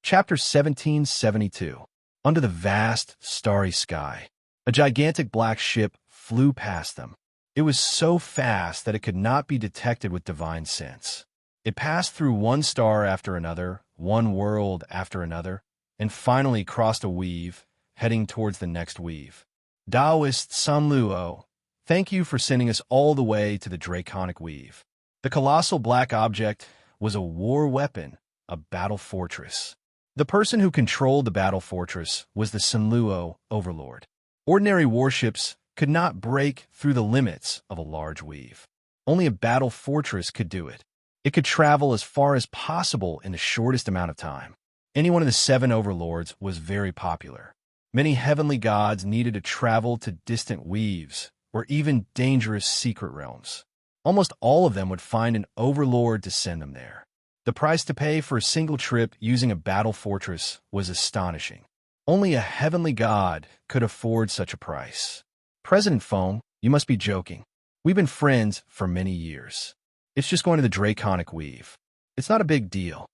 Chapter 1772. Under the vast, starry sky, a gigantic black ship flew past them. It was so fast that it could not be detected with divine sense. It passed through one star after another, one world after another, and finally crossed a weave, heading towards the next weave. Taoist Sun Luo, thank you for sending us all the way to the Draconic Weave. The colossal black object was a war weapon, a battle fortress. The person who controlled the battle fortress was the Sun Luo overlord. Ordinary warships could not break through the limits of a large weave. Only a battle fortress could do it. It could travel as far as possible in the shortest amount of time. Any one of the 7 overlords was very popular. Many heavenly gods needed to travel to distant weaves or even dangerous secret realms. Almost all of them would find an overlord to send them there. The price to pay for a single trip using a battle fortress was astonishing. Only a heavenly god could afford such a price. President Feng, you must be joking. We've been friends for many years. It's just going to the Draconic Weave. It's not a big deal.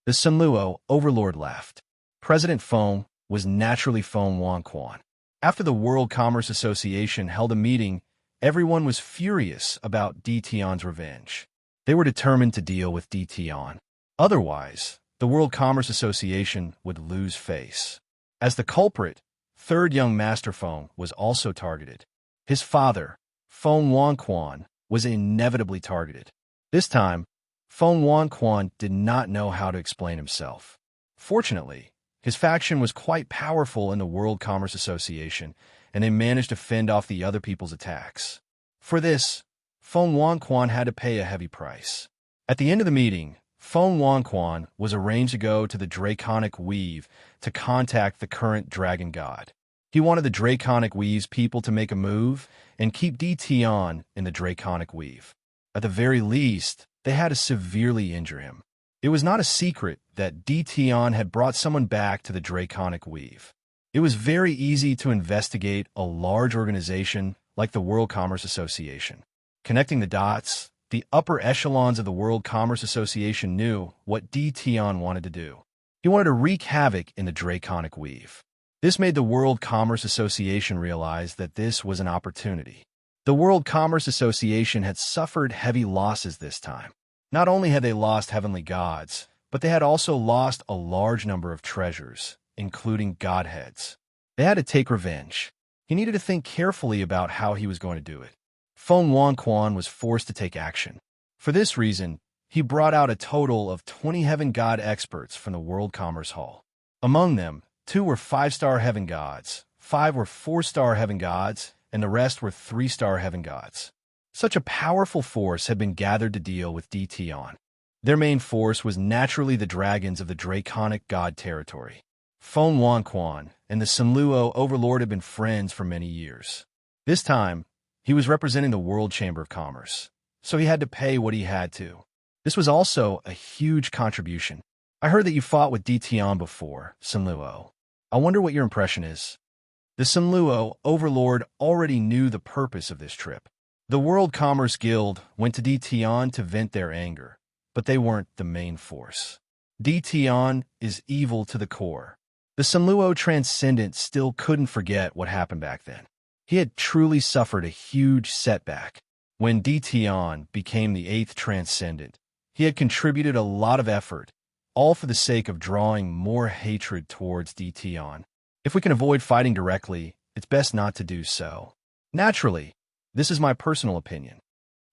The Sun Luo overlord laughed. President Feng was naturally Feng Wanquan. After the World Commerce Association held a meeting, everyone was furious about Tion's revenge. They were determined to deal with Tion. Otherwise, the World Commerce Association would lose face. As the culprit, third young Master Feng was also targeted. His father, Feng Wanquan, was inevitably targeted. This time, Feng Wanquan did not know how to explain himself. Fortunately, his faction was quite powerful in the World Commerce Association, and they managed to fend off the other people's attacks. For this, Feng Wanquan had to pay a heavy price. At the end of the meeting, Feng Wanquan was arranged to go to the Draconic Weave to contact the current dragon god. He wanted the Draconic Weave's people to make a move and keep Tion in the Draconic Weave. At the very least, they had to severely injure him. It was not a secret that Tion had brought someone back to the Draconic Weave. It was very easy to investigate a large organization like the World Commerce Association. Connecting the dots, the upper echelons of the World Commerce Association knew what Tion wanted to do. He wanted to wreak havoc in the Draconic Weave. This made the World Commerce Association realize that this was an opportunity. The World Commerce Association had suffered heavy losses this time. Not only had they lost heavenly gods, but they had also lost a large number of treasures, including godheads. They had to take revenge. He needed to think carefully about how he was going to do it. Feng Wanquan was forced to take action. For this reason, he brought out a total of 20 heaven god experts from the World Commerce Hall. Among them, 2 were 5-star heaven gods, 5 were 4-star heaven gods, and the rest were 3-star heaven gods. Such a powerful force had been gathered to deal with Tion. Their main force was naturally the dragons of the Draconic God territory. Feng Wanquan and the Sun Luo overlord had been friends for many years. This time, he was representing the World Chamber of Commerce, so he had to pay what he had to. This was also a huge contribution. I heard that you fought with Tion before, Sun Luo. I wonder what your impression is. The Sun Luo overlord already knew the purpose of this trip. The World Commerce Guild went to Tion to vent their anger, but they weren't the main force. Tion is evil to the core. The Sun Luo Transcendent still couldn't forget what happened back then. He had truly suffered a huge setback. When Tion became the 8th Transcendent, he had contributed a lot of effort, all for the sake of drawing more hatred towards Tion. If we can avoid fighting directly, it's best not to do so. Naturally, this is my personal opinion.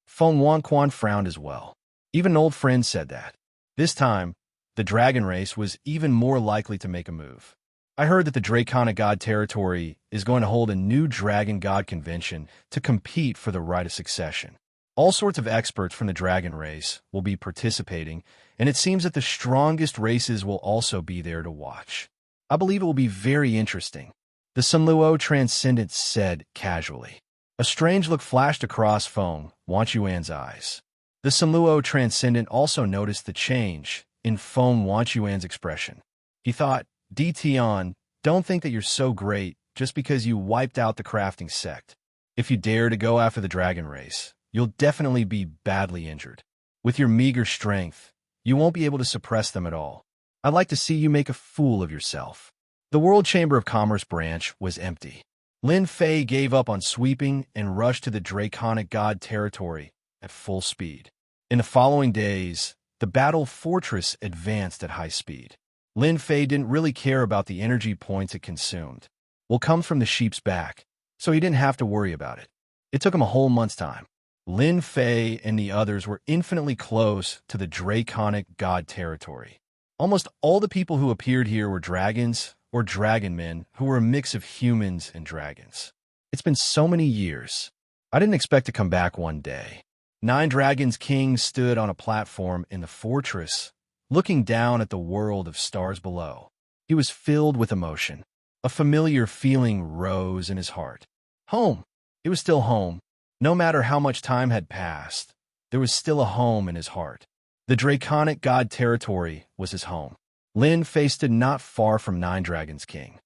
Feng Wanquan frowned as well. Even an old friend said that. This time, the dragon race was even more likely to make a move. I heard that the Draconic God territory is going to hold a new Dragon God convention to compete for the right of succession. All sorts of experts from the dragon race will be participating, and it seems that the strongest races will also be there to watch. I believe it will be very interesting, the Sun Luo Transcendent said casually. A strange look flashed across Feng Wanquan's eyes. The Sun Luo Transcendent also noticed the change in Feng Wanquan's expression. He thought, Tion, don't think that you're so great just because you wiped out the crafting sect. If you dare to go after the dragon race, you'll definitely be badly injured. With your meager strength, you won't be able to suppress them at all. I'd like to see you make a fool of yourself. The World Chamber of Commerce branch was empty. Lin Fei gave up on sweeping and rushed to the Draconic God territory at full speed. In the following days, the battle fortress advanced at high speed. Lin Fei didn't really care about the energy points it consumed. Will come from the sheep's back, so he didn't have to worry about it. It took him a whole month's time. Lin Fei and the others were infinitely close to the Draconic God territory. Almost all the people who appeared here were dragons or dragon men who were a mix of humans and dragons. It's been so many years. I didn't expect to come back one day. 9 Dragons King stood on a platform in the fortress, looking down at the world of stars below. He was filled with emotion. A familiar feeling rose in his heart. Home. It was still home. No matter how much time had passed, there was still a home in his heart. The Draconic God territory was his home. Lin Fei stood not far from 9 Dragons King.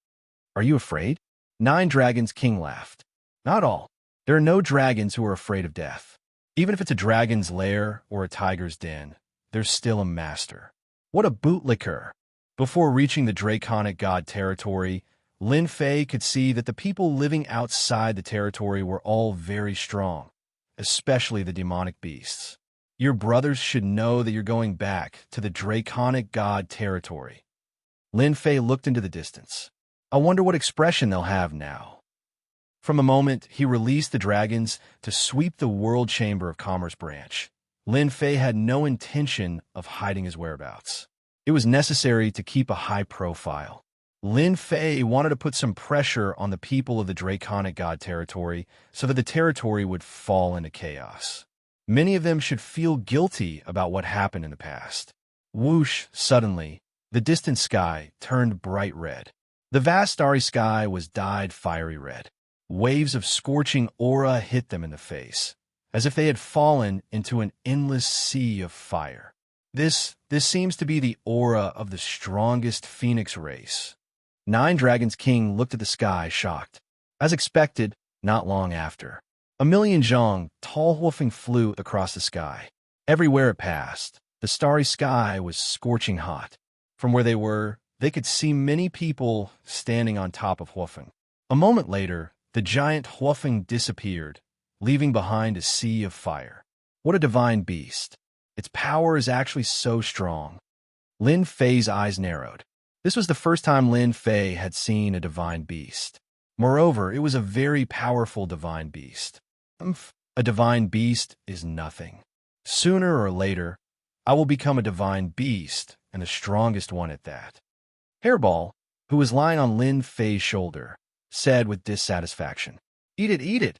Are you afraid? 9 Dragons King laughed. Not all. There are no dragons who are afraid of death. Even if it's a dragon's lair or a tiger's den, there's still a master. What a bootlicker! Before reaching the Draconic God territory, Lin Fei could see that the people living outside the territory were all very strong, especially the demonic beasts. Your brothers should know that you're going back to the Draconic God territory. Lin Fei looked into the distance. I wonder what expression they'll have now. From a moment, he released the dragons to sweep the World Chamber of Commerce branch. Lin Fei had no intention of hiding his whereabouts. It was necessary to keep a high profile. Lin Fei wanted to put some pressure on the people of the Draconic God territory so that the territory would fall into chaos. Many of them should feel guilty about what happened in the past. Whoosh, suddenly, the distant sky turned bright red. The vast starry sky was dyed fiery red. Waves of scorching aura hit them in the face, as if they had fallen into an endless sea of fire. This seems to be the aura of the strongest phoenix race. 9 Dragons King looked at the sky, shocked. As expected, not long after, a million zhong, tall wolfing flew across the sky. Everywhere it passed, the starry sky was scorching hot. From where they were, they could see many people standing on top of Huofeng. A moment later, the giant Huofeng disappeared, leaving behind a sea of fire. What a divine beast! Its power is actually so strong. Lin Fei's eyes narrowed. This was the first time Lin Fei had seen a divine beast. Moreover, it was a very powerful divine beast. A divine beast is nothing. Sooner or later, I will become a divine beast, and the strongest one at that. Hairball, who was lying on Lin Fei's shoulder, said with dissatisfaction. Eat it, eat it.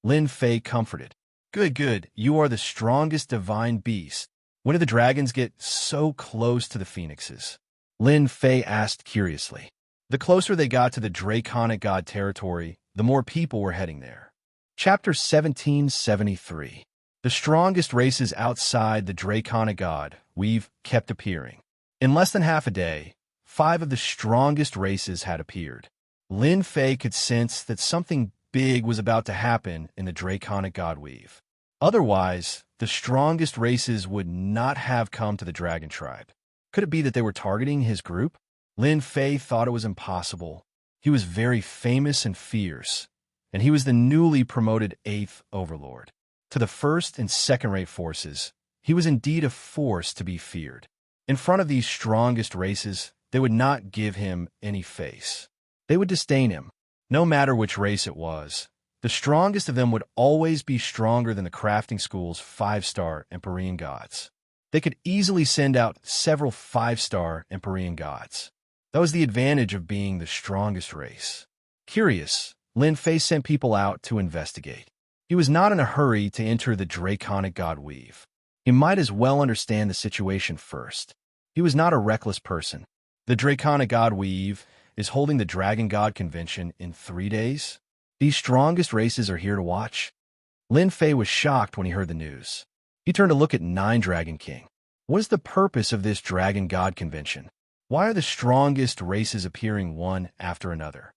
Lin Fei comforted. Good, good, you are the strongest divine beast. When did the dragons get so close to the phoenixes? Lin Fei asked curiously. The closer they got to the Draconic God territory, the more people were heading there. Chapter 1773. The strongest races outside the Draconic God we've kept appearing. In less than half a day, 5 of the strongest races had appeared. Lin Fei could sense that something big was about to happen in the Draconic God weave. Otherwise, the strongest races would not have come to the Dragon Tribe. Could it be that they were targeting his group? Lin Fei thought it was impossible. He was very famous and fierce, and he was the newly promoted 8th Overlord. To the first and second-rate forces, he was indeed a force to be feared. In front of these strongest races, they would not give him any face. They would disdain him. No matter which race it was, the strongest of them would always be stronger than the crafting school's 5-star Empyrean gods. They could easily send out several 5-star Empyrean gods. That was the advantage of being the strongest race. Curious, Lin Fei sent people out to investigate. He was not in a hurry to enter the Draconic God weave. He might as well understand the situation first. He was not a reckless person. The Draconic God weave is holding the Dragon God Convention in 3 days. These strongest races are here to watch. Lin Fei was shocked when he heard the news. He turned to look at 9 Dragon King. What is the purpose of this Dragon God Convention? Why are the strongest races appearing one after another?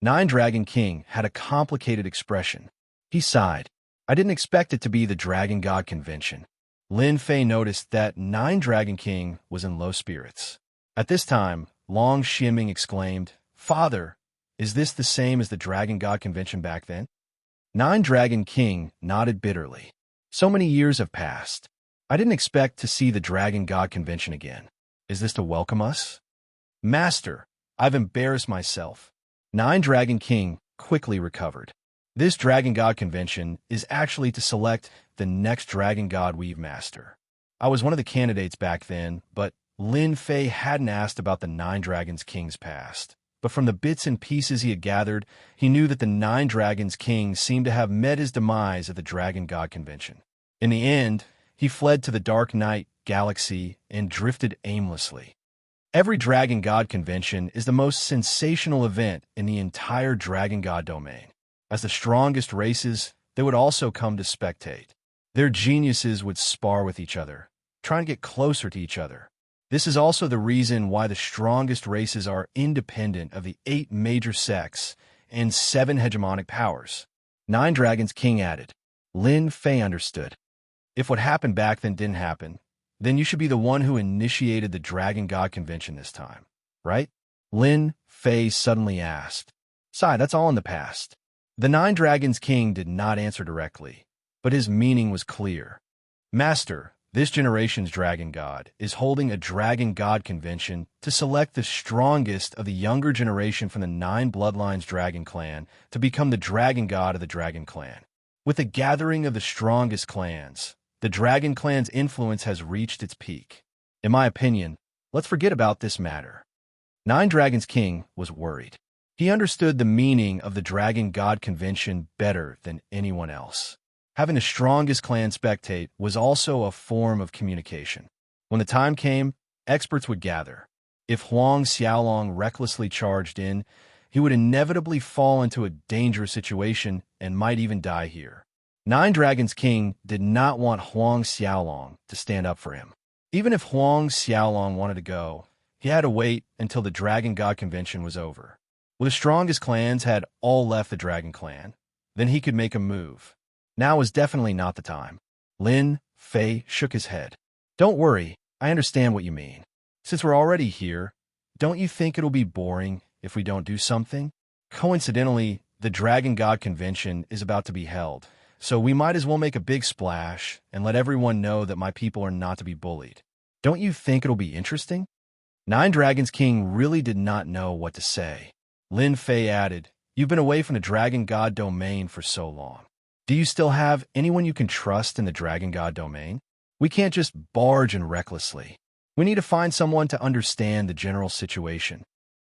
9 Dragon King had a complicated expression. He sighed. I didn't expect it to be the Dragon God Convention. Lin Fei noticed that 9 Dragon King was in low spirits. At this time, Long Xianming exclaimed, "Father, is this the same as the Dragon God Convention back then?" Nine Dragon King nodded bitterly. "So many years have passed. I didn't expect to see the Dragon God Convention again. Is this to welcome us?" "Master, I've embarrassed myself." Nine Dragon King quickly recovered. "This Dragon God Convention is actually to select the next Dragon God Weave Master. I was one of the candidates back then, but Lin Fei hadn't asked about the Nine Dragons King's past. But from the bits and pieces he had gathered, he knew that the Nine Dragons King seemed to have met his demise at the Dragon God Convention. In the end, he fled to the Dark Night Galaxy and drifted aimlessly. Every Dragon God Convention is the most sensational event in the entire Dragon God domain. As the strongest races, they would also come to spectate. Their geniuses would spar with each other, trying to get closer to each other. This is also the reason why the strongest races are independent of the 8 major sects and 7 hegemonic powers. Nine Dragons King added. Lin Fei understood. If what happened back then didn't happen, then you should be the one who initiated the Dragon God Convention this time, right? Lin Fei suddenly asked. "Sai, that's all in the past." The Nine Dragons King did not answer directly, but his meaning was clear. "Master, this generation's Dragon God is holding a Dragon God Convention to select the strongest of the younger generation from the 9 Bloodlines Dragon Clan to become the Dragon God of the Dragon Clan. With the gathering of the strongest clans, the Dragon Clan's influence has reached its peak. In my opinion, let's forget about this matter." Nine Dragons King was worried. He understood the meaning of the Dragon God Convention better than anyone else. Having the strongest clan spectate was also a form of communication. When the time came, experts would gather. If Huang Xiaolong recklessly charged in, he would inevitably fall into a dangerous situation and might even die here. Nine Dragons King did not want Huang Xiaolong to stand up for him. Even if Huang Xiaolong wanted to go, he had to wait until the Dragon God Convention was over. When the strongest clans had all left the Dragon Clan, then he could make a move. Now was definitely not the time. Lin Fei shook his head. "Don't worry, I understand what you mean. Since we're already here, don't you think it'll be boring if we don't do something? Coincidentally, the Dragon God Convention is about to be held, so we might as well make a big splash and let everyone know that my people are not to be bullied. Don't you think it'll be interesting?" Nine Dragons King really did not know what to say. Lin Fei added, "You've been away from the Dragon God domain for so long. Do you still have anyone you can trust in the Dragon God domain? We can't just barge in recklessly. We need to find someone to understand the general situation."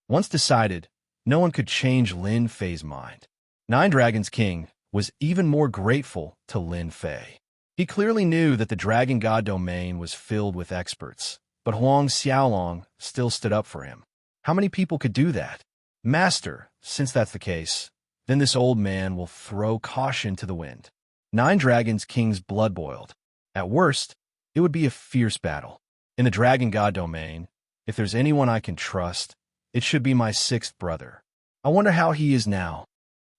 Once decided, no one could change Lin Fei's mind. Nine Dragons King was even more grateful to Lin Fei. He clearly knew that the Dragon God domain was filled with experts, but Huang Xiaolong still stood up for him. How many people could do that? "Master, since that's the case, then this old man will throw caution to the wind." Nine Dragons King's blood boiled. At worst, it would be a fierce battle. In the Dragon God domain, if there's anyone I can trust, it should be my 6th brother. I wonder how he is now.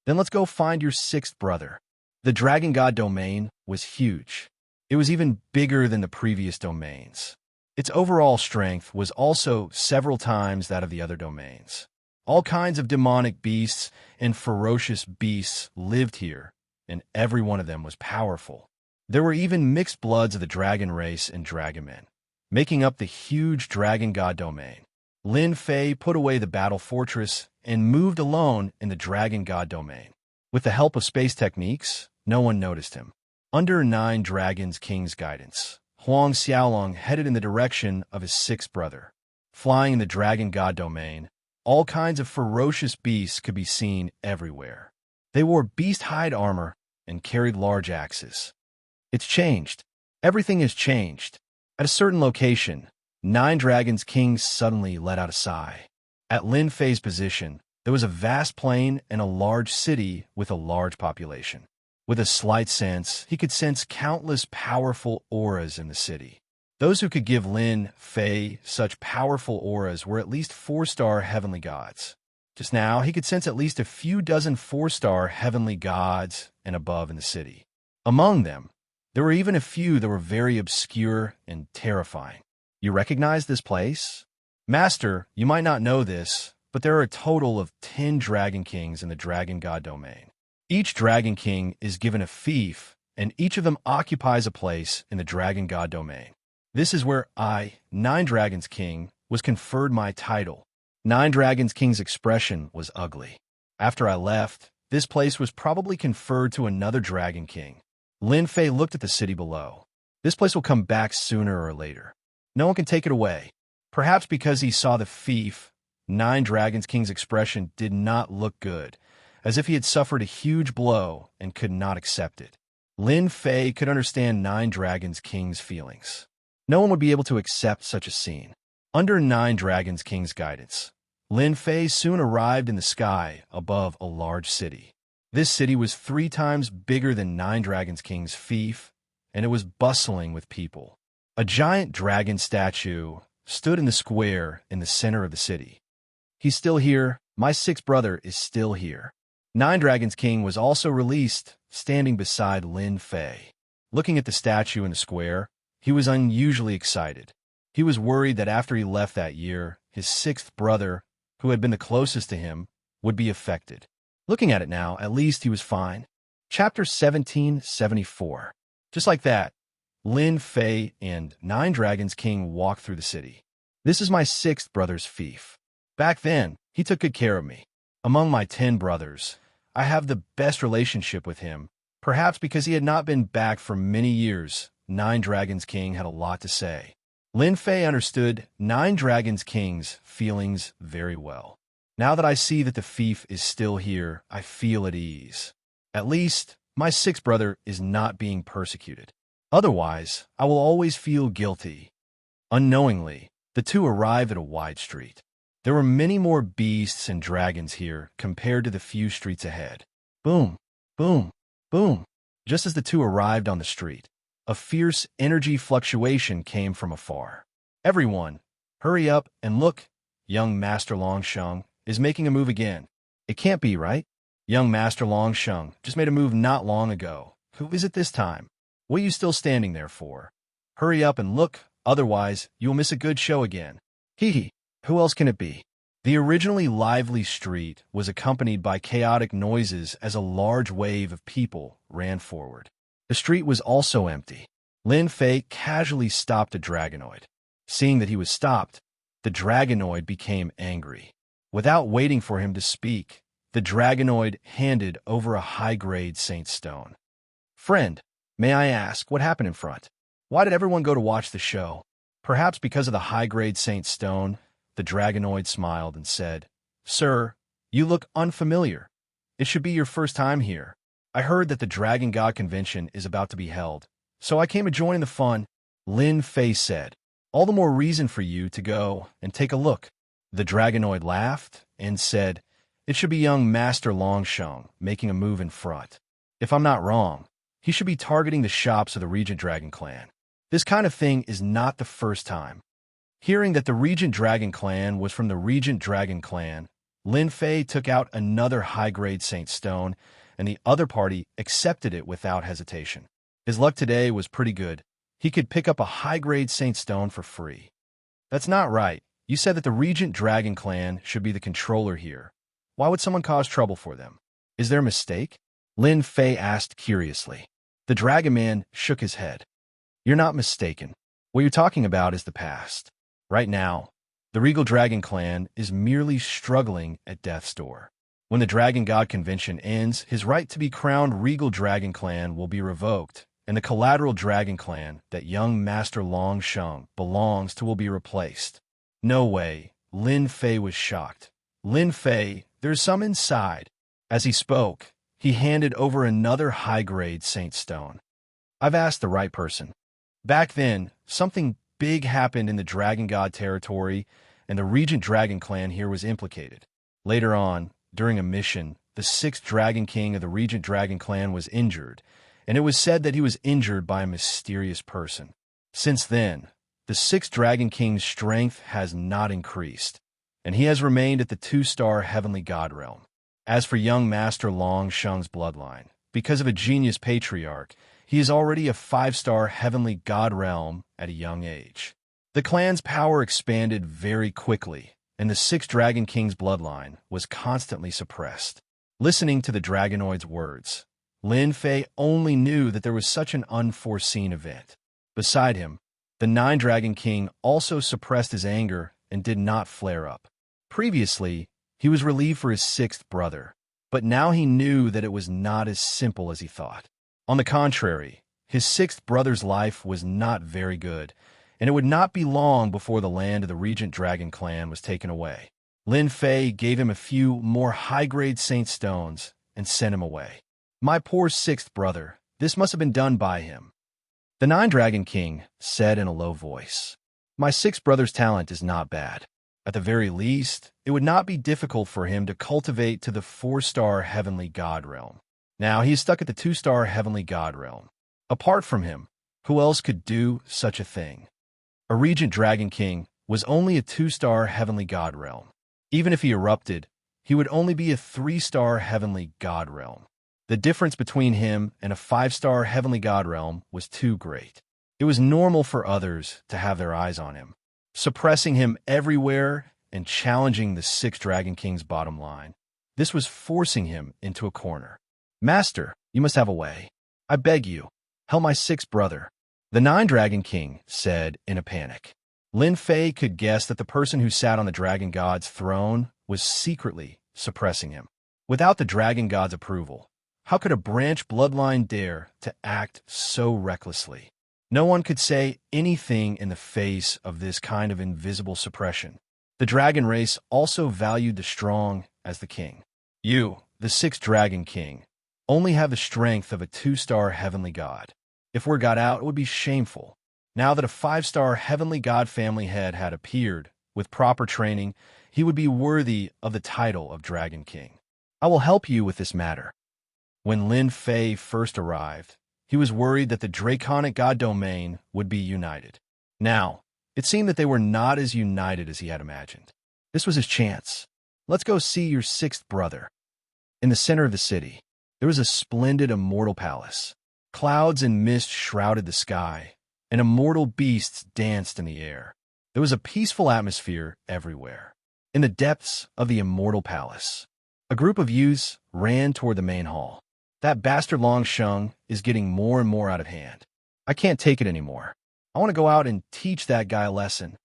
Then let's go find your 6th brother. The Dragon God domain was huge. It was even bigger than the previous domains. Its overall strength was also several times that of the other domains. All kinds of demonic beasts and ferocious beasts lived here, and every one of them was powerful. There were even mixed bloods of the dragon race and dragonmen, making up the huge Dragon God domain. Lin Fei put away the battle fortress and moved alone in the Dragon God domain. With the help of space techniques, no one noticed him. Under Nine Dragons King's guidance, Huang Xiaolong headed in the direction of his 6th brother. Flying in the Dragon God domain, all kinds of ferocious beasts could be seen everywhere. They wore beast hide armor and carried large axes. It's changed. Everything has changed. At a certain location, Nine Dragons King suddenly let out a sigh. At Lin Fei's position, there was a vast plain and a large city with a large population. With a slight sense, he could sense countless powerful auras in the city. Those who could give Lin Fei such powerful auras were at least 4-star heavenly gods. Just now, he could sense at least a few dozen 4-star heavenly gods and above in the city. Among them, there were even a few that were very obscure and terrifying. "You recognize this place?" Master, you might not know this, but there are a total of 10 Dragon Kings in the Dragon God domain. Each Dragon King is given a fief, and each of them occupies a place in the Dragon God domain. This is where I, Nine Dragons King, was conferred my title. Nine Dragons King's expression was ugly. After I left, this place was probably conferred to another Dragon King. Lin Fei looked at the city below. This place will come back sooner or later. No one can take it away. Perhaps because he saw the fief, Nine Dragons King's expression did not look good, as if he had suffered a huge blow and could not accept it. Lin Fei could understand Nine Dragons King's feelings. No one would be able to accept such a scene. Under Nine Dragons King's guidance, Lin Fei soon arrived in the sky above a large city. This city was 3 times bigger than Nine Dragons King's fief, and it was bustling with people. A giant dragon statue stood in the square in the center of the city. He's still here. My sixth brother is still here. Nine Dragons King was also released, standing beside Lin Fei. Looking at the statue in the square, he was unusually excited. He was worried that after he left that year, his sixth brother, who had been the closest to him, would be affected. Looking at it now, at least he was fine. Chapter 1774. Just like that, Lin Fei and Nine Dragons King walked through the city. This is my sixth brother's fief. Back then, he took good care of me. Among my 10 brothers, I have the best relationship with him. Perhaps because he had not been back for many years, Nine Dragons King had a lot to say. Lin Fei understood Nine Dragons King's feelings very well. Now that I see that the fief is still here, I feel at ease. At least, my sixth brother is not being persecuted. Otherwise, I will always feel guilty. Unknowingly, the two arrived at a wide street. There were many more beasts and dragons here compared to the few streets ahead. Boom, boom, boom. Just as the two arrived on the street, a fierce energy fluctuation came from afar. Everyone, hurry up and look. Young Master Longsheng is making a move again. It can't be, right? Young Master Longsheng just made a move not long ago. Who is it this time? What are you still standing there for? Hurry up and look, otherwise you will miss a good show again. Hee. Who else can it be? The originally lively street was accompanied by chaotic noises as a large wave of people ran forward. The street was also empty. Lin Fei casually stopped a dragonoid. Seeing that he was stopped, the dragonoid became angry. Without waiting for him to speak, the dragonoid handed over a high-grade Saint Stone. Friend, may I ask what happened in front? Why did everyone go to watch the show? Perhaps because of the high-grade Saint Stone, the dragonoid smiled and said, Sir, you look unfamiliar. It should be your first time here. I heard that the Dragon God Convention is about to be held, so I came to join the fun. Lin Fei said, all the more reason for you to go and take a look. The dragonoid laughed and said, it should be young Master Longsheng making a move in front. If I'm not wrong, he should be targeting the shops of the Regent Dragon Clan. This kind of thing is not the first time. Hearing that the Regent Dragon Clan was from the Regent Dragon Clan, Lin Fei took out another high-grade Saint Stone, and the other party accepted it without hesitation. His luck today was pretty good. He could pick up a high-grade Saint Stone for free. That's not right. You said that the Regent Dragon Clan should be the controller here. Why would someone cause trouble for them? Is there a mistake? Lin Fei asked curiously. The Dragon Man shook his head. You're not mistaken. What you're talking about is the past. Right now, the Regal Dragon Clan is merely struggling at death's door. When the Dragon God Convention ends, his right to be crowned Regal Dragon Clan will be revoked, and the collateral Dragon Clan that young Master Longsheng belongs to will be replaced. No way. Lin Fei was shocked. Lin Fei, there's some inside. As he spoke, he handed over another high-grade Saint Stone. I've asked the right person. Back then, something big happened in the Dragon God territory, and the Regent Dragon Clan here was implicated. Later on, during a mission, the sixth Dragon King of the Regent Dragon Clan was injured, and it was said that he was injured by a mysterious person. Since then, the sixth Dragon King's strength has not increased, and he has remained at the 2-star Heavenly God realm. As for young Master Longsheng's bloodline, because of a genius patriarch, he is already a 5-star Heavenly God realm at a young age. The clan's power expanded very quickly, and the sixth Dragon King's bloodline was constantly suppressed. Listening to the Dragonoid's words, Lin Fei only knew that there was such an unforeseen event. Beside him, the Nine Dragon King also suppressed his anger and did not flare up. Previously, he was relieved for his sixth brother, but now he knew that it was not as simple as he thought. On the contrary, his sixth brother's life was not very good, and it would not be long before the land of the Regent Dragon clan was taken away. Lin Fei gave him a few more high-grade saint stones and sent him away. My poor sixth brother, this must have been done by him. The Nine Dragon King said in a low voice, My sixth brother's talent is not bad. At the very least, it would not be difficult for him to cultivate to the 4-star Heavenly God realm. Now he is stuck at the 2-star Heavenly God realm. Apart from him, who else could do such a thing? A Regent Dragon King was only a 2-star Heavenly God realm. Even if he erupted, he would only be a 3-star Heavenly God realm. The difference between him and a 5-star Heavenly God realm was too great. It was normal for others to have their eyes on him, suppressing him everywhere and challenging the 6th Dragon King's bottom line. This was forcing him into a corner. Master, you must have a way. I beg you, help my 6th brother. The 9 Dragon King said in a panic. Lin Fei could guess that the person who sat on the Dragon God's throne was secretly suppressing him. Without the Dragon God's approval, how could a branch bloodline dare to act so recklessly? No one could say anything in the face of this kind of invisible suppression. The dragon race also valued the strong as the king. You, the 6th Dragon King, only have the strength of a 2-star Heavenly God. If word got out, it would be shameful. Now that a 5-star Heavenly God family head had appeared, with proper training, he would be worthy of the title of Dragon King. I will help you with this matter. When Lin Fei first arrived, he was worried that the Draconic God domain would be united. Now, it seemed that they were not as united as he had imagined. This was his chance. Let's go see your 6th brother. In the center of the city, there was a splendid immortal palace. Clouds and mist shrouded the sky, and immortal beasts danced in the air. There was a peaceful atmosphere everywhere. In the depths of the immortal palace, a group of youths ran toward the main hall. That bastard Long Sheng is getting more and more out of hand. I can't take it anymore. I want to go out and teach that guy a lesson.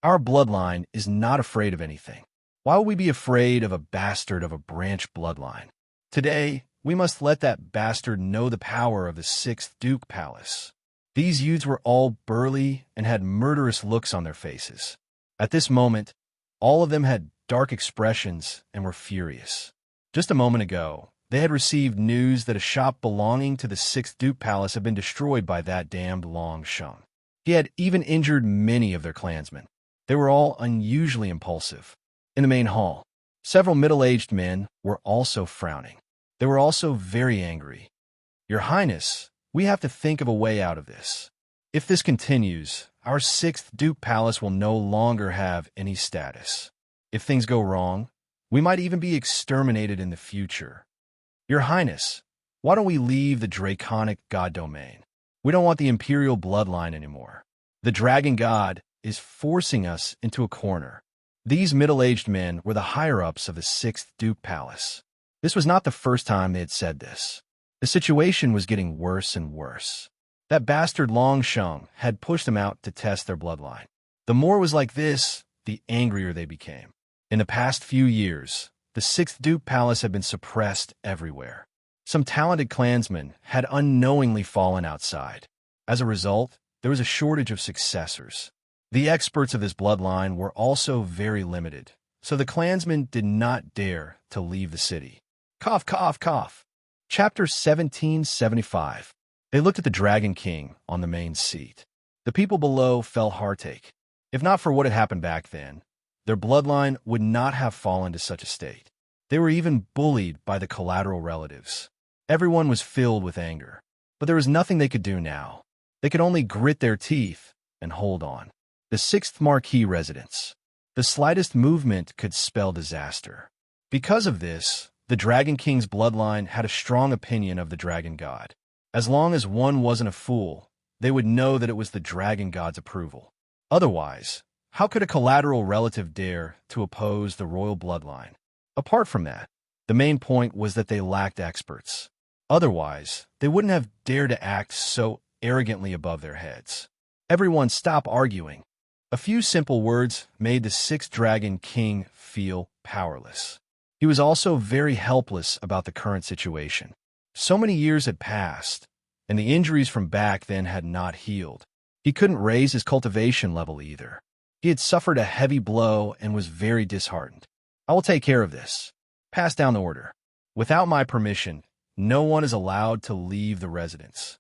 Our bloodline is not afraid of anything. Why would we be afraid of a bastard of a branch bloodline? Today, we must let that bastard know the power of the 6th Duke Palace. These youths were all burly and had murderous looks on their faces. At this moment, all of them had dark expressions and were furious. Just a moment ago, they had received news that a shop belonging to the 6th Duke Palace had been destroyed by that damned Long Sheng. He had even injured many of their clansmen. They were all unusually impulsive. In the main hall, several middle-aged men were also frowning. They were also very angry. Your Highness, we have to think of a way out of this. If this continues, our 6th Duke Palace will no longer have any status. If things go wrong, we might even be exterminated in the future. Your Highness, why don't we leave the Draconic God domain? We don't want the Imperial bloodline anymore. The Dragon God is forcing us into a corner. These middle-aged men were the higher-ups of the 6th Duke Palace. This was not the first time they had said this. The situation was getting worse and worse. That bastard Long Sheng had pushed them out to test their bloodline. The more it was like this, the angrier they became. In the past few years, the 6th Duke Palace had been suppressed everywhere. Some talented clansmen had unknowingly fallen outside. As a result, there was a shortage of successors. The experts of this bloodline were also very limited, so the clansmen did not dare to leave the city. Cough, cough, cough. Chapter 1775. They looked at the Dragon King on the main seat. The people below fell heartache. If not for what had happened back then, their bloodline would not have fallen to such a state. They were even bullied by the collateral relatives. Everyone was filled with anger, but there was nothing they could do now. They could only grit their teeth and hold on. The 6th Marquis residence. The slightest movement could spell disaster. Because of this, the Dragon King's bloodline had a strong opinion of the Dragon God. As long as one wasn't a fool, they would know that it was the Dragon God's approval. Otherwise, how could a collateral relative dare to oppose the royal bloodline? Apart from that, the main point was that they lacked experts. Otherwise, they wouldn't have dared to act so arrogantly above their heads. Everyone stop arguing. A few simple words made the sixth Dragon King feel powerless. He was also very helpless about the current situation. So many years had passed, and the injuries from back then had not healed. He couldn't raise his cultivation level either. He had suffered a heavy blow and was very disheartened. I will take care of this. Pass down the order. Without my permission, no one is allowed to leave the residence.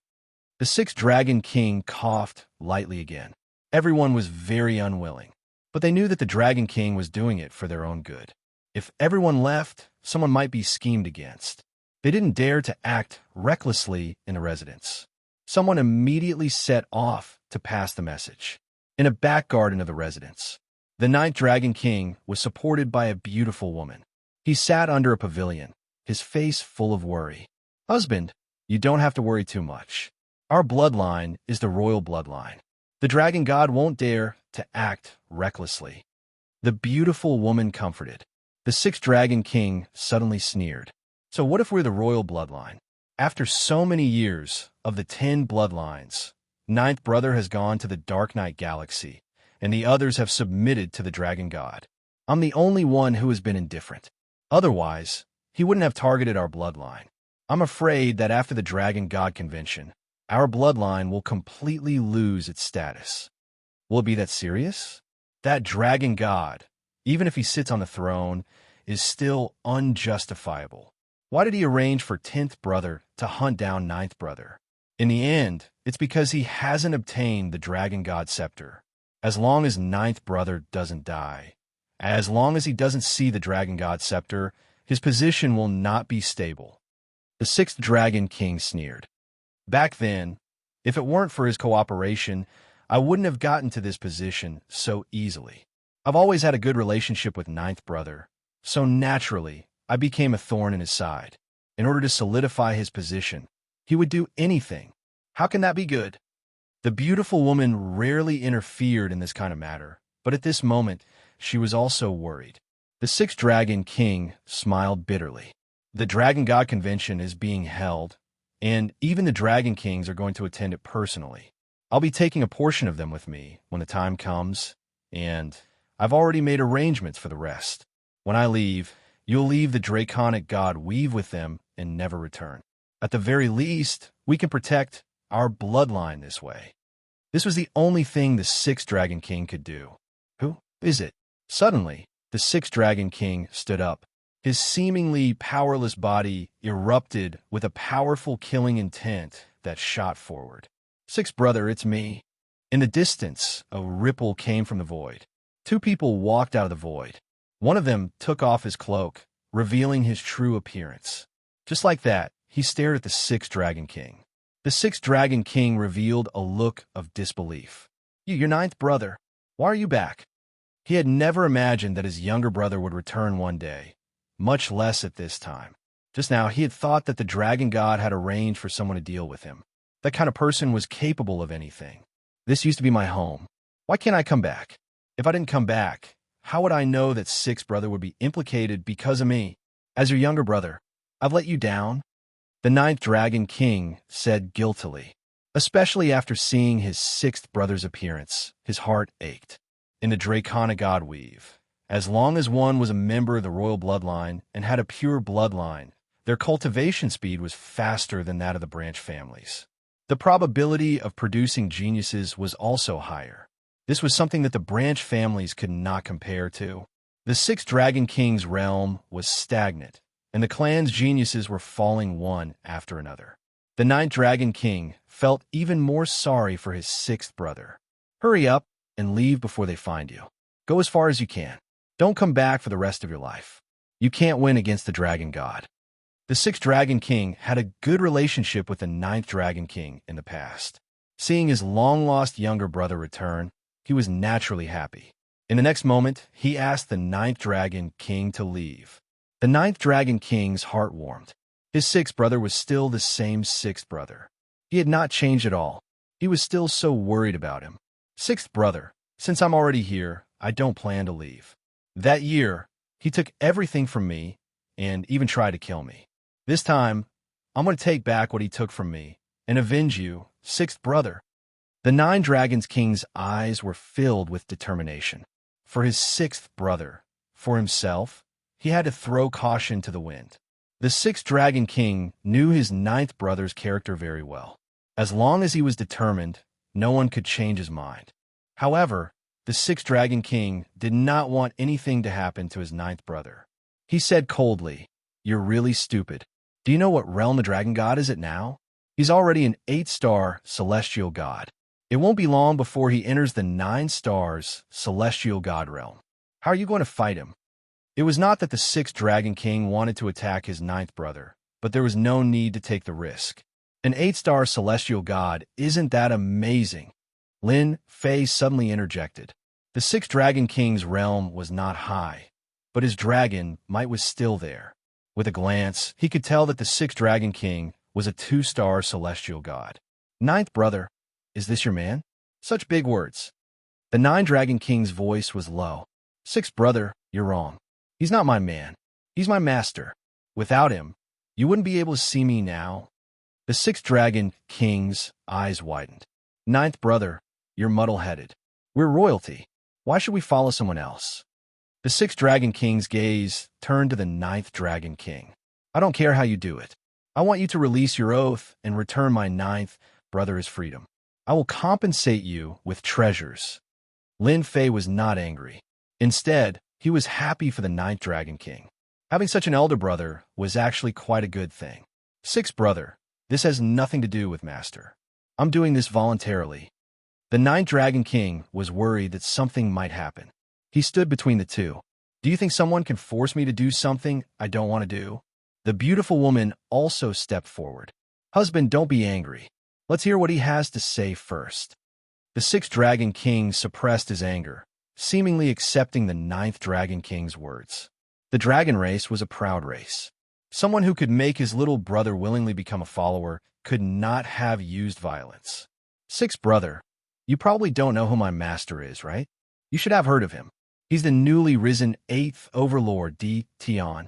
The sixth Dragon King coughed lightly again. Everyone was very unwilling, but they knew that the Dragon King was doing it for their own good. If everyone left, someone might be schemed against. They didn't dare to act recklessly in the residence. Someone immediately set off to pass the message. In a back garden of the residence, the ninth Dragon King was supported by a beautiful woman. He sat under a pavilion, his face full of worry. Husband, you don't have to worry too much. Our bloodline is the royal bloodline. The dragon god won't dare to act recklessly. The beautiful woman comforted. The sixth Dragon King suddenly sneered. So what if we're the royal bloodline? After so many years of the 10 bloodlines, ninth brother has gone to the Dark Knight Galaxy, and the others have submitted to the dragon god. I'm the only one who has been indifferent. Otherwise, he wouldn't have targeted our bloodline. I'm afraid that after the Dragon God Convention, our bloodline will completely lose its status. Will it be that serious? That dragon god, even if he sits on the throne, is still unjustifiable. Why did he arrange for 10th brother to hunt down 9th brother? In the end, it's because he hasn't obtained the dragon god scepter. As long as 9th brother doesn't die, as long as he doesn't see the dragon god scepter, his position will not be stable. The 6th Dragon King sneered. Back then, if it weren't for his cooperation, I wouldn't have gotten to this position so easily. I've always had a good relationship with 9th brother, so naturally, I became a thorn in his side. In order to solidify his position, he would do anything. How can that be good? The beautiful woman rarely interfered in this kind of matter, but at this moment, she was also worried. The 6th Dragon King smiled bitterly. The Dragon God Convention is being held, and even the Dragon Kings are going to attend it personally. I'll be taking a portion of them with me when the time comes, and I've already made arrangements for the rest. When I leave, you'll leave the Draconic God weave with them and never return. At the very least, we can protect our bloodline this way. This was the only thing the 6th Dragon King could do. Who is it? Suddenly, the 6th Dragon King stood up. His seemingly powerless body erupted with a powerful killing intent that shot forward. 6th brother, it's me. In the distance, a ripple came from the void. 2 people walked out of the void. One of them took off his cloak, revealing his true appearance. Just like that, he stared at the 6th Dragon King. The 6th Dragon King revealed a look of disbelief. Your 9th brother. Why are you back? He had never imagined that his younger brother would return one day, much less at this time. Just now, he had thought that the dragon god had arranged for someone to deal with him. That kind of person was capable of anything. This used to be my home. Why can't I come back? If I didn't come back, how would I know that 6th brother would be implicated because of me? As your younger brother, I've let you down? The 9th Dragon King said guiltily. Especially after seeing his 6th brother's appearance, his heart ached. In the Draconic God weave, as long as one was a member of the royal bloodline and had a pure bloodline, their cultivation speed was faster than that of the branch families. The probability of producing geniuses was also higher. This was something that the branch families could not compare to. The 6th Dragon King's realm was stagnant, and the clan's geniuses were falling one after another. The 9th Dragon King felt even more sorry for his 6th brother. Hurry up and leave before they find you. Go as far as you can. Don't come back for the rest of your life. You can't win against the Dragon God. The 6th Dragon King had a good relationship with the 9th Dragon King in the past. Seeing his long-lost younger brother return, he was naturally happy. In the next moment, he asked the 9th Dragon King to leave. The 9th Dragon King's heart warmed. His 6th brother was still the same 6th brother. He had not changed at all. He was still so worried about him. 6th brother, Since I'm already here, I don't plan to leave. That year, he took everything from me and even tried to kill me. This time, I'm going to take back what he took from me and avenge you, sixth brother." The Nine Dragons King's eyes were filled with determination. For his sixth brother, for himself, he had to throw caution to the wind. The sixth Dragon King knew his ninth brother's character very well. As long as he was determined, no one could change his mind. However, the sixth Dragon King did not want anything to happen to his ninth brother. He said coldly, "You're really stupid. Do you know what realm the Dragon God is at now? He's already an 8-star celestial god. It won't be long before he enters the 9 stars celestial god realm. How are you going to fight him?" It was not that the sixth Dragon King wanted to attack his ninth brother, but there was no need to take the risk. An 8-star celestial god, isn't that amazing? Lin Fei suddenly interjected. The sixth Dragon King's realm was not high, but his dragon might was still there. With a glance, he could tell that the sixth Dragon King was a 2-star celestial god. "Ninth brother, is this your man?" Such big words. The Nine Dragon King's voice was low. "Sixth brother, you're wrong. He's not my man. He's my master. Without him, you wouldn't be able to see me now." The sixth Dragon King's eyes widened. "Ninth brother, you're muddle-headed. We're royalty. Why should we follow someone else?" The sixth Dragon King's gaze turned to the ninth Dragon King. "I don't care how you do it. I want you to release your oath and return my ninth brother his freedom. I will compensate you with treasures." Lin Fei was not angry. Instead, he was happy for the ninth Dragon King. Having such an elder brother was actually quite a good thing. "Sixth brother, this has nothing to do with master. I'm doing this voluntarily." The ninth Dragon King was worried that something might happen. He stood between the two. "Do you think someone can force me to do something I don't want to do?" The beautiful woman also stepped forward. "Husband, don't be angry. Let's hear what he has to say first." The sixth Dragon King suppressed his anger, seemingly accepting the ninth Dragon King's words. The dragon race was a proud race. Someone who could make his little brother willingly become a follower could not have used violence. "Sixth brother, you probably don't know who my master is, right? You should have heard of him. He's the newly risen 8th Overlord D. Tian."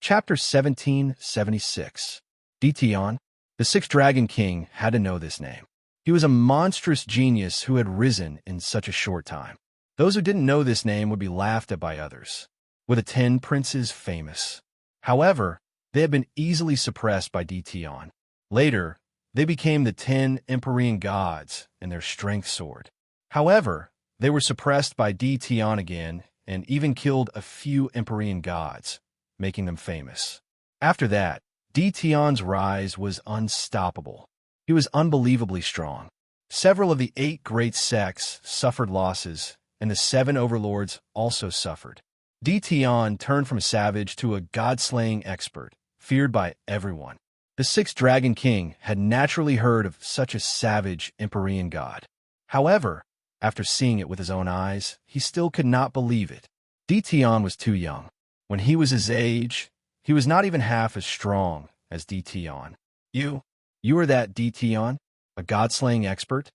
Chapter 1776. D. Tian. The sixth Dragon King had to know this name. He was a monstrous genius who had risen in such a short time. Those who didn't know this name would be laughed at by others. Were the 10 princes famous? However, they had been easily suppressed by D. Tian. Later, they became the 10 Empyrean gods and their strength soared. However, they were suppressed by D. Tian again and even killed a few Empyrean gods, making them famous. After that, D. Tian's rise was unstoppable. He was unbelievably strong. Several of the 8 great sects suffered losses, and the 7 overlords also suffered. D. Tian turned from a savage to a god-slaying expert, feared by everyone. The sixth Dragon King had naturally heard of such a savage Empyrean god. However, after seeing it with his own eyes, he still could not believe it. D. Tian was too young. When he was his age, he was not even half as strong as D. Tian. You are that D. Tian? A god-slaying expert?"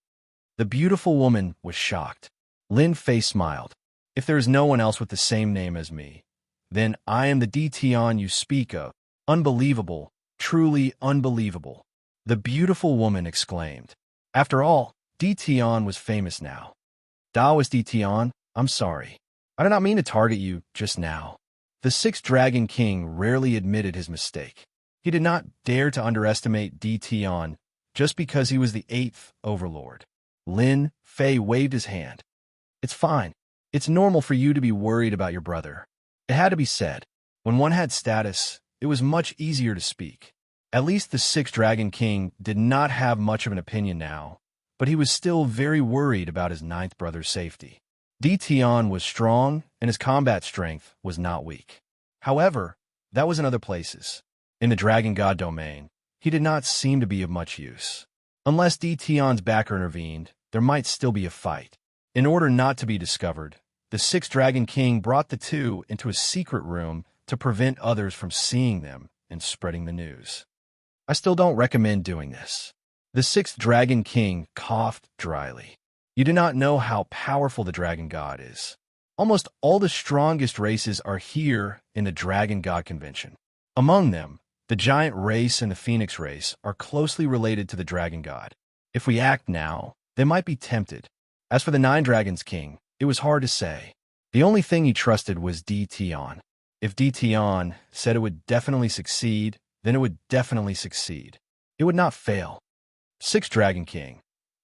The beautiful woman was shocked. Lin Fei smiled. "If there is no one else with the same name as me, then I am the D. Tian you speak of. Unbelievable, truly unbelievable," the beautiful woman exclaimed. After all, D. Tian was famous now. "Daoist D. Tian, I'm sorry. I did not mean to target you just now." The sixth Dragon King rarely admitted his mistake. He did not dare to underestimate D. Tian just because he was the 8th Overlord. Lin Fei waved his hand. "It's fine. It's normal for you to be worried about your brother." It had to be said. When one had status, it was much easier to speak. At least the sixth Dragon King did not have much of an opinion now, but he was still very worried about his ninth brother's safety. D. Tian was strong, and his combat strength was not weak. However, that was in other places. In the Dragon God domain, he did not seem to be of much use. Unless D. Tian's backer intervened, there might still be a fight. In order not to be discovered, the sixth Dragon King brought the two into a secret room to prevent others from seeing them and spreading the news. "I still don't recommend doing this." The sixth Dragon King coughed dryly. You do not know how powerful the dragon god is. Almost all the strongest races are here in the Dragon God Convention. Among them, the giant race and the phoenix race are closely related to the dragon god. If we act now, they might be tempted. As for the Nine Dragons King, it was hard to say. The only thing he trusted was Tion. If Tion said it would definitely succeed, then it would definitely succeed. It would not fail. Sixth Dragon King,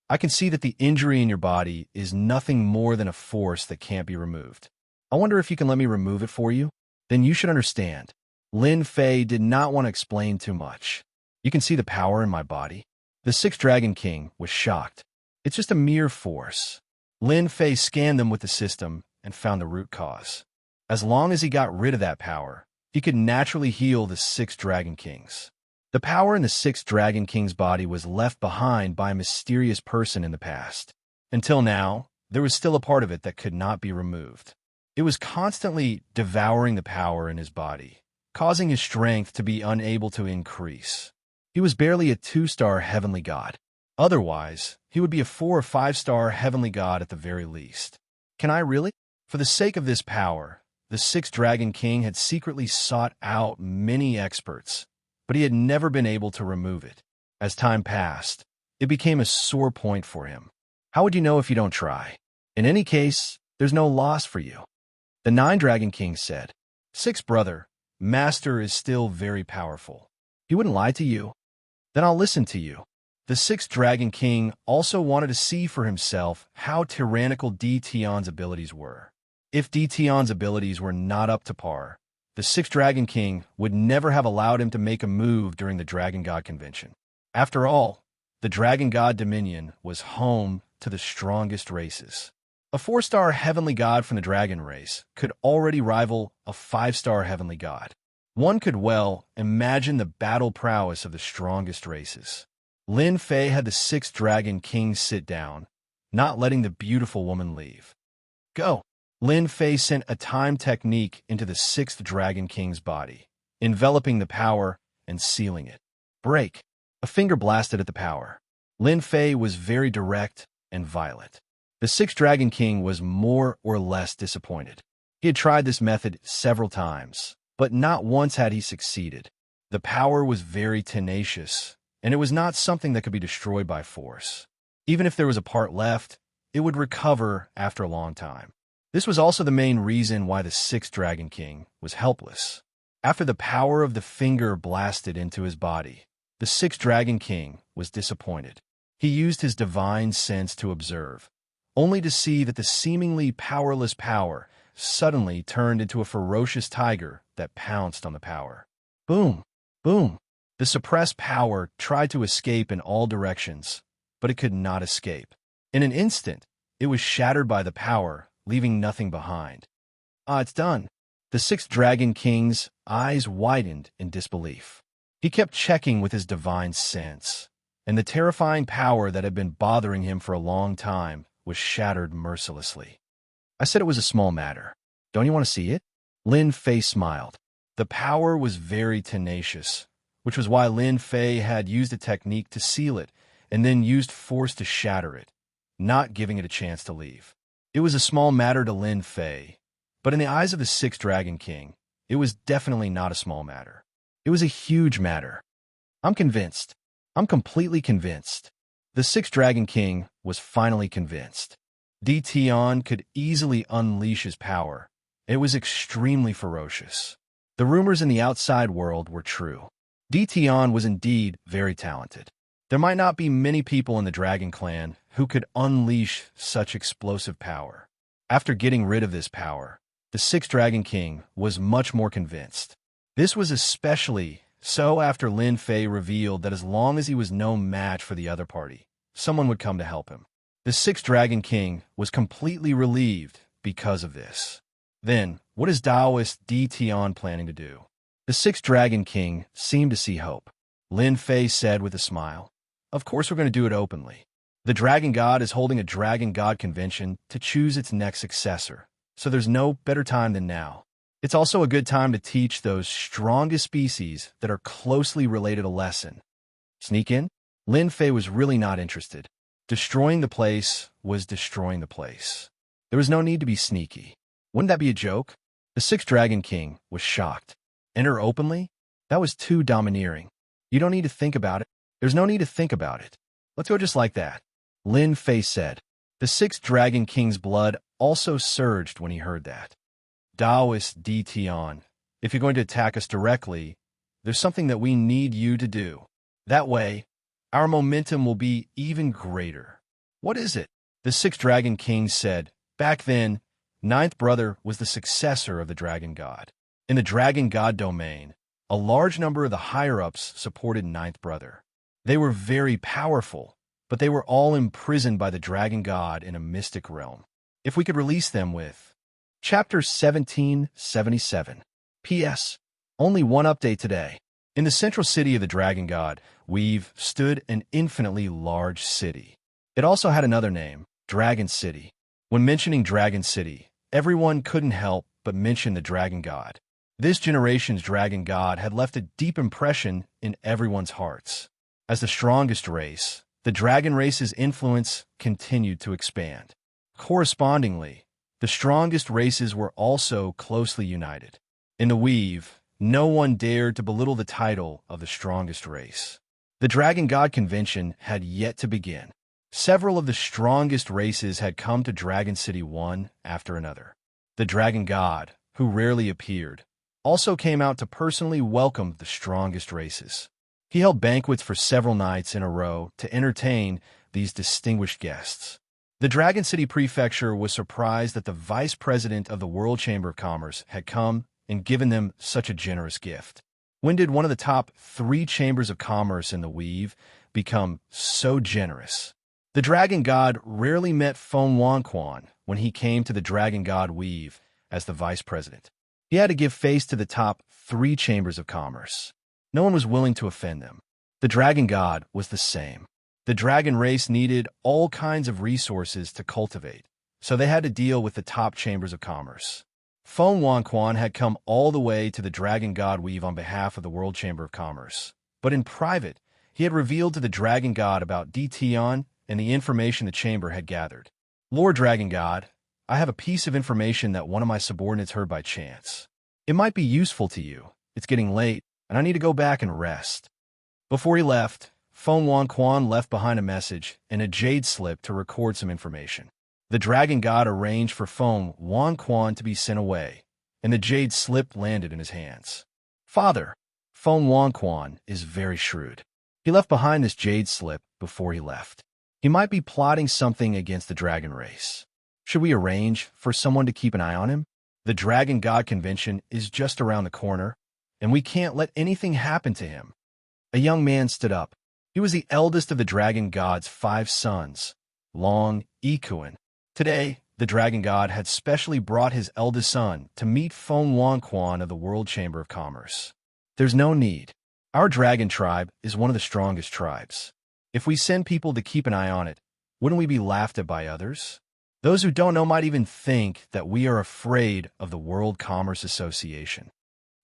I can see that the injury in your body is nothing more than a force that can't be removed. I wonder if you can let me remove it for you? Then you should understand. Lin Fei did not want to explain too much. You can see the power in my body. The Sixth Dragon King was shocked. It's just a mere force. Lin Fei scanned them with the system and found the root cause. As long as he got rid of that power, he could naturally heal the Six Dragon Kings. The power in the Sixth Dragon King's body was left behind by a mysterious person in the past. Until now, there was still a part of it that could not be removed. It was constantly devouring the power in his body, causing his strength to be unable to increase. He was barely a 2-star heavenly god. Otherwise, he would be a 4 or 5-star heavenly god at the very least. Can I really? For the sake of this power, the Sixth Dragon King had secretly sought out many experts, but he had never been able to remove it. As time passed, it became a sore point for him. How would you know if you don't try? In any case, there's no loss for you. The Nine Dragon King said, Sixth brother, Master is still very powerful. He wouldn't lie to you. Then I'll listen to you. The Sixth Dragon King also wanted to see for himself how tyrannical Tion's abilities were. If Tion's abilities were not up to par, the Sixth Dragon King would never have allowed him to make a move during the Dragon God Convention. After all, the Dragon God Dominion was home to the strongest races. A 4-star heavenly god from the dragon race could already rival a 5-star heavenly god. One could well imagine the battle prowess of the strongest races. Lin Fei had the Sixth Dragon King sit down, not letting the beautiful woman leave. Go! Lin Fei sent a time technique into the Sixth Dragon King's body, enveloping the power and sealing it. Break! A finger blasted at the power. Lin Fei was very direct and violent. The Sixth Dragon King was more or less disappointed. He had tried this method several times, but not once had he succeeded. The power was very tenacious, and it was not something that could be destroyed by force. Even if there was a part left, it would recover after a long time. This was also the main reason why the Sixth Dragon King was helpless. After the power of the finger blasted into his body, the Sixth Dragon King was disappointed. He used his divine sense to observe, only to see that the seemingly powerless power suddenly turned into a ferocious tiger that pounced on the power. Boom! Boom! The suppressed power tried to escape in all directions, but it could not escape. In an instant, it was shattered by the power, leaving nothing behind. It's done. The Sixth Dragon King's eyes widened in disbelief. He kept checking with his divine sense, and the terrifying power that had been bothering him for a long time was shattered mercilessly. I said it was a small matter. Don't you want to see it? Lin Fei smiled. The power was very tenacious, which was why Lin Fei had used a technique to seal it and then used force to shatter it, not giving it a chance to leave. It was a small matter to Lin Fei, but in the eyes of the Sixth Dragon King, it was definitely not a small matter. It was a huge matter. I'm convinced. I'm completely convinced. The Sixth Dragon King was finally convinced. Tion could easily unleash his power. It was extremely ferocious. The rumors in the outside world were true. Tion was indeed very talented. There might not be many people in the Dragon Clan who could unleash such explosive power. After getting rid of this power, the Sixth Dragon King was much more convinced. This was especially so after Lin Fei revealed that as long as he was no match for the other party, someone would come to help him. The Sixth Dragon King was completely relieved because of this. Then, what is Taoist Tion planning to do? The Sixth Dragon King seemed to see hope. Lin Fei said with a smile, Of course we're going to do it openly. The Dragon God is holding a Dragon God Convention to choose its next successor, so there's no better time than now. It's also a good time to teach those strongest species that are closely related a lesson. Sneak in? Lin Fei was really not interested. Destroying the place was destroying the place. There was no need to be sneaky. Wouldn't that be a joke? The sixth Dragon King was shocked. Enter openly? That was too domineering. You don't need to think about it. There's no need to think about it. Let's go just like that. Lin Fei said. The sixth Dragon King's blood also surged when he heard that. Taoist Di Tian, if you're going to attack us directly, there's something that we need you to do. That way, our momentum will be even greater. What is it? The sixth Dragon King said. Back then, ninth brother was the successor of the Dragon God. In the Dragon God domain, a large number of the higher-ups supported ninth brother. They were very powerful, but they were all imprisoned by the Dragon God in a mystic realm. If we could release them with... Chapter 1777. P.S. Only one update today. In the central city of the Dragon God, we've stood an infinitely large city. It also had another name, Dragon City. When mentioning Dragon City, everyone couldn't help but mention the Dragon God. This generation's Dragon God had left a deep impression in everyone's hearts. As the strongest race, the Dragon race's influence continued to expand. Correspondingly, the strongest races were also closely united. In the Weave, no one dared to belittle the title of the strongest race. The Dragon God Convention had yet to begin. Several of the strongest races had come to Dragon City one after another. The Dragon God, who rarely appeared, also came out to personally welcome the strongest races. He held banquets for several nights in a row to entertain these distinguished guests. The Dragon City Prefecture was surprised that the Vice President of the World Chamber of Commerce had come and given them such a generous gift. When did one of the top 3 chambers of commerce in the Weave become so generous? The Dragon God rarely met Feng Wanquan when he came to the Dragon God Weave as the Vice President. He had to give face to the top 3 chambers of commerce. No one was willing to offend them. The Dragon God was the same. The Dragon race needed all kinds of resources to cultivate, so they had to deal with the top chambers of commerce. Feng Wanquan had come all the way to the Dragon God Weave on behalf of the World Chamber of Commerce, but in private, he had revealed to the Dragon God about Di Tian and the information the chamber had gathered. Lord Dragon God, I have a piece of information that one of my subordinates heard by chance. It might be useful to you. It's getting late, and I need to go back and rest. Before he left, Feng Wanquan left behind a message and a jade slip to record some information. The Dragon God arranged for Feng Wanquan to be sent away, and the jade slip landed in his hands. Father, Feng Wanquan is very shrewd. He left behind this jade slip before he left. He might be plotting something against the Dragon race. Should we arrange for someone to keep an eye on him? The Dragon God Convention is just around the corner, and we can't let anything happen to him. A young man stood up. He was the eldest of the Dragon God's 5 sons, Long Ikuan. Today, the Dragon God had specially brought his eldest son to meet Feng Wanquan of the World Chamber of Commerce. There's no need. Our Dragon tribe is one of the strongest tribes. If we send people to keep an eye on it, wouldn't we be laughed at by others? Those who don't know might even think that we are afraid of the World Commerce Association.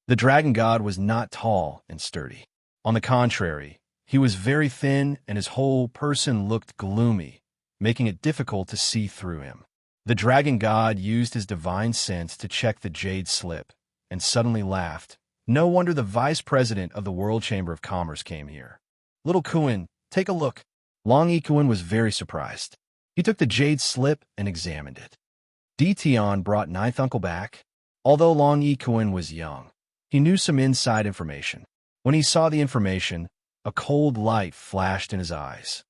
The Dragon God was not tall and sturdy. On the contrary, he was very thin and his whole person looked gloomy, making it difficult to see through him. The Dragon God used his divine sense to check the jade slip and suddenly laughed. No wonder the Vice President of the World Chamber of Commerce came here. Little Kuan, take a look. Long Ikuan was very surprised. He took the jade slip and examined it. Di Tian brought ninth uncle back. Although Long Ikuan was young, he knew some inside information. When he saw the information, a cold light flashed in his eyes.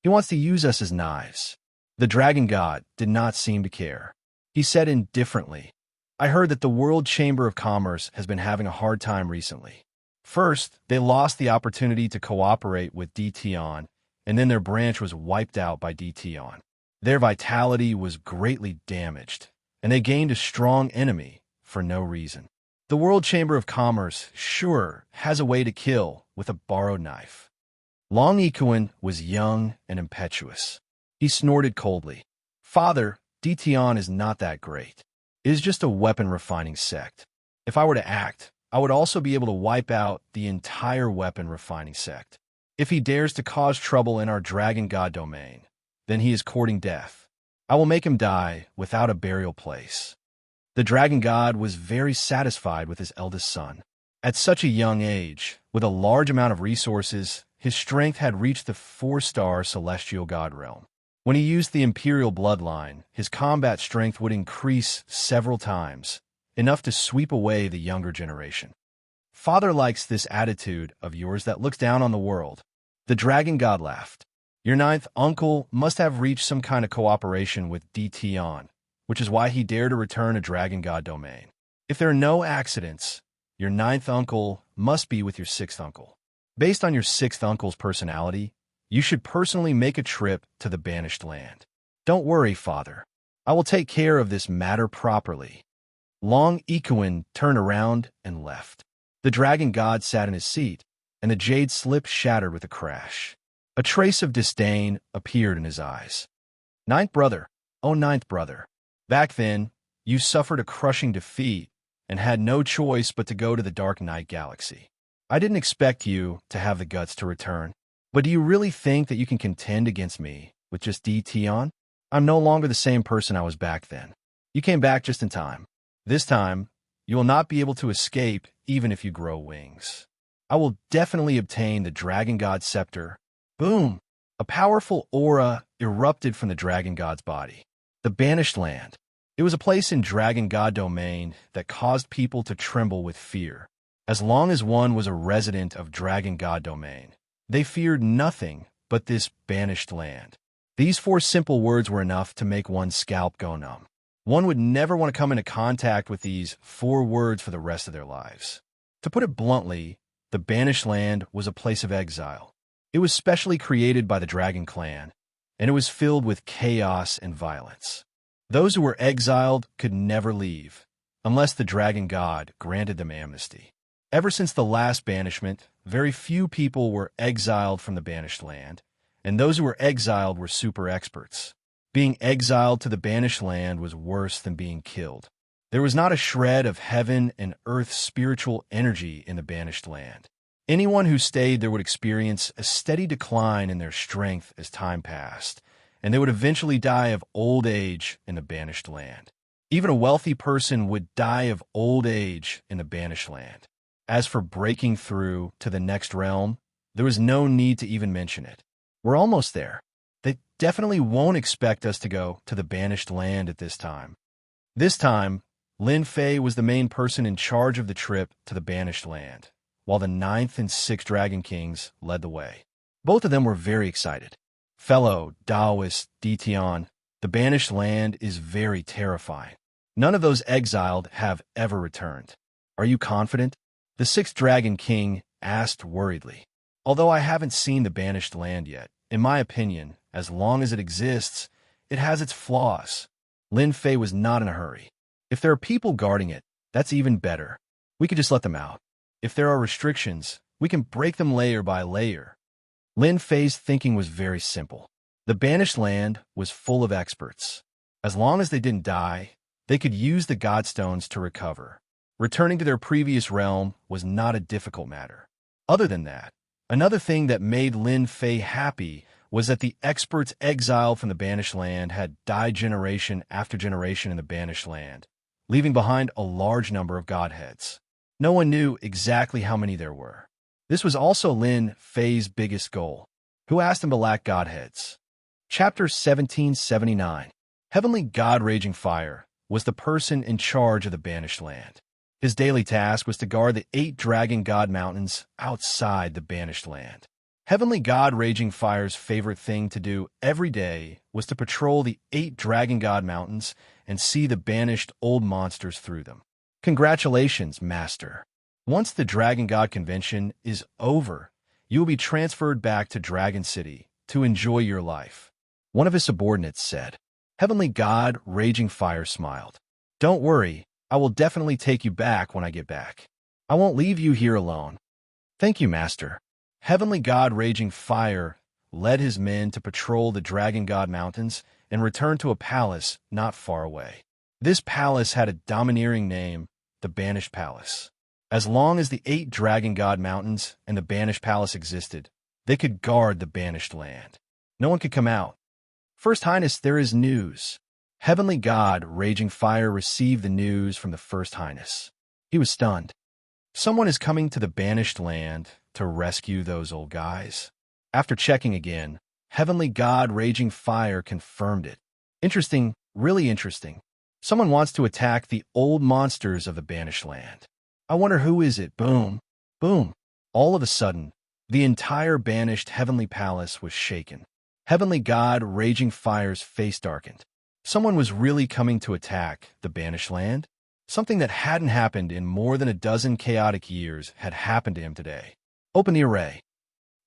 He wants to use us as knives. The Dragon God did not seem to care. He said indifferently, I heard that the World Chamber of Commerce has been having a hard time recently. First, they lost the opportunity to cooperate with Di Tian, and then their branch was wiped out by Di Tian. Their vitality was greatly damaged, and they gained a strong enemy for no reason. The World Chamber of Commerce, sure, has a way to kill with a borrowed knife. Long Ikuan was young and impetuous. He snorted coldly. Father, Di Tian is not that great. It is just a weapon-refining sect. If I were to act, I would also be able to wipe out the entire weapon-refining sect. If he dares to cause trouble in our Dragon God domain, then he is courting death. I will make him die without a burial place." The dragon god was very satisfied with his eldest son. At such a young age, with a large amount of resources, his strength had reached the 4-star celestial god realm. When he used the imperial bloodline, his combat strength would increase several times, enough to sweep away the younger generation. "Father likes this attitude of yours that looks down on the world." The dragon god laughed. "Your 9th uncle must have reached some kind of cooperation with Dtion, which is why he dared to return a dragon god domain. If there are no accidents, your 9th uncle must be with your 6th uncle. Based on your 6th uncle's personality, you should personally make a trip to the banished land. Don't worry, father. I will take care of this matter properly." Long Ikuin turned around and left. The dragon god sat in his seat, and the jade slip shattered with a crash. A trace of disdain appeared in his eyes. "Ninth brother, oh 9th brother. Back then, you suffered a crushing defeat and had no choice but to go to the Dark Night Galaxy. I didn't expect you to have the guts to return. But do you really think that you can contend against me with just Dtion? I'm no longer the same person I was back then. You came back just in time. This time, you will not be able to escape even if you grow wings. I will definitely obtain the Dragon God Scepter." Boom! A powerful aura erupted from the Dragon God's body. The Banished Land. It was a place in Dragon God domain that caused people to tremble with fear. As long as one was a resident of Dragon God domain, they feared nothing but this banished land. These 4 simple words were enough to make one's scalp go numb. One would never want to come into contact with these 4 words for the rest of their lives. To put it bluntly, the banished land was a place of exile. It was specially created by the Dragon Clan, and it was filled with chaos and violence. Those who were exiled could never leave, unless the Dragon God granted them amnesty. Ever since the last banishment, very few people were exiled from the banished land, and those who were exiled were super experts. Being exiled to the banished land was worse than being killed. There was not a shred of heaven and earth's spiritual energy in the banished land. Anyone who stayed there would experience a steady decline in their strength as time passed, and they would eventually die of old age in the banished land. Even a wealthy person would die of old age in the banished land. As for breaking through to the next realm, there was no need to even mention it. We're almost there. They definitely won't expect us to go to the banished land at this time. This time, Lin Fei was the main person in charge of the trip to the banished land, while the 9th and 6th Dragon Kings led the way. Both of them were very excited. "Fellow Taoist Dtion, the banished land is very terrifying. None of those exiled have ever returned. Are you confident?" The 6th Dragon King asked worriedly. "Although I haven't seen the banished land yet, in my opinion, as long as it exists, it has its flaws." Lin Fei was not in a hurry. "If there are people guarding it, that's even better. We could just let them out. If there are restrictions, we can break them layer by layer." Lin Fei's thinking was very simple. The banished land was full of experts. As long as they didn't die, they could use the Godstones to recover. Returning to their previous realm was not a difficult matter. Other than that, another thing that made Lin Fei happy was that the experts exiled from the banished land had died generation after generation in the banished land, leaving behind a large number of godheads. No one knew exactly how many there were. This was also Lin Fei's biggest goal. Who asked him to lack godheads? Chapter 1779. Heavenly God Raging Fire was the person in charge of the banished land. His daily task was to guard the 8 Dragon God Mountains outside the banished land. Heavenly God Raging Fire's favorite thing to do every day was to patrol the 8 Dragon God Mountains and see the banished old monsters through them. Congratulations, Master. Once the Dragon God Convention is over, you will be transferred back to Dragon City to enjoy your life, one of his subordinates said. Heavenly God Raging Fire smiled. Don't worry, I will definitely take you back when I get back. I won't leave you here alone. Thank you, Master. Heavenly God Raging Fire led his men to patrol the Dragon God Mountains and return to a palace not far away. This palace had a domineering name, the Banished Palace. As long as the 8 Dragon God Mountains and the Banished Palace existed, they could guard the banished land. No one could come out. First Highness, there is news. Heavenly God, Raging Fire, received the news from the First Highness. He was stunned. Someone is coming to the banished land to rescue those old guys. After checking again, Heavenly God, Raging Fire confirmed it. Interesting, really interesting. Someone wants to attack the old monsters of the banished land. I wonder who is it? Boom, boom. All of a sudden, the entire banished heavenly palace was shaken. Heavenly God, Raging Fire's face darkened. Someone was really coming to attack the banished land? Something that hadn't happened in more than a dozen chaotic years had happened to him today. Open the array.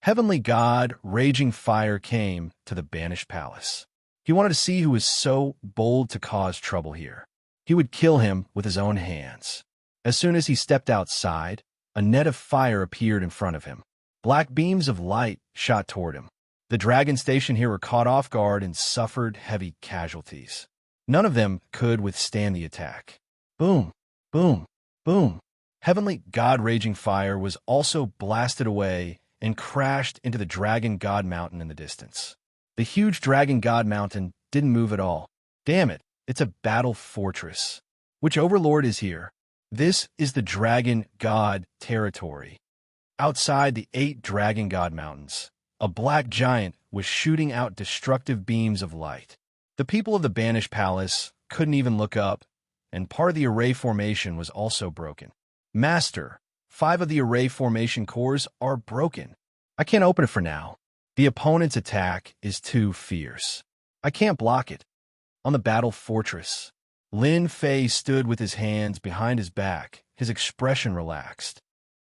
Heavenly God, Raging Fire, came to the banished palace. He wanted to see who was so bold to cause trouble here. He would kill him with his own hands. As soon as he stepped outside, a net of fire appeared in front of him. Black beams of light shot toward him. The dragon station here were caught off guard and suffered heavy casualties. None of them could withstand the attack. Boom, boom, boom. Heavenly God, Raging Fire was also blasted away and crashed into the Dragon God Mountain in the distance. The huge Dragon God Mountain didn't move at all. Damn it, it's a battle fortress. Which overlord is here? This is the Dragon God territory. Outside the 8 Dragon God Mountains, a black giant was shooting out destructive beams of light. The people of the banished palace couldn't even look up, and part of the array formation was also broken. Master, 5 of the array formation cores are broken. I can't open it for now. The opponent's attack is too fierce. I can't block it. On the battle fortress, Lin Fei stood with his hands behind his back, his expression relaxed.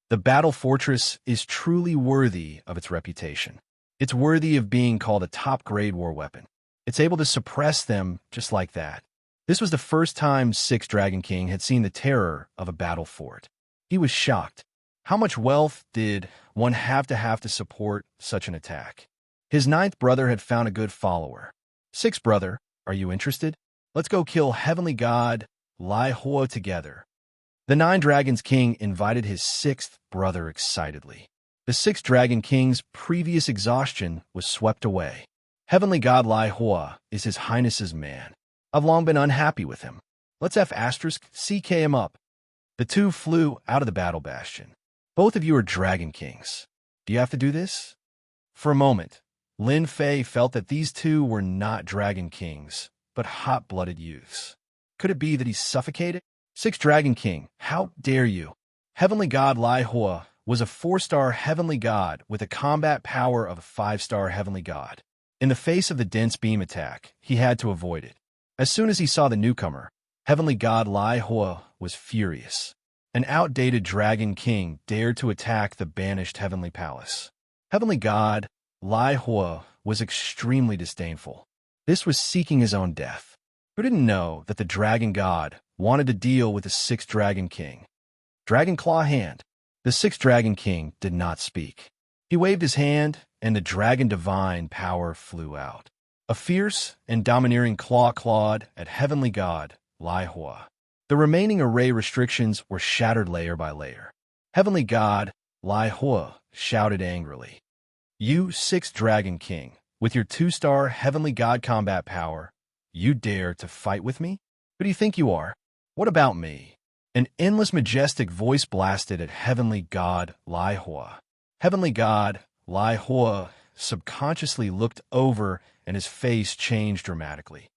The battle fortress is truly worthy of its reputation. It's worthy of being called a top-grade war weapon. It's able to suppress them just like that. This was the first time Sixth Dragon King had seen the terror of a battle fort. He was shocked. How much wealth did one have to support such an attack? His 9th brother had found a good follower. 6th brother, are you interested? Let's go kill Heavenly God Lai Hua together. The 9 Dragons King invited his 6th brother excitedly. The 6th Dragon King's previous exhaustion was swept away. Heavenly God Lai Hua is His Highness's man. I've long been unhappy with him. Let's CK him up. The two flew out of the battle bastion. Both of you are Dragon Kings. Do you have to do this? For a moment, Lin Fei felt that these two were not Dragon Kings, but hot-blooded youths. Could it be that he suffocated? 6th Dragon King, how dare you? Heavenly God Lai Hua was a 4-star heavenly god with a combat power of a 5-star heavenly god. In the face of the dense beam attack, he had to avoid it. As soon as he saw the newcomer, Heavenly God Lai Hua was furious. An outdated Dragon King dared to attack the banished Heavenly Palace. Heavenly God Lai Hua was extremely disdainful. This was seeking his own death. Who didn't know that the Dragon God wanted to deal with the 6th Dragon King? Dragon Claw Hand. The 6th Dragon King did not speak. He waved his hand, and the Dragon Divine power flew out. A fierce and domineering claw clawed at Heavenly God Lai Hua. The remaining array restrictions were shattered layer by layer. Heavenly God Lai Hua shouted angrily, "You 6th Dragon King, with your 2-star Heavenly God combat power, you dare to fight with me? Who do you think you are? What about me?" An endless majestic voice blasted at Heavenly God Lai Hua. Heavenly God Lai Hua subconsciously looked over and his face changed dramatically.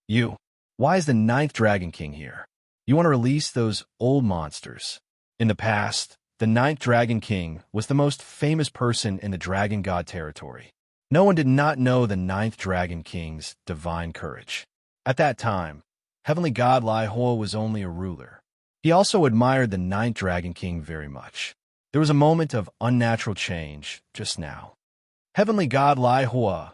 "You, why is the 9th Dragon King here? You want to release those old monsters." In the past, the 9th Dragon King was the most famous person in the Dragon God territory. No one did not know the 9th Dragon King's divine courage. At that time, Heavenly God Lai Hua was only a ruler. He also admired the 9th Dragon King very much. There was a moment of unnatural change just now. Heavenly God Lai Hua,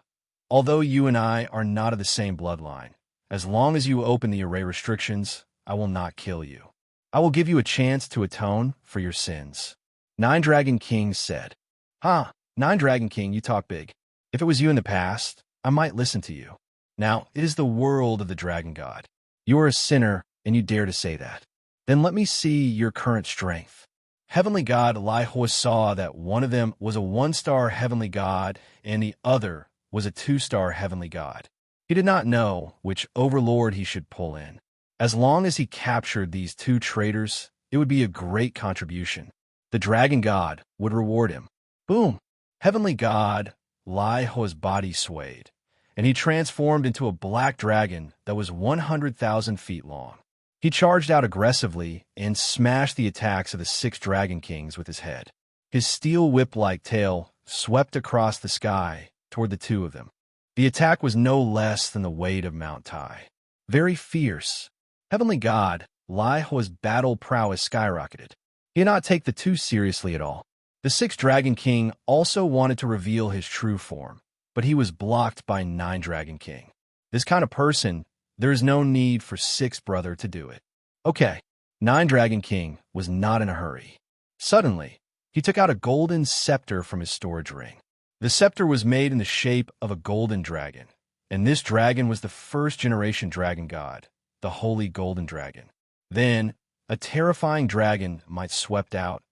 although you and I are not of the same bloodline, as long as you open the array restrictions, I will not kill you. I will give you a chance to atone for your sins. 9 Dragon King said. 9 Dragon King, you talk big. If it was you in the past, I might listen to you. Now, it is the world of the Dragon God. You are a sinner, and you dare to say that. Then let me see your current strength. Heavenly God Lai Hua saw that one of them was a 1-star heavenly god, and the other was a 2-star heavenly god. He did not know which overlord he should pull in. As long as he captured these two traitors, it would be a great contribution. The dragon god would reward him. Boom! Heavenly god Lai Hua's body swayed, and he transformed into a black dragon that was 100,000 feet long. He charged out aggressively and smashed the attacks of the 6 dragon kings with his head. His steel whip-like tail swept across the sky toward the two of them. The attack was no less than the weight of Mount Tai. Very fierce. Heavenly god Lai Hua's battle prowess skyrocketed. He did not take the two seriously at all. The 6th Dragon King also wanted to reveal his true form, but he was blocked by 9 Dragon King. This kind of person, there is no need for 6th brother to do it. Okay, 9 Dragon King was not in a hurry. Suddenly, he took out a golden scepter from his storage ring. The scepter was made in the shape of a golden dragon, and this dragon was the 1st generation dragon god, the Holy Golden Dragon. Then, a terrifying dragon might swept out,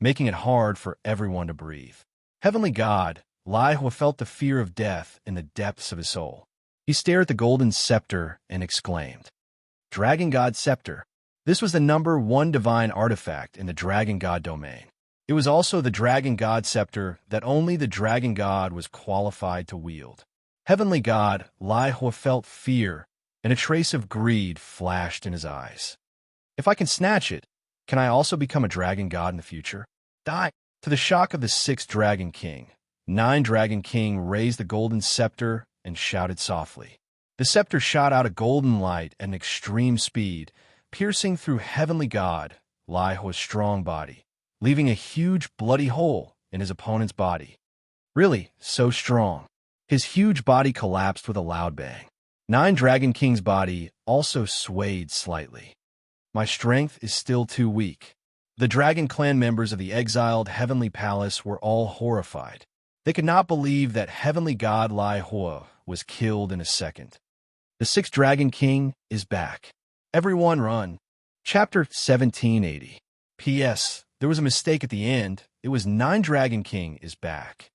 making it hard for everyone to breathe. Heavenly god Lai Hua felt the fear of death in the depths of his soul. He stared at the golden scepter and exclaimed, "Dragon God Scepter." This was the #1 divine artifact in the Dragon God domain. It was also the Dragon God Scepter that only the Dragon God was qualified to wield. Heavenly god Lai Hua felt fear, and a trace of greed flashed in his eyes. If I can snatch it, can I also become a dragon god in the future? Die! To the shock of the 6th Dragon King, 9 Dragon King raised the golden scepter and shouted softly. The scepter shot out a golden light at an extreme speed, piercing through Heavenly god Lai Hua's strong body, leaving a huge bloody hole in his opponent's body. Really, so strong. His huge body collapsed with a loud bang. 9 Dragon King's body also swayed slightly. My strength is still too weak. The Dragon Clan members of the exiled Heavenly Palace were all horrified. They could not believe that Heavenly God Lai Hua was killed in a second. The 6th Dragon King is back. Everyone run. Chapter 1780. P.S. There was a mistake at the end. It was 9 Dragon King is back.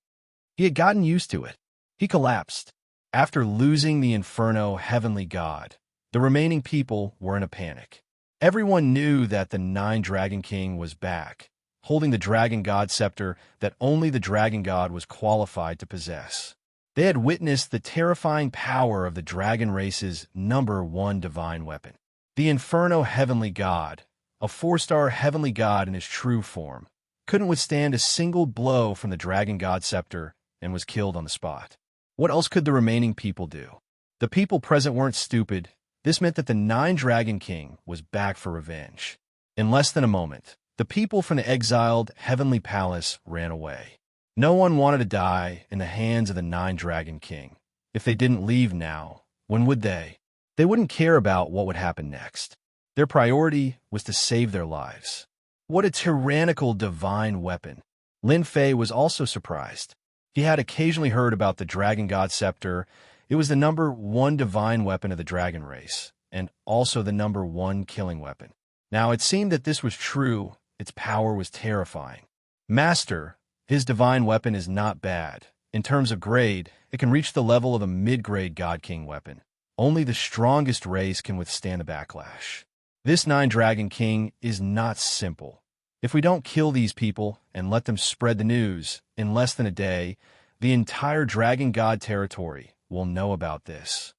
He had gotten used to it. He collapsed. After losing the Inferno Heavenly God, the remaining people were in a panic. Everyone knew that the 9 Dragon King was back, holding the Dragon God Scepter that only the Dragon God was qualified to possess. They had witnessed the terrifying power of the dragon race's #1 divine weapon. The Inferno Heavenly God, a 4-star Heavenly God in his true form, couldn't withstand a single blow from the Dragon God Scepter and was killed on the spot. What else could the remaining people do? The people present weren't stupid. This meant that the 9 Dragon King was back for revenge. In less than a moment, the people from the exiled Heavenly Palace ran away. No one wanted to die in the hands of the 9 Dragon King. If they didn't leave now, when would they? They wouldn't care about what would happen next. Their priority was to save their lives. What a tyrannical divine weapon. Lin Fei was also surprised. He had occasionally heard about the Dragon God Scepter. It was the #1 divine weapon of the dragon race, and also the #1 killing weapon. Now, it seemed that this was true. Its power was terrifying. Master, his divine weapon is not bad. In terms of grade, it can reach the level of a mid-grade God King weapon. Only the strongest race can withstand the backlash. This 9 Dragon King is not simple. If we don't kill these people and let them spread the news, in less than a day, the entire Dragon God territory will know about this.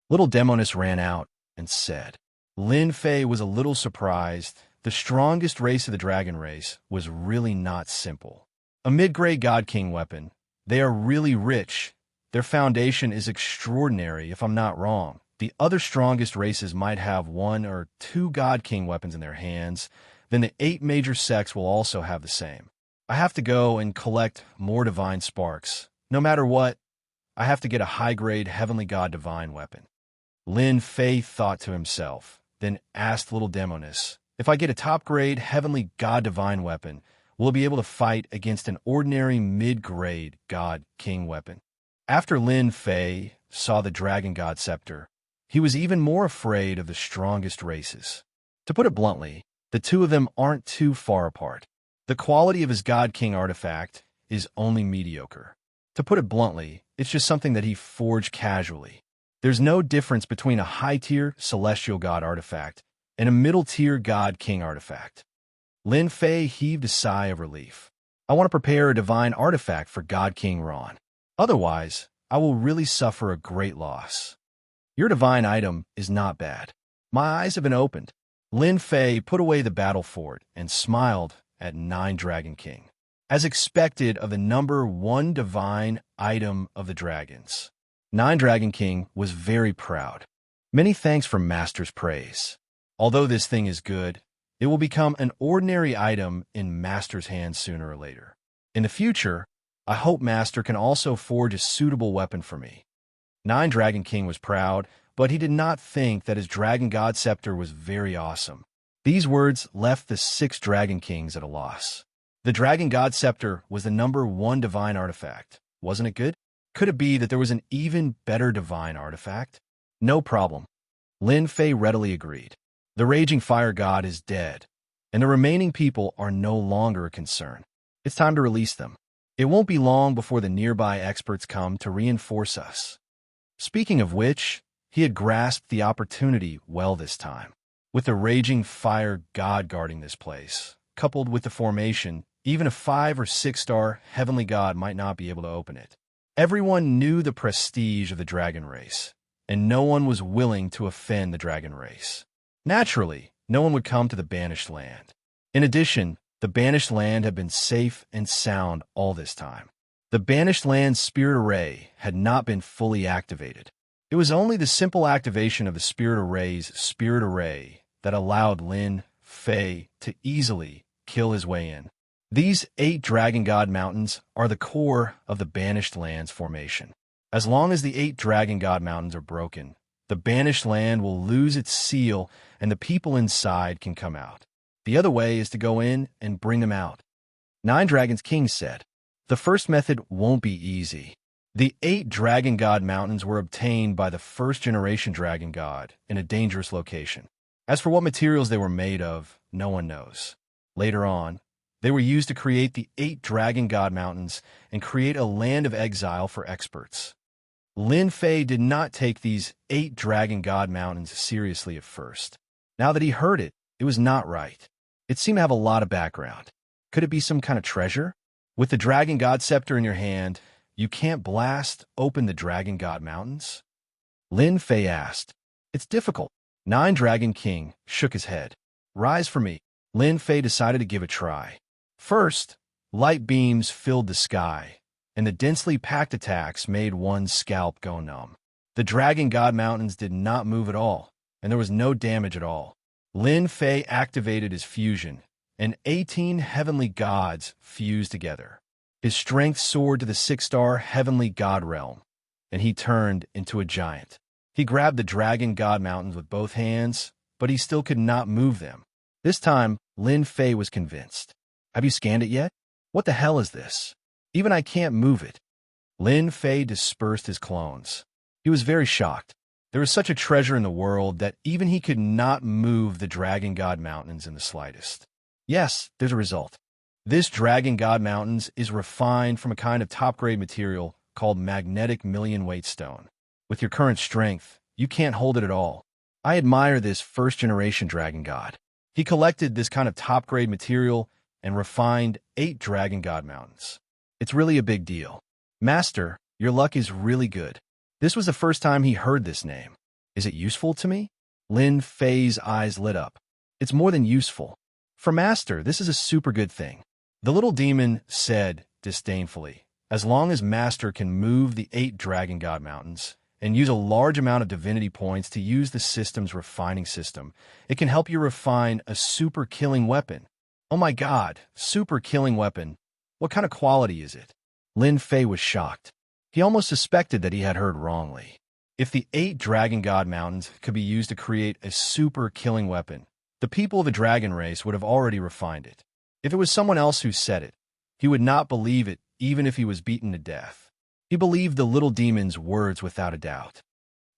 Little Demonis ran out and said. Lin Fei was a little surprised. The strongest race of the dragon race was really not simple. A mid-grade God King weapon. They are really rich. Their foundation is extraordinary, if I'm not wrong. The other strongest races might have 1 or 2 God King weapons in their hands. Then the 8 major sects will also have the same. I have to go and collect more divine sparks. No matter what, I have to get a high-grade Heavenly God divine weapon. Lin Fei thought to himself, then asked Little Demonis, if I get a top-grade Heavenly God divine weapon, will it be able to fight against an ordinary mid-grade God King weapon? After Lin Fei saw the Dragon God Scepter, he was even more afraid of the strongest races. To put it bluntly, the two of them aren't too far apart. The quality of his God King artifact is only mediocre. To put it bluntly, it's just something that he forged casually. There's no difference between a high-tier celestial god artifact and a middle-tier god-king artifact. Lin Fei heaved a sigh of relief. I want to prepare a divine artifact for God King Ron. Otherwise, I will really suffer a great loss. Your divine item is not bad. My eyes have been opened. Lin Fei put away the battle fort and smiled at Nine Dragon King. As expected of the number one divine item of the dragons, Nine Dragon King was very proud. Many thanks for Master's praise. Although this thing is good, it will become an ordinary item in Master's hands sooner or later. In the future, I hope Master can also forge a suitable weapon for me. Nine Dragon King was proud, but he did not think that his Dragon God Scepter was very awesome. These words left the 6 Dragon Kings at a loss. The Dragon God Scepter was the number one divine artifact. Wasn't it good? Could it be that there was an even better divine artifact? No problem. Lin Fei readily agreed. The raging fire god is dead, and the remaining people are no longer a concern. It's time to release them. It won't be long before the nearby experts come to reinforce us. Speaking of which, he had grasped the opportunity well this time. With the raging fire god guarding this place, coupled with the formation, even a 5 or 6-star heavenly god might not be able to open it. Everyone knew the prestige of the dragon race, and no one was willing to offend the dragon race. Naturally, no one would come to the Banished Land. In addition, the Banished Land had been safe and sound all this time. The Banished Land's Spirit Array had not been fully activated. It was only the simple activation of the Spirit Array's Spirit Array that allowed Lin Fei to easily kill his way in. These 8 Dragon God Mountains are the core of the Banished Land's formation. As long as the 8 Dragon God Mountains are broken, the Banished Land will lose its seal and the people inside can come out. The other way is to go in and bring them out. Nine Dragons King said, the first method won't be easy. The 8 Dragon God Mountains were obtained by the first-generation Dragon God in a dangerous location. As for what materials they were made of, no one knows. Later on, they were used to create the 8 Dragon God Mountains and create a land of exile for experts. Lin Fei did not take these 8 Dragon God Mountains seriously at first. Now that he heard it, it was not right. It seemed to have a lot of background. Could it be some kind of treasure? With the Dragon God Scepter in your hand, you can't blast open the Dragon God Mountains? Lin Fei asked. It's difficult. Nine Dragon King shook his head. Rise for me. Lin Fei decided to give a try. First, light beams filled the sky, and the densely packed attacks made one's scalp go numb. The Dragon God Mountains did not move at all, and there was no damage at all. Lin Fei activated his fusion, and 18 heavenly gods fused together. His strength soared to the 6-star heavenly god realm, and he turned into a giant. He grabbed the Dragon God Mountains with both hands, but he still could not move them. This time, Lin Fei was convinced. Have you scanned it yet? What the hell is this? Even I can't move it. Lin Fei dispersed his clones. He was very shocked. There was such a treasure in the world that even he could not move the Dragon God Mountains in the slightest. Yes, there's a result. This Dragon God Mountains is refined from a kind of top-grade material called magnetic million-weight stone. With your current strength, you can't hold it at all. I admire this first-generation Dragon God. He collected this kind of top-grade material and refined 8 Dragon God Mountains. It's really a big deal. Master, your luck is really good. This was the first time he heard this name. Is it useful to me? Lin Fei's eyes lit up. It's more than useful. For Master, this is a super good thing. The little demon said disdainfully, as long as Master can move the 8 Dragon God Mountains and use a large amount of divinity points to use the system's refining system, it can help you refine a super killing weapon. Oh my god, super killing weapon. What kind of quality is it? Lin Fei was shocked. He almost suspected that he had heard wrongly. If the 8 Dragon God Mountains could be used to create a super killing weapon, the people of the dragon race would have already refined it. If it was someone else who said it, he would not believe it even if he was beaten to death. He believed the little demon's words without a doubt.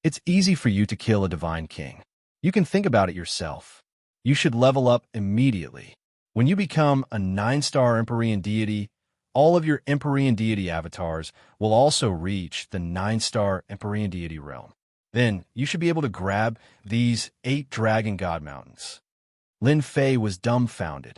It's easy for you to kill a divine king. You can think about it yourself. You should level up immediately. When you become a 9-star Empyrean deity, all of your Empyrean deity avatars will also reach the 9-star Empyrean deity realm. Then you should be able to grab these 8 Dragon God Mountains. Lin Fei was dumbfounded.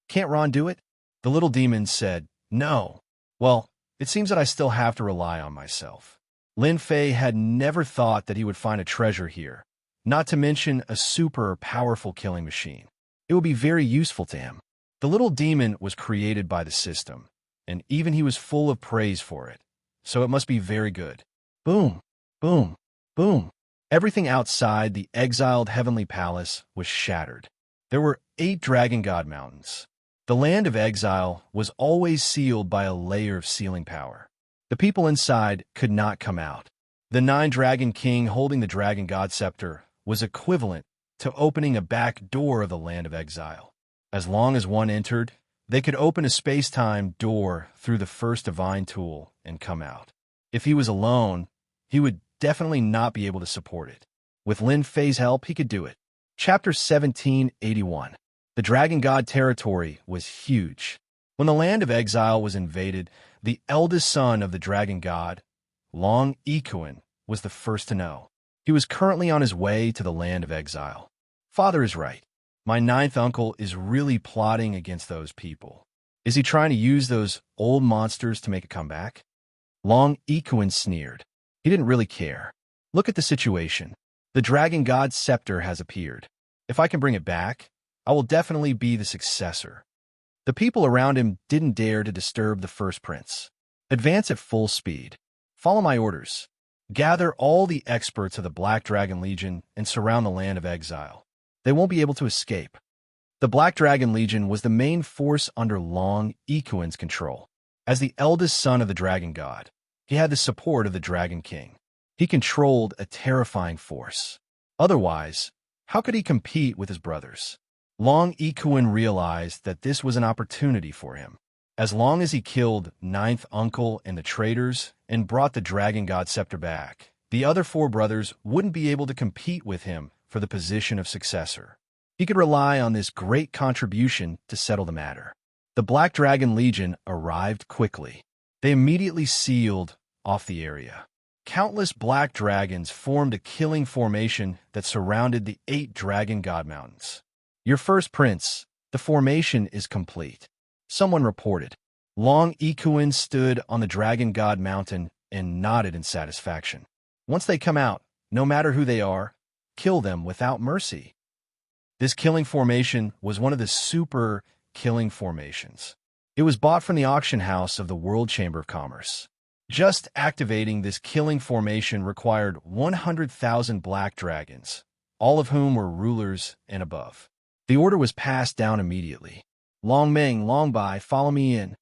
Can't Ron do it? The little demon said, no. Well, it seems that I still have to rely on myself. Lin Fei had never thought that he would find a treasure here, not to mention a super powerful killing machine. It would be very useful to him. The little demon was created by the system, and even he was full of praise for it, so it must be very good. Boom, boom, boom. Everything outside the exiled heavenly palace was shattered. There were 8 Dragon God Mountains. The land of exile was always sealed by a layer of sealing power. The people inside could not come out. The 9 Dragon King holding the Dragon God Scepter was equivalent to opening a back door of the land of exile. As long as one entered, they could open a space-time door through the first divine tool and come out. If he was alone, he would definitely not be able to support it. With Lin Fei's help, he could do it. Chapter 1781. The Dragon God territory was huge. When the land of exile was invaded, the eldest son of the Dragon God, Long Ikuan, was the first to know. He was currently on his way to the land of exile. Father is right. My 9th uncle is really plotting against those people. Is he trying to use those old monsters to make a comeback? Long Ikuan sneered. He didn't really care. Look at the situation. The Dragon God Scepter has appeared. If I can bring it back, I will definitely be the successor. The people around him didn't dare to disturb the first prince. Advance at full speed. Follow my orders. Gather all the experts of the Black Dragon Legion and surround the land of exile. They won't be able to escape. The Black Dragon Legion was the main force under Long Ikuan's control. As the eldest son of the Dragon God, he had the support of the Dragon King. He controlled a terrifying force. Otherwise, how could he compete with his brothers? Long Ikuan realized that this was an opportunity for him. As long as he killed 9th uncle and the traitors and brought the Dragon God Scepter back, the other 4 brothers wouldn't be able to compete with him for the position of successor. He could rely on this great contribution to settle the matter. The Black Dragon Legion arrived quickly. They immediately sealed off the area. Countless black dragons formed a killing formation that surrounded the 8 Dragon God Mountains. Your first prince, the formation is complete. Someone reported. Long Ikuan stood on the Dragon God Mountain and nodded in satisfaction. Once they come out, no matter who they are, kill them without mercy. This killing formation was one of the super killing formations. It was bought from the auction house of the World Chamber of Commerce. Just activating this killing formation required 100,000 black dragons, all of whom were rulers and above. The order was passed down immediately. Long Meng, Long Bai, follow me in.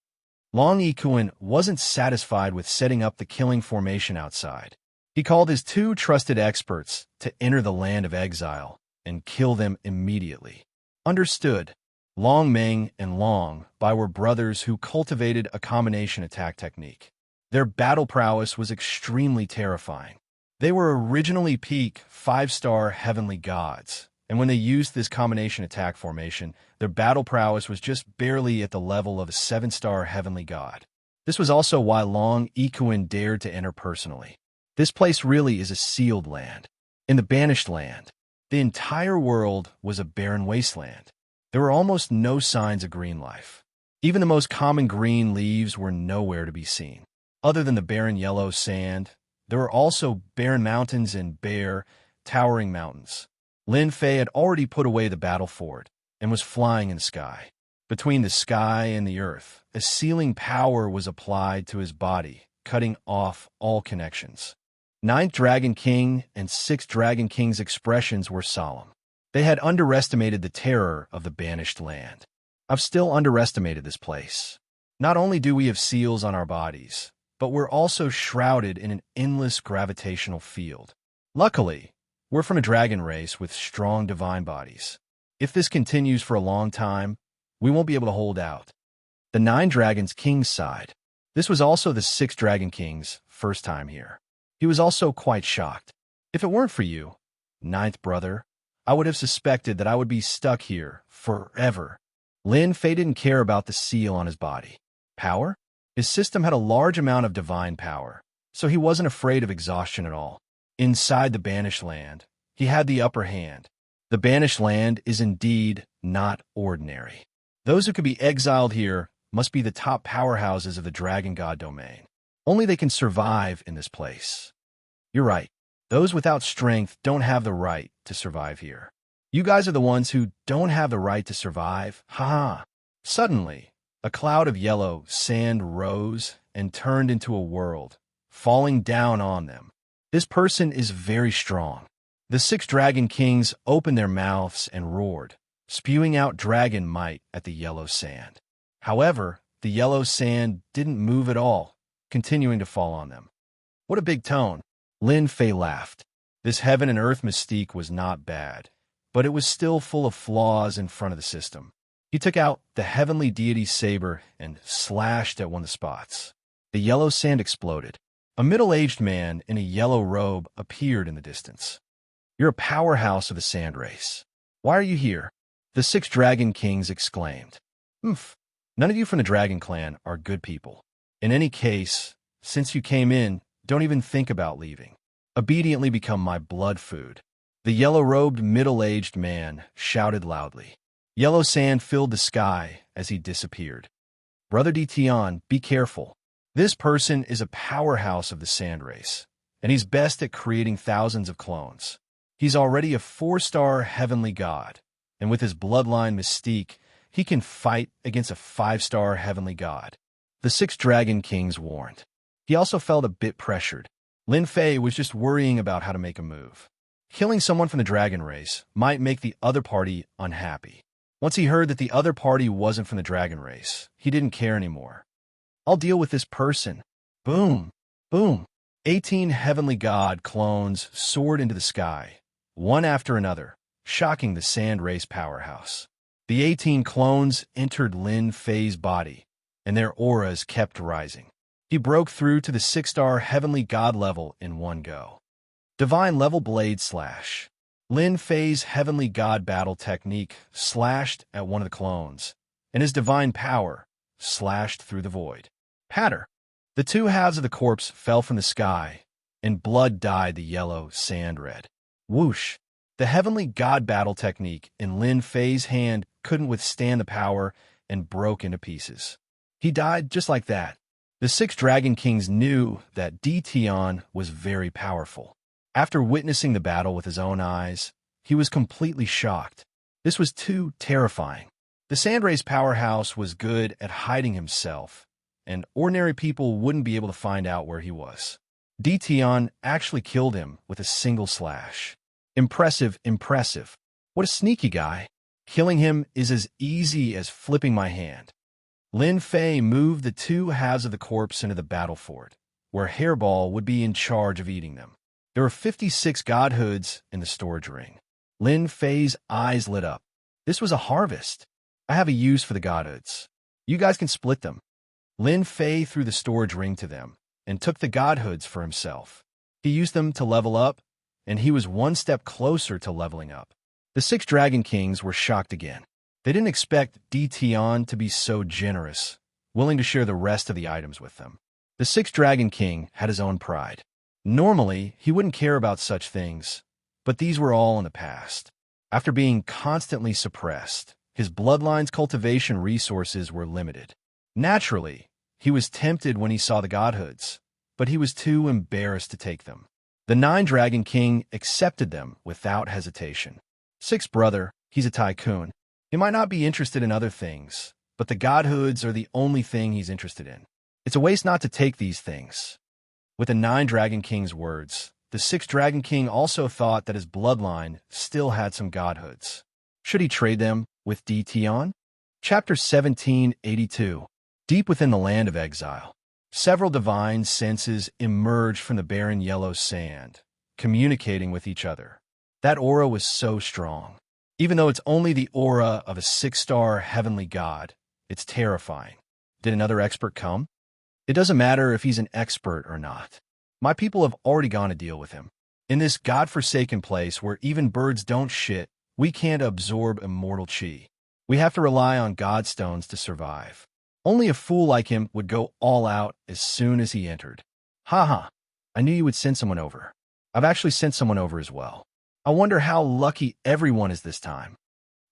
Long Ikuan wasn't satisfied with setting up the killing formation outside. He called his 2 trusted experts to enter the land of exile and kill them immediately. Understood. Long Meng and Long Bai were brothers who cultivated a combination attack technique. Their battle prowess was extremely terrifying. They were originally peak 5-star heavenly gods, and when they used this combination attack formation, their battle prowess was just barely at the level of a 7-star heavenly god. This was also why Long Ikuan dared to enter personally. This place really is a sealed land. In the banished land, the entire world was a barren wasteland. There were almost no signs of green life. Even the most common green leaves were nowhere to be seen. Other than the barren yellow sand, there were also barren mountains and bare, towering mountains. Lin Fei had already put away the battle fort and was flying in the sky. Between the sky and the earth, a sealing power was applied to his body, cutting off all connections. 9th Dragon King and 6th Dragon King's expressions were solemn. They had underestimated the terror of the banished land. I've still underestimated this place. Not only do we have seals on our bodies, but we're also shrouded in an endless gravitational field. Luckily, we're from a dragon race with strong divine bodies. If this continues for a long time, we won't be able to hold out. The 9 Dragons King's side. This was also the 6 Dragon King's first time here. He was also quite shocked. If it weren't for you, 9th brother, I would have suspected that I would be stuck here forever. Lin Fei didn't care about the seal on his body. Power? His system had a large amount of divine power, so he wasn't afraid of exhaustion at all. inside the banished land. He had the upper hand. The banished land is indeed not ordinary. Those who could be exiled here must be the top powerhouses of the dragon god domain. Only they can survive in this place. You're right. Those without strength don't have the right to survive here. You guys are the ones who don't have the right to survive. Ha ha. Suddenly, a cloud of yellow sand rose and turned into a world, falling down on them. This person is very strong. The 6 dragon kings opened their mouths and roared, spewing out dragon might at the yellow sand. However, the yellow sand didn't move at all, continuing to fall on them. What a big tone. Lin Fei laughed. This heaven and earth mystique was not bad, but it was still full of flaws in front of the system. He took out the heavenly deity's saber and slashed at one of the spots. The yellow sand exploded. A middle-aged man in a yellow robe appeared in the distance. You're a powerhouse of the sand race. Why are you here? The 6 dragon kings exclaimed. Humph. None of you from the dragon clan are good people. In any case, since you came in, don't even think about leaving. Obediently become my blood food. The yellow-robed middle-aged man shouted loudly. Yellow sand filled the sky as he disappeared. Brother Tian, be careful. This person is a powerhouse of the sand race, and he's best at creating thousands of clones. He's already a 4-star heavenly god, and with his bloodline mystique, he can fight against a 5-star heavenly god. The 6 dragon kings warned. He also felt a bit pressured. Lin Fei was just worrying about how to make a move. Killing someone from the dragon race might make the other party unhappy. Once he heard that the other party wasn't from the dragon race, he didn't care anymore. I'll deal with this person. Boom, boom. 18 heavenly god clones soared into the sky, one after another, shocking the sand race powerhouse. The 18 clones entered Lin Fei's body, and their auras kept rising. He broke through to the 6-star heavenly god level in one go. Divine level blade slash. Lin Fei's heavenly god battle technique slashed at one of the clones, and his divine power slashed through the void. Patter. The 2 halves of the corpse fell from the sky, and blood dyed the yellow sand red. Whoosh. The heavenly god battle technique in Lin Fei's hand couldn't withstand the power and broke into pieces. He died just like that. The 6 dragon kings knew that Tian was very powerful. After witnessing the battle with his own eyes, he was completely shocked. This was too terrifying. The Sandrace powerhouse was good at hiding himself, and ordinary people wouldn't be able to find out where he was. Tian actually killed him with a single slash. Impressive, impressive. What a sneaky guy. Killing him is as easy as flipping my hand. Lin Fei moved the 2 halves of the corpse into the battle fort, where Hairball would be in charge of eating them. There were 56 godhoods in the storage ring. Lin Fei's eyes lit up. This was a harvest. I have a use for the godhoods. You guys can split them. Lin Fei threw the storage ring to them and took the godhoods for himself. He used them to level up, and he was one step closer to leveling up. The 6 dragon kings were shocked again. They didn't expect Tian to be so generous, willing to share the rest of the items with them. The 6 dragon king had his own pride. Normally, he wouldn't care about such things, but these were all in the past. After being constantly suppressed, his bloodline's cultivation resources were limited. Naturally, he was tempted when he saw the godhoods, but he was too embarrassed to take them. The 9 dragon king accepted them without hesitation. 6 brother, he's a tycoon. He might not be interested in other things, but the godhoods are the only thing he's interested in. It's a waste not to take these things. With the 9 dragon king's words, the 6th dragon king also thought that his bloodline still had some godhoods. Should he trade them with Tian? Chapter 1782. Deep within the land of exile, several divine senses emerged from the barren yellow sand, communicating with each other. That aura was so strong. Even though it's only the aura of a 6-star heavenly god, it's terrifying. Did another expert come? It doesn't matter if he's an expert or not. My people have already gone to deal with him. In this godforsaken place where even birds don't shit, we can't absorb immortal chi. We have to rely on godstones to survive. Only a fool like him would go all out as soon as he entered. Haha, I knew you would send someone over. I've actually sent someone over as well. I wonder how lucky everyone is this time.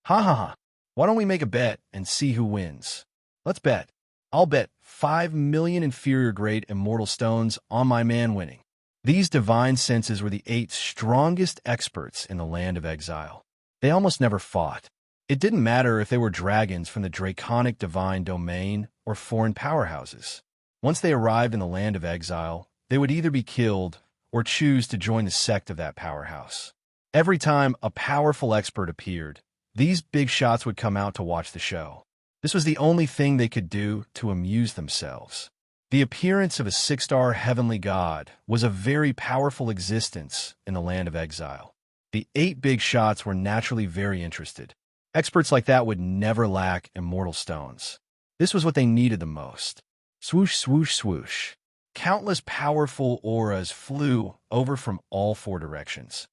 Ha ha ha. Why don't we make a bet and see who wins? Let's bet. I'll bet 5 million inferior grade immortal stones on my man winning. These divine senses were the 8 strongest experts in the land of exile. They almost never fought. It didn't matter if they were dragons from the draconic divine domain or foreign powerhouses. Once they arrived in the land of exile, they would either be killed or choose to join the sect of that powerhouse. Every time a powerful expert appeared, these big shots would come out to watch the show. This was the only thing they could do to amuse themselves. The appearance of a 6-star heavenly god was a very powerful existence in the land of exile. The 8 big shots were naturally very interested. Experts like that would never lack immortal stones. This was what they needed the most. Swoosh, swoosh, swoosh. Countless powerful auras flew over from all 4 directions.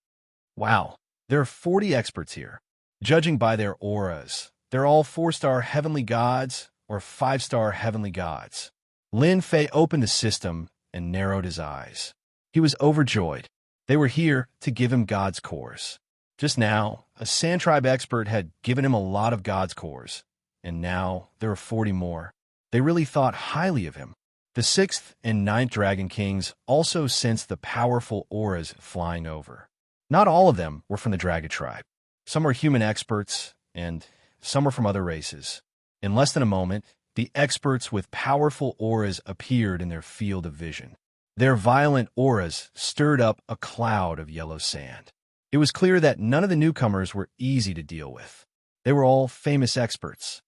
Wow, there are 40 experts here. Judging by their auras, they're all 4-star heavenly gods or 5-star heavenly gods. Lin Fei opened the system and narrowed his eyes. He was overjoyed. They were here to give him God's cores. Just now, a Sand Tribe expert had given him a lot of God's cores, and now there were 40 more. They really thought highly of him. The 6th and 9th Dragon Kings also sensed the powerful auras flying over. Not all of them were from the Dragon Tribe. Some were human experts, and some were from other races. In less than a moment, the experts with powerful auras appeared in their field of vision. Their violent auras stirred up a cloud of yellow sand. It was clear that none of the newcomers were easy to deal with. They were all famous experts.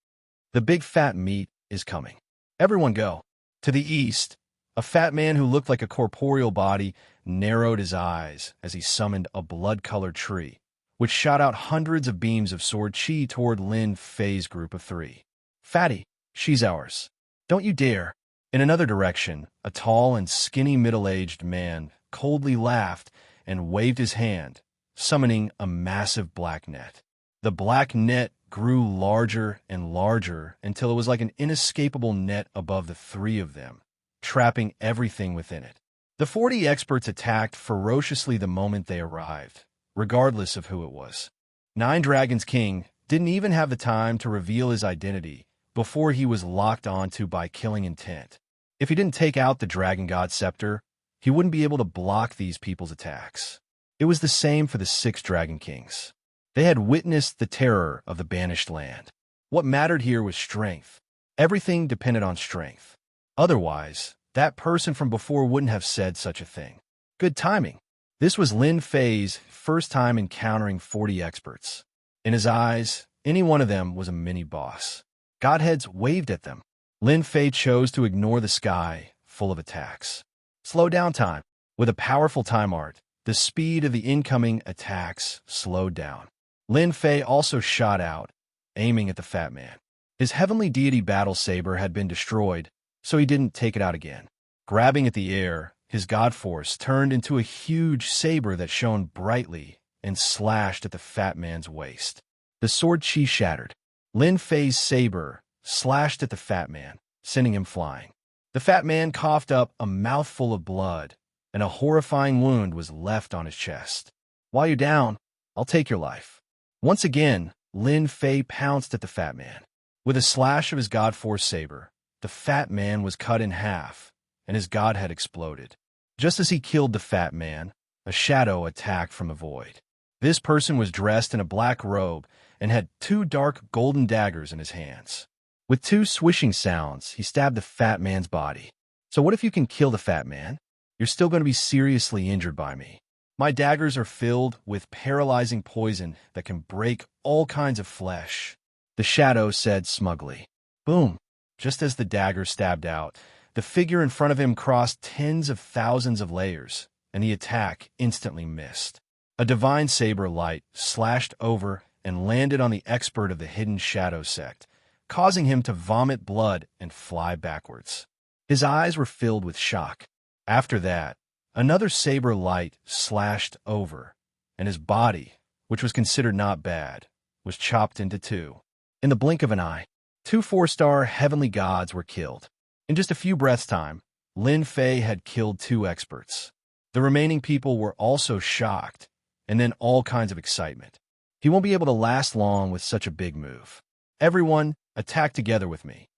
The big fat meat is coming. Everyone go. To the east, a fat man who looked like a corporeal body narrowed his eyes as he summoned a blood-colored tree, which shot out hundreds of beams of sword chi toward Lin Fei's group of 3. Fatty, she's ours. Don't you dare. In another direction, a tall and skinny middle-aged man coldly laughed and waved his hand, summoning a massive black net. The black net grew larger and larger until it was like an inescapable net above the 3 of them, trapping everything within it. The 40 experts attacked ferociously the moment they arrived, regardless of who it was. 9 Dragons King didn't even have the time to reveal his identity before he was locked onto by killing intent. If he didn't take out the Dragon God Scepter, he wouldn't be able to block these people's attacks. It was the same for the 6 Dragon Kings. They had witnessed the terror of the banished land. What mattered here was strength. Everything depended on strength. Otherwise, that person from before wouldn't have said such a thing. Good timing. This was Lin Fei's first time encountering 40 experts. In his eyes, any one of them was a mini-boss. Godheads waved at them. Lin Fei chose to ignore the sky, full of attacks. Slow down time. With a powerful time art, the speed of the incoming attacks slowed down. Lin Fei also shot out, aiming at the fat man. His heavenly deity battle saber had been destroyed, so he didn't take it out again. Grabbing at the air, his god force turned into a huge saber that shone brightly and slashed at the fat man's waist. The sword chi shattered. Lin Fei's saber slashed at the fat man, sending him flying. The fat man coughed up a mouthful of blood, and a horrifying wound was left on his chest. While you're down, I'll take your life. Once again, Lin Fei pounced at the fat man. With a slash of his god force saber, the fat man was cut in half, and his god head exploded. Just as he killed the fat man, a shadow attacked from the void. This person was dressed in a black robe and had 2 dark golden daggers in his hands. With 2 swishing sounds, he stabbed the fat man's body. So what if you can kill the fat man? You're still going to be seriously injured by me. My daggers are filled with paralyzing poison that can break all kinds of flesh. The shadow said smugly. Boom! Just as the dagger stabbed out, the figure in front of him crossed tens of thousands of layers, and the attack instantly missed. A divine saber light slashed over and landed on the expert of the hidden shadow sect, causing him to vomit blood and fly backwards. His eyes were filled with shock. After that, another saber light slashed over, and his body, which was considered not bad, was chopped into 2. In the blink of an eye, 2 4-star heavenly gods were killed. In just a few breaths' time, Lin Fei had killed 2 experts. The remaining people were also shocked, and then all kinds of excitement. He won't be able to last long with such a big move. Everyone, attack together with me.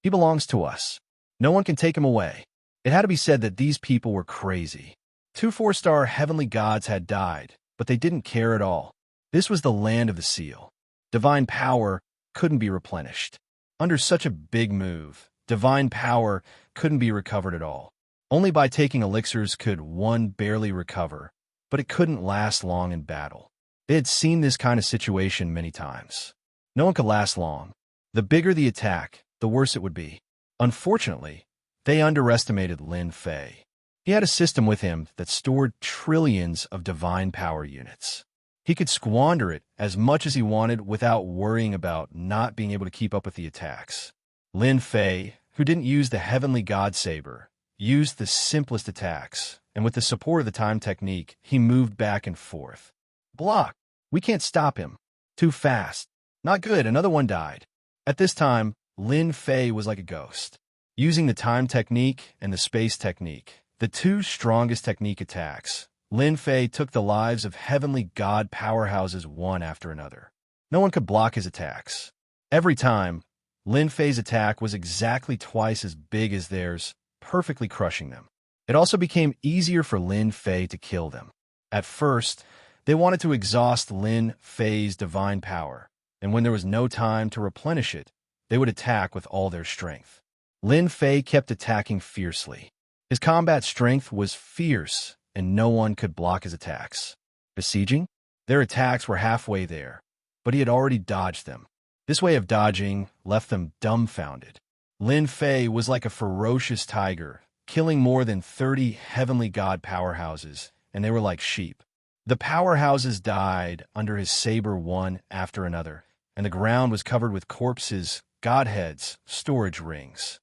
He belongs to us. No one can take him away. It had to be said that these people were crazy. 2 4-star heavenly gods had died, but they didn't care at all. This was the land of the seal. Divine power couldn't be replenished. Under such a big move, divine power couldn't be recovered at all. Only by taking elixirs could one barely recover, but it couldn't last long in battle. They had seen this kind of situation many times. No one could last long. The bigger the attack, the worse it would be. Unfortunately, they underestimated Lin Fei. He had a system with him that stored trillions of divine power units. He could squander it as much as he wanted without worrying about not being able to keep up with the attacks. Lin Fei, who didn't use the heavenly god saber, used the simplest attacks, and with the support of the time technique, he moved back and forth. Block! We can't stop him. Too fast. Not good, another one died. At this time, Lin Fei was like a ghost. Using the time technique and the space technique, the 2 strongest technique attacks, Lin Fei took the lives of heavenly god powerhouses one after another. No one could block his attacks. Every time, Lin Fei's attack was exactly twice as big as theirs, perfectly crushing them. It also became easier for Lin Fei to kill them. At first, they wanted to exhaust Lin Fei's divine power, and when there was no time to replenish it, they would attack with all their strength. Lin Fei kept attacking fiercely. His combat strength was fierce, and no one could block his attacks. Besieging? Their attacks were halfway there, but he had already dodged them. This way of dodging left them dumbfounded. Lin Fei was like a ferocious tiger, killing more than 30 heavenly god powerhouses, and they were like sheep. The powerhouses died under his saber one after another, and the ground was covered with corpses, godheads, storage rings.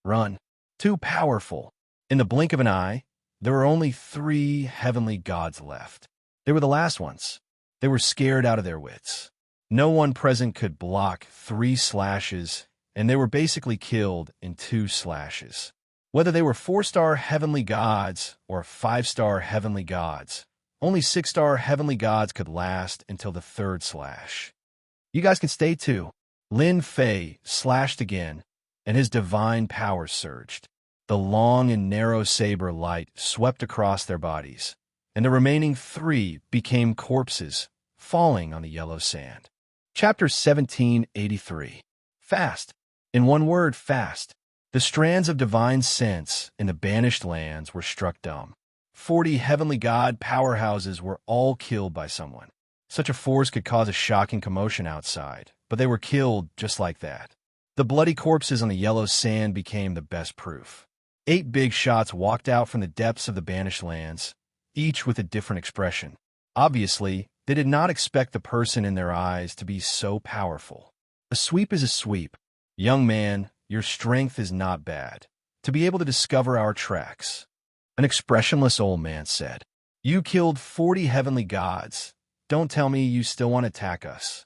Run. Too powerful. In the blink of an eye, there were only 3 heavenly gods left. They were the last ones. They were scared out of their wits. No one present could block 3 slashes, and they were basically killed in 2 slashes. Whether they were 4-star heavenly gods or 5-star heavenly gods, only 6-star heavenly gods could last until the 3rd slash. You guys can stay too. Lin Fei slashed again, and his divine power surged. The long and narrow saber light swept across their bodies, and the remaining 3 became corpses, falling on the yellow sand. Chapter 1783. Fast. In one word, fast. The strands of divine sense in the banished lands were struck dumb. 40 heavenly god powerhouses were all killed by someone. Such a force could cause a shocking commotion outside, but they were killed just like that. The bloody corpses on the yellow sand became the best proof. 8 big shots walked out from the depths of the banished lands, each with a different expression. Obviously, they did not expect the person in their eyes to be so powerful. A sweep is a sweep. Young man, your strength is not bad. To be able to discover our tracks. An expressionless old man said, You killed 40 heavenly gods. Don't tell me you still want to attack us.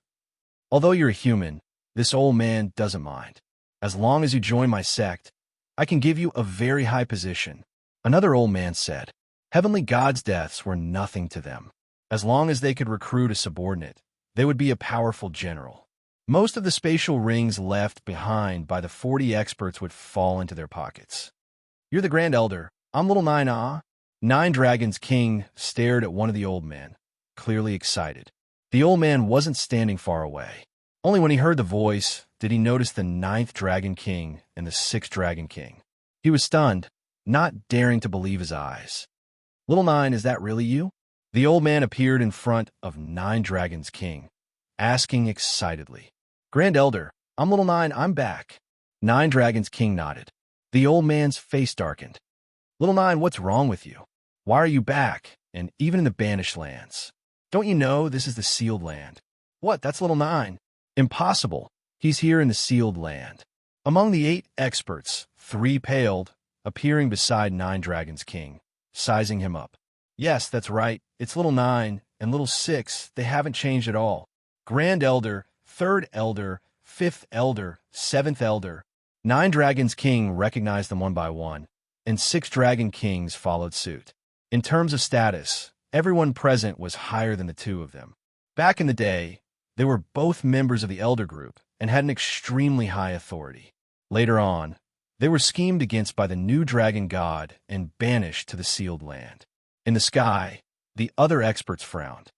Although you're a human, this old man doesn't mind. As long as you join my sect, I can give you a very high position. Another old man said, Heavenly gods' deaths were nothing to them. As long as they could recruit a subordinate, they would be a powerful general. Most of the spatial rings left behind by the 40 experts would fall into their pockets. You're the Grand Elder. I'm Little Nine, ah? 9 Dragons King stared at one of the old men, clearly excited. The old man wasn't standing far away. Only when he heard the voice did he notice the 9th Dragon King and the 6th Dragon King. He was stunned, not daring to believe his eyes. Little Nine, is that really you? The old man appeared in front of 9 Dragons King, asking excitedly. Grand Elder, I'm Little Nine, I'm back. 9 Dragons King nodded. The old man's face darkened. Little Nine, what's wrong with you? Why are you back, and even in the banished lands? Don't you know this is the sealed land? What, that's Little Nine? Impossible. He's here in the sealed land. Among the 8 experts, 3 paled, appearing beside 9 Dragons King, sizing him up. Yes, that's right. It's Little 9 and Little 6. They haven't changed at all. Grand Elder, 3rd Elder, 5th Elder, 7th Elder. 9 Dragons King recognized them one by one, and 6 Dragon Kings followed suit. In terms of status, everyone present was higher than the two of them. Back in the day, they were both members of the Elder Group and had an extremely high authority. Later on, they were schemed against by the new dragon god and banished to the sealed land. In the sky, the other experts frowned.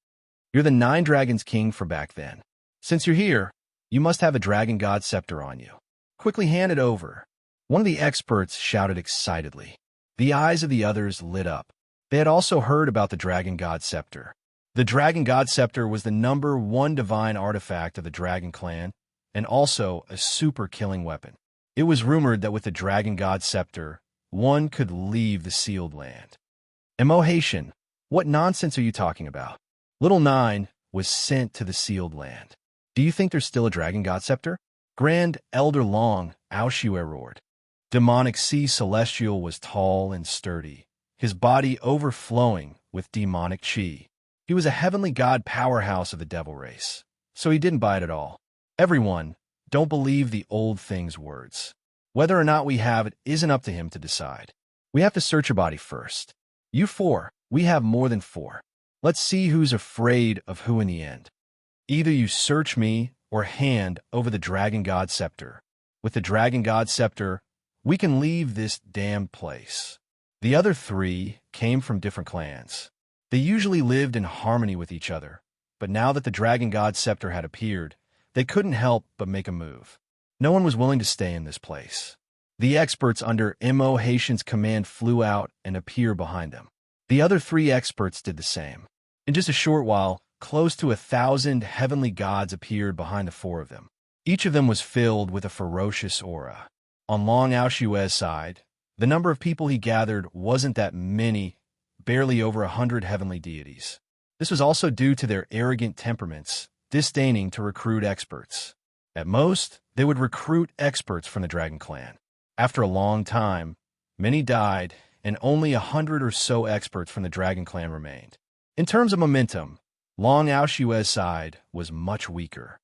You're the Nine Dragons King for back then. Since you're here, you must have a dragon god scepter on you. Quickly hand it over. One of the experts shouted excitedly. The eyes of the others lit up. They had also heard about the dragon god scepter. The dragon god scepter was the #1 divine artifact of the dragon clan and also a super killing weapon. It was rumored that with the dragon god scepter, one could leave the sealed land. Immerse, what nonsense are you talking about? Little Nine was sent to the sealed land. Do you think there's still a dragon god scepter? Grand Elder Long Aoshue roared. Demonic Sea Celestial was tall and sturdy, his body overflowing with demonic chi. He was a heavenly god powerhouse of the devil race, so he didn't buy it at all. Everyone, don't believe the old thing's words. Whether or not we have it isn't up to him to decide. We have to search your body first. You four, we have more than four. Let's see who's afraid of who in the end. Either you search me or hand over the dragon god scepter. With the dragon god scepter, we can leave this damned place. The other three came from different clans. They usually lived in harmony with each other, but now that the dragon god scepter had appeared, they couldn't help but make a move. No one was willing to stay in this place. The experts under Immerse's command flew out and appeared behind them. The other three experts did the same. In just a short while, close to 1,000 heavenly gods appeared behind the four of them. Each of them was filled with a ferocious aura. On Long Aoshue's side, the number of people he gathered wasn't that many, barely over 100 heavenly deities. This was also due to their arrogant temperaments, disdaining to recruit experts. At most, they would recruit experts from the Dragon Clan. After a long time, many died, and only 100 or so experts from the Dragon Clan remained. In terms of momentum, Long Aoshue's side was much weaker.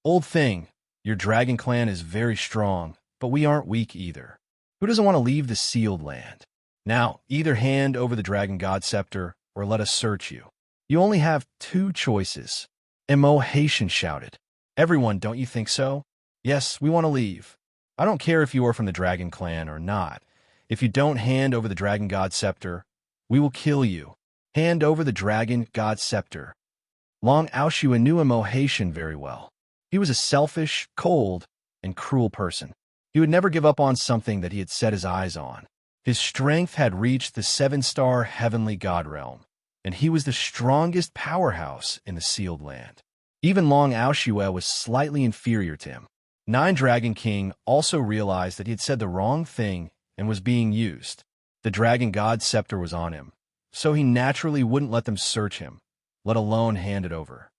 Old thing, your Dragon Clan is very strong, but we aren't weak either. Who doesn't want to leave the sealed land? Now, either hand over the Dragon God Scepter, or let us search you. You only have two choices. Immerse shouted. Everyone, don't you think so? Yes, we want to leave. I don't care if you are from the Dragon Clan or not. If you don't hand over the Dragon God Scepter, we will kill you. Hand over the Dragon God Scepter. Long Aoshue knew Immerse very well. He was a selfish, cold, and cruel person. He would never give up on something that he had set his eyes on. His strength had reached the 7-star heavenly god realm, and he was the strongest powerhouse in the sealed land. Even Long Aoshue was slightly inferior to him. Nine Dragon King also realized that he had said the wrong thing and was being used. The Dragon God Scepter was on him, so he naturally wouldn't let them search him, let alone hand it over.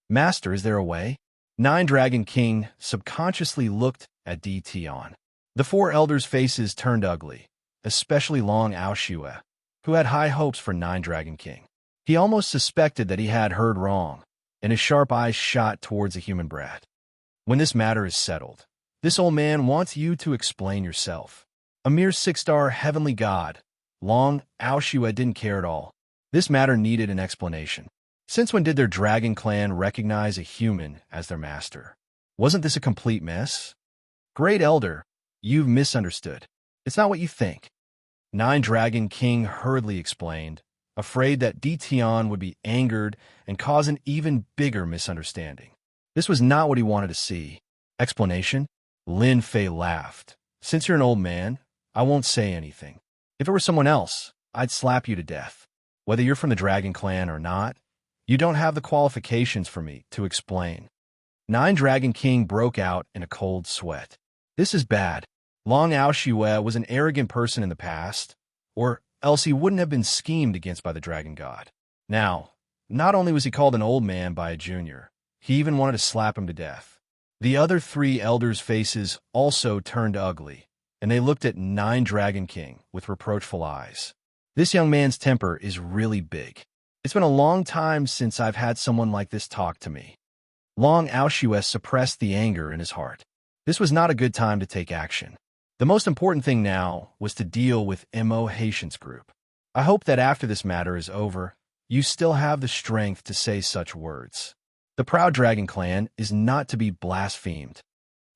Master, is there a way? Nine Dragon King subconsciously looked at Tion. The four elders' faces turned ugly, especially Long Aoshue, who had high hopes for Nine Dragon King. He almost suspected that he had heard wrong, and his sharp eyes shot towards the human brat. When this matter is settled, this old man wants you to explain yourself. A mere 6-star heavenly god, Long Aoshue didn't care at all. This matter needed an explanation. Since when did their dragon clan recognize a human as their master? Wasn't this a complete mess? Great Elder, you've misunderstood. It's not what you think. Nine Dragon King hurriedly explained, afraid that Tion would be angered and cause an even bigger misunderstanding. This was not what he wanted to see. Explanation? Lin Fei laughed. Since you're an old man, I won't say anything. If it were someone else, I'd slap you to death. Whether you're from the Dragon Clan or not, you don't have the qualifications for me to explain. Nine Dragon King broke out in a cold sweat. This is bad. Long Aoshue was an arrogant person in the past, or else he wouldn't have been schemed against by the Dragon God. Now, not only was he called an old man by a junior, he even wanted to slap him to death. The other three elders' faces also turned ugly, and they looked at Nine Dragon King with reproachful eyes. This young man's temper is really big. It's been a long time since I've had someone like this talk to me. Long Aoshue suppressed the anger in his heart. This was not a good time to take action. The most important thing now was to deal with Immerse's group. I hope that after this matter is over, you still have the strength to say such words. The proud dragon clan is not to be blasphemed.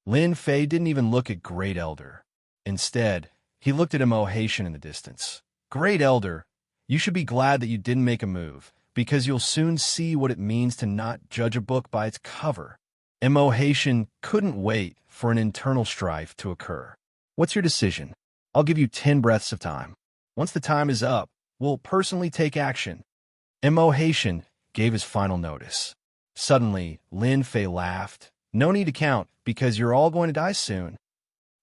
Lin Fei didn't even look at Great Elder. Instead, he looked at Immerse in the distance. Great Elder, you should be glad that you didn't make a move, because you'll soon see what it means to not judge a book by its cover. Immerse couldn't wait for an internal strife to occur. What's your decision? I'll give you 10 breaths of time. Once the time is up, we'll personally take action. Immerse gave his final notice. Suddenly, Lin Fei laughed. No need to count, because you're all going to die soon.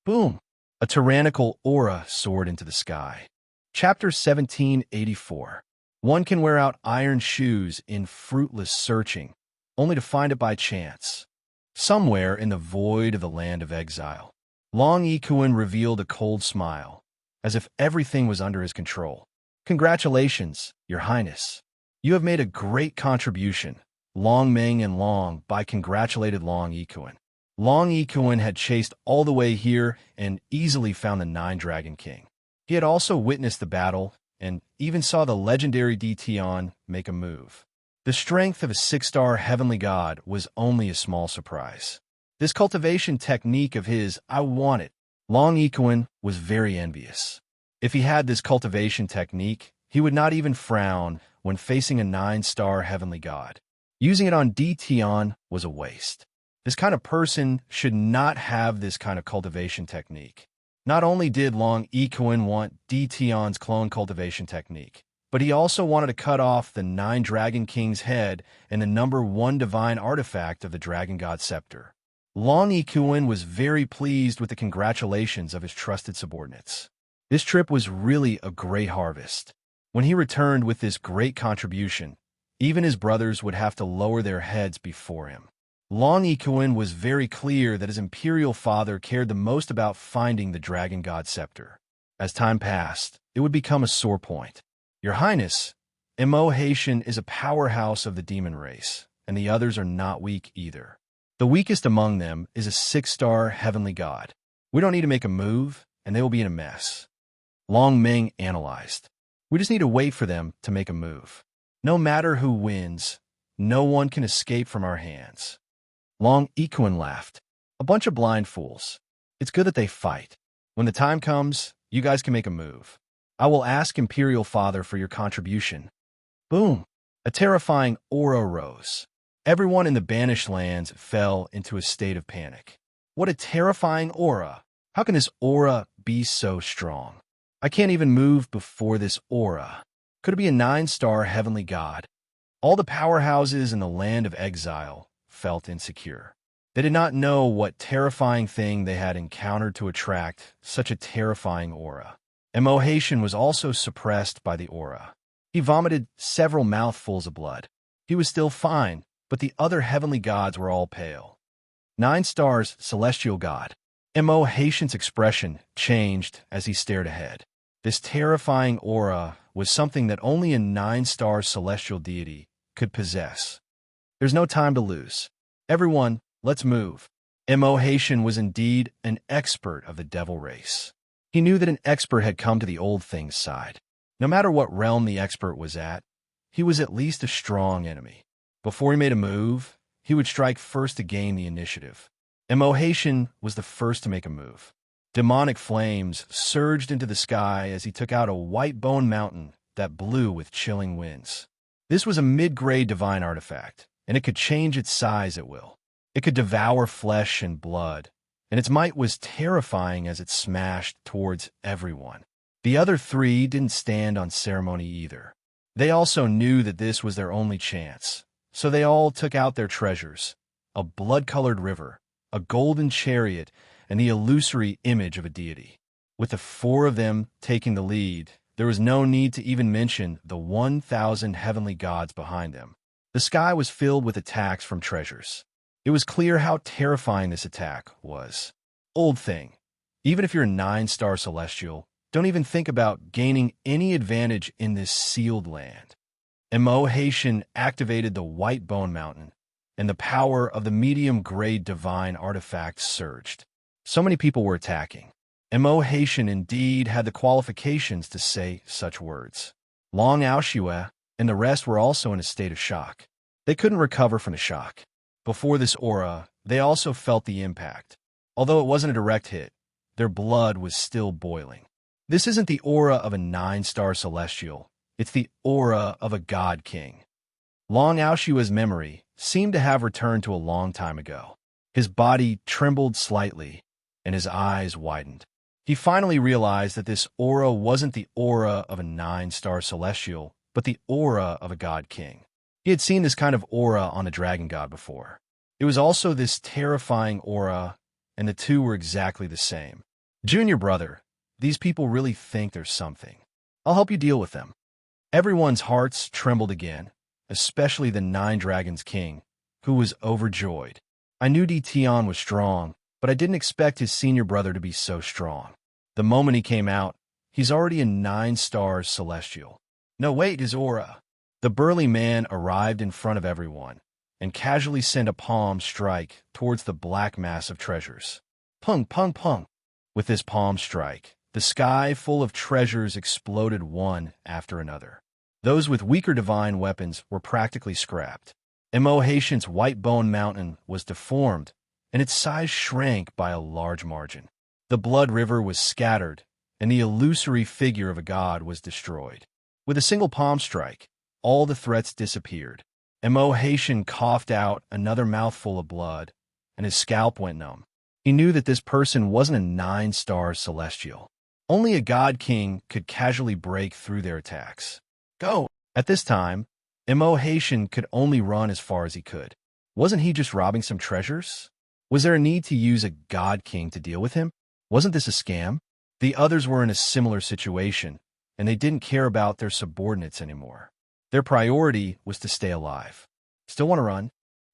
Boom! A tyrannical aura soared into the sky. Chapter 1784. One can wear out iron shoes in fruitless searching, only to find it by chance. Somewhere in the void of the land of exile, Long Ikuan revealed a cold smile, as if everything was under his control. Congratulations, Your Highness. You have made a great contribution. Long Meng and Long Bai congratulated Long Ikuan. Long Ikuan had chased all the way here and easily found the Nine-Dragon King. He had also witnessed the battle and even saw the legendary Dition make a move. The strength of a 6-star heavenly god was only a small surprise. This cultivation technique of his, I want it. Long Ikuan was very envious. If he had this cultivation technique, he would not even frown when facing a 9-star heavenly god. Using it on Dition was a waste. This kind of person should not have this kind of cultivation technique. Not only did Long Ikuan want Dition's clone cultivation technique, but he also wanted to cut off the 9-Dragon King's head and the #1 divine artifact of the Dragon God Scepter. Long Ikuan was very pleased with the congratulations of his trusted subordinates. This trip was really a great harvest. When he returned with this great contribution, even his brothers would have to lower their heads before him. Long Ikuan was very clear that his imperial father cared the most about finding the Dragon God Scepter. As time passed, it would become a sore point. Your Highness, Immerse is a powerhouse of the demon race, and the others are not weak either. The weakest among them is a 6-star heavenly god. We don't need to make a move, and they will be in a mess. Long Meng analyzed. We just need to wait for them to make a move. No matter who wins, no one can escape from our hands. Long Ikuan laughed. A bunch of blind fools. It's good that they fight. When the time comes, you guys can make a move. I will ask Imperial Father for your contribution. Boom! A terrifying aura rose. Everyone in the banished lands fell into a state of panic. What a terrifying aura! How can this aura be so strong? I can't even move before this aura. Could it be a 9-star heavenly god? All the powerhouses in the land of exile felt insecure. They did not know what terrifying thing they had encountered to attract such a terrifying aura. Immerse was also suppressed by the aura. He vomited several mouthfuls of blood. He was still fine, but the other heavenly gods were all pale. 9 stars, celestial god. Immerse's expression changed as he stared ahead. This terrifying aura was something that only a 9-star celestial deity could possess. There's no time to lose. Everyone, let's move. Immerse was indeed an expert of the devil race. He knew that an expert had come to the old things side. No matter what realm the expert was at, he was at least a strong enemy. Before he made a move, he would strike first to gain the initiative. Immerse was the first to make a move. Demonic flames surged into the sky as he took out a white bone mountain that blew with chilling winds. This was a mid-grade divine artifact, and it could change its size at will. It could devour flesh and blood, and its might was terrifying as it smashed towards everyone. The other 3 didn't stand on ceremony either. They also knew that this was their only chance, so they all took out their treasures: a blood-colored river, a golden chariot, and the illusory image of a deity. With the 4 of them taking the lead, there was no need to even mention the 1,000 heavenly gods behind them. The sky was filled with attacks from treasures. It was clear how terrifying this attack was. Old thing, even if you're a 9-star celestial, don't even think about gaining any advantage in this sealed land. Immerse activated the White Bone Mountain, and the power of the medium-grade divine artifact surged. So many people were attacking. Immerse indeed had the qualifications to say such words. Long Aoshue and the rest were also in a state of shock. They couldn't recover from the shock. Before this aura, they also felt the impact. Although it wasn't a direct hit, their blood was still boiling. This isn't the aura of a 9-star celestial. It's the aura of a god king. Long Aoshue's memory seemed to have returned to a long time ago. His body trembled slightly, and his eyes widened. He finally realized that this aura wasn't the aura of a 9-star celestial, but the aura of a god king. He had seen this kind of aura on a dragon god before. It was also this terrifying aura, and the two were exactly the same. Junior brother, these people really think there's something. I'll help you deal with them. Everyone's hearts trembled again, especially the 9 Dragons King, who was overjoyed. I knew Tion was strong, but I didn't expect his senior brother to be so strong. The moment he came out, he's already a 9-star celestial. No, wait, his aura. The burly man arrived in front of everyone and casually sent a palm strike towards the black mass of treasures. Pung, pung, pung. With this palm strike, the sky full of treasures exploded one after another. Those with weaker divine weapons were practically scrapped. Immerse's white bone mountain was deformed, and its size shrank by a large margin. The blood river was scattered, and the illusory figure of a god was destroyed. With a single palm strike, all the threats disappeared. Immerse coughed out another mouthful of blood, and his scalp went numb. He knew that this person wasn't a 9-star celestial. Only a god king could casually break through their attacks. Go! At this time, Immerse could only run as far as he could. Wasn't he just robbing some treasures? Was there a need to use a god king to deal with him? Wasn't this a scam? The others were in a similar situation, and they didn't care about their subordinates anymore. Their priority was to stay alive. Still want to run?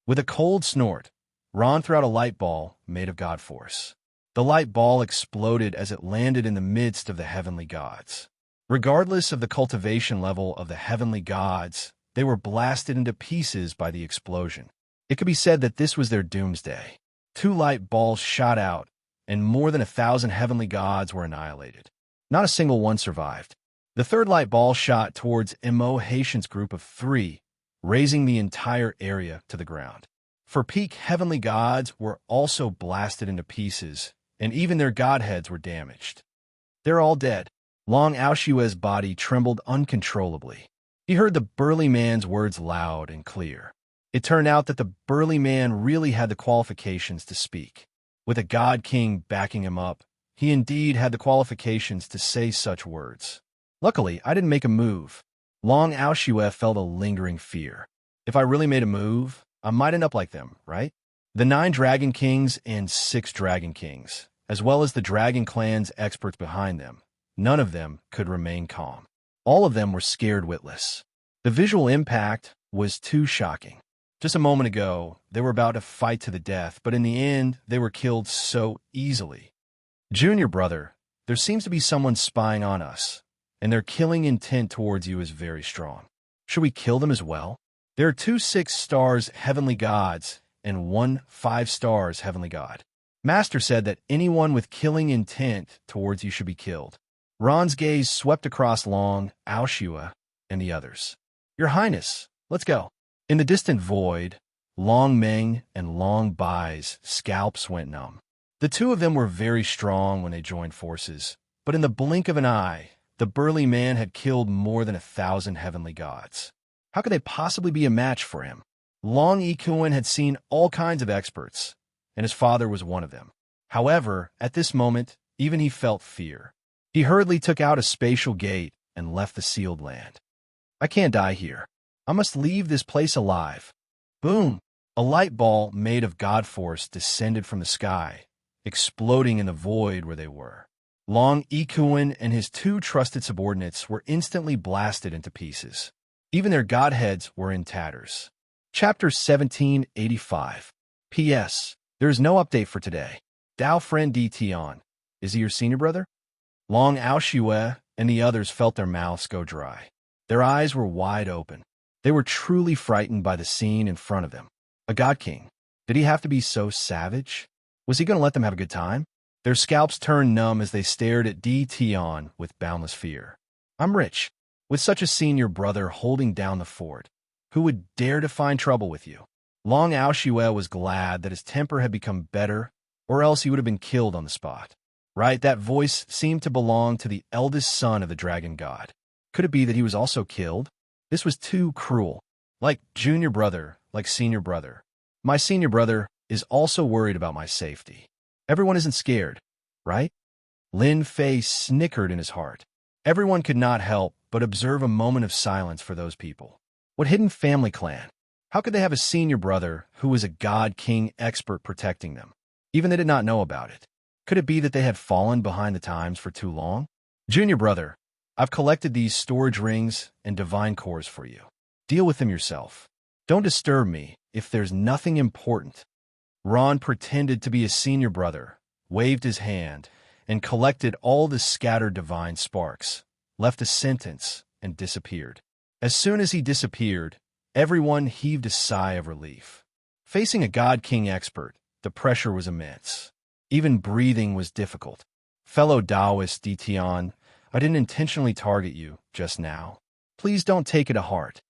With a cold snort, Ron threw out a light ball made of god force. The light ball exploded as it landed in the midst of the heavenly gods. Regardless of the cultivation level of the heavenly gods, they were blasted into pieces by the explosion. It could be said that this was their doomsday. 2 light balls shot out, and more than 1,000 heavenly gods were annihilated. Not a single one survived. The 3rd light ball shot towards Immerse's group of 3, razing the entire area to the ground. For peak heavenly gods were also blasted into pieces, and even their godheads were damaged. They're all dead. Long Aoshue's body trembled uncontrollably. He heard the burly man's words loud and clear. It turned out that the burly man really had the qualifications to speak. With a god king backing him up, he indeed had the qualifications to say such words. Luckily, I didn't make a move. Long Aoshue felt a lingering fear. If I really made a move, I might end up like them, right? The 9 Dragon Kings and 6 Dragon Kings, as well as the Dragon Clan's experts behind them, none of them could remain calm. All of them were scared witless. The visual impact was too shocking. Just a moment ago, they were about to fight to the death, but in the end, they were killed so easily. Junior brother, there seems to be someone spying on us, and their killing intent towards you is very strong. Should we kill them as well? There are 2 6-stars heavenly gods and 1 5-stars heavenly god. Master said that anyone with killing intent towards you should be killed. Ron's gaze swept across Long Aoshue and the others. Your Highness, let's go. In the distant void, Long Meng and Long Bai's scalps went numb. The 2 of them were very strong when they joined forces, but in the blink of an eye, the burly man had killed more than 1,000 heavenly gods. How could they possibly be a match for him? Long Ikuin had seen all kinds of experts, and his father was one of them. However, at this moment, even he felt fear. He hurriedly took out a spatial gate and left the sealed land. I can't die here. I must leave this place alive. Boom! A light ball made of god force descended from the sky, exploding in the void where they were. Long Ikuin and his 2 trusted subordinates were instantly blasted into pieces. Even their godheads were in tatters. Chapter 1785. P.S. There is no update for today. Dao friend Tion. Is he your senior brother? Long Aoshue and the others felt their mouths go dry. Their eyes were wide open. They were truly frightened by the scene in front of them. A god king. Did he have to be so savage? Was he going to let them have a good time? Their scalps turned numb as they stared at Tion with boundless fear. I'm rich. With such a senior brother holding down the fort, who would dare to find trouble with you? Long Aoshue was glad that his temper had become better, or else he would have been killed on the spot. Right, that voice seemed to belong to the eldest son of the dragon god. Could it be that he was also killed? This was too cruel. Like junior brother, like senior brother. My senior brother is also worried about my safety. Everyone isn't scared, right? Lin Fei snickered in his heart. Everyone could not help but observe a moment of silence for those people. What hidden family clan? How could they have a senior brother who was a god king expert protecting them? Even they did not know about it. Could it be that they had fallen behind the times for too long? Junior brother, I've collected these storage rings and divine cores for you. Deal with them yourself. Don't disturb me if there's nothing important. Ron pretended to be a senior brother, waved his hand, and collected all the scattered divine sparks, left a sentence, and disappeared. As soon as he disappeared, everyone heaved a sigh of relief. Facing a God King expert, the pressure was immense. Even breathing was difficult. Fellow Taoist Ditian, I didn't intentionally target you just now. Please don't take it to heart.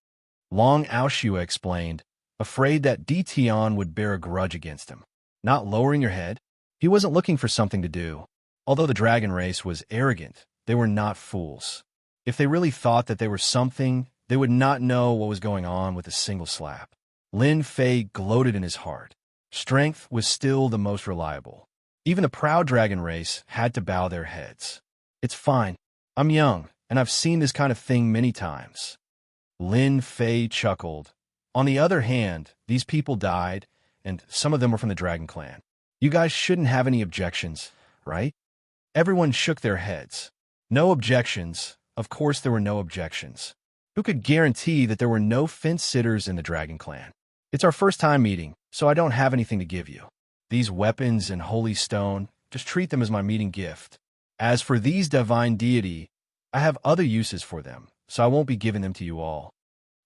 Long Aoshue explained, afraid that Ditian would bear a grudge against him. Not lowering your head? He wasn't looking for something to do. Although the dragon race was arrogant, they were not fools. If they really thought that they were something, they would not know what was going on with a single slap. Lin Fei gloated in his heart. Strength was still the most reliable. Even the proud dragon race had to bow their heads. It's fine. I'm young, and I've seen this kind of thing many times. Lin Fei chuckled. On the other hand, these people died, and some of them were from the dragon clan. You guys shouldn't have any objections, right? Everyone shook their heads. No objections. Of course there were no objections. Who could guarantee that there were no fence-sitters in the dragon clan? It's our first time meeting, so I don't have anything to give you. These weapons and holy stone, just treat them as my meeting gift. As for these divine deity, I have other uses for them, so I won't be giving them to you all.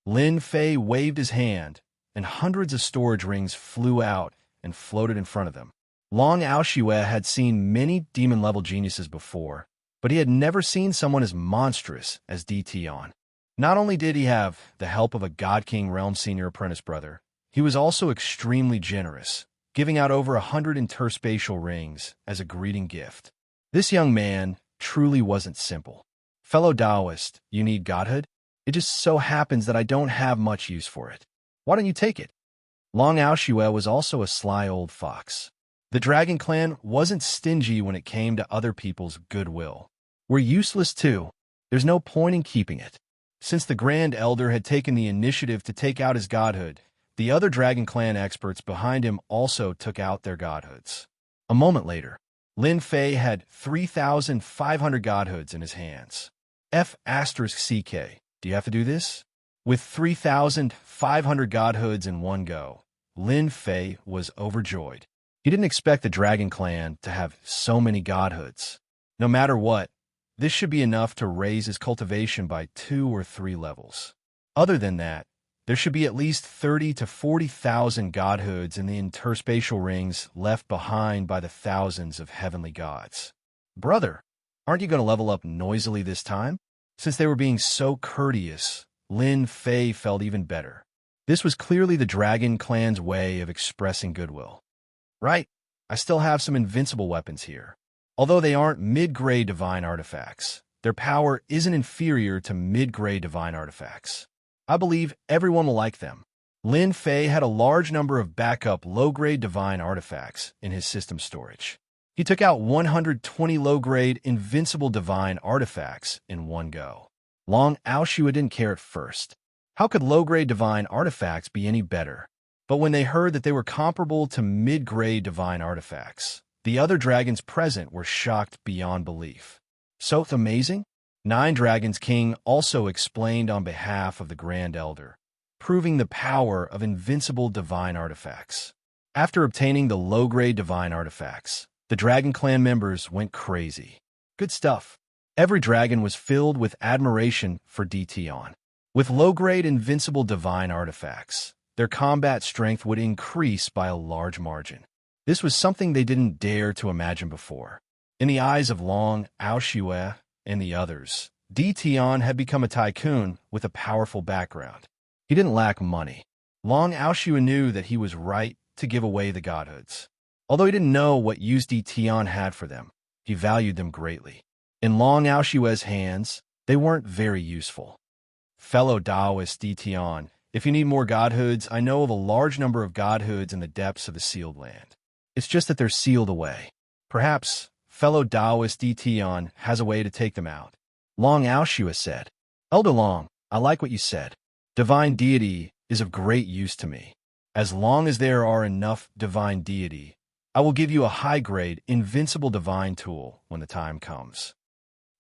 Lin Fei waved his hand, and hundreds of storage rings flew out and floated in front of them. Long Aoshue had seen many demon-level geniuses before, but he had never seen someone as monstrous as Ditian. Not only did he have the help of a God King realm senior apprentice brother, he was also extremely generous, giving out over 100 interspatial rings as a greeting gift. This young man truly wasn't simple. Fellow Taoist, you need godhood? It just so happens that I don't have much use for it. Why don't you take it? Long Aoshue was also a sly old fox. The dragon clan wasn't stingy when it came to other people's goodwill. We're useless too. There's no point in keeping it. Since the Grand Elder had taken the initiative to take out his godhood, the other dragon clan experts behind him also took out their godhoods. A moment later, Lin Fei had 3,500 godhoods in his hands. F***CK. Do you have to do this? With 3,500 godhoods in one go, Lin Fei was overjoyed. He didn't expect the dragon clan to have so many godhoods. No matter what, this should be enough to raise his cultivation by 2 or 3 levels. Other than that, there should be at least 30 to 40,000 godhoods in the interspatial rings left behind by the thousands of heavenly gods. Brother, aren't you going to level up noisily this time? Since they were being so courteous, Lin Fei felt even better. This was clearly the dragon clan's way of expressing goodwill. Right, I still have some invincible weapons here. Although they aren't mid-grade divine artifacts, their power isn't inferior to mid-grade divine artifacts. I believe everyone will like them. Lin Fei had a large number of backup low-grade divine artifacts in his system storage. He took out 120 low-grade invincible divine artifacts in one go. Long Aoshue didn't care at first. How could low-grade divine artifacts be any better? But when they heard that they were comparable to mid-grade divine artifacts, the other dragons present were shocked beyond belief. So amazing? 9 Dragons King also explained on behalf of the Grand Elder, proving the power of invincible divine artifacts. After obtaining the low-grade divine artifacts, the Dragon Clan members went crazy. Good stuff. Every dragon was filled with admiration for Ditian. With low-grade invincible divine artifacts, their combat strength would increase by a large margin. This was something they didn't dare to imagine before. In the eyes of Long Aoshue and the others, Tion had become a tycoon with a powerful background. He didn't lack money. Long Aoshua knew that he was right to give away the godhoods. Although he didn't know what use Tion had for them, he valued them greatly. In Long Aoshua's hands, they weren't very useful. Fellow Taoist Tion, if you need more godhoods, I know of a large number of godhoods in the depths of the sealed land. It's just that they're sealed away. Perhaps fellow Taoist Tion has a way to take them out. Long Aoshua said, Elder Long, I like what you said. Divine deity is of great use to me. As long as there are enough divine deity, I will give you a high-grade, invincible divine tool when the time comes.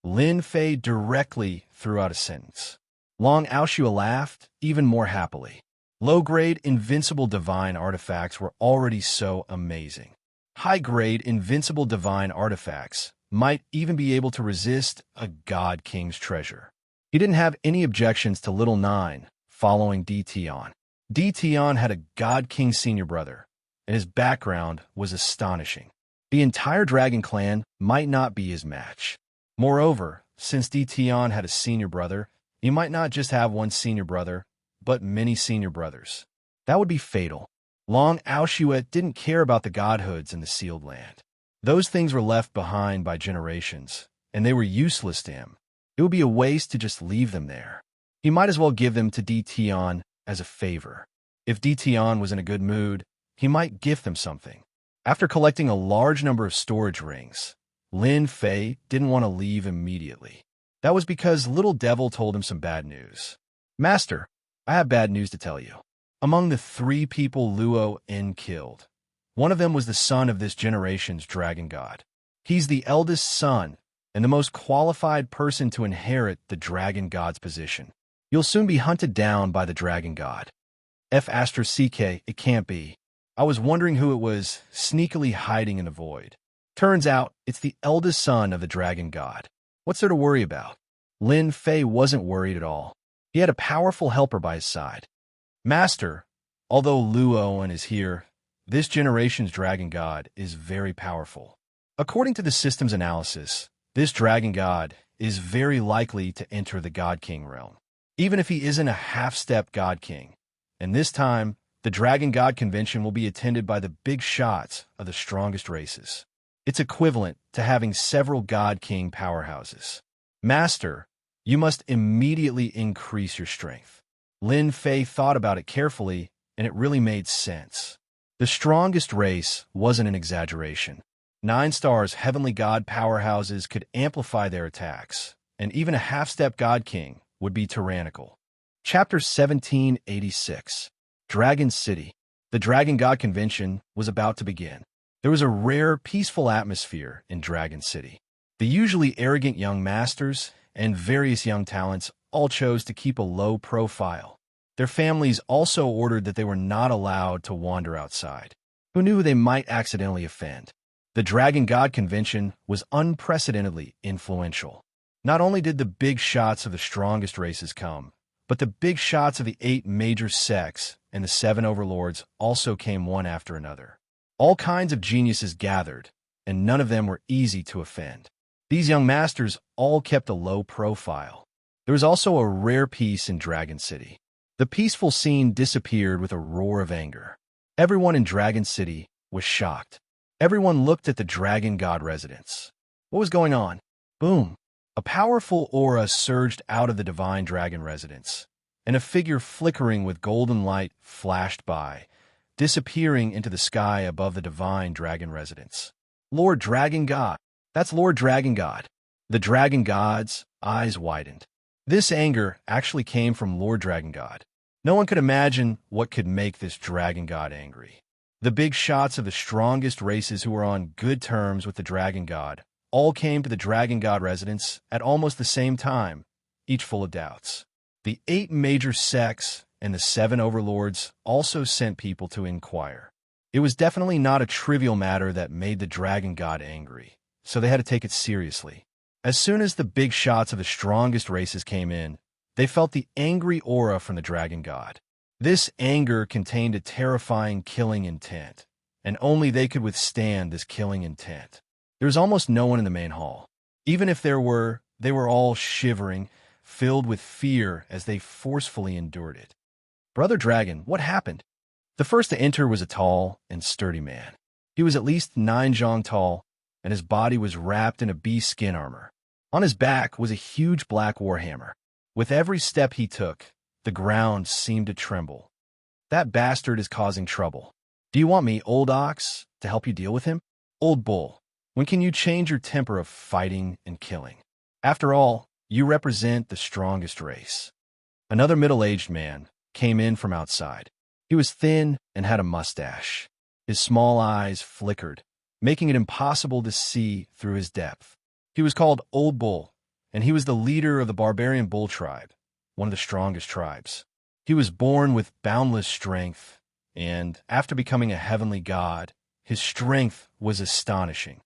Lin Fei directly threw out a sentence. Long Aoshua laughed even more happily. Low-grade, invincible divine artifacts were already so amazing. High-grade, invincible divine artifacts might even be able to resist a God King's treasure. He didn't have any objections to Little Nine following Tion. Tion had a God King senior brother, and his background was astonishing. The entire Dragon Clan might not be his match. Moreover, since Tion had a senior brother, he might not just have one senior brother, but many senior brothers. That would be fatal. Long Aoshua didn't care about the godhoods in the sealed land. Those things were left behind by generations, and they were useless to him. It would be a waste to just leave them there. He might as well give them to Tion as a favor. If Tion was in a good mood, he might gift them something. After collecting a large number of storage rings, Lin Fei didn't want to leave immediately. That was because Little Devil told him some bad news. Master, I have bad news to tell you. Among the 3 people Luo En killed, one of them was the son of this generation's dragon god. He's the eldest son and the most qualified person to inherit the dragon god's position. You'll soon be hunted down by the dragon god. F***, it can't be. I was wondering who it was sneakily hiding in the void. Turns out it's the eldest son of the dragon god. What's there to worry about? Lin Fei wasn't worried at all. He had a powerful helper by his side. Master, although Luo En is here, this generation's dragon god is very powerful. According to the system's analysis, this dragon god is very likely to enter the God King realm, even if he isn't a half-step God King. And this time, the Dragon God Convention will be attended by the big shots of the strongest races. It's equivalent to having several God King powerhouses. Master, you must immediately increase your strength. Lin Fei thought about it carefully, and it really made sense. The strongest race wasn't an exaggeration. 9 stars heavenly god powerhouses could amplify their attacks, and even a half-step God King would be tyrannical. Chapter 1786. Dragon City. The Dragon God Convention was about to begin. There was a rare, peaceful atmosphere in Dragon City. The usually arrogant young masters and various young talents all chose to keep a low profile. Their families also ordered that they were not allowed to wander outside. Who knew they might accidentally offend? The Dragon God Convention was unprecedentedly influential. Not only did the big shots of the strongest races come, but the big shots of the 8 major sects and the 7 overlords also came one after another. All kinds of geniuses gathered, and none of them were easy to offend. These young masters all kept a low profile. There was also a rare peace in Dragon City. The peaceful scene disappeared with a roar of anger. Everyone in Dragon City was shocked. Everyone looked at the Dragon God residence. What was going on? Boom! A powerful aura surged out of the Divine Dragon residence, and a figure flickering with golden light flashed by, disappearing into the sky above the Divine Dragon residence. Lord Dragon God! That's Lord Dragon God! The Dragon God's eyes widened. This anger actually came from Lord Dragon God. No one could imagine what could make this Dragon God angry. The big shots of the strongest races who were on good terms with the Dragon God all came to the Dragon God residence at almost the same time, each full of doubts. The 8 major sects and the 7 overlords also sent people to inquire. It was definitely not a trivial matter that made the Dragon God angry, so they had to take it seriously. As soon as the big shots of the strongest races came in, they felt the angry aura from the Dragon God. This anger contained a terrifying killing intent, and only they could withstand this killing intent. There was almost no one in the main hall. Even if there were, They were all shivering, filled with fear as they forcefully endured it. "Brother Dragon, what happened?" The first to enter was a tall and sturdy man. He was at least 9 jong tall, and his body was wrapped in a beast skin armor. On his back was a huge black warhammer. With every step he took, the ground seemed to tremble. "That bastard is causing trouble. Do you want me, Old Ox, to help you deal with him? Old Bull, when can you change your temper of fighting and killing? After all, you represent the strongest race." Another middle-aged man came in from outside. He was thin and had a mustache. His small eyes flickered, making it impossible to see through his depth. He was called Old Bull, and he was the leader of the barbarian bull tribe, one of the strongest tribes. He was born with boundless strength, and after becoming a heavenly god, his strength was astonishing.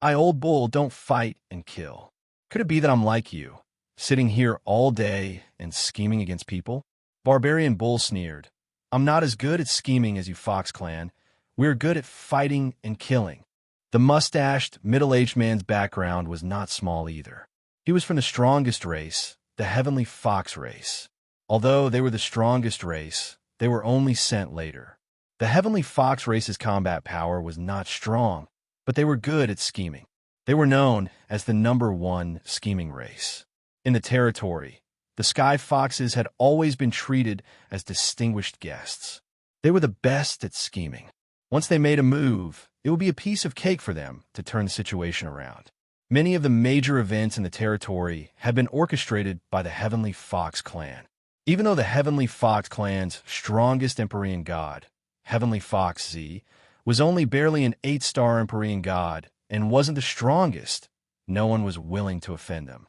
"I, Old Bull, don't fight and kill. Could it be that I'm like you, sitting here all day and scheming against people?" Barbarian Bull sneered. "I'm not as good at scheming as you, Fox Clan. We're good at fighting and killing." The mustached, middle-aged man's background was not small either. He was from the strongest race, the Heavenly Fox race. Although they were the strongest race, they were only sent later. The Heavenly Fox race's combat power was not strong, but they were good at scheming. They were known as the #1 scheming race. In the territory, the Sky Foxes had always been treated as distinguished guests. They were the best at scheming. Once they made a move, it would be a piece of cake for them to turn the situation around. Many of the major events in the territory had been orchestrated by the Heavenly Fox clan. Even though the Heavenly Fox clan's strongest Empyrean god, Heavenly Fox Z, was only barely an 8-star Empyrean god and wasn't the strongest, no one was willing to offend them.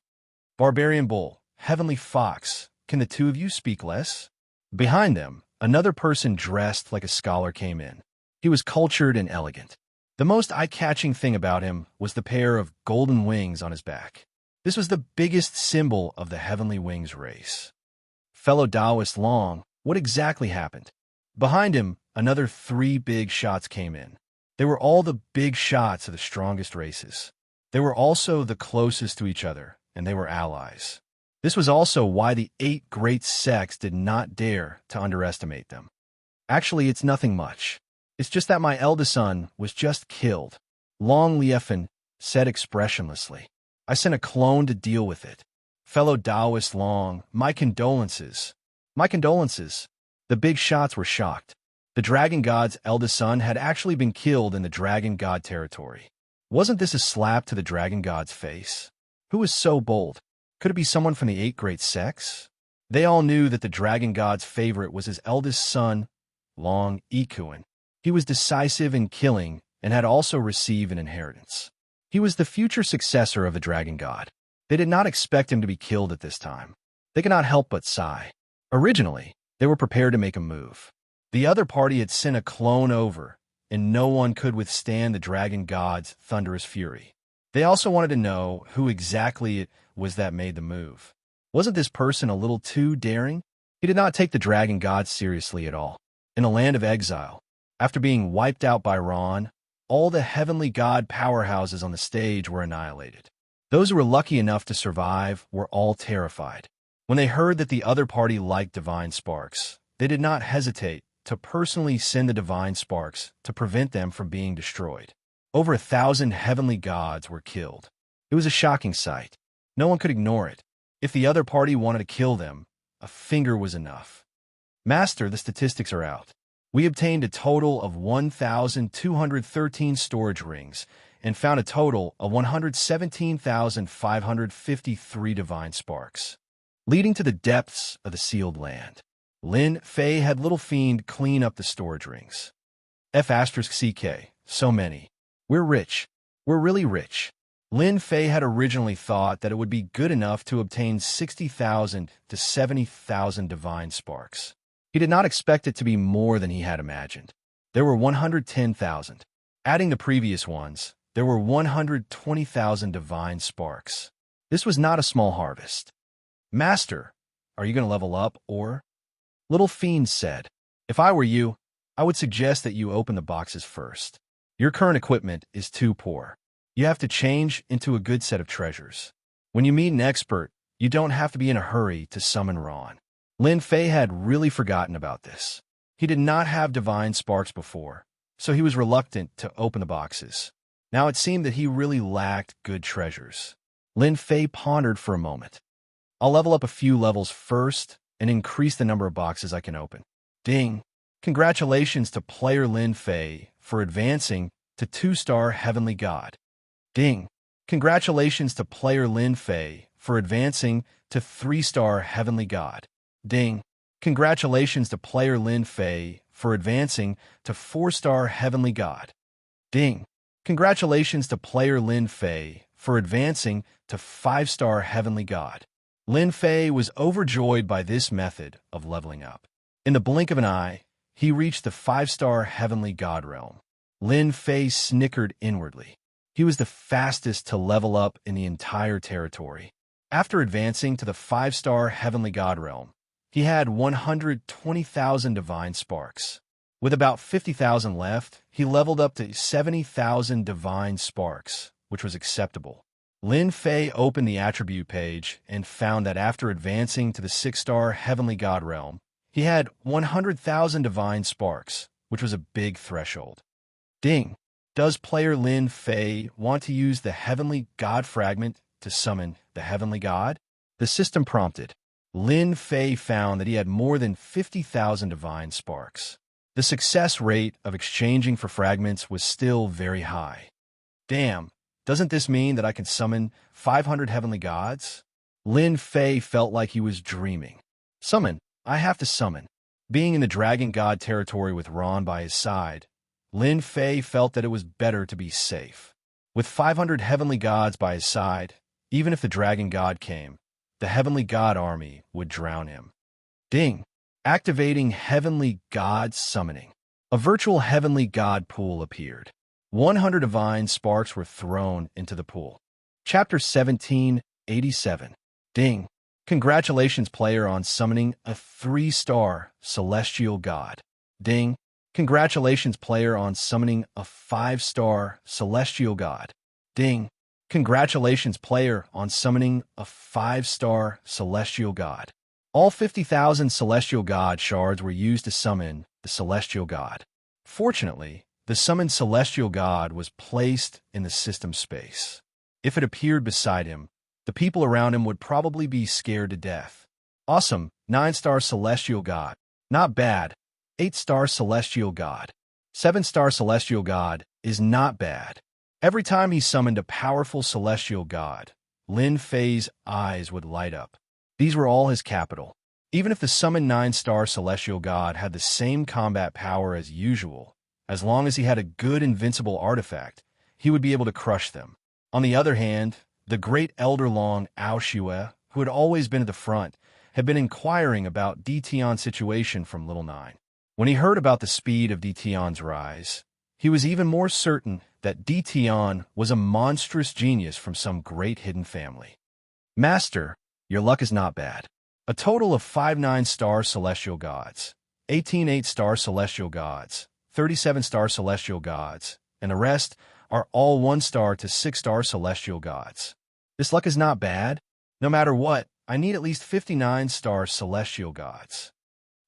"Barbarian Bull, Heavenly Fox, can the two of you speak less?" Behind them, another person dressed like a scholar came in. He was cultured and elegant. The most eye-catching thing about him was the pair of golden wings on his back. This was the biggest symbol of the Heavenly Wings race. "Fellow Taoist Long, what exactly happened?" Behind him, another 3 big shots came in. They were all the big shots of the strongest races. They were also the closest to each other, and they were allies. This was also why the 8 great sects did not dare to underestimate them. "Actually, it's nothing much. It's just that my eldest son was just killed," Long Liefan said expressionlessly. "I sent a clone to deal with it. Fellow Taoist Long, my condolences." "My condolences." The big shots were shocked. The Dragon God's eldest son had actually been killed in the Dragon God territory. Wasn't this a slap to the Dragon God's face? Who was so bold? Could it be someone from the 8 great sects? They all knew that the Dragon God's favorite was his eldest son, Long Ikuan. He was decisive in killing and had also received an inheritance. He was the future successor of the Dragon God. They did not expect him to be killed at this time. They could not help but sigh. Originally, they were prepared to make a move. The other party had sent a clone over, and no one could withstand the Dragon God's thunderous fury. They also wanted to know who exactly it was that made the move. Wasn't this person a little too daring? He did not take the Dragon God seriously at all. In a land of exile, after being wiped out by Ron, all the Heavenly God powerhouses on the stage were annihilated. Those who were lucky enough to survive were all terrified. When they heard that the other party liked divine sparks, they did not hesitate to personally send the divine sparks to prevent them from being destroyed. Over 1,000 heavenly gods were killed. It was a shocking sight. No one could ignore it. If the other party wanted to kill them, a finger was enough. "Master, the statistics are out. We obtained a total of 1,213 storage rings and found a total of 117,553 divine sparks, leading to the depths of the sealed land." Lin Fei had Little Fiend clean up the storage rings. "F*CK, so many. We're rich. We're really rich." Lin Fei had originally thought that it would be good enough to obtain 60,000 to 70,000 divine sparks. He did not expect it to be more than he had imagined. There were 110,000. Adding the previous ones, there were 120,000 divine sparks. This was not a small harvest. "Master, are you going to level up, or?" Little Fiend said. "If I were you, I would suggest that you open the boxes first. Your current equipment is too poor. You have to change into a good set of treasures." When you meet an expert, you don't have to be in a hurry to summon Ron. Lin Fei had really forgotten about this. He did not have divine sparks before, so he was reluctant to open the boxes. Now it seemed that he really lacked good treasures. Lin Fei pondered for a moment. I'll level up a few levels first and increase the number of boxes I can open. Ding! Congratulations to player Lin Fei for advancing to 2-star Heavenly God. Ding! Congratulations to player Lin Fei for advancing to 3-star Heavenly God. Ding! Congratulations to player Lin Fei for advancing to 4-star Heavenly God. Ding! Congratulations to player Lin Fei for advancing to 5-star Heavenly God. Lin Fei was overjoyed by this method of leveling up. In the blink of an eye, he reached the 5-star Heavenly God realm. Lin Fei snickered inwardly. He was the fastest to level up in the entire territory. After advancing to the 5-star Heavenly God realm, he had 120,000 divine sparks. With about 50,000 left, he leveled up to 70,000 divine sparks, which was acceptable. Lin Fei opened the attribute page and found that after advancing to the 6-star Heavenly God realm, he had 100,000 divine sparks, which was a big threshold. Ding! Does player Lin Fei want to use the Heavenly God fragment to summon the Heavenly God? The system prompted. Lin Fei found that he had more than 50,000 divine sparks. The success rate of exchanging for fragments was still very high. Damn, doesn't this mean that I can summon 500 Heavenly Gods? Lin Fei felt like he was dreaming. Summon. I have to summon. Being in the Dragon God territory with Ron by his side, Lin Fei felt that it was better to be safe. With 500 Heavenly Gods by his side, even if the Dragon God came, the Heavenly God army would drown him. Ding! Activating Heavenly God summoning. A virtual Heavenly God pool appeared. 100 divine sparks were thrown into the pool. Chapter 1787. Ding! Congratulations, player, on summoning a 3-star Celestial God. Ding! Congratulations, player, on summoning a 5-star Celestial God. Ding! Congratulations, player, on summoning a 5-star Celestial God. All 50,000 Celestial God shards were used to summon the Celestial God. Fortunately, the summoned Celestial God was placed in the system space. If it appeared beside him, the people around him would probably be scared to death. Awesome, 9-star Celestial God. Not bad, 8-star Celestial God. 7-star Celestial God is not bad. Every time he summoned a powerful Celestial God, Lin Fei's eyes would light up. These were all his capital. Even if the summoned 9-star Celestial God had the same combat power as usual, as long as he had a good invincible artifact, he would be able to crush them. On the other hand, the great Elder Long Ao Shue, who had always been at the front, had been inquiring about Detion's situation from Little Nine. When he heard about the speed of Detion's rise, he was even more certain that Detion was a monstrous genius from some great hidden family. Master, your luck is not bad. A total of 5 9-star Celestial Gods, 18 8-star Celestial Gods, 37-star Celestial Gods, and the rest are all 1-star to 6-star Celestial Gods. This luck is not bad. No matter what, I need at least 59-star Celestial Gods.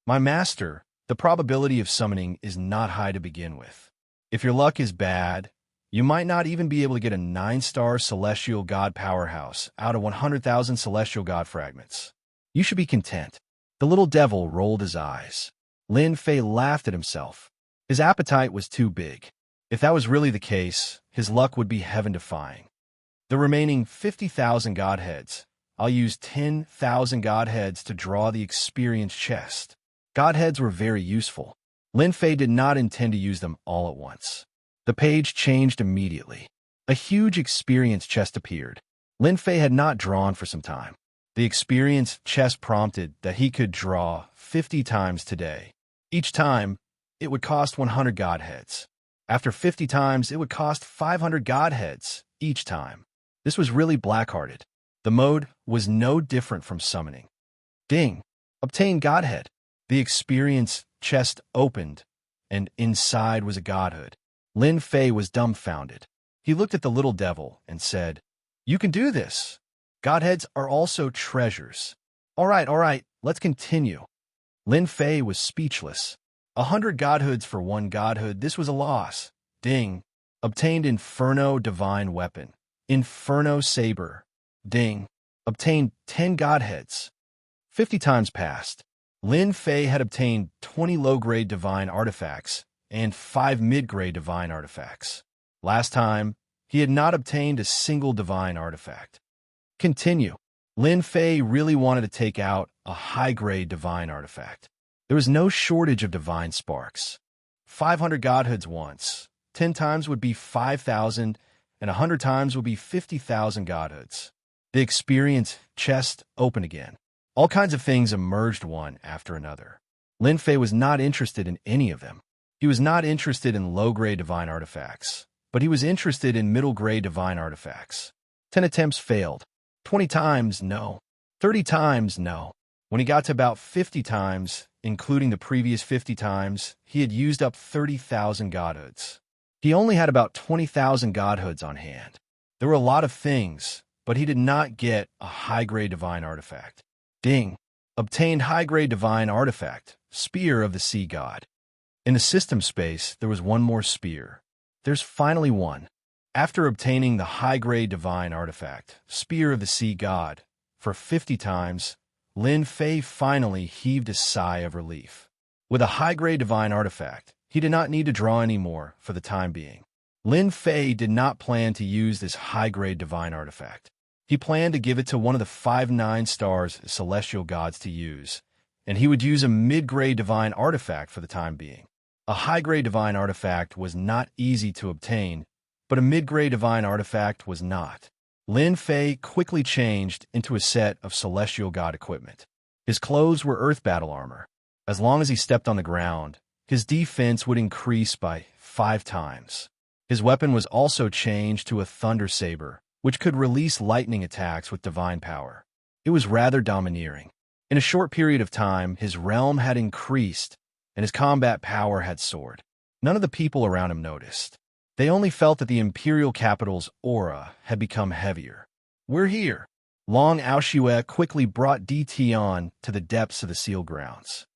My master, the probability of summoning is not high to begin with. If your luck is bad, you might not even be able to get a 9-star Celestial God powerhouse out of 100,000 Celestial God fragments. You should be content. The little devil rolled his eyes. Lin Fei laughed at himself. His appetite was too big. If that was really the case, his luck would be heaven-defying. The remaining 50,000 Godheads, I'll use 10,000 Godheads to draw the experience chest. Godheads were very useful. Lin Fei did not intend to use them all at once. The page changed immediately. A huge experience chest appeared. Lin Fei had not drawn for some time. The experience chest prompted that he could draw 50 times today. Each time, it would cost 100 Godheads. After 50 times, it would cost 500 Godheads each time. This was really black-hearted. The mode was no different from summoning. Ding! Obtain Godhead. The experience chest opened, and inside was a godhood. Lin Fei was dumbfounded. He looked at the little devil and said, "You can do this." Godheads are also treasures. All right, let's continue. Lin Fei was speechless. 100 godhoods for one godhood, this was a loss. Ding. Obtained Inferno Divine Weapon. Inferno Saber. Ding. Obtained 10 godheads. 50 times passed. Lin Fei had obtained 20 low-grade divine artifacts and 5 mid-grade divine artifacts. Last time, he had not obtained a single divine artifact. Continue. Lin Fei really wanted to take out a high-grade divine artifact. There was no shortage of divine sparks. 500 godhoods once. 10 times would be 5,000, and 100 times would be 50,000 godhoods. The experience chest opened again. All kinds of things emerged one after another. Lin Fei was not interested in any of them. He was not interested in low-grade divine artifacts, but he was interested in middle-grade divine artifacts. 10 attempts failed. 20 times, no. 30 times, no. When he got to about 50 times, including the previous 50 times, he had used up 30,000 godhoods. He only had about 20,000 godhoods on hand. There were a lot of things, but he did not get a high-grade divine artifact. Ding. Obtained high-grade divine artifact, Spear of the Sea God. In the system space, there was one more spear. There's finally one. After obtaining the high-grade divine artifact, Spear of the Sea God, for 50 times, Lin Fei finally heaved a sigh of relief. With a high-grade divine artifact, he did not need to draw any more for the time being. Lin Fei did not plan to use this high-grade divine artifact. He planned to give it to one of the 5 9-stars celestial gods to use, and he would use a mid-grade divine artifact for the time being. A high-grade divine artifact was not easy to obtain, but a mid-grade divine artifact was not. Lin Fei quickly changed into a set of celestial god equipment. His clothes were earth battle armor. As long as he stepped on the ground, his defense would increase by 5 times. His weapon was also changed to a thunder saber, which could release lightning attacks with divine power. It was rather domineering. In a short period of time, his realm had increased, and his combat power had soared. None of the people around him noticed. They only felt that the imperial capital's aura had become heavier. "We're here." Long Aoshue quickly brought DT on to the depths of the sealed grounds.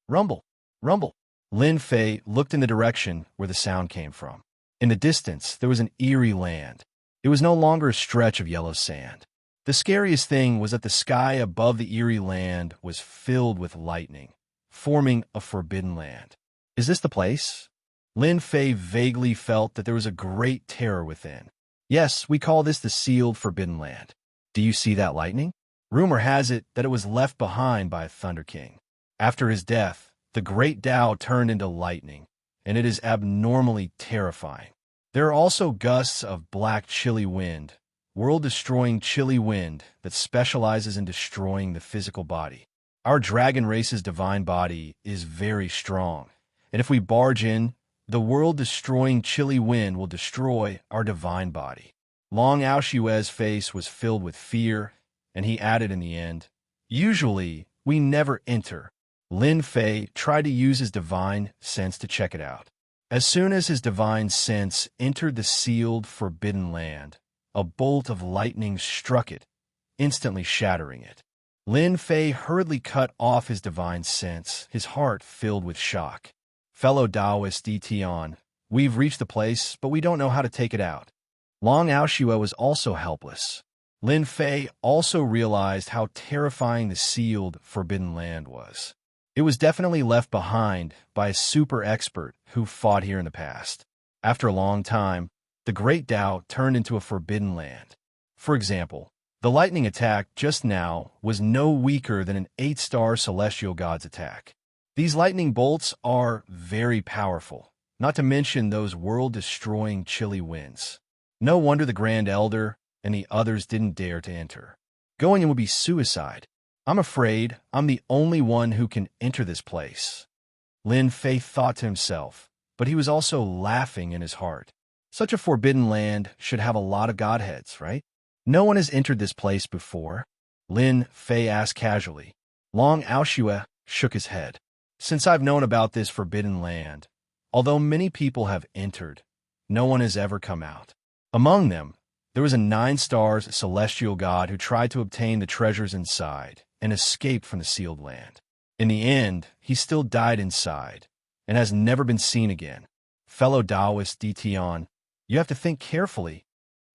Rumble, rumble. Lin Fei looked in the direction where the sound came from. In the distance, there was an eerie land. It was no longer a stretch of yellow sand. The scariest thing was that the sky above the eerie land was filled with lightning, forming a forbidden land. Is this the place? Lin Fei vaguely felt that there was a great terror within. Yes, we call this the sealed forbidden land. Do you see that lightning? Rumor has it that it was left behind by a Thunder King. After his death, the great Tao turned into lightning, and it is abnormally terrifying. There are also gusts of black chilly wind, world-destroying chilly wind that specializes in destroying the physical body. Our dragon race's divine body is very strong, and if we barge in, the world-destroying chilly wind will destroy our divine body. Long Aoshue's face was filled with fear, and he added in the end, "Usually, we never enter." Lin Fei tried to use his divine sense to check it out. As soon as his divine sense entered the sealed, forbidden land, a bolt of lightning struck it, instantly shattering it. Lin Fei hurriedly cut off his divine sense, his heart filled with shock. "Fellow Taoist DT, we've reached the place, but we don't know how to take it out." Long Aoshue was also helpless. Lin Fei also realized how terrifying the sealed, forbidden land was. It was definitely left behind by a super expert who fought here in the past. After a long time, the Great Tao turned into a forbidden land. For example, the lightning attack just now was no weaker than an 8-star celestial god's attack. These lightning bolts are very powerful, not to mention those world-destroying chilly winds. No wonder the Grand Elder and the others didn't dare to enter. Going in would be suicide. I'm afraid I'm the only one who can enter this place. Lin Fei thought to himself, but he was also laughing in his heart. Such a forbidden land should have a lot of godheads, right? No one has entered this place before. Lin Fei asked casually. Long Aoshue shook his head. Since I've known about this forbidden land, although many people have entered, no one has ever come out. Among them, There was a 9-stars celestial god who tried to obtain the treasures inside and escaped from the sealed land. In the end, he still died inside and has never been seen again. Fellow Taoist Dition, you have to think carefully.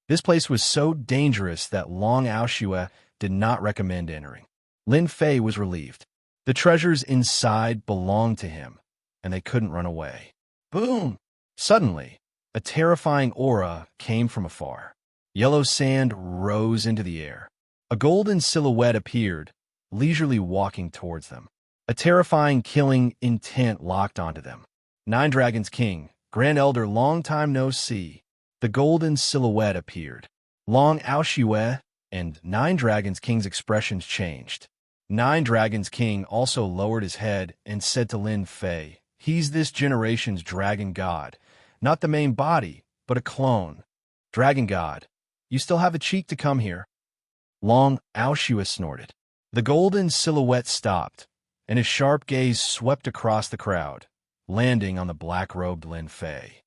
This place was so dangerous that Long Aoshue did not recommend entering. Lin Fei was relieved. The treasures inside belonged to him, and they couldn't run away. Boom! Suddenly, a terrifying aura came from afar. Yellow sand rose into the air. A golden silhouette appeared, leisurely walking towards them. A terrifying killing intent locked onto them. 9 Dragons King, Grand Elder, long time no see. The golden silhouette appeared. Long Aoshue and 9 Dragons King's expressions changed. 9 Dragons King also lowered his head and said to Lin Fei, "He's this generation's dragon god. Not the main body, but a clone. Dragon god, you still have a cheek to come here." Long Aoshue snorted. The golden silhouette stopped, and his sharp gaze swept across the crowd, landing on the black-robed Lin Fei.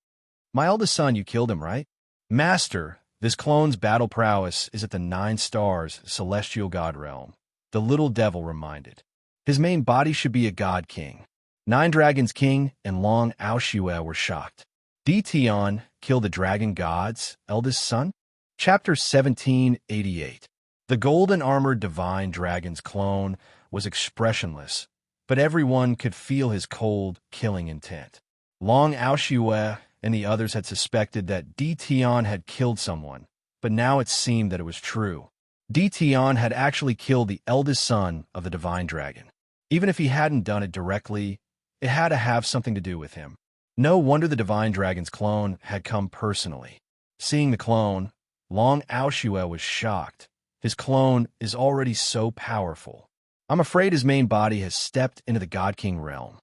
"My eldest son, you killed him, right?" "Master, this clone's battle prowess is at the 9 stars celestial god realm," the little devil reminded. "His main body should be a god king." 9 Dragons King and Long Aoshue were shocked. Dition killed the dragon god's eldest son? Chapter 1788. The golden-armored divine dragon's clone was expressionless, but everyone could feel his cold, killing intent. Long Aoshue and the others had suspected that Dition had killed someone, but now it seemed that it was true. Dition had actually killed the eldest son of the divine dragon. Even if he hadn't done it directly, it had to have something to do with him. No wonder the divine dragon's clone had come personally. Seeing the clone, Long Aoshue was shocked. His clone is already so powerful. I'm afraid his main body has stepped into the God King realm.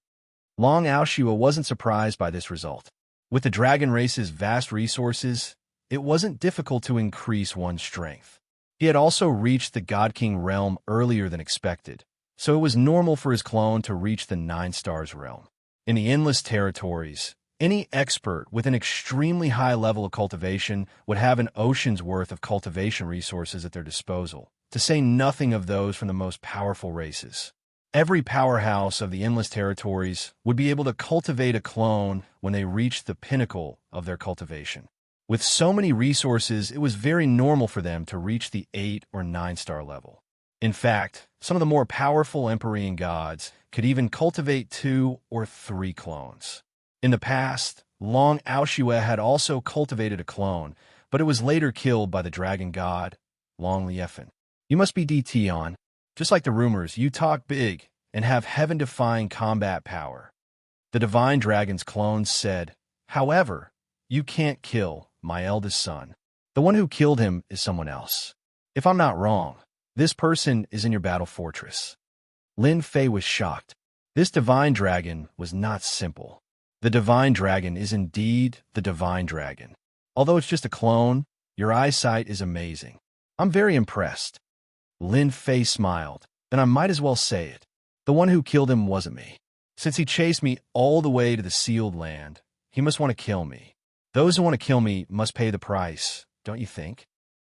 Long Aoshue wasn't surprised by this result. With the dragon race's vast resources, it wasn't difficult to increase one's strength. He had also reached the God King realm earlier than expected, so it was normal for his clone to reach the 9 stars realm. In the endless territories, any expert with an extremely high level of cultivation would have an ocean's worth of cultivation resources at their disposal, to say nothing of those from the most powerful races. Every powerhouse of the endless territories would be able to cultivate a clone when they reached the pinnacle of their cultivation. With so many resources, it was very normal for them to reach the 8 or 9 star level. In fact, some of the more powerful Empyrean gods could even cultivate 2 or 3 clones. In the past, Long Aoshue had also cultivated a clone, but it was later killed by the dragon god, Long Liefen. You must be Dition. Just like the rumors, you talk big and have heaven-defying combat power. The divine dragon's clone said, "However, you can't kill my eldest son. The one who killed him is someone else. If I'm not wrong, this person is in your battle fortress." Lin Fei was shocked. This divine dragon was not simple. The divine dragon is indeed the divine dragon. Although it's just a clone, your eyesight is amazing. I'm very impressed. Lin Fei smiled. Then I might as well say it. The one who killed him wasn't me. Since he chased me all the way to the sealed land, he must want to kill me. Those who want to kill me must pay the price, don't you think?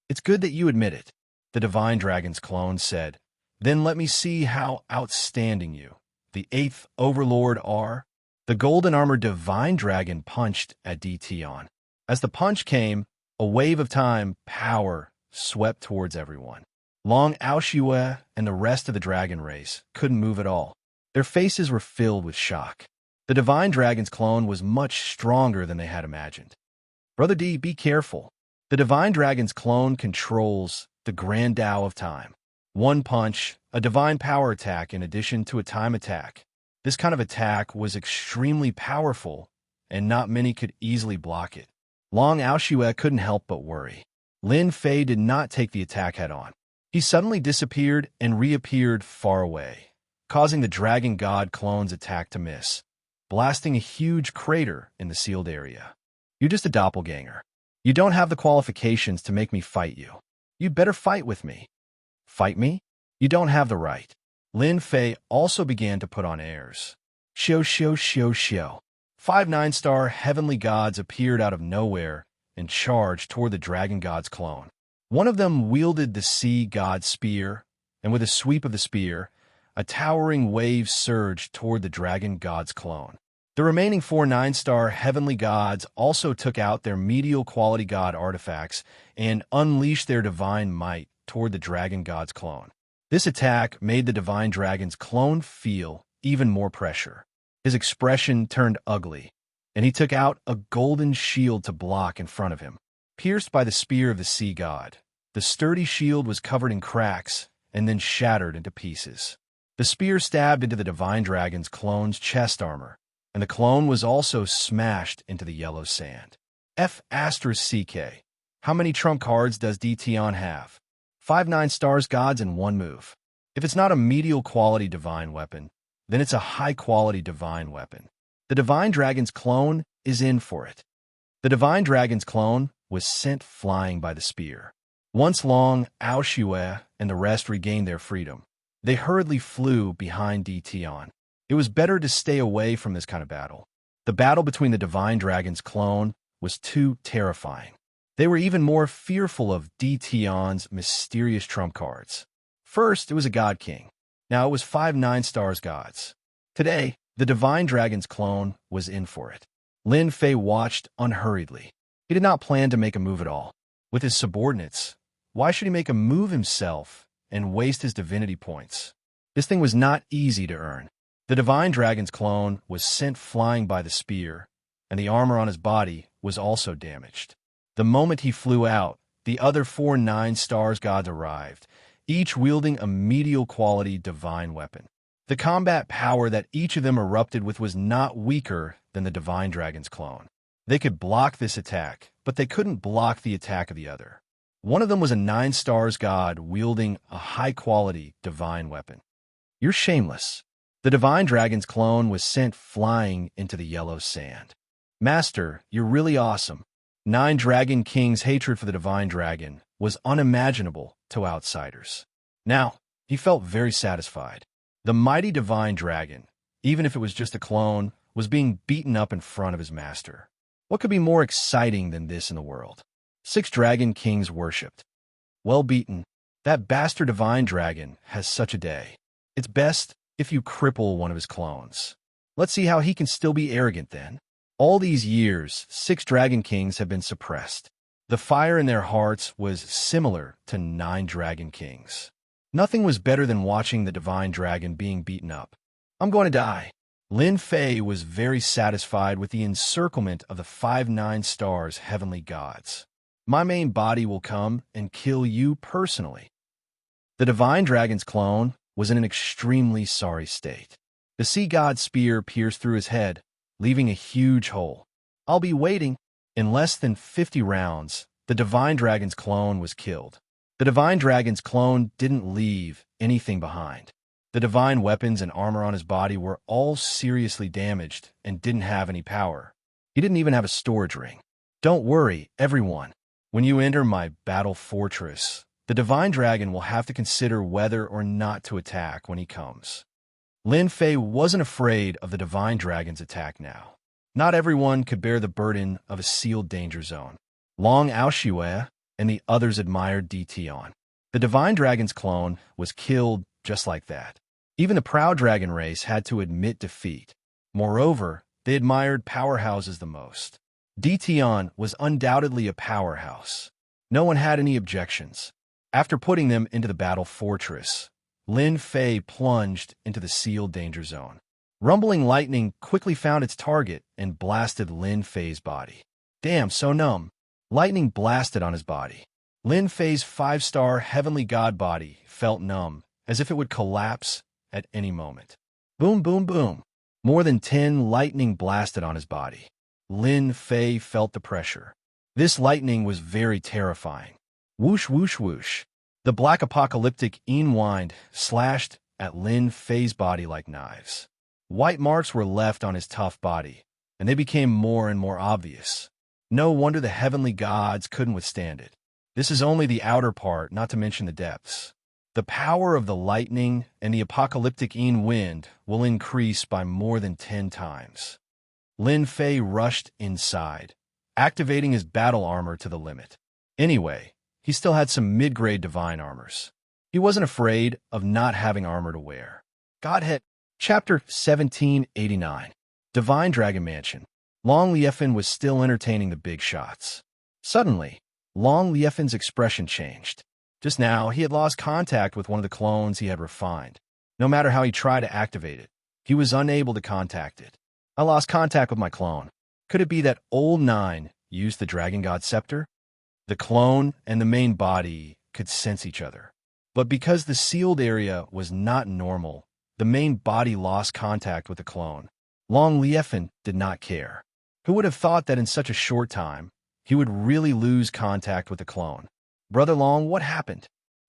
It's good that you admit it, the divine dragon's clone said. Then let me see how outstanding you, the 8th overlord, are. The golden-armored divine dragon punched at Dition. As the punch came, a wave of time power swept towards everyone. Long Aoshue and the rest of the dragon race couldn't move at all. Their faces were filled with shock. The divine dragon's clone was much stronger than they had imagined. Brother D, be careful. The divine dragon's clone controls the grand Tao of time. One punch, a divine power attack in addition to a time attack. This kind of attack was extremely powerful, and not many could easily block it. Long Aoshue couldn't help but worry. Lin Fei did not take the attack head-on. He suddenly disappeared and reappeared far away, causing the dragon god clone's attack to miss, blasting a huge crater in the sealed area. You're just a doppelganger. You don't have the qualifications to make me fight you. You'd better fight with me. Fight me? You don't have the right. Lin Fei also began to put on airs. Show. 5 9-star heavenly gods appeared out of nowhere and charged toward the dragon god's clone. One of them wielded the sea god's spear, and with a sweep of the spear, a towering wave surged toward the dragon god's clone. The remaining 4 9-star heavenly gods also took out their medial quality god artifacts and unleashed their divine might toward the dragon god's clone. This attack made the divine dragon's clone feel even more pressure. His expression turned ugly, and he took out a golden shield to block in front of him. Pierced by the spear of the sea god, the sturdy shield was covered in cracks and then shattered into pieces. The spear stabbed into the divine dragon's clone's chest armor, and the clone was also smashed into the yellow sand. F***CK. How many trump cards does DTon have? 5 9-stars gods in one move. If it's not a medial quality divine weapon, then it's a high quality divine weapon. The divine dragon's clone is in for it. The divine dragon's clone was sent flying by the spear. Once Long, Ao Shue, and the rest regained their freedom, they hurriedly flew behind DTon. It was better to stay away from this kind of battle. The battle between the divine dragon's clone was too terrifying. They were even more fearful of DTon's mysterious trump cards. First, it was a god king. Now it was 5 9-stars gods. Today, the divine dragon's clone was in for it. Lin Fei watched unhurriedly. He did not plan to make a move at all. With his subordinates, why should he make a move himself and waste his divinity points? This thing was not easy to earn. The divine dragon's clone was sent flying by the spear, and the armor on his body was also damaged. The moment he flew out, the other 4 9-stars gods arrived, each wielding a medial quality divine weapon. The combat power that each of them erupted with was not weaker than the divine dragon's clone. They could block this attack, but they couldn't block the attack of the other. One of them was a 9-stars god wielding a high-quality divine weapon. You're shameless. The divine dragon's clone was sent flying into the yellow sand. Master, you're really awesome. 9 Dragon King's hatred for the divine dragon was unimaginable to outsiders. Now, he felt very satisfied. The mighty divine dragon, even if it was just a clone, was being beaten up in front of his master. What could be more exciting than this in the world? 6 Dragon Kings worshipped. Well beaten. That bastard divine dragon has such a day. It's best if you cripple one of his clones. Let's see how he can still be arrogant then. All these years, 6 Dragon Kings have been suppressed. The fire in their hearts was similar to 9 Dragon Kings. Nothing was better than watching the divine dragon being beaten up. I'm going to die. Lin Fei was very satisfied with the encirclement of the 5 9-stars heavenly gods. My main body will come and kill you personally. The divine dragon's clone was in an extremely sorry state. The sea god's spear pierced through his head, leaving a huge hole. I'll be waiting. In less than 50 rounds, the divine dragon's clone was killed. The divine dragon's clone didn't leave anything behind. The divine weapons and armor on his body were all seriously damaged and didn't have any power. He didn't even have a storage ring. Don't worry, everyone. When you enter my battle fortress, the divine dragon will have to consider whether or not to attack when he comes. Lin Fei wasn't afraid of the divine dragon's attack now. Not everyone could bear the burden of a sealed danger zone. Long Ao Shue and the others admired DTon. The divine dragon's clone was killed just like that. Even the proud dragon race had to admit defeat. Moreover, they admired powerhouses the most. DTon was undoubtedly a powerhouse. No one had any objections. After putting them into the battle fortress, Lin Fei plunged into the sealed danger zone. Rumbling lightning quickly found its target and blasted Lin Fei's body. Damn, so numb. Lightning blasted on his body. Lin Fei's 5-star heavenly god body felt numb, as if it would collapse at any moment. Boom, boom, boom. More than 10 lightning blasted on his body. Lin Fei felt the pressure. This lightning was very terrifying. Whoosh, whoosh, whoosh. The black apocalyptic wind slashed at Lin Fei's body like knives. White marks were left on his tough body, and they became more and more obvious. No wonder the heavenly gods couldn't withstand it. This is only the outer part, not to mention the depths. The power of the lightning and the apocalyptic wind will increase by more than 10 times. Lin Fei rushed inside, activating his battle armor to the limit. Anyway, he still had some mid-grade divine armors. He wasn't afraid of not having armor to wear. Godhead. Chapter 1789. Divine Dragon Mansion. Long Liefin was still entertaining the big shots. Suddenly, Long Liefin's expression changed. Just now, he had lost contact with one of the clones he had refined. No matter how he tried to activate it, he was unable to contact it. I lost contact with my clone. Could it be that Old Nine used the Dragon God Scepter? The clone and the main body could sense each other. But because the sealed area was not normal, the main body lost contact with the clone. Long Liefin did not care. Who would have thought that in such a short time, he would really lose contact with the clone? Brother Long, what happened?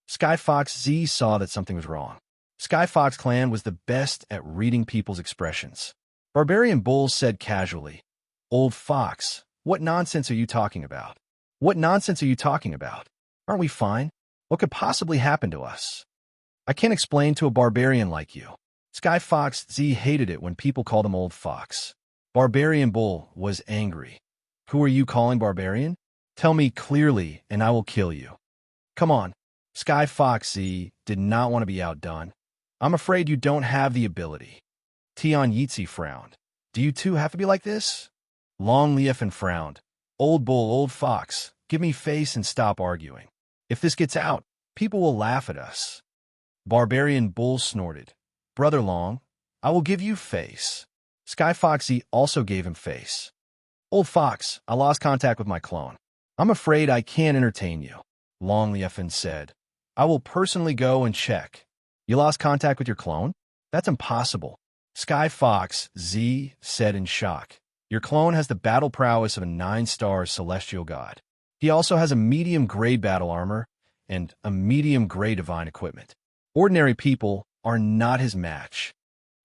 Skyfox Z saw that something was wrong. Skyfox clan was the best at reading people's expressions. Barbarian Bull said casually, "Old Fox, what nonsense are you talking about? What nonsense are you talking about? Aren't we fine? What could possibly happen to us? I can't explain to a barbarian like you." Skyfox Z hated it when people called him Old Fox. Barbarian Bull was angry. "Who are you calling barbarian? Tell me clearly and I will kill you." "Come on." Skyfox Z did not want to be outdone. "I'm afraid you don't have the ability." Tion Yitzi frowned. "Do you too have to be like this?" Long Liefin frowned. "Old Bull, Old Fox, give me face and stop arguing. If this gets out, people will laugh at us." Barbarian Bull snorted. "Brother Long, I will give you face." Skyfoxy also gave him face. "Old Fox, I lost contact with my clone. I'm afraid I can't entertain you," Long Liefin said. "I will personally go and check." "You lost contact with your clone? That's impossible." Skyfox Z said in shock. "Your clone has the battle prowess of a 9-star celestial god. He also has a medium-grade battle armor and a medium-grade divine equipment. Ordinary people are not his match."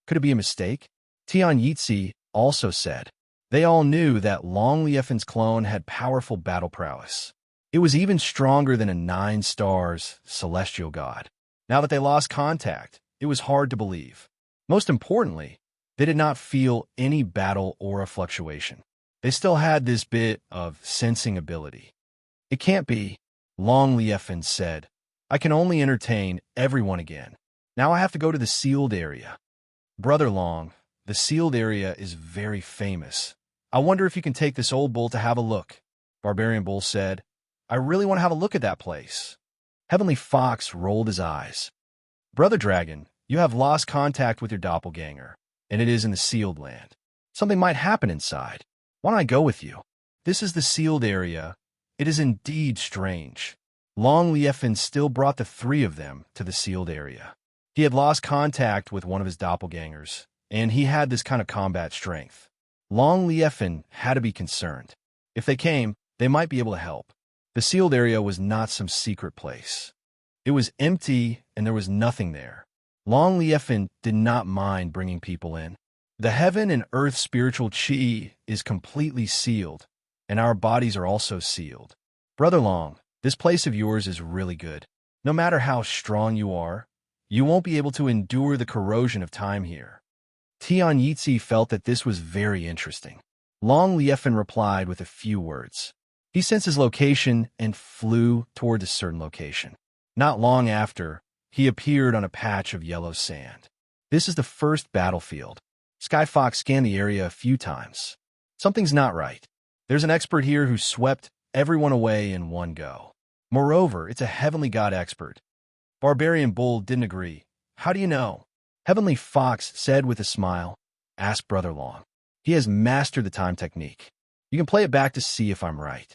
"Could it be a mistake?" Tion Yitzi also said. They all knew that Long Liefin's clone had powerful battle prowess. It was even stronger than a 9 stars celestial god. Now that they lost contact, it was hard to believe. Most importantly, they did not feel any battle aura fluctuation. They still had this bit of sensing ability. "It can't be," Long Liefin said. "I can only entertain everyone again. Now I have to go to the sealed area." "Brother Long, the sealed area is very famous. I wonder if you can take this old bull to have a look," Barbarian Bull said. "I really want to have a look at that place." Heavenly Fox rolled his eyes. "Brother Dragon, you have lost contact with your doppelganger, and it is in the sealed land. Something might happen inside. Why don't I go with you? This is the sealed area. It is indeed strange." Long Liefin still brought the 3 of them to the sealed area. He had lost contact with one of his doppelgangers, and he had this kind of combat strength. Long Liefin had to be concerned. If they came, they might be able to help. The sealed area was not some secret place. It was empty, and there was nothing there. Long Liefin did not mind bringing people in. The heaven and earth spiritual chi is completely sealed, and our bodies are also sealed. Brother Long, this place of yours is really good. No matter how strong you are, you won't be able to endure the corrosion of time here. Tion Yitzi felt that this was very interesting. Long Liefin replied with a few words. He sensed his location and flew toward a certain location. Not long after, he appeared on a patch of yellow sand. This is the first battlefield. Skyfox scanned the area a few times. Something's not right. There's an expert here who swept everyone away in one go. Moreover, it's a heavenly god expert. Barbarian Bull didn't agree. How do you know? Heavenly Fox said with a smile. Ask Brother Long. He has mastered the time technique. You can play it back to see if I'm right.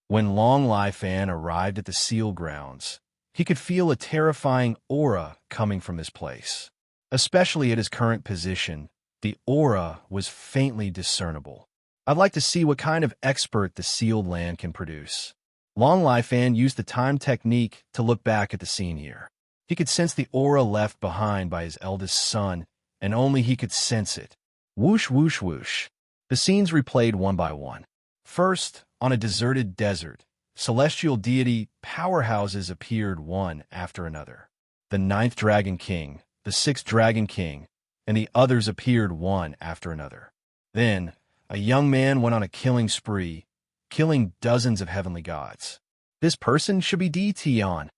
When Long Liefin arrived at the seal grounds, he could feel a terrifying aura coming from this place. Especially at his current position, the aura was faintly discernible. I'd like to see what kind of expert the sealed land can produce. Long Liefin used the time technique to look back at the scene here. He could sense the aura left behind by his eldest son, and only he could sense it. Whoosh, whoosh, whoosh. The scenes replayed one by one. First, on a deserted desert, celestial deity powerhouses appeared one after another. The 9th Dragon King, the 6th Dragon King, and the others appeared one after another. Then, a young man went on a killing spree, killing dozens of heavenly gods. This person should be Tion.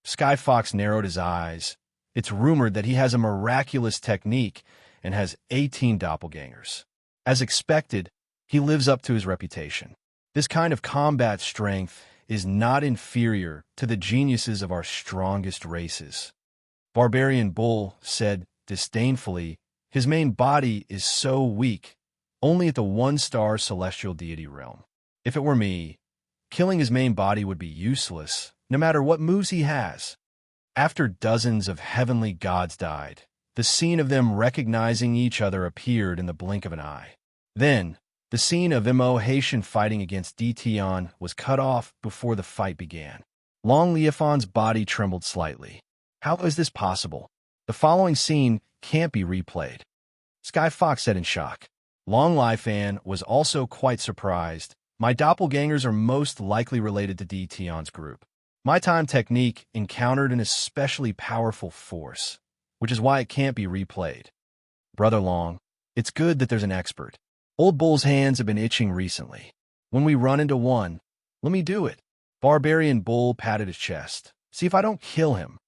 Sky Fox narrowed his eyes. It's rumored that he has a miraculous technique and has 18 doppelgangers. As expected, he lives up to his reputation. This kind of combat strength is not inferior to the geniuses of our strongest races. Barbarian Bull said disdainfully, his main body is so weak, only at the one-star celestial deity realm. If it were me, killing his main body would be useless, no matter what moves he has. After dozens of heavenly gods died, the scene of them recognizing each other appeared in the blink of an eye. Then, the scene of Immerse fighting against Tion was cut off before the fight began. Long Leofon's body trembled slightly. How is this possible? The following scene can't be replayed. Sky Fox said in shock. Long Lifan was also quite surprised. My doppelgangers are most likely related to Tion's group. My time technique encountered an especially powerful force, which is why it can't be replayed. Brother Long, it's good that there's an expert. Old Bull's hands have been itching recently. When we run into one, let me do it. Barbarian Bull patted his chest. See if I don't kill him.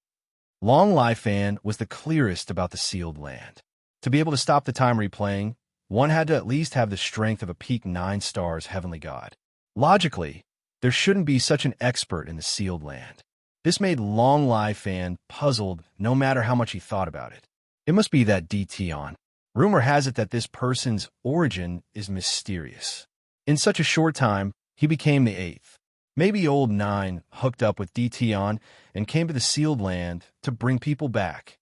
Long Lifan was the clearest about the sealed land. To be able to stop the time replaying, one had to at least have the strength of a peak 9 stars heavenly god. Logically, there shouldn't be such an expert in the sealed land. This made Long Lifan puzzled no matter how much he thought about it. It must be that Tion. Rumor has it that this person's origin is mysterious. In such a short time, he became the 8th. Maybe old 9 hooked up with Tion and came to the sealed land to bring people back.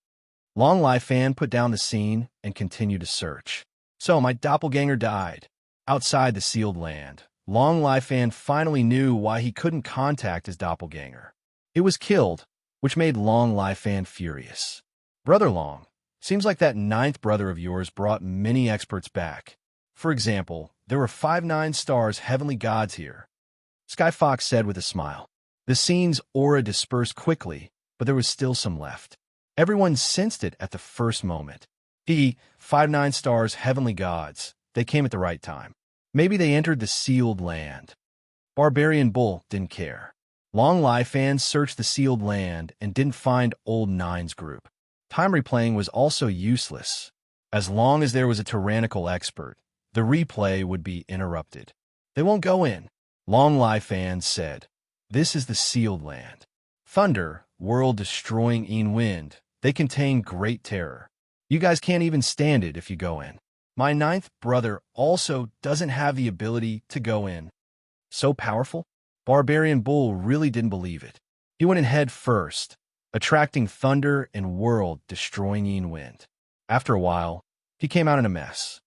Long Lifan put down the scene and continued to search. So my doppelganger died. Outside the sealed land, Long Lifan finally knew why he couldn't contact his doppelganger. It was killed, which made Long Lifan furious. Brother Long, seems like that 9th brother of yours brought many experts back. For example, there were 5 9-stars heavenly gods here. Sky Fox said with a smile. The scene's aura dispersed quickly, but there was still some left. Everyone sensed it at the first moment. 5 9-stars heavenly gods. They came at the right time. Maybe they entered the sealed land. Barbarian Bull didn't care. Long Lifan searched the sealed land and didn't find old 9's group. Time replaying was also useless. As long as there was a tyrannical expert, the replay would be interrupted. They won't go in. Long Lifan said, this is the sealed land. Thunder, world-destroying wind, they contain great terror. You guys can't even stand it if you go in. My 9th brother also doesn't have the ability to go in. So powerful? Barbarian Bull really didn't believe it. He went in head first, attracting thunder and world-destroying wind. After a while, he came out in a mess.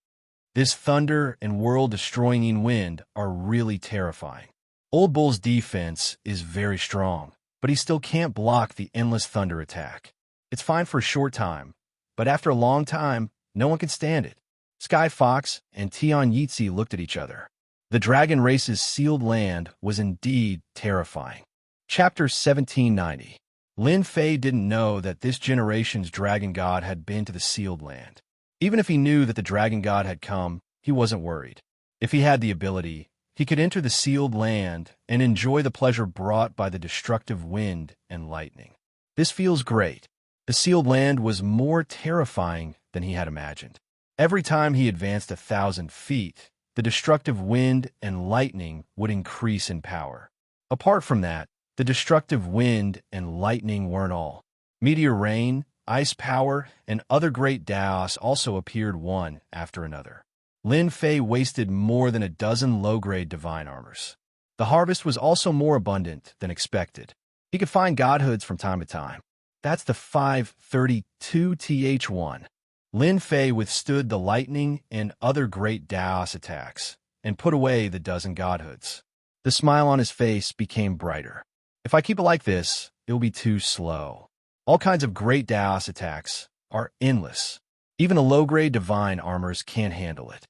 This thunder and world-destroying wind are really terrifying. Old Bull's defense is very strong, but he still can't block the endless thunder attack. It's fine for a short time, but after a long time, no one can stand it. Sky Fox and Tion Yitzi looked at each other. The dragon race's sealed land was indeed terrifying. Chapter 1790. Lin Fei didn't know that this generation's dragon god had been to the sealed land. Even if he knew that the dragon god had come, he wasn't worried. If he had the ability, he could enter the sealed land and enjoy the pleasure brought by the destructive wind and lightning. This feels great. The sealed land was more terrifying than he had imagined. Every time he advanced 1,000 feet, the destructive wind and lightning would increase in power. Apart from that, the destructive wind and lightning weren't all. Meteor rain, ice power, and other great Daos also appeared one after another. Lin Fei wasted more than a dozen low-grade divine armors. The harvest was also more abundant than expected. He could find godhoods from time to time. That's the 532th1. Lin Fei withstood the lightning and other great Daos attacks, and put away the dozen godhoods. The smile on his face became brighter. If I keep it like this, it will be too slow. All kinds of great Daos attacks are endless. Even the low-grade divine armors can't handle it.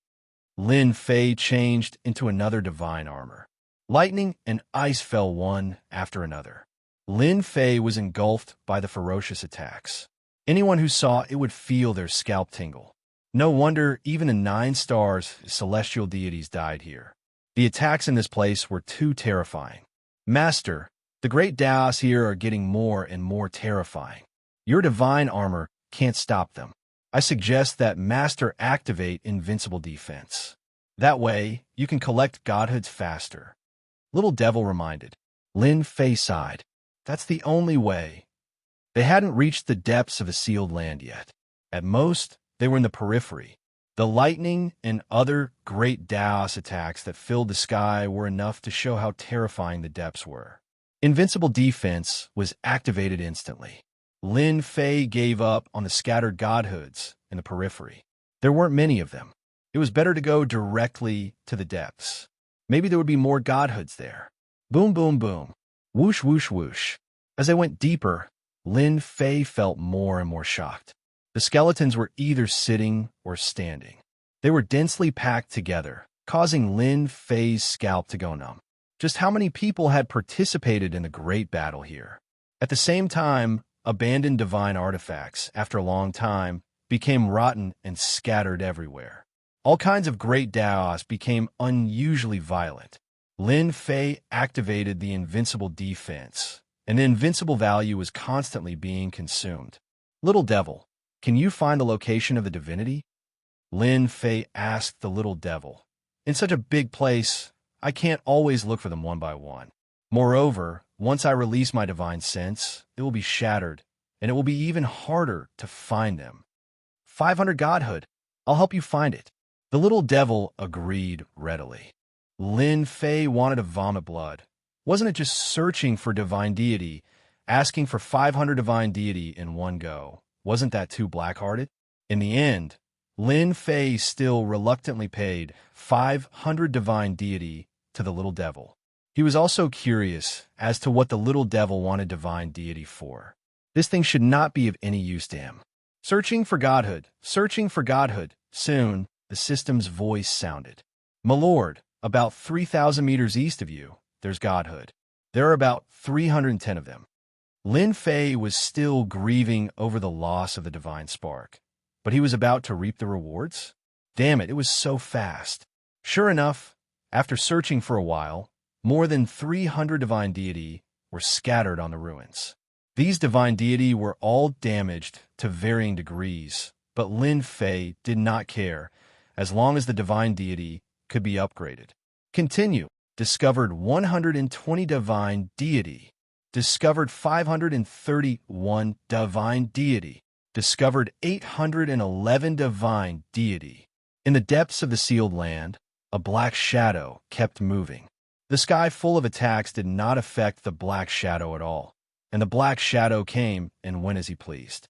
Lin Fei changed into another divine armor. Lightning and ice fell one after another. Lin Fei was engulfed by the ferocious attacks. Anyone who saw it would feel their scalp tingle. No wonder even the 9 stars celestial deities died here. The attacks in this place were too terrifying. Master, the great Daos here are getting more and more terrifying. Your divine armor can't stop them. I suggest that Master activate invincible defense. That way, you can collect godhoods faster. Little Devil reminded. Lin Fei sighed. That's the only way. They hadn't reached the depths of the sealed land yet. At most, they were in the periphery. The lightning and other great Daos attacks that filled the sky were enough to show how terrifying the depths were. Invincible defense was activated instantly. Lin Fei gave up on the scattered godhoods in the periphery. There weren't many of them. It was better to go directly to the depths. Maybe there would be more godhoods there. Boom, boom, boom. Whoosh, whoosh, whoosh. As they went deeper, Lin Fei felt more and more shocked. The skeletons were either sitting or standing. They were densely packed together, causing Lin Fei's scalp to go numb. Just how many people had participated in the great battle here? At the same time, abandoned divine artifacts, after a long time, became rotten and scattered everywhere. All kinds of great Daos became unusually violent. Lin Fei activated the invincible defense, and the invincible value was constantly being consumed. Little Devil, can you find the location of the divinity? Lin Fei asked the Little Devil. In such a big place, I can't always look for them one by one. Moreover, once I release my divine sense, it will be shattered, and it will be even harder to find them. 500 godhood. I'll help you find it. The Little Devil agreed readily. Lin Fei wanted to vomit blood. Wasn't it just searching for divine deity, asking for 500 divine deity in one go? Wasn't that too black-hearted? In the end, Lin Fei still reluctantly paid 500 divine deity to the Little Devil. He was also curious as to what the Little Devil wanted divine deity for. This thing should not be of any use to him. Searching for godhood, searching for godhood. Soon, the system's voice sounded. My lord, about 3,000 meters east of you, there's godhood. There are about 310 of them. Lin Fei was still grieving over the loss of the divine spark, but he was about to reap the rewards? Damn it, it was so fast. Sure enough, after searching for a while, more than 300 divine deity were scattered on the ruins. These divine deity were all damaged to varying degrees, but Lin Fei did not care as long as the divine deity could be upgraded. Continue. Discovered 120 divine deity. Discovered 531 divine deity. Discovered 811 divine deity. In the depths of the sealed land, a black shadow kept moving. The sky full of attacks did not affect the black shadow at all, and the black shadow came and went as he pleased.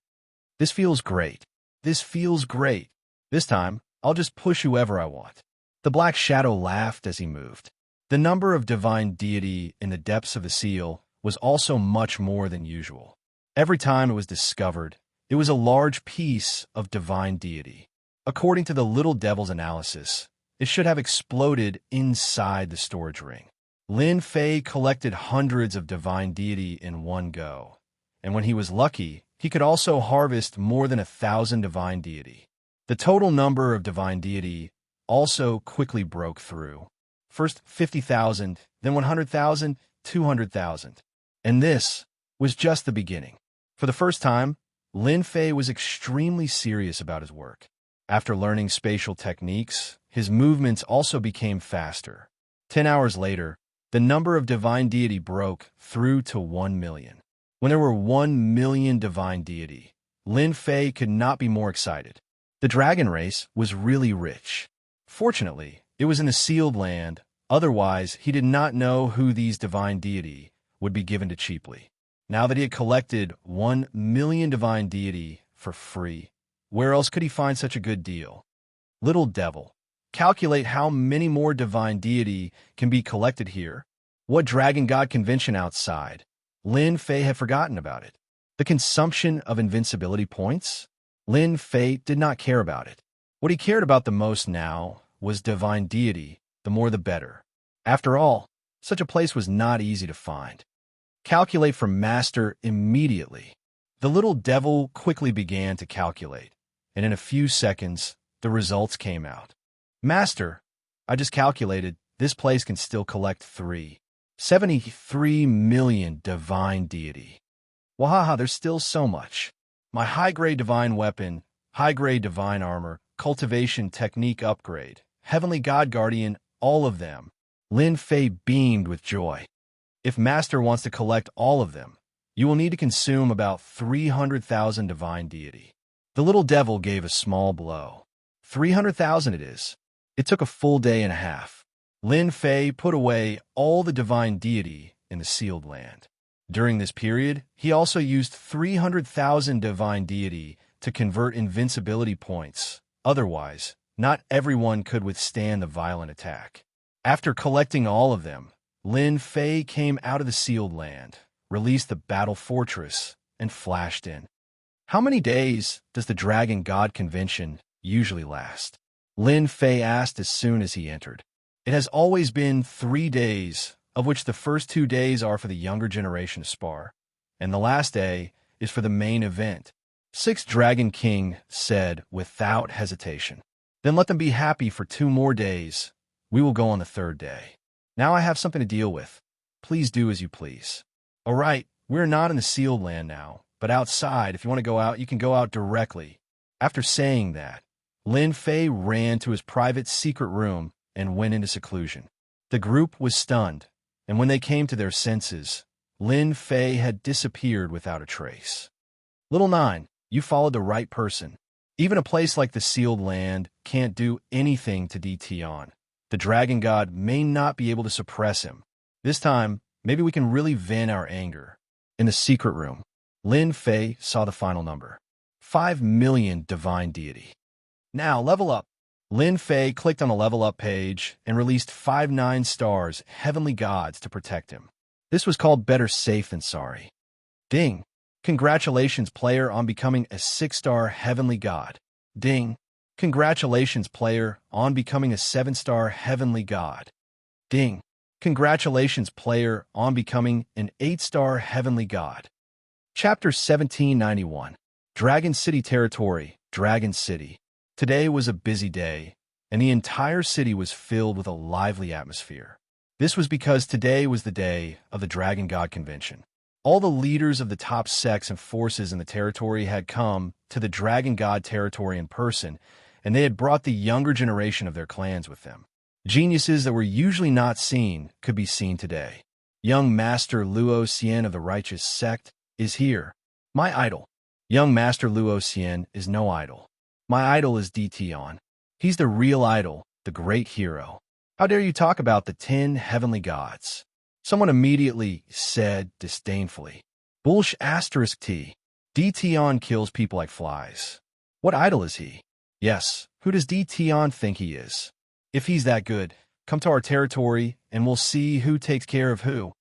This feels great. This feels great. This time, I'll just push whoever I want. The black shadow laughed as he moved. The number of divine deity in the depths of the seal was also much more than usual. Every time it was discovered, it was a large piece of divine deity. According to the Little Devil's analysis, it should have exploded inside the storage ring. Lin Fei collected hundreds of divine deity in one go, and when he was lucky, he could also harvest more than 1,000 divine deity. The total number of divine deity also quickly broke through. First 50,000, then 100,000, 200,000. And this was just the beginning. For the first time, Lin Fei was extremely serious about his work. After learning spatial techniques, his movements also became faster. 10 hours later, the number of divine deity broke through to 1 million. When there were 1 million divine deity, Lin Fei could not be more excited. The dragon race was really rich. Fortunately, it was in the sealed land, otherwise he did not know who these divine deity would be given to cheaply. Now that he had collected 1 million divine deity for free, where else could he find such a good deal? Little Devil, calculate how many more divine deity can be collected here. What dragon god convention outside? Lin Fei had forgotten about it. The consumption of invincibility points? Lin Fei did not care about it. What he cared about the most now was divine deity, the more the better. After all, such a place was not easy to find. Calculate for Master immediately. The Little Devil quickly began to calculate, and in a few seconds, the results came out. Master, I just calculated this place can still collect 73 million divine deity. Wahaha, there's still so much. My high-grade divine weapon, high-grade divine armor, cultivation technique upgrade, heavenly god guardian, all of them. Lin Fei beamed with joy. If Master wants to collect all of them, you will need to consume about 300,000 divine deity. The little devil gave a small blow. 300,000 it is. It took a full day and a half. Lin Fei put away all the divine deity in the sealed land. During this period, he also used 300,000 divine deity to convert invincibility points. Otherwise, not everyone could withstand the violent attack. After collecting all of them, Lin Fei came out of the sealed land, released the battle fortress, and flashed in. How many days does the Dragon God Convention usually last? Lin Fei asked as soon as he entered. It has always been 3 days, of which the first 2 days are for the younger generation to spar, and the last day is for the main event. Sixth Dragon King said without hesitation. Then let them be happy for 2 more days. We will go on the 3rd day. Now I have something to deal with. Please do as you please. All right, we're not in the sealed land now, but outside, if you want to go out, you can go out directly. After saying that, Lin Fei ran to his private secret room and went into seclusion. The group was stunned, and when they came to their senses, Lin Fei had disappeared without a trace. Little Nine, you followed the right person. Even a place like the sealed land can't do anything to Tion. The dragon god may not be able to suppress him. This time, maybe we can really vent our anger. In the secret room, Lin Fei saw the final number. 5 million divine deity. Now, level up. Lin Fei clicked on the level up page and released 5 9-stars heavenly gods to protect him. This was called better safe than sorry. Ding. Congratulations, player, on becoming a 6-star heavenly god. Ding. Congratulations, player, on becoming a 7-star heavenly god. Ding. Congratulations, player, on becoming an 8-star heavenly god. Chapter 1791. Dragon City Territory, Dragon City. Today was a busy day, and the entire city was filled with a lively atmosphere. This was because today was the day of the Dragon God Convention. All the leaders of the top sects and forces in the territory had come to the Dragon God territory in person, and they had brought the younger generation of their clans with them. Geniuses that were usually not seen could be seen today. Young Master Luo Xian of the Righteous Sect is here. My idol. Young Master Luo Xian is no idol. My idol is Tion. He's the real idol, the great hero. How dare you talk about the 10 heavenly gods? Someone immediately said disdainfully. Bullsh asterisk T. Tion kills people like flies. What idol is he? Yes, who does Tion think he is? If he's that good, come to our territory and we'll see who takes care of who.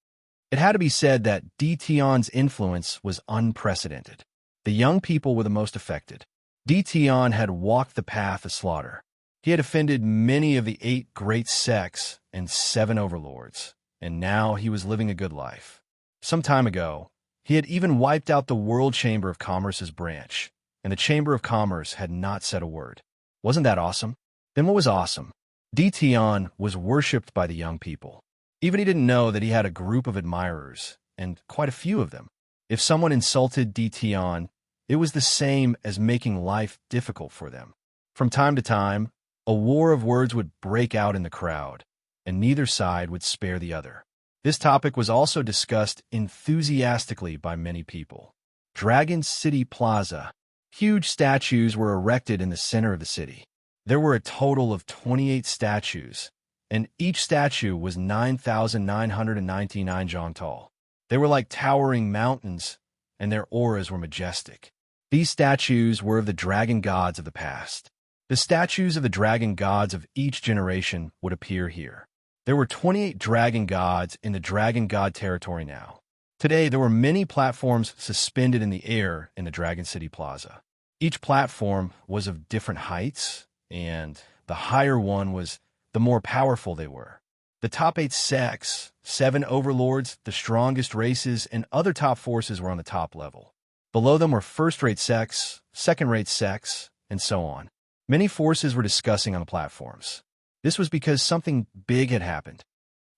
It had to be said that Tion's influence was unprecedented. The young people were the most affected. Tion had walked the path of slaughter. He had offended many of the 8 great sects and 7 overlords, and now he was living a good life. Some time ago, he had even wiped out the World Chamber of Commerce's branch, and the Chamber of Commerce had not said a word. Wasn't that awesome? Then what was awesome? Tion was worshipped by the young people. Even he didn't know that he had a group of admirers, and quite a few of them. If someone insulted Tion, it was the same as making life difficult for them. From time to time, a war of words would break out in the crowd, and neither side would spare the other. This topic was also discussed enthusiastically by many people. Dragon City Plaza. Huge statues were erected in the center of the city. There were a total of 28 statues, and each statue was 9,999 zhang tall. They were like towering mountains, and their auras were majestic. These statues were of the dragon gods of the past. The statues of the dragon gods of each generation would appear here. There were 28 dragon gods in the dragon god territory now. Today, there were many platforms suspended in the air in the Dragon City Plaza. Each platform was of different heights, and the higher one was the more powerful they were. The top 8 sects, 7 overlords, the strongest races, and other top forces were on the top level. Below them were first-rate sects, second-rate sects, and so on. Many forces were discussing on the platforms. This was because something big had happened.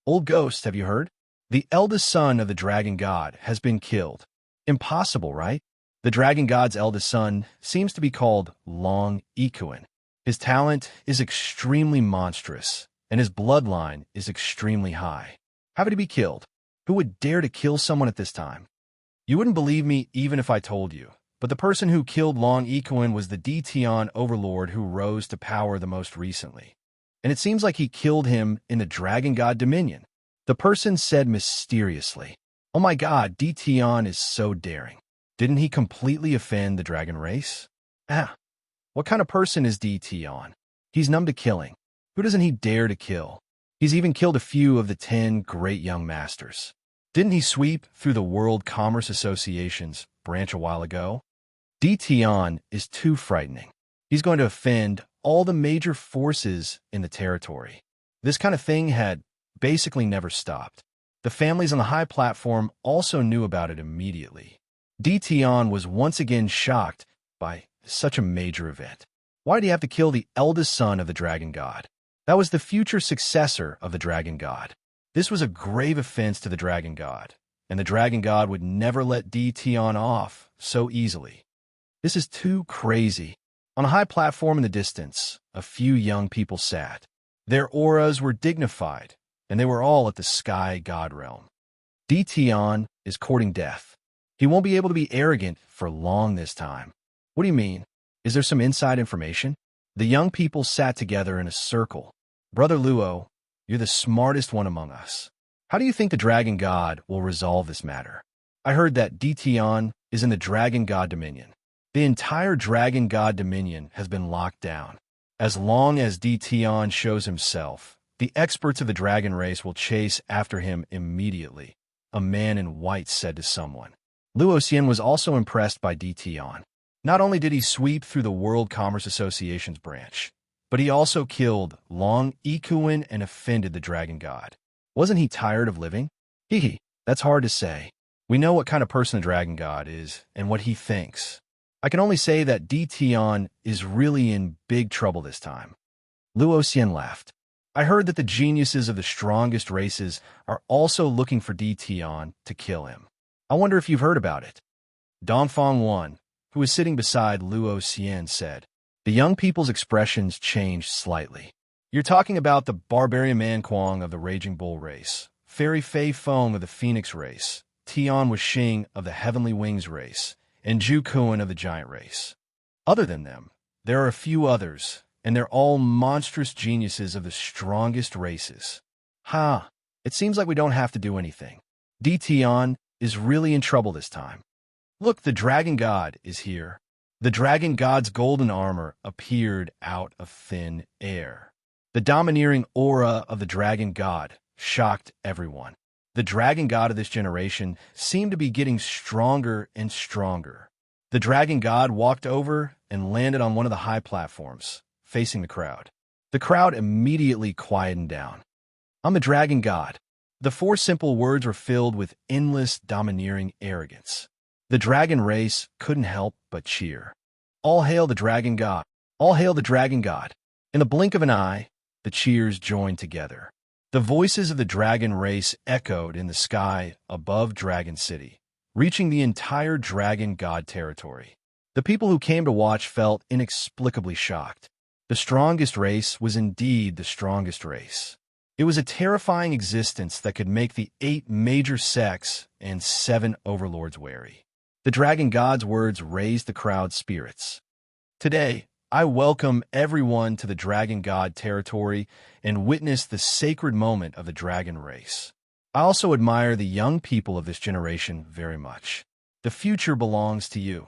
Old ghosts, have you heard? The eldest son of the dragon god has been killed. Impossible, right? The dragon god's eldest son seems to be called Long Ikuin. His talent is extremely monstrous, and his bloodline is extremely high. How would he be killed? Who would dare to kill someone at this time? You wouldn't believe me even if I told you, but the person who killed Long Ikuin was the Dtion overlord who rose to power the most recently. And it seems like he killed him in the dragon god dominion. The person said mysteriously, "Oh my god, Dtion is so daring. Didn't he completely offend the dragon race?" What kind of person is Dtion? He's numb to killing. Who doesn't he dare to kill? He's even killed a few of the 10 great young masters. Didn't he sweep through the World Commerce Association's branch a while ago? Dtion is too frightening. He's going to offend all the major forces in the territory. This kind of thing had basically never stopped. The families on the high platform also knew about it immediately. Dtion was once again shocked by such a major event. Why did he have to kill the eldest son of the dragon god? That was the future successor of the dragon god. This was a grave offense to the dragon god, and the dragon god would never let Dtion off so easily. This is too crazy. On a high platform in the distance, a few young people sat. Their auras were dignified, and they were all at the sky god realm. Dtion is courting death. He won't be able to be arrogant for long this time. What do you mean? Is there some inside information? The young people sat together in a circle. Brother Luo, you're the smartest one among us. How do you think the dragon god will resolve this matter? I heard that Dtion is in the dragon god dominion. The entire dragon god dominion has been locked down. As long as Dtion shows himself, the experts of the dragon race will chase after him immediately, a man in white said to someone. Luo was also impressed by Dtion. Not only did he sweep through the World Commerce Association's branch, but he also killed Long Ikuin and offended the dragon god. Wasn't he tired of living? That's hard to say. We know what kind of person the dragon god is and what he thinks. I can only say that Dtion is really in big trouble this time. Luo laughed. I heard that the geniuses of the strongest races are also looking for Dtion to kill him. I wonder if you've heard about it. Dongfang Wan, who was sitting beside Luo said. The young people's expressions changed slightly. You're talking about the barbarian Man Kuang of the Raging Bull race, Fairy Fei Feng of the Phoenix race, Tian Wuxing of the Heavenly Wings race, and Zhu Kuan of the Giant race. Other than them, there are a few others, and they're all monstrous geniuses of the strongest races. It seems like we don't have to do anything. Dtion is really in trouble this time. Look, the dragon god is here. The dragon god's golden armor appeared out of thin air. The domineering aura of the dragon god shocked everyone. The dragon god of this generation seemed to be getting stronger and stronger. The dragon god walked over and landed on one of the high platforms, facing the crowd. The crowd immediately quietened down. I'm the dragon god. The 4 simple words were filled with endless domineering arrogance. The dragon race couldn't help but cheer. All hail the dragon god! All hail the dragon god! In the blink of an eye, the cheers joined together. The voices of the dragon race echoed in the sky above Dragon City, reaching the entire dragon god territory. The people who came to watch felt inexplicably shocked. The strongest race was indeed the strongest race. It was a terrifying existence that could make the 8 major sects and 7 overlords wary. The dragon god's words raised the crowd's spirits. Today, I welcome everyone to the dragon god territory and witness the sacred moment of the dragon race. I also admire the young people of this generation very much. The future belongs to you.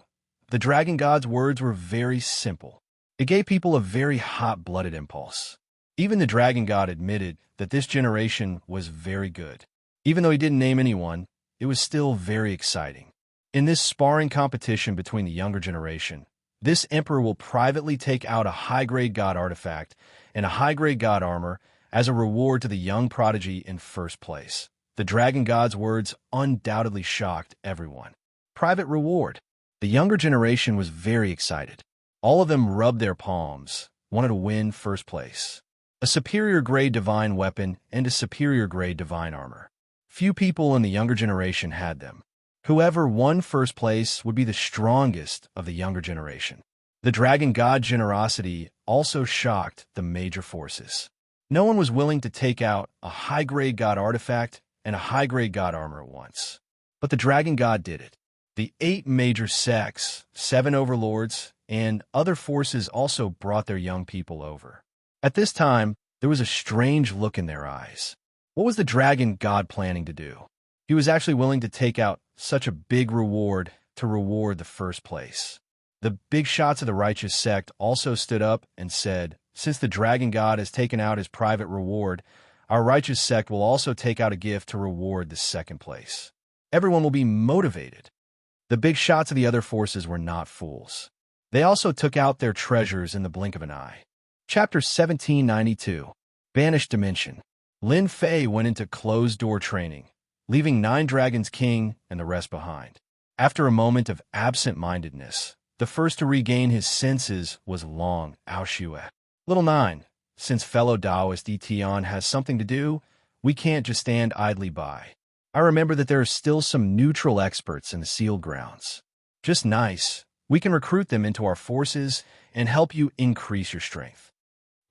The dragon god's words were very simple. It gave people a very hot-blooded impulse. Even the dragon god admitted that this generation was very good. Even though he didn't name anyone, it was still very exciting. In this sparring competition between the younger generation, this emperor will privately take out a high-grade god artifact and a high-grade god armor as a reward to the young prodigy in first place. The dragon god's words undoubtedly shocked everyone. Private reward. The younger generation was very excited. All of them rubbed their palms, wanted to win first place. a superior grade divine weapon, and a superior grade divine armor. Few people in the younger generation had them. Whoever won first place would be the strongest of the younger generation. The dragon god generosity also shocked the major forces. No one was willing to take out a high-grade god artifact and a high-grade god armor at once. But the dragon god did it. The 8 major sects, 7 overlords, and other forces also brought their young people over. At this time, there was a strange look in their eyes. What was the dragon god planning to do? He was actually willing to take out such a big reward to reward the first place. The big shots of the righteous sect also stood up and said, since the dragon god has taken out his private reward, our righteous sect will also take out a gift to reward the second place. Everyone will be motivated. The big shots of the other forces were not fools. They also took out their treasures in the blink of an eye. Chapter 1792. Banished Dimension. Lin Fei went into closed-door training, leaving 9 Dragons King and the rest behind. After a moment of absent-mindedness, the first to regain his senses was Long Aoshue. Little 9, since fellow Taoist Tian has something to do, we can't just stand idly by. I remember that there are still some neutral experts in the sealed grounds. Just nice. We can recruit them into our forces and help you increase your strength.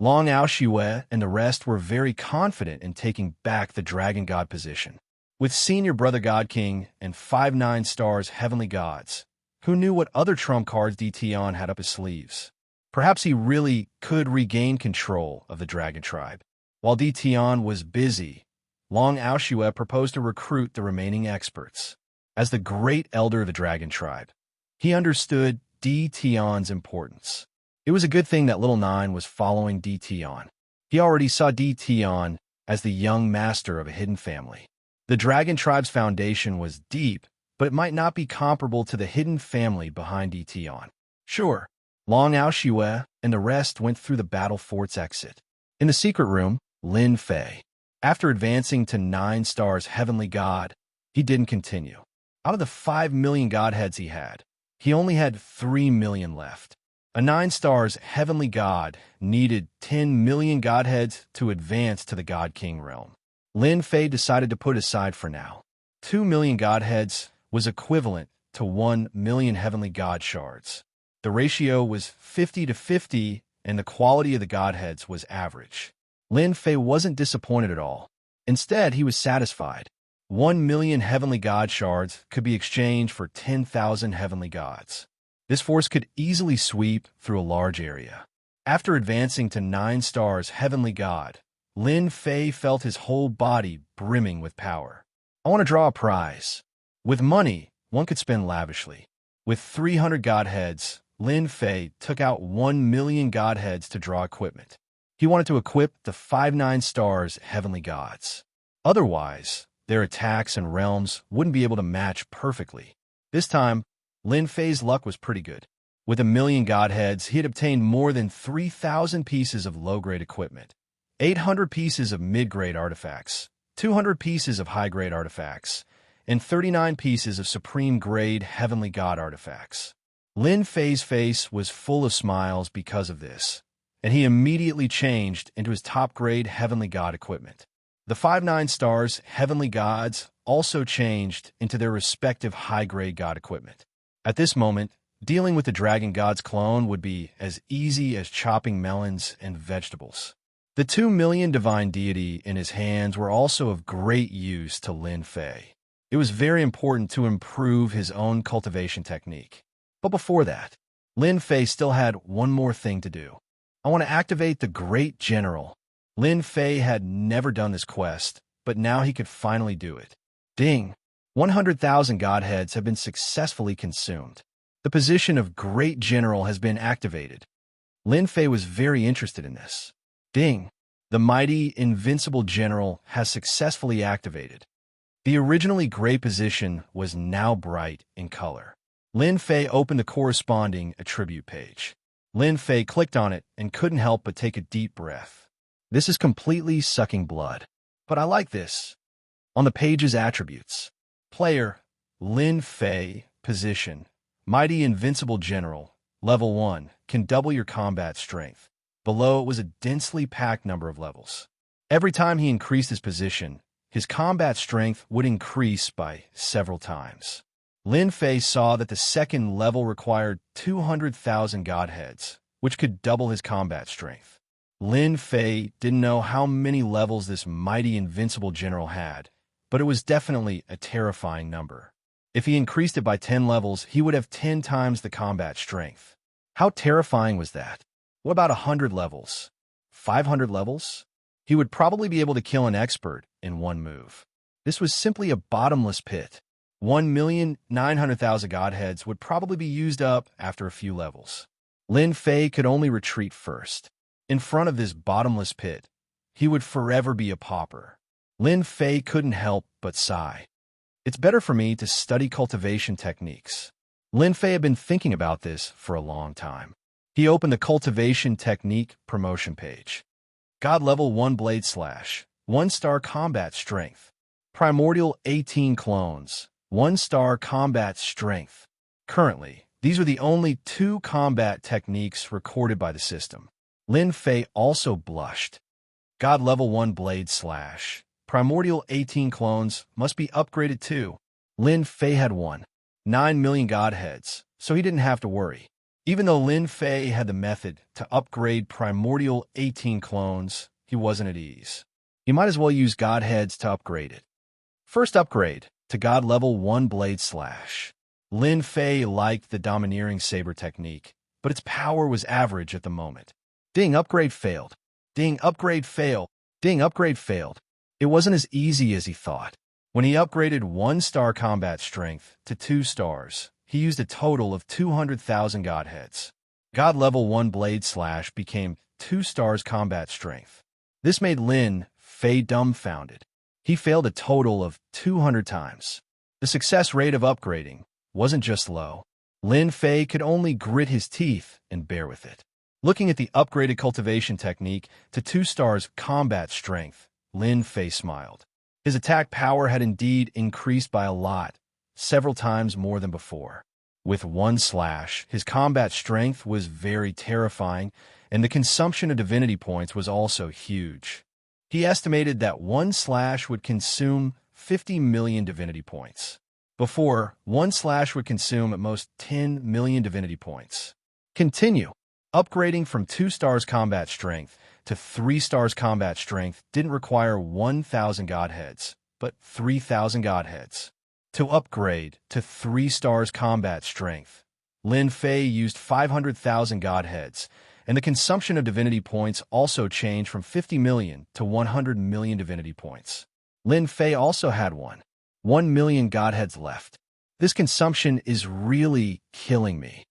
Long Aoshue and the rest were very confident in taking back the Dragon God position. With Senior Brother God King and 5 9-stars Heavenly Gods, who knew what other trump cards Tian had up his sleeves? Perhaps he really could regain control of the Dragon Tribe. While Tian was busy, Long Aoshue proposed to recruit the remaining experts. As the great elder of the Dragon Tribe, he understood Tian's importance. It was a good thing that Little 9 was following Tian. He already saw Tian as the young master of a hidden family. The Dragon Tribe's foundation was deep, but it might not be comparable to the hidden family behind Tian. Sure, Long Aoshue and the rest went through the battle fort's exit. In the secret room, Lin Fei. After advancing to 9 stars Heavenly God, he didn't continue. Out of the 5 million godheads he only had 3 million left. A 9 stars Heavenly God needed 10 million godheads to advance to the God King realm. Lin Fei decided to put aside for now. 2 million godheads was equivalent to 1 million Heavenly God shards. The ratio was 50-50, and the quality of the godheads was average. Lin Fei wasn't disappointed at all. Instead, he was satisfied. 1 million Heavenly God shards could be exchanged for 10,000 Heavenly Gods. This force could easily sweep through a large area. After advancing to 9 stars Heavenly God, Lin Fei felt his whole body brimming with power. I want to draw a prize. With money, one could spend lavishly. With 300 godheads, Lin Fei took out 1 million godheads to draw equipment. He wanted to equip the 5 9 stars Heavenly Gods. Otherwise, their attacks and realms wouldn't be able to match perfectly. This time, Lin Fei's luck was pretty good. With 1 million godheads, he had obtained more than 3,000 pieces of low-grade equipment, 800 pieces of mid-grade artifacts, 200 pieces of high-grade artifacts, and 39 pieces of supreme-grade Heavenly God artifacts. Lin Fei's face was full of smiles because of this, and he immediately changed into his top-grade Heavenly God equipment. The 5 9 stars Heavenly Gods also changed into their respective high-grade God equipment. At this moment, dealing with the Dragon God's clone would be as easy as chopping melons and vegetables. The 2 million divine deity in his hands were also of great use to Lin Fei. It was very important to improve his own cultivation technique. But before that, Lin Fei still had one more thing to do. I want to activate the Great General. Lin Fei had never done this quest, but now he could finally do it. Ding! 100,000 godheads have been successfully consumed. The position of Great General has been activated. Lin Fei was very interested in this. Ding! The mighty, invincible general has successfully activated. The originally gray position was now bright in color. Lin Fei opened the corresponding attribute page. Lin Fei clicked on it and couldn't help but take a deep breath. This is completely sucking blood. But I like this. On the page's attributes. Player, Lin Fei, position, Mighty Invincible General, level 1, can double your combat strength. Below it was a densely packed number of levels. Every time he increased his position, his combat strength would increase by several times. Lin Fei saw that the second level required 200,000 godheads, which could double his combat strength. Lin Fei didn't know how many levels this mighty invincible general had, but it was definitely a terrifying number. If he increased it by 10 levels, he would have 10 times the combat strength. How terrifying was that? What about 100 levels? 500 levels? He would probably be able to kill an expert in one move. This was simply a bottomless pit. 1,900,000 godheads would probably be used up after a few levels. Lin Fei could only retreat first. In front of this bottomless pit, he would forever be a pauper. Lin Fei couldn't help but sigh. It's better for me to study cultivation techniques. Lin Fei had been thinking about this for a long time. He opened the cultivation technique promotion page. God level 1 blade slash, 1-star combat strength. Primordial 18 clones, 1-star combat strength. Currently, these are the only 2 combat techniques recorded by the system. Lin Fei also blushed. God level 1 blade slash. Primordial 18 clones must be upgraded too. Lin Fei had 9 million godheads, so he didn't have to worry. Even though Lin Fei had the method to upgrade Primordial 18 clones, he wasn't at ease. He might as well use godheads to upgrade it. First upgrade to God level 1 blade slash. Lin Fei liked the domineering saber technique, but its power was average at the moment. Ding, upgrade failed. Ding, upgrade failed. Ding, upgrade failed. It wasn't as easy as he thought. When he upgraded 1-star combat strength to 2 stars, he used a total of 200,000 godheads. God level 1 blade slash became 2 stars combat strength. This made Lin Fei dumbfounded. He failed a total of 200 times. The success rate of upgrading wasn't just low. Lin Fei could only grit his teeth and bear with it. Looking at the upgraded cultivation technique to 2 stars combat strength, Lin Fei smiled. His attack power had indeed increased by a lot, several times more than before. With 1 slash, his combat strength was very terrifying, and the consumption of divinity points was also huge. He estimated that 1 slash would consume 50 million divinity points. Before, 1 slash would consume at most 10 million divinity points. Continue. Upgrading from 2 stars combat strength to 3 stars combat strength didn't require 1,000 godheads, but 3,000 godheads. To upgrade to 3 stars combat strength, Lin Fei used 500,000 godheads, and the consumption of divinity points also changed from 50 million to 100 million divinity points. Lin Fei also had 1 million godheads left. This consumption is really killing me.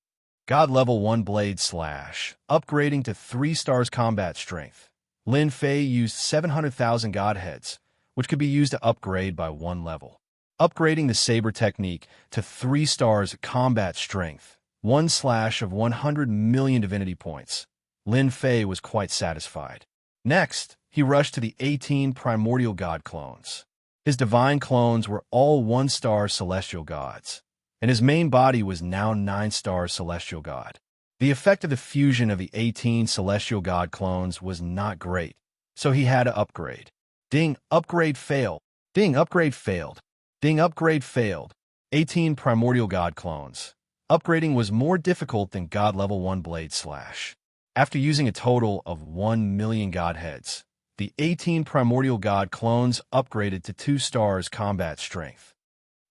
God level 1 blade slash, upgrading to 3 stars combat strength. Lin Fei used 700,000 godheads, which could be used to upgrade by 1 level. Upgrading the saber technique to 3 stars combat strength, 1 slash of 100 million divinity points. Lin Fei was quite satisfied. Next, he rushed to the 18 primordial god clones. His divine clones were all 1-star celestial gods, and his main body was now 9-star celestial god. The effect of the fusion of the 18 celestial god clones was not great, so he had to upgrade. Ding, upgrade failed. Ding, upgrade failed. Ding, upgrade failed. 18 primordial god clones. Upgrading was more difficult than God level 1 blade slash. After using a total of 1 million godheads, the 18 primordial god clones upgraded to 2 stars combat strength.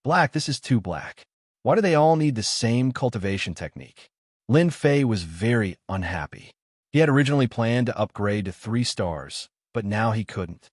Black, this is too black. Why do they all need the same cultivation technique? Lin Fei was very unhappy. He had originally planned to upgrade to 3 stars, but now he couldn't.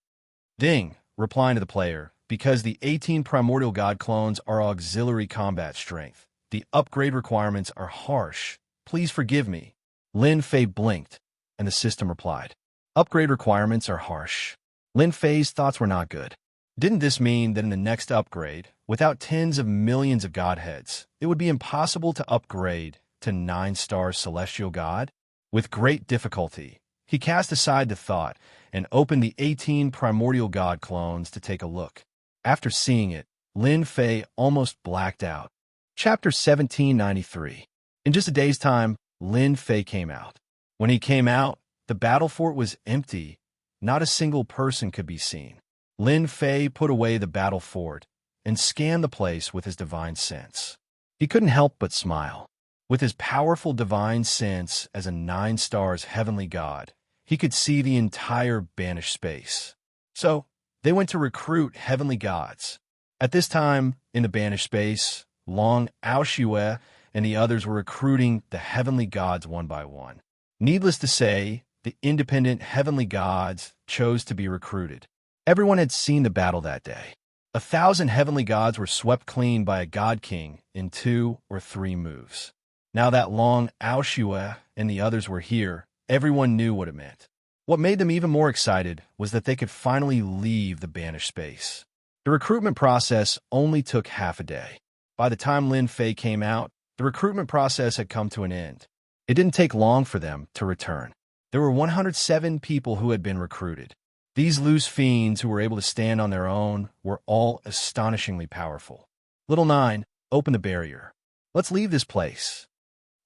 Ding, replying to the player, because the 18 primordial god clones are auxiliary combat strength. The upgrade requirements are harsh. Please forgive me. Lin Fei blinked, and the system replied. Upgrade requirements are harsh. Lin Fei's thoughts were not good. Didn't this mean that in the next upgrade, without tens of millions of godheads, it would be impossible to upgrade to 9-star celestial god? With great difficulty, he cast aside the thought and opened the 18 primordial god clones to take a look. After seeing it, Lin Fei almost blacked out. Chapter 1793. In just a day's time, Lin Fei came out. When he came out, The battle fort was empty. Not a single person could be seen. Lin Fei put away the battle fort and scanned the place with his divine sense. He couldn't help but smile. With his powerful divine sense as a 9 stars heavenly god, he could see the entire banished space. So, they went to recruit heavenly gods. At this time, in the banished space, Long Aoshue and the others were recruiting the heavenly gods one by one. Needless to say, the independent heavenly gods chose to be recruited. Everyone had seen the battle that day. 1,000 heavenly gods were swept clean by a god king in 2 or 3 moves. Now that Long Aoshue and the others were here, everyone knew what it meant. What made them even more excited was that they could finally leave the banished space. The recruitment process only took half a day. By the time Lin Fei came out, the recruitment process had come to an end. It didn't take long for them to return. There were 107 people who had been recruited. These loose fiends who were able to stand on their own were all astonishingly powerful. Little 9, open the barrier. Let's leave this place.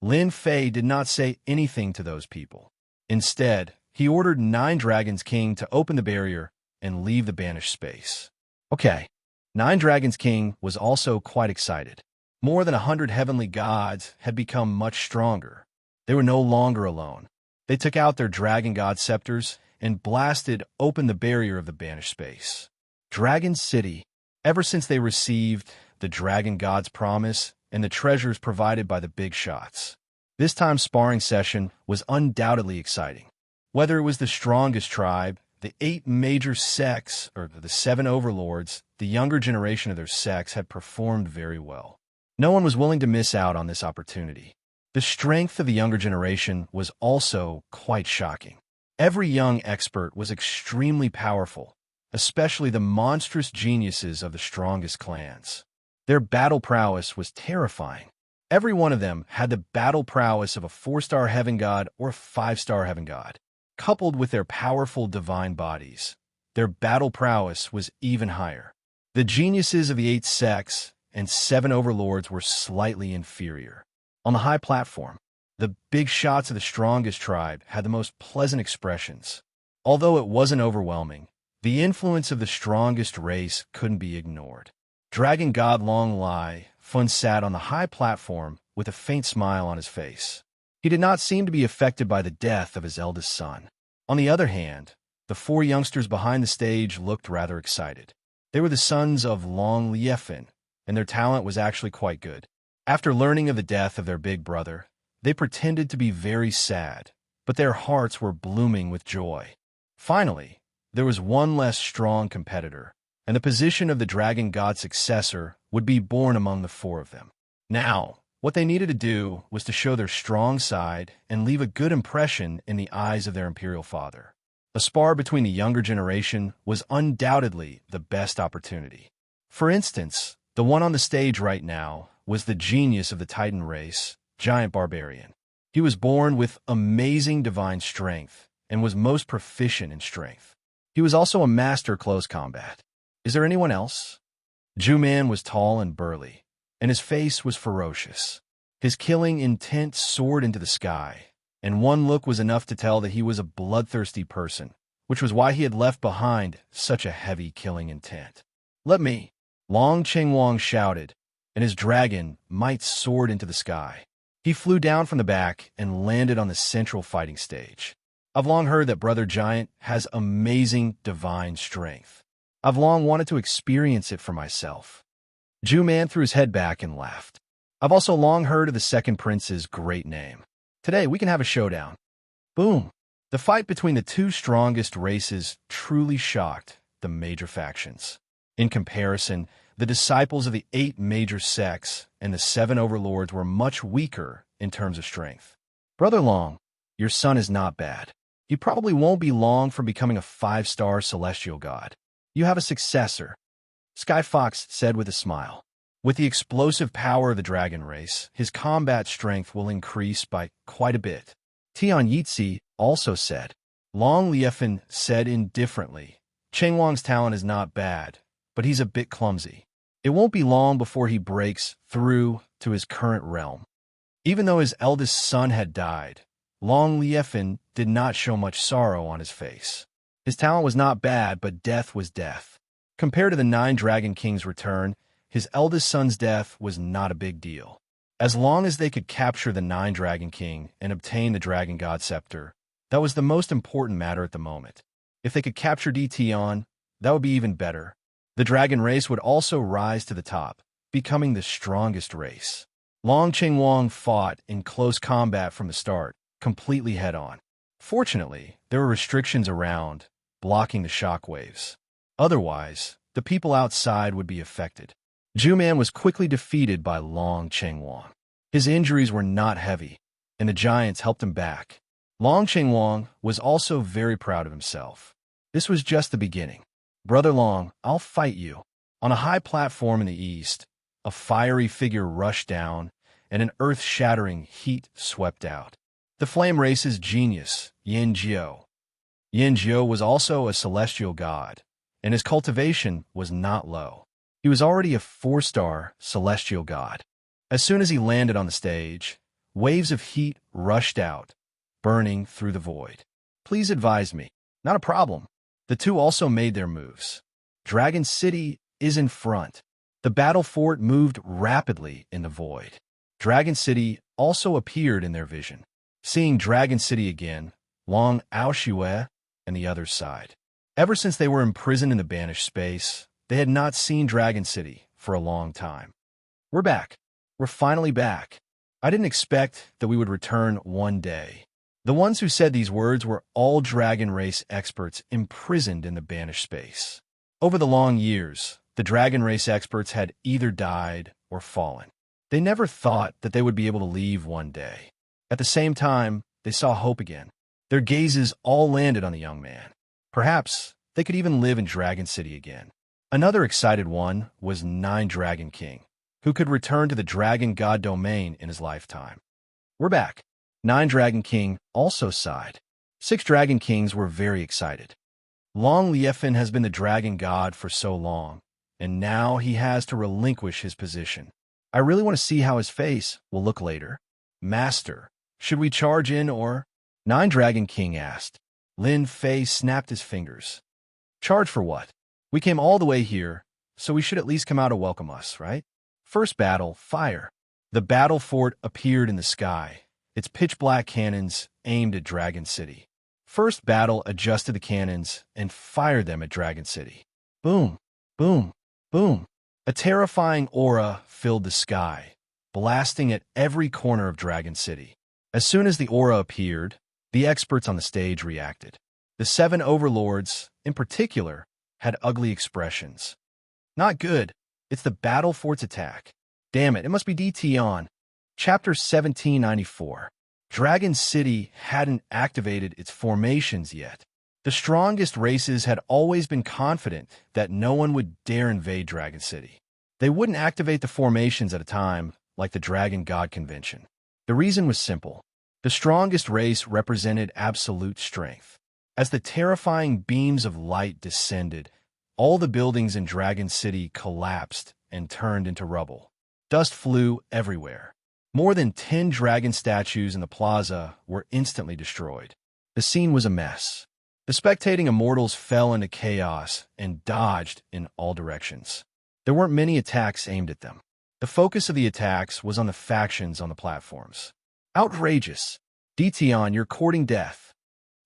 Lin Fei did not say anything to those people. Instead, he ordered 9 Dragons King to open the barrier and leave the banished space. Okay, 9 Dragons King was also quite excited. More than 100 heavenly gods had become much stronger. They were no longer alone. They took out their dragon god scepters and blasted open the barrier of the banished space. Dragon City. Ever since they received the dragon god's promise and the treasures provided by the big shots, this time's sparring session was undoubtedly exciting. Whether it was the strongest tribe, the 8 major sects, or the 7 overlords, the younger generation of their sects had performed very well. No one was willing to miss out on this opportunity. The strength of the younger generation was also quite shocking. Every young expert was extremely powerful, especially the monstrous geniuses of the strongest clans. Their battle prowess was terrifying. Every one of them had the battle prowess of a 4-star heaven god or a 5-star heaven god. Coupled with their powerful divine bodies, their battle prowess was even higher. The geniuses of the 8 sects and 7 overlords were slightly inferior. On the high platform, the big shots of the strongest tribe had the most pleasant expressions. Although it wasn't overwhelming, the influence of the strongest race couldn't be ignored. Dragon God Long Lai Fun sat on the high platform with a faint smile on his face. He did not seem to be affected by the death of his eldest son. On the other hand, the 4 youngsters behind the stage looked rather excited. They were the sons of Long Liefin, and their talent was actually quite good. After learning of the death of their big brother, they pretended to be very sad, but their hearts were blooming with joy. Finally, there was one less strong competitor, and the position of the dragon god's successor would be born among the 4 of them. Now, what they needed to do was to show their strong side and leave a good impression in the eyes of their imperial father. A spar between the younger generation was undoubtedly the best opportunity. For instance, the one on the stage right now was the genius of the Titan race, Giant Barbarian. He was born with amazing divine strength and was most proficient in strength. He was also a master close combat. Is there anyone else? Ju-Man was tall and burly, and his face was ferocious. His killing intent soared into the sky, and one look was enough to tell that he was a bloodthirsty person, which was why he had left behind such a heavy killing intent. Let me, Long Chengwang shouted, and his dragon might soared into the sky. He flew down from the back and landed on the central fighting stage. I've long heard that Brother Giant has amazing divine strength. I've long wanted to experience it for myself. Ju-Man threw his head back and laughed. I've also long heard of the second prince's great name. Today we can have a showdown. Boom! The fight between the 2 strongest races truly shocked the major factions. In comparison, the disciples of the 8 major sects and the 7 overlords were much weaker in terms of strength. Brother Long, your son is not bad. He probably won't be long from becoming a 5-star celestial god. You have a successor, Sky Fox said with a smile. With the explosive power of the dragon race, his combat strength will increase by quite a bit. Tian Yitzi also said. Long Liefin said indifferently, Chengwang's talent is not bad, but he's a bit clumsy. It won't be long before he breaks through to his current realm. Even though his eldest son had died, Long Liefin did not show much sorrow on his face. His talent was not bad, but death was death. Compared to the 9 Dragon Kings' return, his eldest son's death was not a big deal. As long as they could capture the 9 Dragon King and obtain the Dragon God Scepter, that was the most important matter at the moment. If they could capture Dtion, that would be even better. The dragon race would also rise to the top, becoming the strongest race. Long Qingwang fought in close combat from the start, completely head-on. Fortunately, there were restrictions around, blocking the shockwaves. Otherwise, the people outside would be affected. Zhuman was quickly defeated by Long Qingwang. His injuries were not heavy, and the giants helped him back. Long Qingwang was also very proud of himself. This was just the beginning. Brother Long, I'll fight you. On a high platform in the east, a fiery figure rushed down, and an earth-shattering heat swept out. The flame race's genius, Yin Jiu. Yin Jiu was also a celestial god, and his cultivation was not low. He was already a 4-star celestial god. As soon as he landed on the stage, waves of heat rushed out, burning through the void. Please advise me. Not a problem. The two also made their moves. Dragon City is in front. The battle fort moved rapidly in the void. Dragon City also appeared in their vision. Seeing Dragon City again, Long Aoshue and the other sighed. Ever since they were imprisoned in the banished space, they had not seen Dragon City for a long time. We're back. We're finally back. I didn't expect that we would return one day. The ones who said these words were all dragon race experts imprisoned in the banished space. Over the long years, the dragon race experts had either died or fallen. They never thought that they would be able to leave one day. At the same time, they saw hope again. Their gazes all landed on the young man. Perhaps they could even live in Dragon City again. Another excited one was 9 Dragon King, who could return to the Dragon God domain in his lifetime. We're back. 9 Dragon King also sighed. 6 Dragon Kings were very excited. Long Liefin has been the Dragon God for so long, and now he has to relinquish his position. I really want to see how his face will look later. Master, should we charge in or? 9 Dragon King asked. Lin Fei snapped his fingers. Charge for what? We came all the way here, so we should at least come out to welcome us, right? First battle, fire. The battle fort appeared in the sky, its pitch-black cannons aimed at Dragon City. First battle adjusted the cannons and fired them at Dragon City. Boom, boom, boom. A terrifying aura filled the sky, blasting at every corner of Dragon City. As soon as the aura appeared, the experts on the stage reacted. The 7 overlords, in particular, had ugly expressions. Not good. It's the battle fort's attack. Damn it, it must be Dtion. Chapter 1794. Dragon City hadn't activated its formations yet. The strongest races had always been confident that no one would dare invade Dragon City. They wouldn't activate the formations at a time like the Dragon God Convention. The reason was simple. The strongest race represented absolute strength. As the terrifying beams of light descended, all the buildings in Dragon City collapsed and turned into rubble. Dust flew everywhere. More than 10 dragon statues in the plaza were instantly destroyed. The scene was a mess. The spectating immortals fell into chaos and dodged in all directions. There weren't many attacks aimed at them. The focus of the attacks was on the factions on the platforms. Outrageous! Dtion, you're courting death.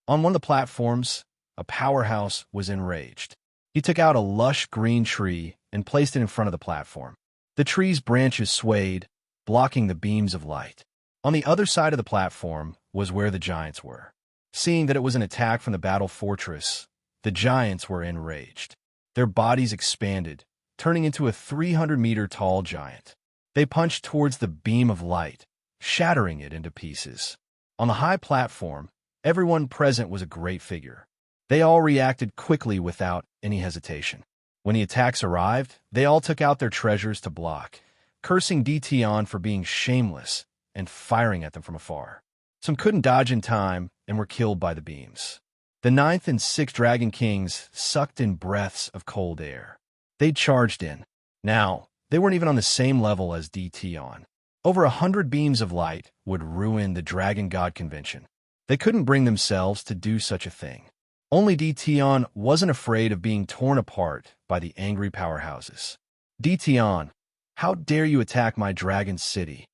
On one of the platforms, a powerhouse was enraged. He took out a lush green tree and placed it in front of the platform. The tree's branches swayed, blocking the beams of light. On the other side of the platform was where the giants were. Seeing that it was an attack from the battle fortress, the giants were enraged. Their bodies expanded, turning into a 300-meter-tall giant. They punched towards the beam of light, shattering it into pieces. On the high platform, everyone present was a great figure. They all reacted quickly without any hesitation. When the attacks arrived, they all took out their treasures to block, cursing Dtion for being shameless and firing at them from afar. Some couldn't dodge in time and were killed by the beams. The 9th and 6th Dragon Kings sucked in breaths of cold air. They charged in. Now, they weren't even on the same level as Dtion. Over 100 beams of light would ruin the Dragon God Convention. They couldn't bring themselves to do such a thing. Only Dtion wasn't afraid of being torn apart by the angry powerhouses. Dtion, how dare you attack my dragon city?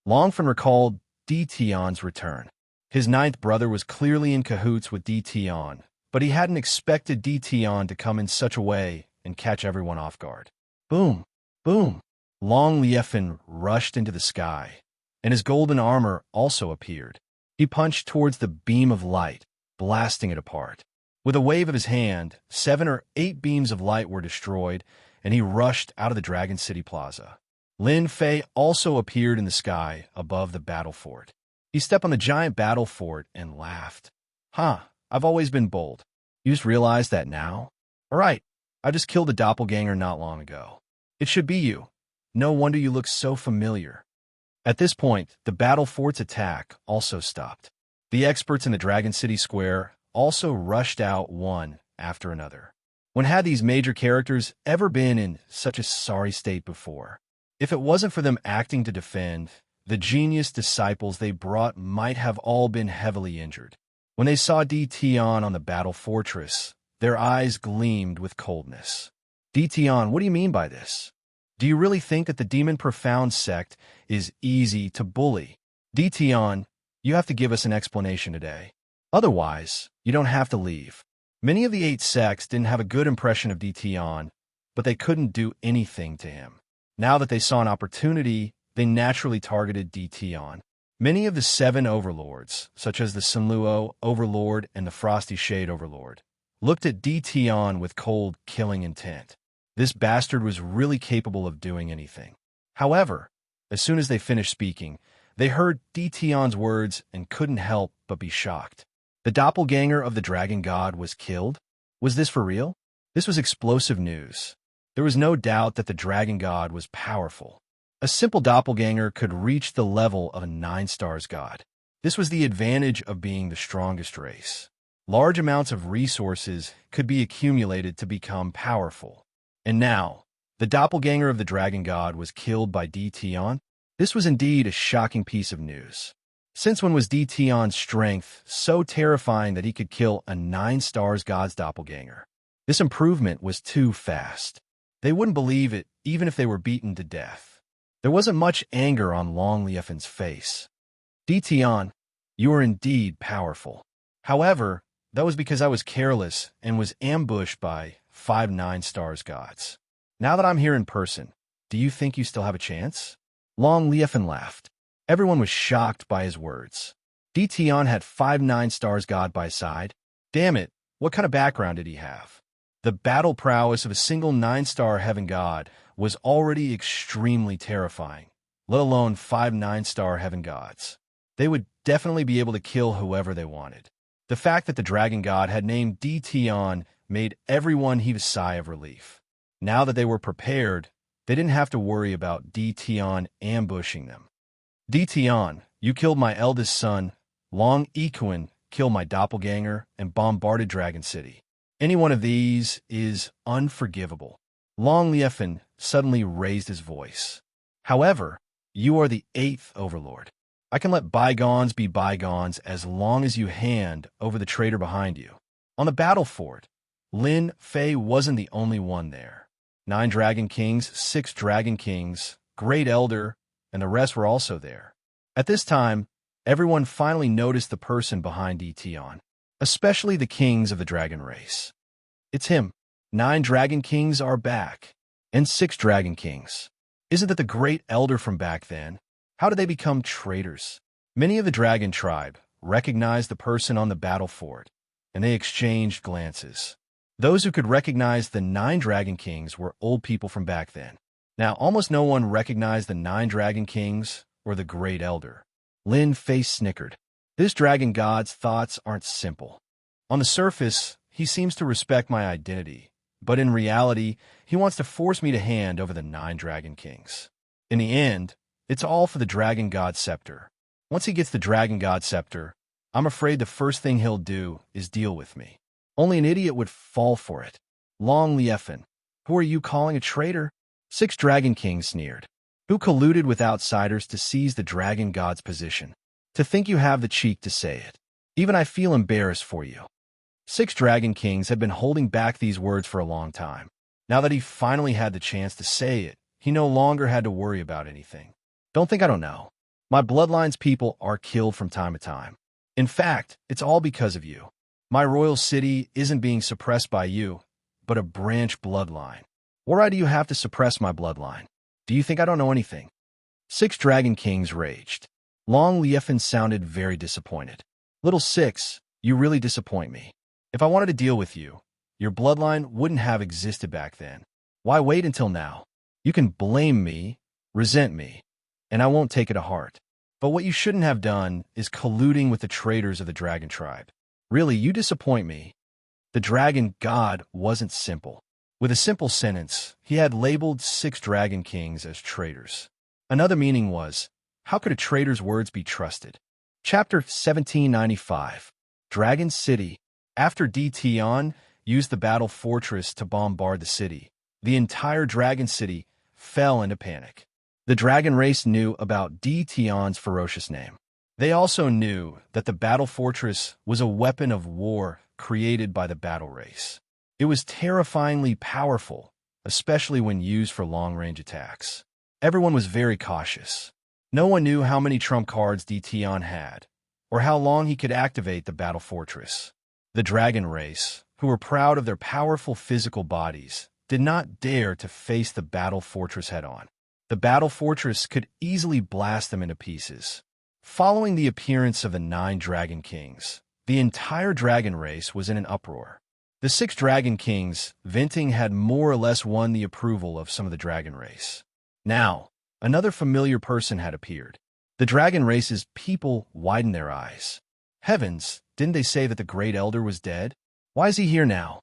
Longfen recalled Dtion's return. His ninth brother was clearly in cahoots with Dtion, but he hadn't expected Dtion to come in such a way and catch everyone off guard. Boom! Boom! Long Liefin rushed into the sky, and his golden armor also appeared. He punched towards the beam of light, blasting it apart. With a wave of his hand, 7 or 8 beams of light were destroyed, and he rushed out of the Dragon City Plaza. Lin Fei also appeared in the sky above the battle fort. He stepped on the giant battle fort and laughed. I've always been bold. You just realized that now? All right, I just killed a doppelganger not long ago. It should be you. No wonder you look so familiar. At this point, the battle fort's attack also stopped. The experts in the Dragon City Square also rushed out one after another. When had these major characters ever been in such a sorry state before? If it wasn't for them acting to defend, the genius disciples they brought might have all been heavily injured. When they saw Dtion on the battle fortress, their eyes gleamed with coldness. Dtion, what do you mean by this? Do you really think that the Demon Profound sect is easy to bully? Dtion, you have to give us an explanation today. Otherwise, you don't have to leave. Many of the 8 sects didn't have a good impression of Dtion, but they couldn't do anything to him. Now that they saw an opportunity, they naturally targeted Dtion. Many of the 7 overlords, such as the Sunluo Overlord and the Frosty Shade Overlord, looked at Dtion with cold, killing intent. This bastard was really capable of doing anything. However, as soon as they finished speaking, they heard Dtion's words and couldn't help but be shocked. The doppelganger of the dragon god was killed? Was this for real? This was explosive news. There was no doubt that the dragon god was powerful. A simple doppelganger could reach the level of a 9-stars god. This was the advantage of being the strongest race. Large amounts of resources could be accumulated to become powerful. And now, the doppelganger of the dragon god was killed by Dtion? This was indeed a shocking piece of news. Since when was Dtion's strength so terrifying that he could kill a 9-stars god's doppelganger? This improvement was too fast. They wouldn't believe it even if they were beaten to death. There wasn't much anger on Long Liefin's face. Dtion, you are indeed powerful. However, that was because I was careless and was ambushed by 5 9-stars gods. Now that I'm here in person, do you think you still have a chance? Long Liefin laughed. Everyone was shocked by his words. Dtion had 5 9-stars god by his side. Damn it, what kind of background did he have? The battle prowess of a single 9-star heaven god was already extremely terrifying, let alone 5 9-star heaven gods. They would definitely be able to kill whoever they wanted. The fact that the dragon god had named Dtion made everyone heave a sigh of relief. Now that they were prepared, they didn't have to worry about Dtion ambushing them. Dtion, you killed my eldest son. Long Equin killed my doppelganger and bombarded Dragon City. Any one of these is unforgivable. Long Liefin suddenly raised his voice. However, you are the 8th overlord. I can let bygones be bygones as long as you hand over the traitor behind you. On the battle fort, Lin Fei wasn't the only one there. 9 Dragon Kings, 6 Dragon Kings, Great Elder, and the rest were also there. At this time, everyone finally noticed the person behind Dtion, especially the kings of the dragon race. It's him. 9 Dragon Kings are back, and 6 Dragon Kings. Isn't that the Great Elder from back then? How did they become traitors? Many of the dragon tribe recognized the person on the battle fort, and they exchanged glances. Those who could recognize the 9 Dragon Kings were old people from back then. Now, almost no one recognized the 9 Dragon Kings or the Great Elder. Lin Fei snickered. This dragon god's thoughts aren't simple. On the surface, he seems to respect my identity, but in reality, he wants to force me to hand over the 9 Dragon Kings. In the end, it's all for the Dragon God Scepter. Once he gets the Dragon God Scepter, I'm afraid the first thing he'll do is deal with me. Only an idiot would fall for it. Long Liefin, who are you calling a traitor? 6 Dragon Kings sneered. Who colluded with outsiders to seize the Dragon God's position? To think you have the cheek to say it. Even I feel embarrassed for you. 6 Dragon Kings had been holding back these words for a long time. Now that he finally had the chance to say it, he no longer had to worry about anything. Don't think I don't know. My bloodline's people are killed from time to time. In fact, it's all because of you. My royal city isn't being suppressed by you, but a branch bloodline. What right do you have to suppress my bloodline? Do you think I don't know anything? 6 Dragon Kings raged. Long Liefin sounded very disappointed. Little 6, you really disappoint me. If I wanted to deal with you, your bloodline wouldn't have existed back then. Why wait until now? You can blame me, resent me, and I won't take it to heart. But what you shouldn't have done is colluding with the traitors of the dragon tribe. Really, you disappoint me. The dragon god wasn't simple. With a simple sentence, he had labeled 6 Dragon Kings as traitors. Another meaning was, how could a traitor's words be trusted? Chapter 1795. Dragon City. After Tion used the battle fortress to bombard the city, the entire Dragon City fell into panic. The dragon race knew about Tion's ferocious name. They also knew that the battle fortress was a weapon of war created by the battle race. It was terrifyingly powerful, especially when used for long-range attacks. Everyone was very cautious. No one knew how many trump cards Tion had, or how long he could activate the battle fortress. The dragon race, who were proud of their powerful physical bodies, did not dare to face the battle fortress head-on. The battle fortress could easily blast them into pieces. Following the appearance of the 9 Dragon Kings, the entire dragon race was in an uproar. The 6 Dragon Kings, venting, had more or less won the approval of some of the dragon race. Now, another familiar person had appeared. The dragon race's people widened their eyes. Heavens, didn't they say that the Great Elder was dead? Why is he here now?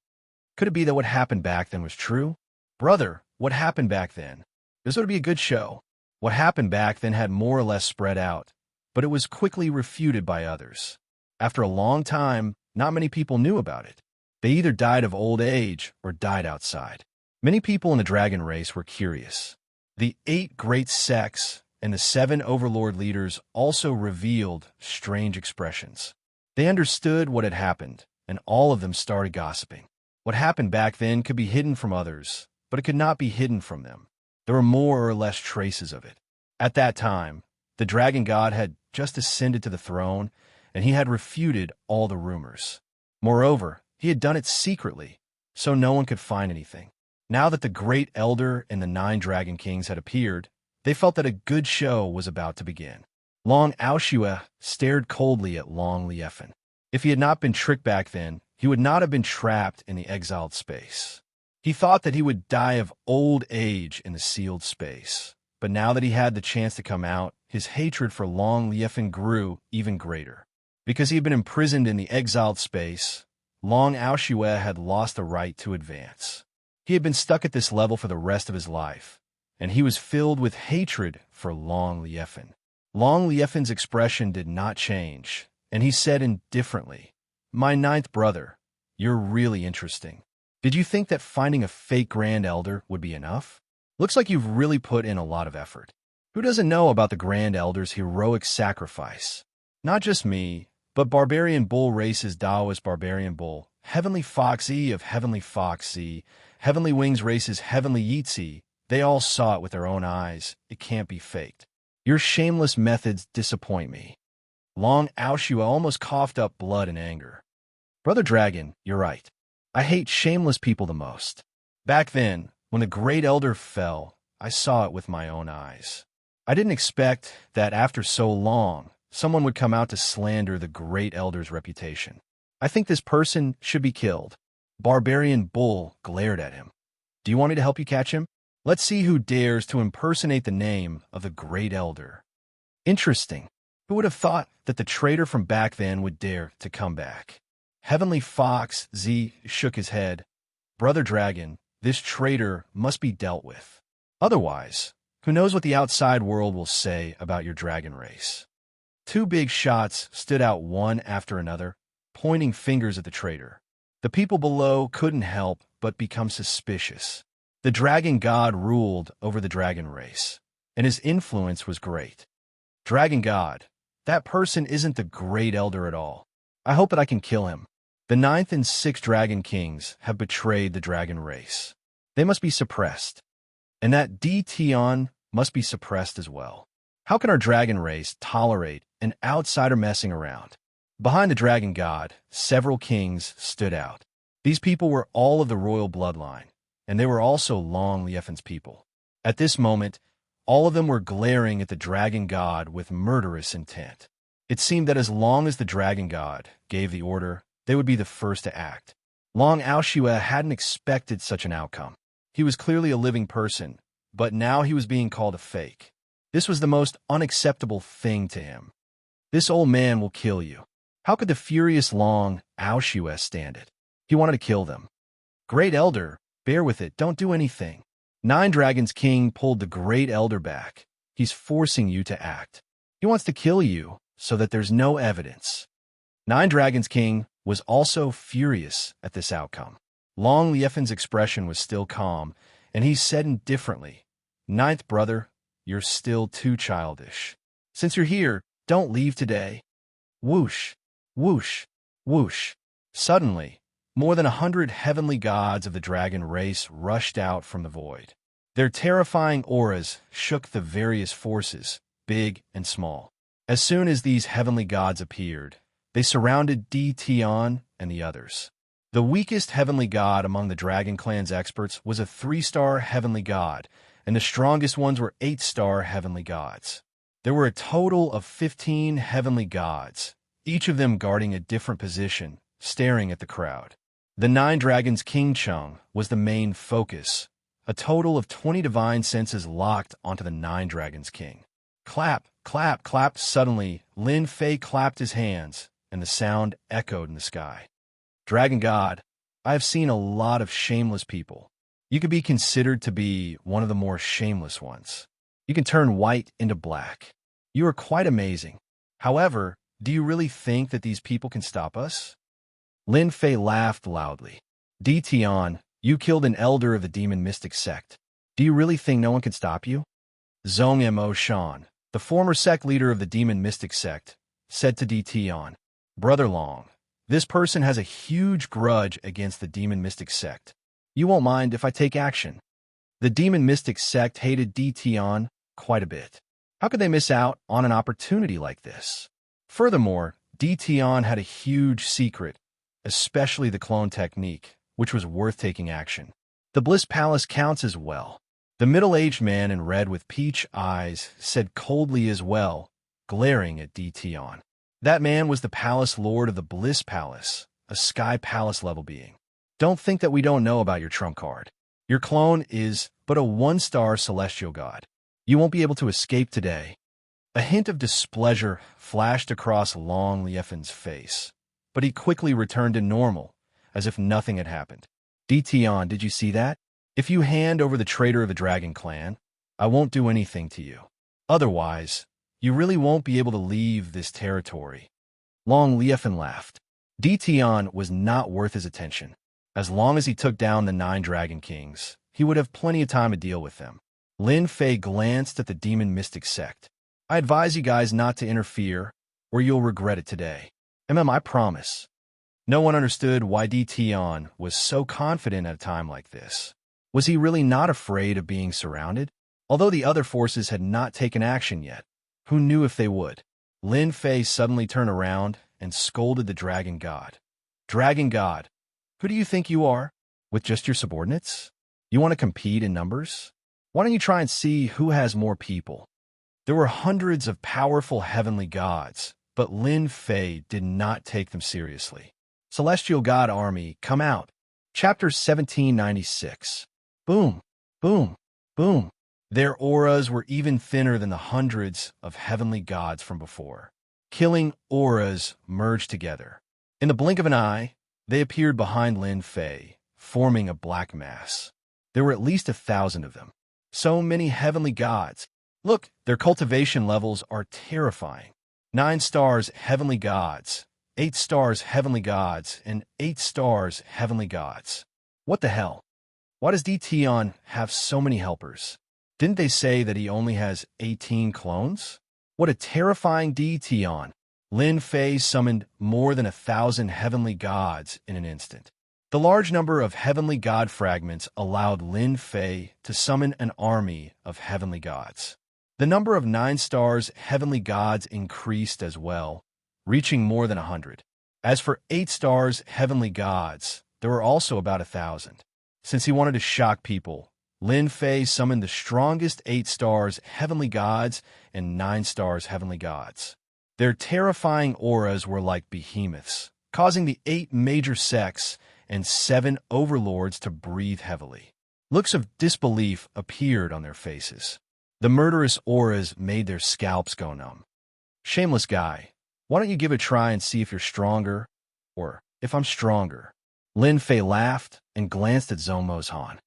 Could it be that what happened back then was true? Brother, what happened back then? This would be a good show. What happened back then had more or less spread out, but it was quickly refuted by others. After a long time, not many people knew about it. They either died of old age or died outside. Many people in the dragon race were curious. The 8 great sects and the 7 overlord leaders also revealed strange expressions. They understood what had happened, and all of them started gossiping. What happened back then could be hidden from others, but it could not be hidden from them. There were more or less traces of it. At that time, the dragon god had just ascended to the throne, and he had refuted all the rumors. Moreover, he had done it secretly, so no one could find anything. Now that the Great Elder and the 9 Dragon Kings had appeared, they felt that a good show was about to begin. Long Aoshue stared coldly at Long Liefin. If he had not been tricked back then, he would not have been trapped in the exiled space. He thought that he would die of old age in the sealed space. But now that he had the chance to come out, his hatred for Long Liefin grew even greater. Because he had been imprisoned in the exiled space, Long Aoshue had lost the right to advance. He had been stuck at this level for the rest of his life, and he was filled with hatred for Long Liefin. Long Liefin's expression did not change, and he said indifferently, "My 9th brother, you're really interesting. Did you think that finding a fake Grand Elder would be enough? Looks like you've really put in a lot of effort. Who doesn't know about the Grand Elder's heroic sacrifice? Not just me, but Barbarian Bull Race's Daoist Barbarian Bull, Heavenly Foxy of Heavenly Foxy, Heavenly Wings Race's Heavenly Yeetzy. They all saw it with their own eyes. It can't be faked. Your shameless methods disappoint me." Long Aoshue almost coughed up blood in anger. "Brother Dragon, you're right. I hate shameless people the most. Back then, when the Great Elder fell, I saw it with my own eyes. I didn't expect that after so long, someone would come out to slander the Great Elder's reputation. I think this person should be killed." Barbarian Bull glared at him. "Do you want me to help you catch him? Let's see who dares to impersonate the name of the Great Elder." Interesting. Who would have thought that the traitor from back then would dare to come back? Heavenly Fox Z shook his head. "Brother Dragon, this traitor must be dealt with. Otherwise, who knows what the outside world will say about your dragon race." 2 big shots stood out one after another, pointing fingers at the traitor. The people below couldn't help but become suspicious. The dragon god ruled over the dragon race, and his influence was great. "Dragon god, that person isn't the Great Elder at all. I hope that I can kill him. The 9th and 6th dragon kings have betrayed the dragon race. They must be suppressed. And that Tion must be suppressed as well. How can our dragon race tolerate an outsider messing around? Behind the dragon god, several kings stood out. These people were all of the royal bloodline, and they were also Long Liefen's people. At this moment, all of them were glaring at the dragon god with murderous intent. It seemed that as long as the dragon god gave the order, they would be the first to act. Long Aoshua hadn't expected such an outcome. He was clearly a living person, but now he was being called a fake. This was the most unacceptable thing to him. This old man will kill you. How could the furious Long Aoshua stand it? He wanted to kill them. Great Elder, bear with it, don't do anything. 9 Dragons King pulled the Great Elder back. He's forcing you to act. He wants to kill you so that there's no evidence. 9 Dragons King was also furious at this outcome. Long Liefen's expression was still calm, and he said indifferently, 9th brother, you're still too childish. Since you're here, don't leave today. Whoosh, whoosh, whoosh. Suddenly, more than 100 heavenly gods of the dragon race rushed out from the void. Their terrifying auras shook the various forces, big and small. As soon as these heavenly gods appeared, they surrounded Tion and the others. The weakest heavenly god among the Dragon Clan's experts was a 3-star heavenly god, and the strongest ones were 8-star heavenly gods. There were a total of 15 heavenly gods, each of them guarding a different position, staring at the crowd. The 9 Dragons King Chung was the main focus. A total of 20 divine senses locked onto the 9 Dragons King. Clap, clap, clap. Suddenly, Lin Fei clapped his hands, and the sound echoed in the sky. Dragon God, I have seen a lot of shameless people. You could be considered to be one of the more shameless ones. You can turn white into black. You are quite amazing. However, do you really think that these people can stop us? Lin Fei laughed loudly. Tion, you killed an elder of the demon mystic sect. Do you really think no one can stop you? Zhong Mo Shan, the former sect leader of the demon mystic sect, said to Tion, Brother Long, this person has a huge grudge against the demon mystic sect. You won't mind if I take action. The demon mystic sect hated Tion quite a bit. How could they miss out on an opportunity like this? Furthermore, Tion had a huge secret, especially the clone technique, which was worth taking action. The Bliss Palace counts as well. The middle-aged man in red with peach eyes said coldly as well, glaring at Tion. That man was the palace lord of the Bliss Palace, a sky palace level being. Don't think that we don't know about your trump card. Your clone is but a 1-star celestial god. You won't be able to escape today. A hint of displeasure flashed across Long Liefen's face, but he quickly returned to normal, as if nothing had happened. Tion, did you see that? If you hand over the traitor of the Dragon Clan, I won't do anything to you. Otherwise, you really won't be able to leave this territory. Long Liefen laughed. Tion was not worth his attention. As long as he took down the 9 Dragon Kings, he would have plenty of time to deal with them. Lin Fei glanced at the demon mystic sect. I advise you guys not to interfere, or you'll regret it today. I promise. No one understood why Tion was so confident at a time like this. Was he really not afraid of being surrounded? Although the other forces had not taken action yet, who knew if they would? Lin Fei suddenly turned around and scolded the Dragon God. Dragon God, who do you think you are? With just your subordinates? You want to compete in numbers? Why don't you try and see who has more people? There were hundreds of powerful heavenly gods, but Lin Fei did not take them seriously. Celestial God Army, come out. Chapter 1796. Boom, boom, boom. Their auras were even thinner than the hundreds of heavenly gods from before. Killing auras merged together. In the blink of an eye, they appeared behind Lin Fei, forming a black mass. There were at least 1,000 of them. So many heavenly gods. Look, their cultivation levels are terrifying. 9 stars heavenly gods, 8 stars heavenly gods, and 8 stars heavenly gods. What the hell? Why does Tion have so many helpers? Didn't they say that he only has 18 clones? What a terrifying Tion. Lin Fei summoned more than 1,000 heavenly gods in an instant. The large number of heavenly god fragments allowed Lin Fei to summon an army of heavenly gods. The number of 9 stars heavenly gods increased as well, reaching more than 100. As for 8 stars heavenly gods, there were also about 1,000. Since he wanted to shock people, Lin Fei summoned the strongest 8 stars heavenly gods and 9 stars heavenly gods. Their terrifying auras were like behemoths, causing the 8 major sects and 7 overlords to breathe heavily. Looks of disbelief appeared on their faces. The murderous auras made their scalps go numb. Shameless guy, why don't you give it a try and see if you're stronger, or if I'm stronger? Lin Fei laughed and glanced at Zhong Mozhan.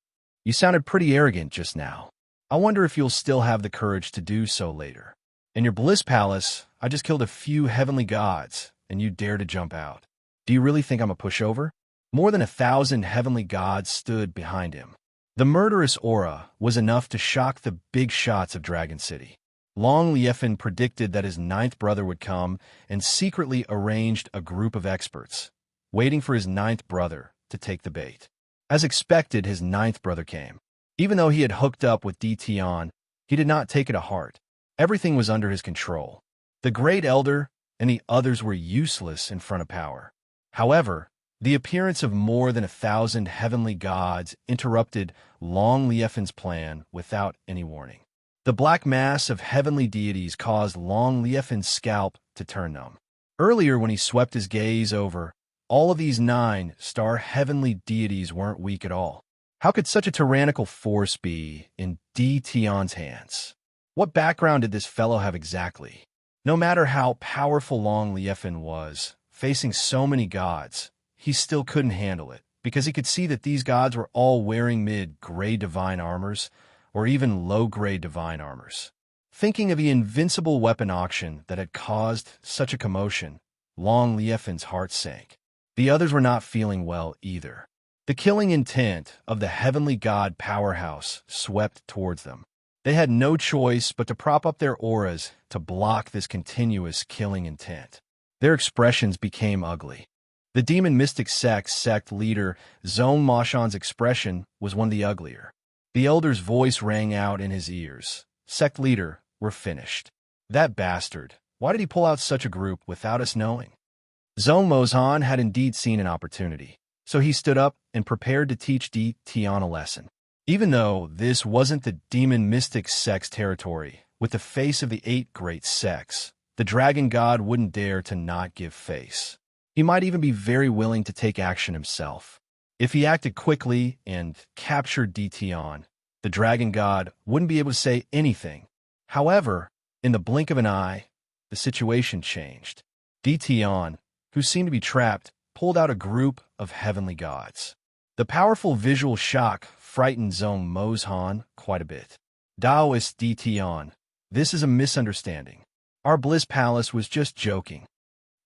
You sounded pretty arrogant just now. I wonder if you'll still have the courage to do so later. In your bliss palace, I just killed a few heavenly gods, and you dare to jump out. Do you really think I'm a pushover? More than 1,000 heavenly gods stood behind him. The murderous aura was enough to shock the big shots of Dragon City. Long Liefan predicted that his 9th brother would come and secretly arranged a group of experts, waiting for his 9th brother to take the bait. As expected, his 9th brother came. Even though he had hooked up with Di Tian, he did not take it to heart. Everything was under his control. The Great Elder and the others were useless in front of power. However, the appearance of more than 1,000 heavenly gods interrupted Long Liefan's plan without any warning. The black mass of heavenly deities caused Long Liefan's scalp to turn numb. Earlier, when he swept his gaze over, all of these 9-star heavenly deities weren't weak at all. How could such a tyrannical force be in Di Tian's hands? What background did this fellow have exactly? No matter how powerful Long Liefan was, facing so many gods, he still couldn't handle it, because he could see that these gods were all wearing mid-grade divine armors, or even low-grade divine armors. Thinking of the invincible weapon auction that had caused such a commotion, Long Liefan's heart sank. The others were not feeling well either. The killing intent of the heavenly god powerhouse swept towards them. They had no choice but to prop up their auras to block this continuous killing intent. Their expressions became ugly. The demon mystic sect leader Zhong Mozhan's expression was one of the uglier. The elder's voice rang out in his ears. Sect leader, we're finished. That bastard, why did he pull out such a group without us knowing? Zhong Mozhan had indeed seen an opportunity, so he stood up and prepared to teach Di Tian a lesson. Even though this wasn't the demon mystic sect's territory, with the face of the 8 great sects, the dragon god wouldn't dare to not give face. He might even be very willing to take action himself. If he acted quickly and captured Di Tian, the dragon god wouldn't be able to say anything. However, in the blink of an eye, the situation changed. Di Tian, who seemed to be trapped, pulled out a group of heavenly gods. The powerful visual shock frightened Zhong Mozhan quite a bit. Taoist Di Tian, this is a misunderstanding. Our bliss palace was just joking.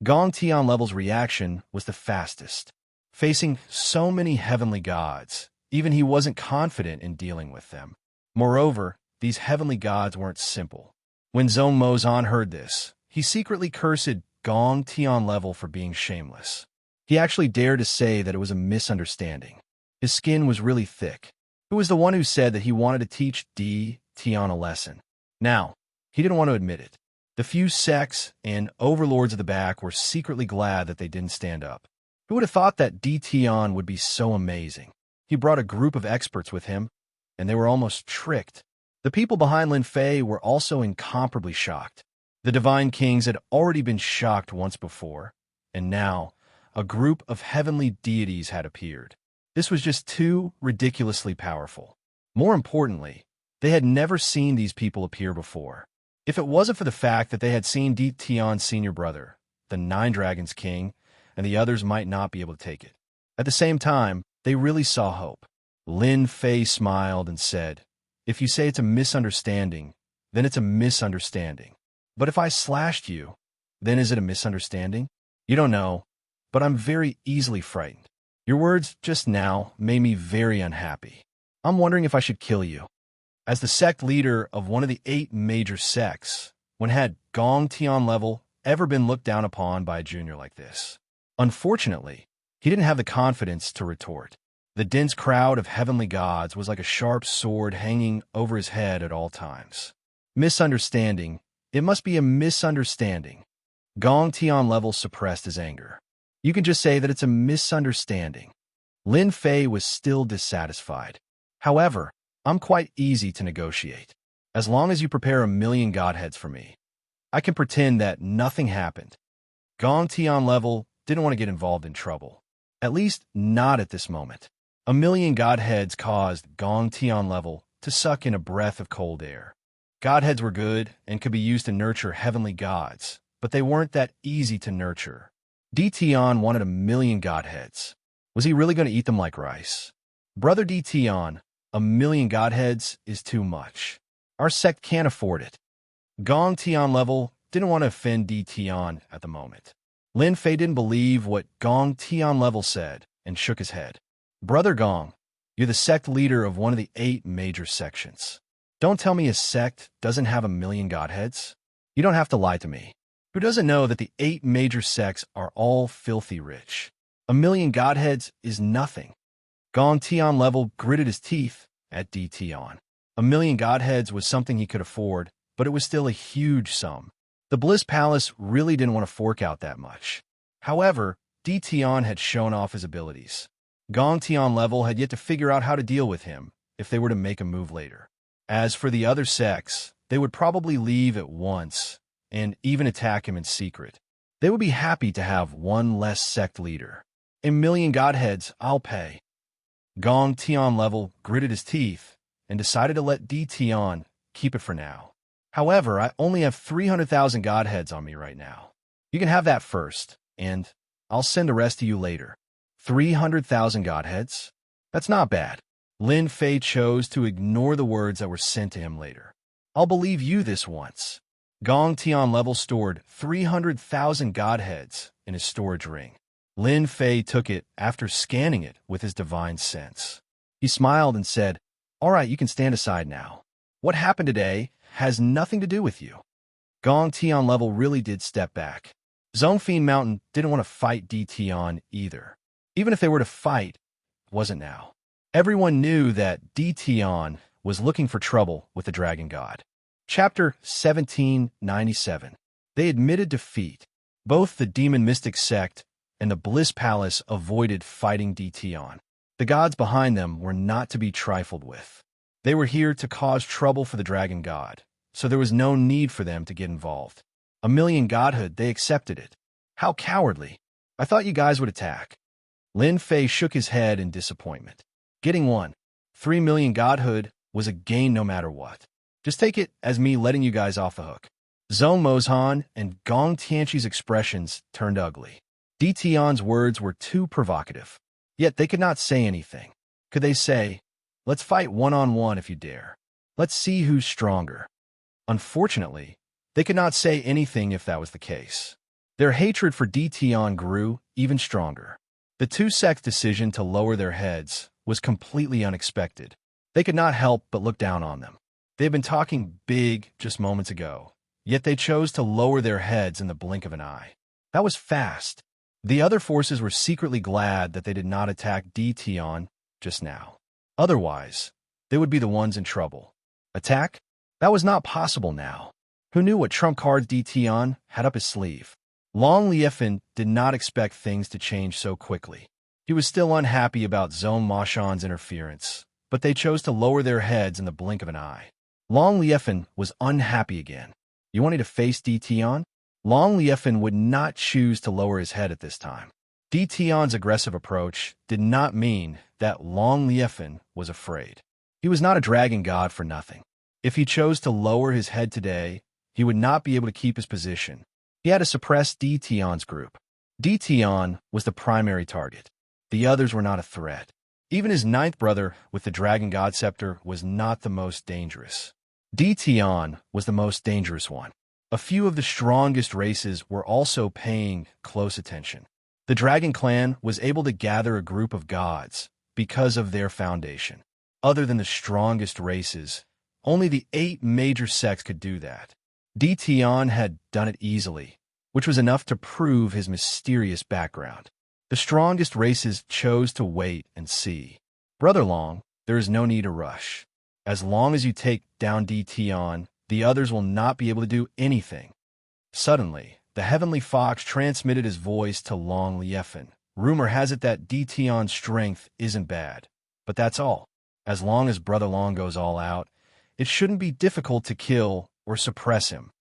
Gong Tian Level's reaction was the fastest. Facing so many heavenly gods, even he wasn't confident in dealing with them. Moreover, these heavenly gods weren't simple. When Zhong Mozhan heard this, he secretly cursed Gong Tian Level for being shameless. He actually dared to say that it was a misunderstanding. His skin was really thick. Who was the one who said that he wanted to teach Di Tian a lesson? Now, he didn't want to admit it. The few sects and overlords of the back were secretly glad that they didn't stand up. Who would have thought that Di Tian would be so amazing? He brought a group of experts with him, and they were almost tricked. The people behind Lin Fei were also incomparably shocked. The divine kings had already been shocked once before, and now a group of heavenly deities had appeared. This was just too ridiculously powerful. More importantly, they had never seen these people appear before. If it wasn't for the fact that they had seen Di Tian's senior brother, the 9 Dragons King, and the others might not be able to take it. At the same time, they really saw hope. Lin Fei smiled and said, if you say it's a misunderstanding, then it's a misunderstanding. But if I slashed you, then is it a misunderstanding? You don't know, but I'm very easily frightened. Your words just now made me very unhappy. I'm wondering if I should kill you. As the sect leader of one of the 8 major sects, one had Gong Tian Level ever been looked down upon by a junior like this. Unfortunately, he didn't have the confidence to retort. The dense crowd of heavenly gods was like a sharp sword hanging over his head at all times. Misunderstanding. It must be a misunderstanding. Gong Tian level suppressed his anger. You can just say that it's a misunderstanding. Lin Fei was still dissatisfied. However, I'm quite easy to negotiate. As long as you prepare 1,000,000 godheads for me, I can pretend that nothing happened. Gong Tian level didn't want to get involved in trouble. At least not at this moment. 1,000,000 godheads caused Gong Tian level to suck in a breath of cold air. Godheads were good and could be used to nurture heavenly gods, but they weren't that easy to nurture. Di Tian wanted 1,000,000 godheads. Was he really going to eat them like rice? Brother Di Tian, 1,000,000 godheads is too much. Our sect can't afford it. Gong Tian level didn't want to offend Di Tian at the moment. Lin Fei didn't believe what Gong Tian level said and shook his head. Brother Gong, you're the sect leader of one of the 8 major sections. Don't tell me a sect doesn't have 1,000,000 godheads. You don't have to lie to me. Who doesn't know that the 8 major sects are all filthy rich? 1,000,000 godheads is nothing. Gong Tian level gritted his teeth at Di Tian. 1,000,000 godheads was something he could afford, but it was still a huge sum. The Bliss Palace really didn't want to fork out that much. However, Di Tian had shown off his abilities. Gong Tian level had yet to figure out how to deal with him if they were to make a move later. As for the other sects, they would probably leave at once and even attack him in secret. They would be happy to have one less sect leader. 1,000,000 godheads, I'll pay. Gong Tian level gritted his teeth and decided to let Di Tian keep it for now. However, I only have 300,000 godheads on me right now. You can have that first, and I'll send the rest to you later. 300,000 godheads? That's not bad. Lin Fei chose to ignore the words that were sent to him later. I'll believe you this once. Gong Tian level stored 300,000 godheads in his storage ring. Lin Fei took it after scanning it with his divine sense. He smiled and said, "All right, you can stand aside now. What happened today has nothing to do with you." Gong Tian level really did step back. Zhongfeng Mountain didn't want to fight Di Tian either. Even if they were to fight, it wasn't now. Everyone knew that Di Tian was looking for trouble with the Dragon God. Chapter 1797. They admitted defeat. Both the Demon Mystic sect and the Bliss Palace avoided fighting Di Tian. The gods behind them were not to be trifled with. They were here to cause trouble for the Dragon God, so there was no need for them to get involved. 1,000,000 godhood, they accepted it. How cowardly. I thought you guys would attack. Lin Fei shook his head in disappointment. Getting 3,000,000 godhood was a gain no matter what. Just take it as me letting you guys off the hook. Zhong Mozhan and Gong Tianqi's expressions turned ugly. Di Tian's words were too provocative. Yet they could not say anything. Could they say, "Let's fight one-on-one if you dare. Let's see who's stronger"? Unfortunately, they could not say anything if that was the case. Their hatred for Di Tian grew even stronger. The two sects' decision to lower their heads was completely unexpected. They could not help but look down on them. They had been talking big just moments ago, yet they chose to lower their heads in the blink of an eye. That was fast. The other forces were secretly glad that they did not attack Di Tian just now. Otherwise, they would be the ones in trouble. Attack? That was not possible now. Who knew what trump cards Di Tian had up his sleeve? Long Liefan did not expect things to change so quickly. He was still unhappy about Zhong Moshan's interference, but they chose to lower their heads in the blink of an eye. Long Liefan was unhappy again. You wanted to face Di Tian? Long Liefan would not choose to lower his head at this time. Di Tian's aggressive approach did not mean that Long Liefan was afraid. He was not a dragon god for nothing. If he chose to lower his head today, he would not be able to keep his position. He had to suppress Di Tian's group. Di Tian was the primary target. The others were not a threat. Even his ninth brother with the Dragon God Scepter was not the most dangerous. Di Tian was the most dangerous one. A few of the strongest races were also paying close attention. The Dragon Clan was able to gather a group of gods because of their foundation. Other than the strongest races, only the 8 major sects could do that. Di Tian had done it easily, which was enough to prove his mysterious background. The strongest races chose to wait and see. Brother Long, there is no need to rush. As long as you take down Tion, the others will not be able to do anything. Suddenly, the heavenly fox transmitted his voice to Long Liefin. Rumor has it that Tion's strength isn't bad, but that's all. As long as Brother Long goes all out, it shouldn't be difficult to kill or suppress him.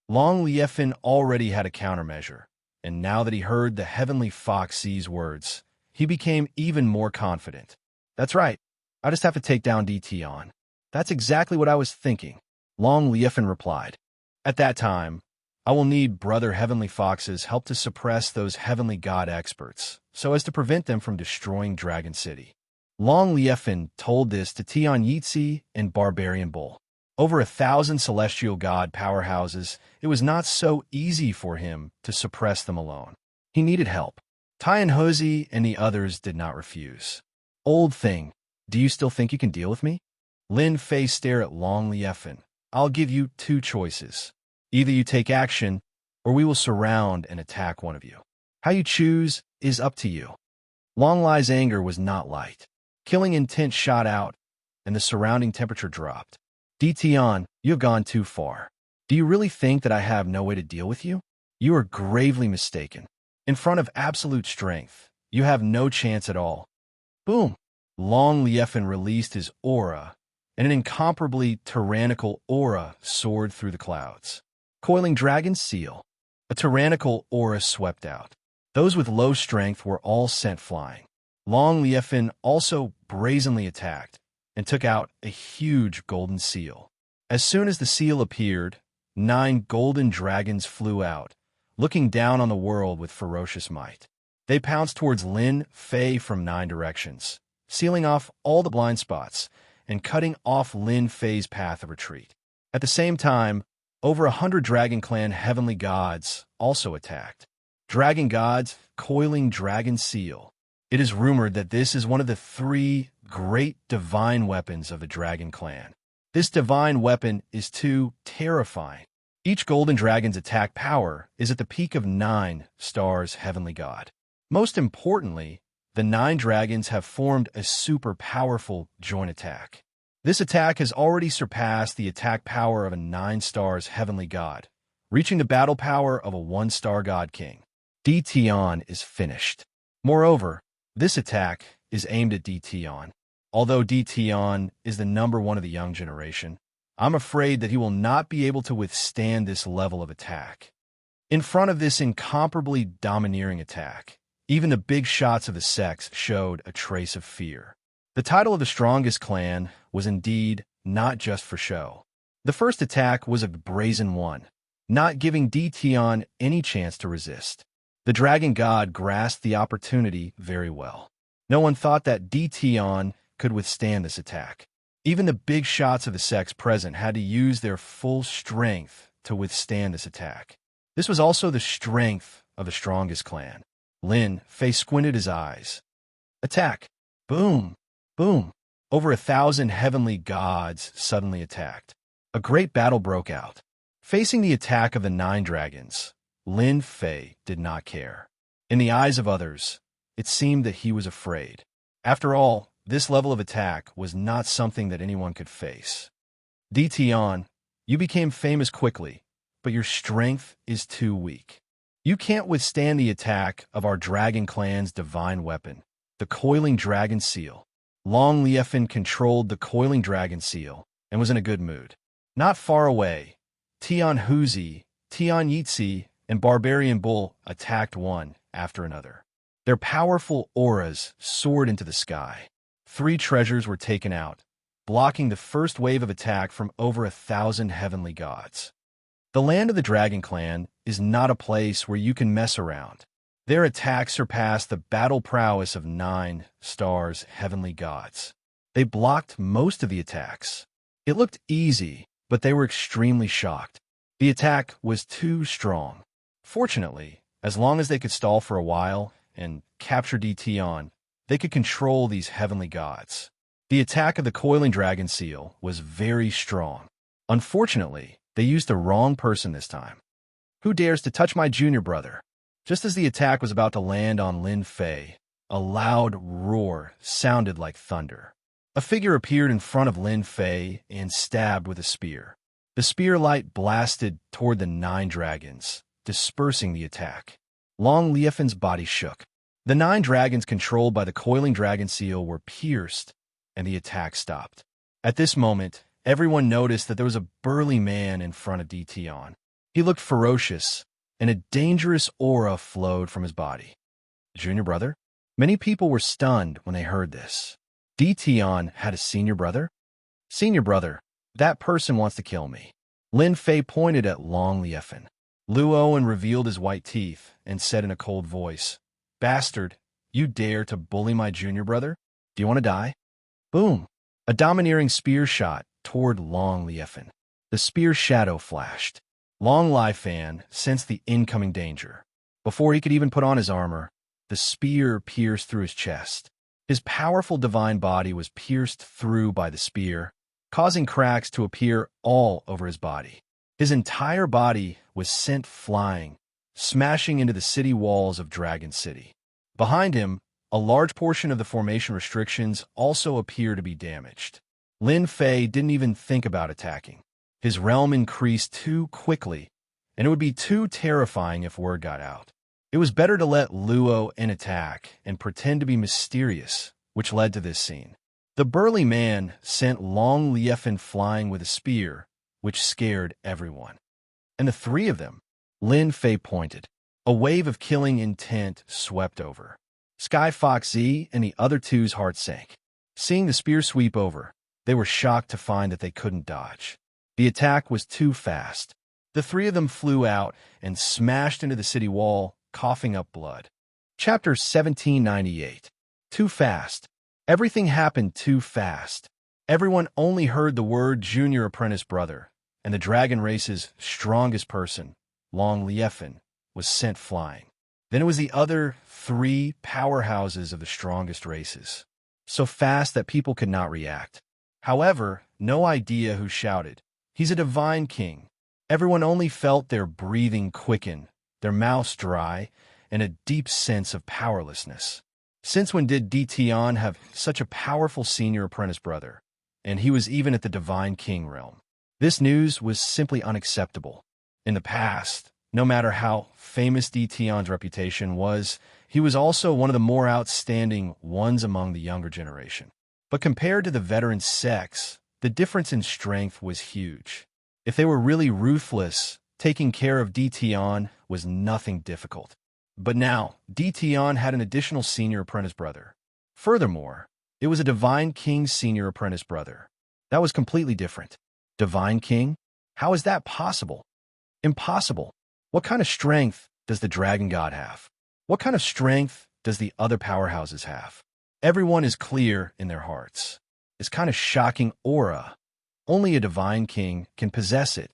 Long Liefin already had a countermeasure, and now that he heard the heavenly fox's words, he became even more confident. That's right, I just have to take down Tion. That's exactly what I was thinking, Long Liefin replied. At that time, I will need Brother Heavenly Fox's help to suppress those heavenly god experts, so as to prevent them from destroying Dragon City. Long Liefin told this to Tian Yitzi and Barbarian Bull. Over 1,000 celestial god powerhouses, it was not so easy for him to suppress them alone. He needed help. Tian Hozi and the others did not refuse. Old thing, do you still think you can deal with me? Lin Fei stared at Long Liefin. I'll give you two choices. Either you take action, or we will surround and attack one of you. How you choose is up to you. Long Lai's anger was not light. Killing intent shot out, and the surrounding temperature dropped. Tion, you have gone too far. Do you really think that I have no way to deal with you? You are gravely mistaken. In front of absolute strength, you have no chance at all. Boom! Long Liefin released his aura, and an incomparably tyrannical aura soared through the clouds. Coiling Dragon's Seal. A tyrannical aura swept out. Those with low strength were all sent flying. Long Liefin also brazenly attacked and took out a huge golden seal. As soon as the seal appeared, 9 golden dragons flew out, looking down on the world with ferocious might. They pounced towards Lin Fei from 9 directions, sealing off all the blind spots and cutting off Lin Fei's path of retreat. At the same time, over 100 Dragon Clan heavenly gods also attacked. Dragon gods coiling Dragon Seal. It is rumored that this is one of the 3 great divine weapons of the Dragon Clan. This divine weapon is too terrifying. Each golden dragon's attack power is at the peak of 9 stars heavenly god. Most importantly, the 9 dragons have formed a super powerful joint attack. This attack has already surpassed the attack power of a 9 stars heavenly god, reaching the battle power of a 1-star god king. Tion is finished. Moreover, this attack is aimed at Tion. Although Tion is the #1 of the young generation, I'm afraid that he will not be able to withstand this level of attack. In front of this incomparably domineering attack, even the big shots of the sex showed a trace of fear. The title of the strongest clan was indeed not just for show. The first attack was a brazen one, not giving Tion any chance to resist. The dragon god grasped the opportunity very well. No one thought that Tion could withstand this attack. Even the big shots of the sex present had to use their full strength to withstand this attack. This was also the strength of the strongest clan. Lin Fei squinted his eyes. Attack! Boom! Boom! Over 1,000 heavenly gods suddenly attacked. A great battle broke out. Facing the attack of the 9 dragons, Lin Fei did not care. In the eyes of others, it seemed that he was afraid. After all, this level of attack was not something that anyone could face. Tion, you became famous quickly, but your strength is too weak. You can't withstand the attack of our Dragon Clan's divine weapon, the Coiling Dragon Seal. Long Liefin controlled the Coiling Dragon Seal and was in a good mood. Not far away, Tian Hozi, Tian Yitzi, and Barbarian Bull attacked one after another. Their powerful auras soared into the sky. 3 treasures were taken out, blocking the first wave of attack from over 1,000 heavenly gods. The land of the Dragon Clan is not a place where you can mess around. Their attacks surpassed the battle prowess of 9 stars heavenly gods. They blocked most of the attacks. It looked easy, but they were extremely shocked. The attack was too strong. Fortunately, as long as they could stall for a while and capture Tion, they could control these heavenly gods. The attack of the Coiling Dragon Seal was very strong. Unfortunately, they used the wrong person this time. Who dares to touch my junior brother? Just as the attack was about to land on Lin Fei, a loud roar sounded like thunder. A figure appeared in front of Lin Fei and stabbed with a spear. The spear light blasted toward the 9 dragons, dispersing the attack. Long Liefen's body shook. The 9 dragons controlled by the coiling dragon seal were pierced, and the attack stopped. At this moment, everyone noticed that there was a burly man in front of Dition. He looked ferocious, and a dangerous aura flowed from his body. Junior brother? Many people were stunned when they heard this. Dition had a senior brother? Senior brother, that person wants to kill me. Lin Fei pointed at Long Liefen. Luoan revealed his white teeth and said in a cold voice, "Bastard, you dare to bully my junior brother? Do you want to die?" Boom! A domineering spear shot toward Long Liefen. The spear shadow flashed. Long Liefan sensed the incoming danger. Before he could even put on his armor, the spear pierced through his chest. His powerful divine body was pierced through by the spear, causing cracks to appear all over his body. His entire body was sent flying, smashing into the city walls of Dragon City. Behind him, a large portion of the formation restrictions also appear to be damaged. Lin Fei didn't even think about attacking. His realm increased too quickly, and it would be too terrifying if word got out. It was better to let Luoan attack and pretend to be mysterious, which led to this scene. The burly man sent Long Liefen flying with a spear, which scared everyone. And the 3 of them, Lin Fei pointed. A wave of killing intent swept over. Sky Fox Z and the other 2's hearts sank. Seeing the spear sweep over, they were shocked to find that they couldn't dodge. The attack was too fast. The 3 of them flew out and smashed into the city wall, coughing up blood. Chapter 1798. Too fast. Everything happened too fast. Everyone only heard the word junior apprentice brother, and the dragon race's strongest person, Long Liefen, was sent flying. Then it was the other 3 powerhouses of the strongest races, so fast that people could not react. However, no idea who shouted. He's a divine king. Everyone only felt their breathing quicken, their mouths dry, and a deep sense of powerlessness. Since when did Dition have such a powerful senior apprentice brother? And he was even at the divine king realm. This news was simply unacceptable. In the past, no matter how famous Dition's reputation was, he was also one of the more outstanding ones among the younger generation. But compared to the veteran sex, the difference in strength was huge. If they were really ruthless, taking care of Dition was nothing difficult. But now, Dition had an additional senior apprentice brother. Furthermore, it was a Divine King's senior apprentice brother. That was completely different. Divine King? How is that possible? Impossible. What kind of strength does the dragon god have? What kind of strength does the other powerhouses have? Everyone is clear in their hearts. It's kind of shocking aura. Only a divine king can possess it.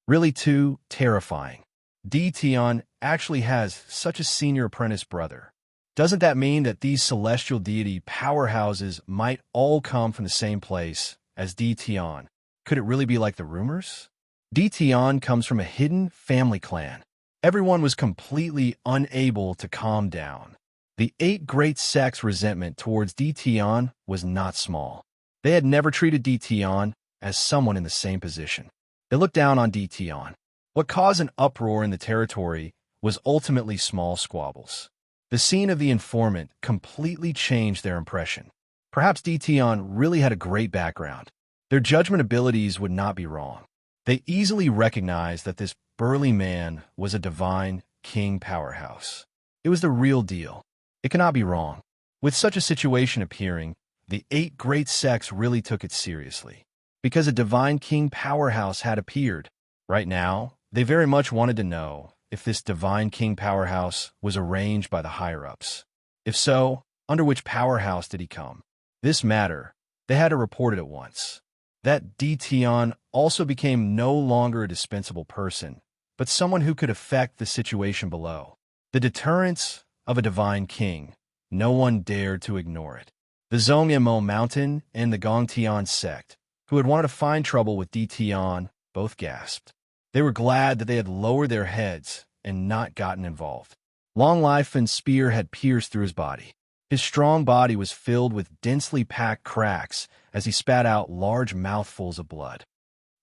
Really too terrifying. Dition actually has such a senior apprentice brother. Doesn't that mean that these celestial deity powerhouses might all come from the same place as Dition? Could it really be like the rumors? Dition comes from a hidden family clan. Everyone was completely unable to calm down. The 8 great sects' resentment towards Dition was not small. They had never treated Dition as someone in the same position. They looked down on Dition. What caused an uproar in the territory was ultimately small squabbles. The scene of the informant completely changed their impression. Perhaps Dition really had a great background. Their judgment abilities would not be wrong. They easily recognized that this burly man was a divine king powerhouse. It was the real deal. It cannot be wrong. With such a situation appearing, the 8 great sects really took it seriously. Because a divine king powerhouse had appeared. Right now, they very much wanted to know if this divine king powerhouse was arranged by the higher-ups. If so, under which powerhouse did he come? This matter, they had to report it at once. That Dition also became no longer a dispensable person, but someone who could affect the situation below. The deterrence of a divine king, no one dared to ignore it. The Zhongmo Mountain and the Gongtian sect, who had wanted to find trouble with Dition, both gasped. They were glad that they had lowered their heads and not gotten involved. Long Liefen's spear had pierced through his body. His strong body was filled with densely packed cracks as he spat out large mouthfuls of blood.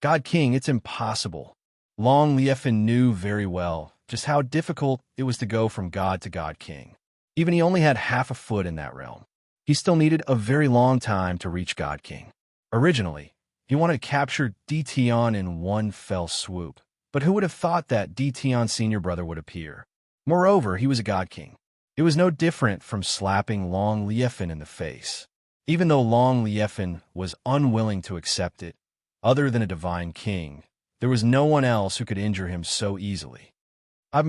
God King, it's impossible. Long Liefen knew very well just how difficult it was to go from God to God King. Even he only had half a foot in that realm. He still needed a very long time to reach God King. Originally, he wanted to capture Dtion in one fell swoop, but who would have thought that Dtion's senior brother would appear? Moreover, he was a God King. It was no different from slapping Long Liefen in the face. Even though Long Liefen was unwilling to accept it, other than a divine king, there was no one else who could injure him so easily. I've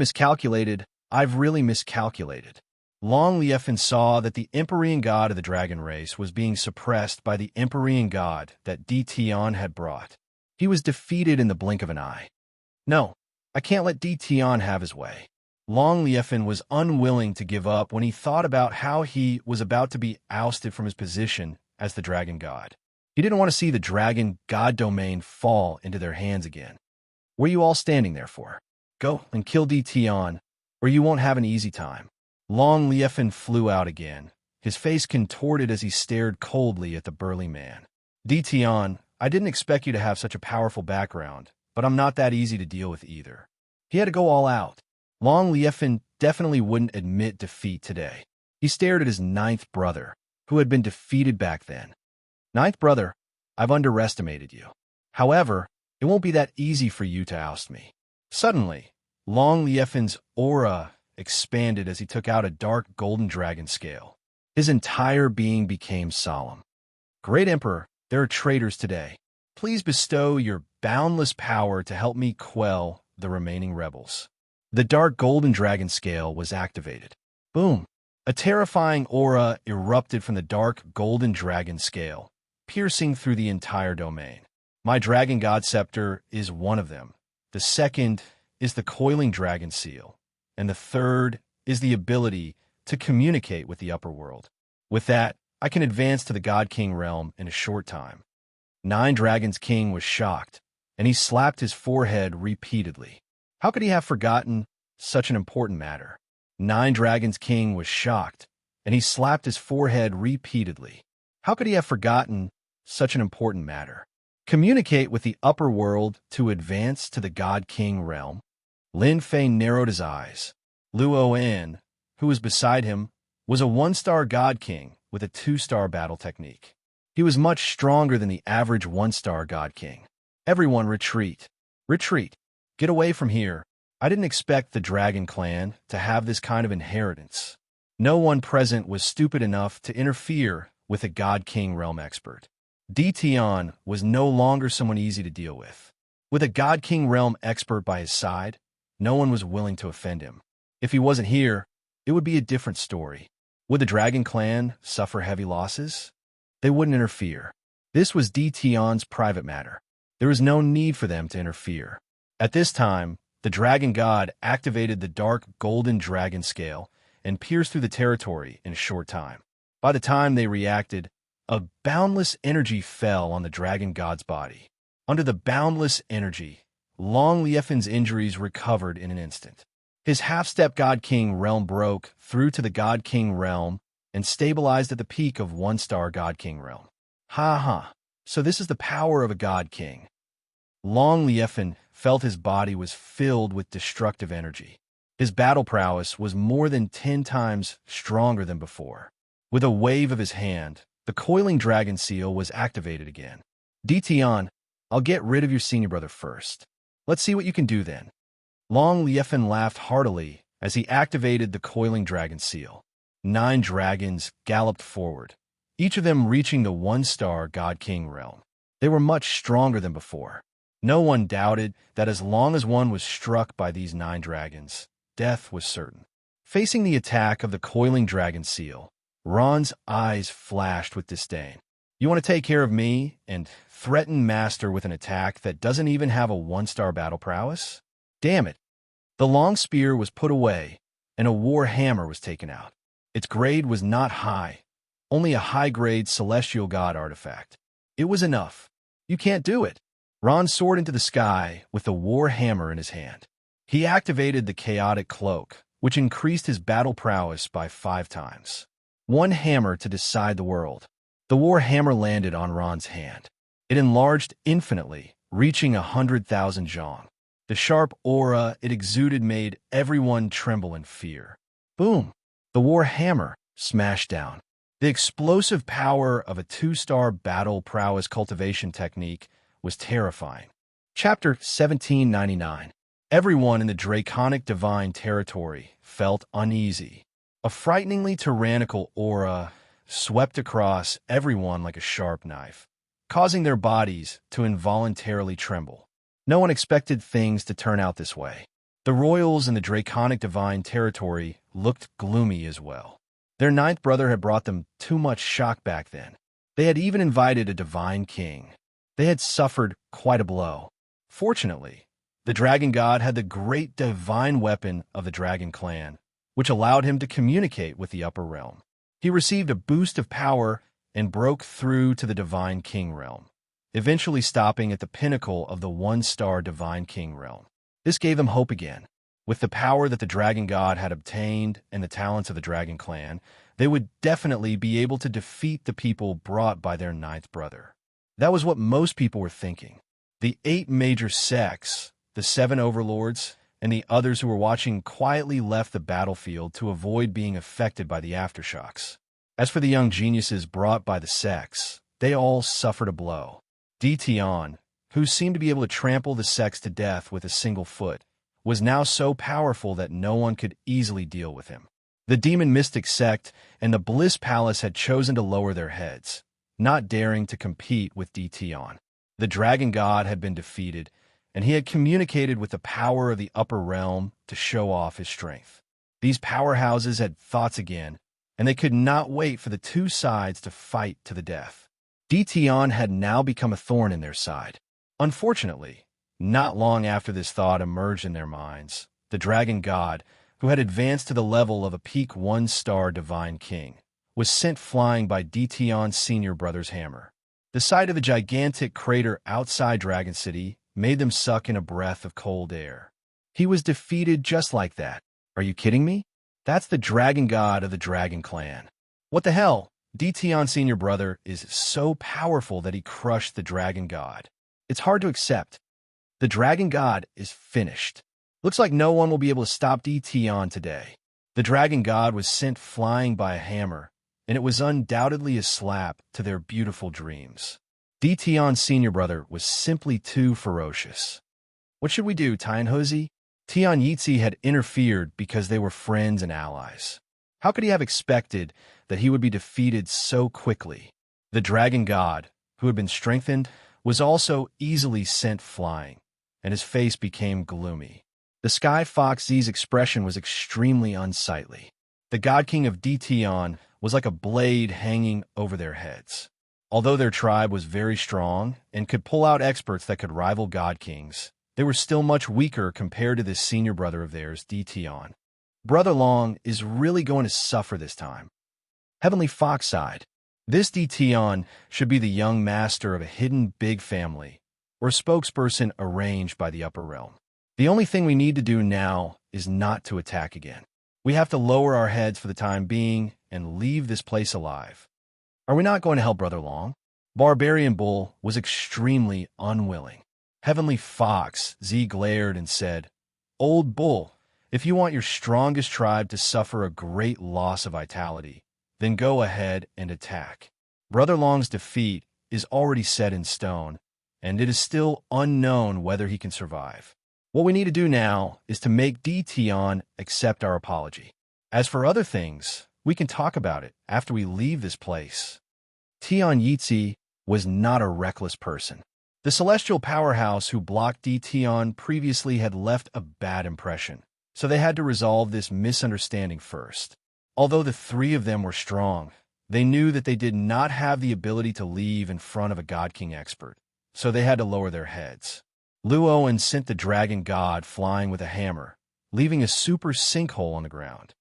really miscalculated. Long Liefen saw that the Empyrean god of the dragon race was being suppressed by the Empyrean god that Dtion had brought. He was defeated in the blink of an eye. No, I can't let Dtion have his way. Long Liefen was unwilling to give up when he thought about how he was about to be ousted from his position as the dragon god. He didn't want to see the dragon god domain fall into their hands again. What are you all standing there for? Go and kill Dtion, or you won't have an easy time. Long Liefen flew out again, his face contorted as he stared coldly at the burly man. Dtion, I didn't expect you to have such a powerful background, but I'm not that easy to deal with either. He had to go all out. Long Liefen definitely wouldn't admit defeat today. He stared at his ninth brother, who had been defeated back then. Ninth brother, I've underestimated you. However, it won't be that easy for you to oust me. Suddenly, Long Liefen's aura expanded as he took out a dark golden dragon scale. His entire being became solemn. Great Emperor, there are traitors today. Please bestow your boundless power to help me quell the remaining rebels. The dark golden dragon scale was activated. Boom! A terrifying aura erupted from the dark golden dragon scale, piercing through the entire domain. My dragon god scepter is one of them. The second is the coiling dragon seal. And the third is the ability to communicate with the upper world. With that, I can advance to the God King realm in a short time. Nine Dragons King was shocked, and he slapped his forehead repeatedly. How could he have forgotten such an important matter? Nine Dragons King was shocked, and he slapped his forehead repeatedly. How could he have forgotten such an important matter? Communicate with the upper world to advance to the God King realm? Lin Fei narrowed his eyes. Luo An, who was beside him, was a one-star God King with a two-star battle technique. He was much stronger than the average one-star God King. Everyone retreat. Retreat. Get away from here. I didn't expect the Dragon Clan to have this kind of inheritance. No one present was stupid enough to interfere with a God King realm expert. Dtion was no longer someone easy to deal with. With a God King realm expert by his side, no one was willing to offend him. If he wasn't here, it would be a different story. Would the Dragon Clan suffer heavy losses? They wouldn't interfere. This was Dtion's private matter. There was no need for them to interfere. At this time, the Dragon God activated the dark golden dragon scale and pierced through the territory in a short time. By the time they reacted, a boundless energy fell on the Dragon God's body. Under the boundless energy, Long Liefen's injuries recovered in an instant. His half-step God King realm broke through to the God King realm and stabilized at the peak of one-star God King realm. Ha ha, so this is the power of a God King. Long Liefen felt his body was filled with destructive energy. His battle prowess was more than 10 times stronger than before. With a wave of his hand, the coiling dragon seal was activated again. Dtion, I'll get rid of your senior brother first. Let's see what you can do then. Long Liefen laughed heartily as he activated the coiling dragon seal. 9 dragons galloped forward, each of them reaching the one-star God King realm. They were much stronger than before. No one doubted that as long as one was struck by these 9 dragons, death was certain. Facing the attack of the coiling dragon seal, Ron's eyes flashed with disdain. You want to take care of me and threaten Master with an attack that doesn't even have a one-star battle prowess? Damn it. The long spear was put away, and a war hammer was taken out. Its grade was not high, only a high-grade celestial god artifact. It was enough. You can't do it. Ron soared into the sky with the war hammer in his hand. He activated the chaotic cloak, which increased his battle prowess by 5 times. One hammer to decide the world. The war hammer landed on Ron's hand. It enlarged infinitely, reaching 100,000 zhong. The sharp aura it exuded made everyone tremble in fear. Boom! The war hammer smashed down. The explosive power of a 2-star battle prowess cultivation technique was terrifying. Chapter 1799. Everyone in the Draconic Divine Territory felt uneasy. A frighteningly tyrannical aura swept across everyone like a sharp knife, causing their bodies to involuntarily tremble. No one expected things to turn out this way. The royals in the Draconic Divine Territory looked gloomy as well. Their 9th brother had brought them too much shock back then. They had even invited a divine king. They had suffered quite a blow. Fortunately, the dragon god had the great divine weapon of the dragon clan, which allowed him to communicate with the upper realm. He received a boost of power and broke through to the divine king realm, eventually stopping at the pinnacle of the 1-star divine king realm. This gave him hope again. With the power that the dragon god had obtained and the talents of the dragon clan, they would definitely be able to defeat the people brought by their 9th brother. That was what most people were thinking. The 8 major sects, the 7 overlords, and the others who were watching quietly left the battlefield to avoid being affected by the aftershocks. As for the young geniuses brought by the sects, they all suffered a blow. Tion, who seemed to be able to trample the sects to death with a single foot, was now so powerful that no one could easily deal with him. The Demon Mystic sect and the Bliss Palace had chosen to lower their heads, not daring to compete with Tion. The dragon god had been defeated, and he had communicated with the power of the upper realm to show off his strength. These powerhouses had thoughts again, and they could not wait for the 2 sides to fight to the death. Tion had now become a thorn in their side. Unfortunately, not long after this thought emerged in their minds, the dragon god, who had advanced to the level of a peak 1-star divine king, was sent flying by Tion's senior brother's hammer. The sight of the gigantic crater outside Dragon City made them suck in a breath of cold air. He was defeated just like that. Are you kidding me? That's the dragon god of the dragon clan. What the hell? Tion's senior brother is so powerful that he crushed the dragon god. It's hard to accept. The dragon god is finished. Looks like no one will be able to stop Tion today. The dragon god was sent flying by a hammer, and it was undoubtedly a slap to their beautiful dreams. Tion's senior brother was simply too ferocious. What should we do, Tianhuzi? Tian Yitzi had interfered because they were friends and allies. How could he have expected that he would be defeated so quickly? The dragon god, who had been strengthened, was also easily sent flying, and his face became gloomy. The Sky Fox Z's expression was extremely unsightly. The God King of Tion was like a blade hanging over their heads. Although their tribe was very strong and could pull out experts that could rival God Kings, they were still much weaker compared to this senior brother of theirs, Tion. Brother Long is really going to suffer this time. Heavenly Fox sighed. This Tion should be the young master of a hidden big family, or spokesperson arranged by the upper realm. The only thing we need to do now is not to attack again. We have to lower our heads for the time being and leave this place alive. Are we not going to help Brother Long? Barbarian Bull was extremely unwilling. Heavenly Fox Z glared and said, Old Bull, if you want your strongest tribe to suffer a great loss of vitality, then go ahead and attack. Brother Long's defeat is already set in stone, and it is still unknown whether he can survive. What we need to do now is to make Tion accept our apology. As for other things, we can talk about it after we leave this place. Tian Yitzi was not a reckless person. The celestial powerhouse who blocked Tion previously had left a bad impression, so they had to resolve this misunderstanding first. Although the 3 of them were strong, they knew that they did not have the ability to leave in front of a God King expert, so they had to lower their heads. Luoan sent the dragon god flying with a hammer, leaving a super sinkhole on the ground.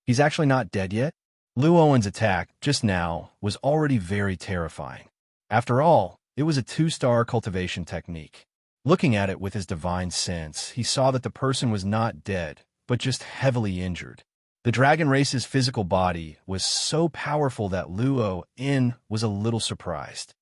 He's actually not dead yet? Luoan's attack, just now, was already very terrifying. After all, It was a 2-star cultivation technique. Looking at it with his divine sense, he saw that the person was not dead, but just heavily injured. The dragon race's physical body was so powerful that Luo In was a little surprised.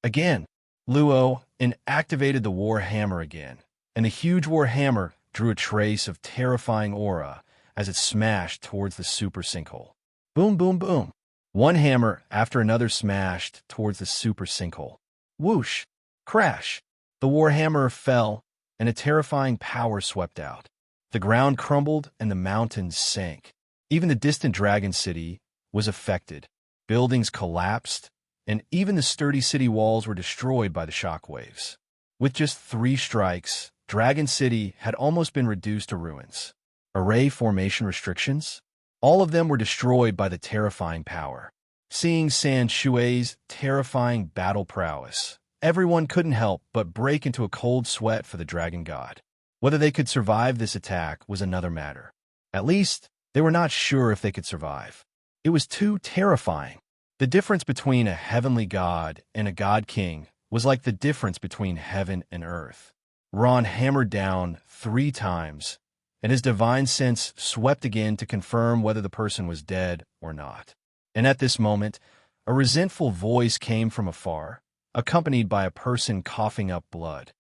Again, Luo In activated the war hammer again, and the huge war hammer drew a trace of terrifying aura as it smashed towards the super sinkhole. Boom, boom, boom. One hammer after another smashed towards the super sinkhole. Whoosh! Crash! The war hammer fell, and a terrifying power swept out. The ground crumbled and the mountains sank. Even the distant dragon city was affected. Buildings collapsed, and even the sturdy city walls were destroyed by the shockwaves. With just 3 strikes, Dragon City had almost been reduced to ruins. Array formation restrictions? All of them were destroyed by the terrifying power. Seeing San Shui's terrifying battle prowess, everyone couldn't help but break into a cold sweat for the dragon god. Whether they could survive this attack was another matter. At least, they were not sure if they could survive. It was too terrifying. The difference between a heavenly god and a god king was like the difference between heaven and earth. Ron hammered down 3 times, and his divine sense swept again to confirm whether the person was dead or not. And at this moment, a resentful voice came from afar, accompanied by a person coughing up blood.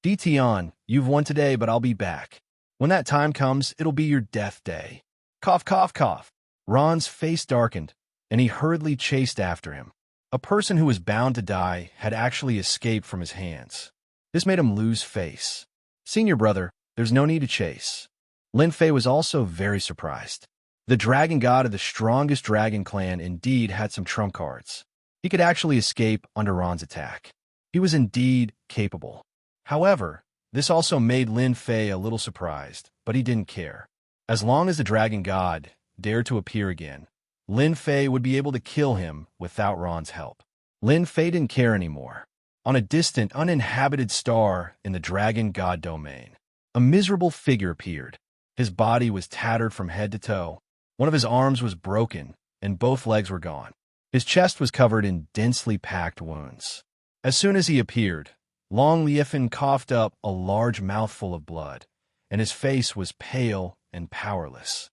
"Dition, you've won today, but I'll be back. When that time comes, it'll be your death day." Cough, cough, cough. Ron's face darkened, and he hurriedly chased after him. A person who was bound to die had actually escaped from his hands. This made him lose face. "Senior brother, there's no need to chase." Lin Fei was also very surprised. The dragon god of the strongest dragon clan indeed had some trump cards. He could actually escape under Ron's attack. He was indeed capable. However, this also made Lin Fei a little surprised, but he didn't care. As long as the dragon god dared to appear again, Lin Fei would be able to kill him without Ron's help. Lin Fei didn't care anymore. On a distant, uninhabited star in the dragon god domain, a miserable figure appeared. His body was tattered from head to toe. One of his arms was broken, and both legs were gone. His chest was covered in densely packed wounds. As soon as he appeared, Long Liefin coughed up a large mouthful of blood, and his face was pale and powerless.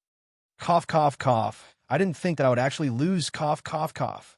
Cough, cough, cough. I didn't think that I would actually lose. Cough, cough, cough.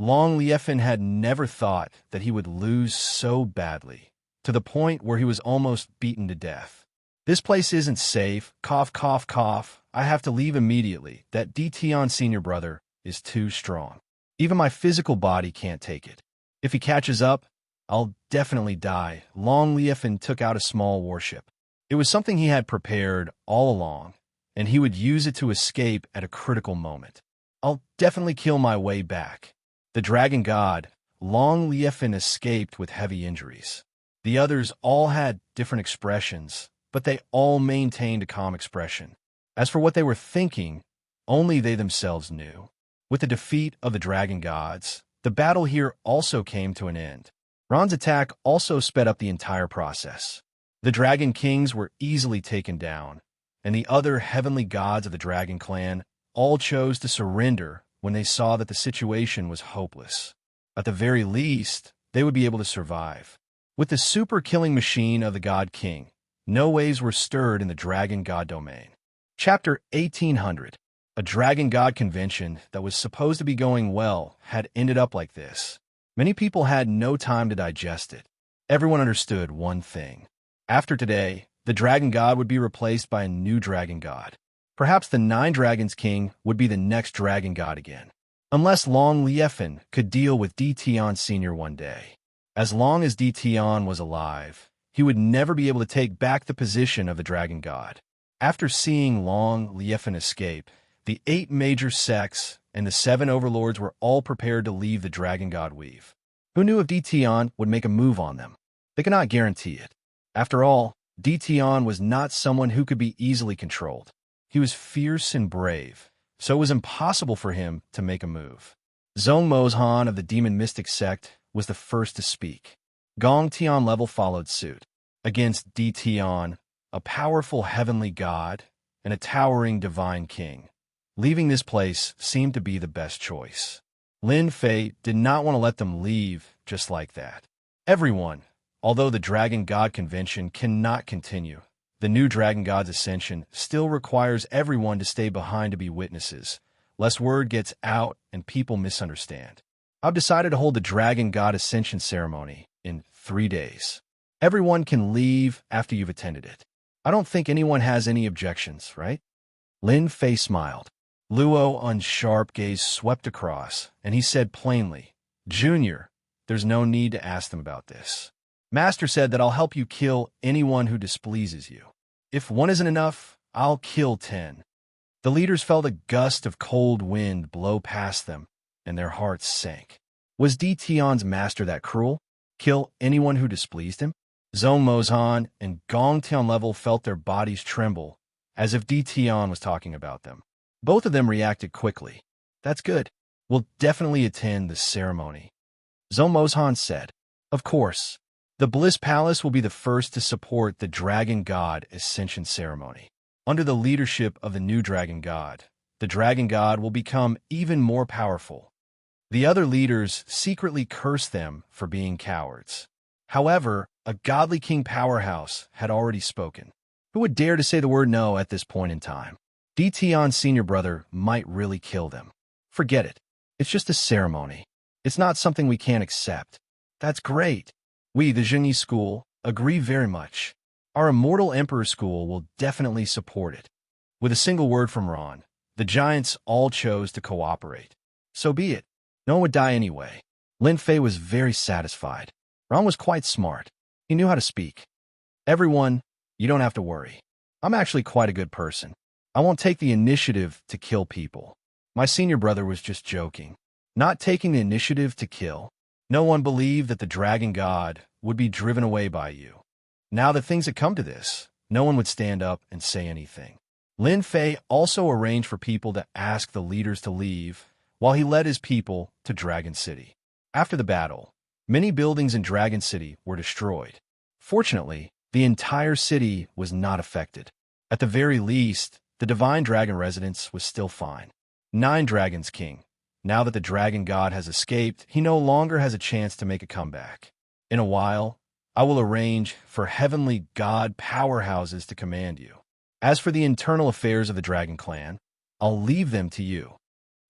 Long Liefin had never thought that he would lose so badly, to the point where he was almost beaten to death. "This place isn't safe. Cough, cough, cough. I have to leave immediately. That Dition senior brother is too strong. Even my physical body can't take it. If he catches up, I'll definitely die." Long Liefin took out a small warship. It was something he had prepared all along, and he would use it to escape at a critical moment. "I'll definitely kill my way back." The dragon god, Long Liefin, escaped with heavy injuries. The others all had different expressions, but they all maintained a calm expression. As for what they were thinking, only they themselves knew. With the defeat of the dragon gods, the battle here also came to an end. Ron's attack also sped up the entire process. The dragon kings were easily taken down, and the other heavenly gods of the dragon clan all chose to surrender when they saw that the situation was hopeless. At the very least, they would be able to survive. With the super killing machine of the god king, no waves were stirred in the dragon god domain. Chapter 1800. A dragon god convention that was supposed to be going well had ended up like this. Many people had no time to digest it. Everyone understood one thing. After today, the dragon god would be replaced by a new dragon god. Perhaps the 9 Dragons King would be the next dragon god again. Unless Long Liefin could deal with Dition Sr. one day. As long as Dition was alive, he would never be able to take back the position of the dragon god. After seeing Long Liefin escape, the 8 major sects and the 7 overlords were all prepared to leave the dragon god weave. Who knew if Dition would make a move on them? They could not guarantee it. After all, Dition was not someone who could be easily controlled. He was fierce and brave, so it was impossible for him to make a move. Zhong Mozhan of the Demon Mystic sect was the first to speak. Gong Tian Level followed suit. Against Dition, a powerful heavenly god and a towering divine king, leaving this place seemed to be the best choice. Lin Fei did not want to let them leave just like that. Everyone, although the Dragon God Convention cannot continue, the new Dragon God's Ascension still requires everyone to stay behind to be witnesses, lest word gets out and people misunderstand. I've decided to hold the Dragon God Ascension ceremony in 3 days. Everyone can leave after you've attended it. I don't think anyone has any objections, right? Lin Fei smiled. Luo's sharp gaze swept across, and he said plainly, Junior, there's no need to ask them about this. Master said that I'll help you kill anyone who displeases you. If one isn't enough, I'll kill 10. The leaders felt a gust of cold wind blow past them, and their hearts sank. Was Di Tian's master that cruel? Kill anyone who displeased him? Zhong Mozhan and Gong Tianlevel felt their bodies tremble, as if Di Tian was talking about them. Both of them reacted quickly. That's good. We'll definitely attend the ceremony. Zhong Mozhan said, Of course. The Bliss Palace will be the first to support the Dragon God Ascension ceremony. Under the leadership of the new Dragon God, the Dragon God will become even more powerful. The other leaders secretly cursed them for being cowards. However, a godly king powerhouse had already spoken. Who would dare to say the word no at this point in time? Di Tian's senior brother might really kill them. Forget it. It's just a ceremony. It's not something we can't accept. That's great. We, the Zhengyi School, agree very much. Our Immortal Emperor School will definitely support it. With a single word from Ron, the giants all chose to cooperate. So be it. No one would die anyway. Lin Fei was very satisfied. Ron was quite smart. He knew how to speak. Everyone, you don't have to worry. I'm actually quite a good person. I won't take the initiative to kill people. My senior brother was just joking. Not taking the initiative to kill. No one believed that the Dragon God would be driven away by you. Now that things had come to this, no one would stand up and say anything. Lin Fei also arranged for people to ask the leaders to leave while he led his people to Dragon City. After the battle, many buildings in Dragon City were destroyed. Fortunately, the entire city was not affected. At the very least, the Divine Dragon residence was still fine. 9 Dragons King. Now that the Dragon God has escaped, he no longer has a chance to make a comeback. In a while, I will arrange for heavenly god powerhouses to command you. As for the internal affairs of the Dragon Clan, I'll leave them to you.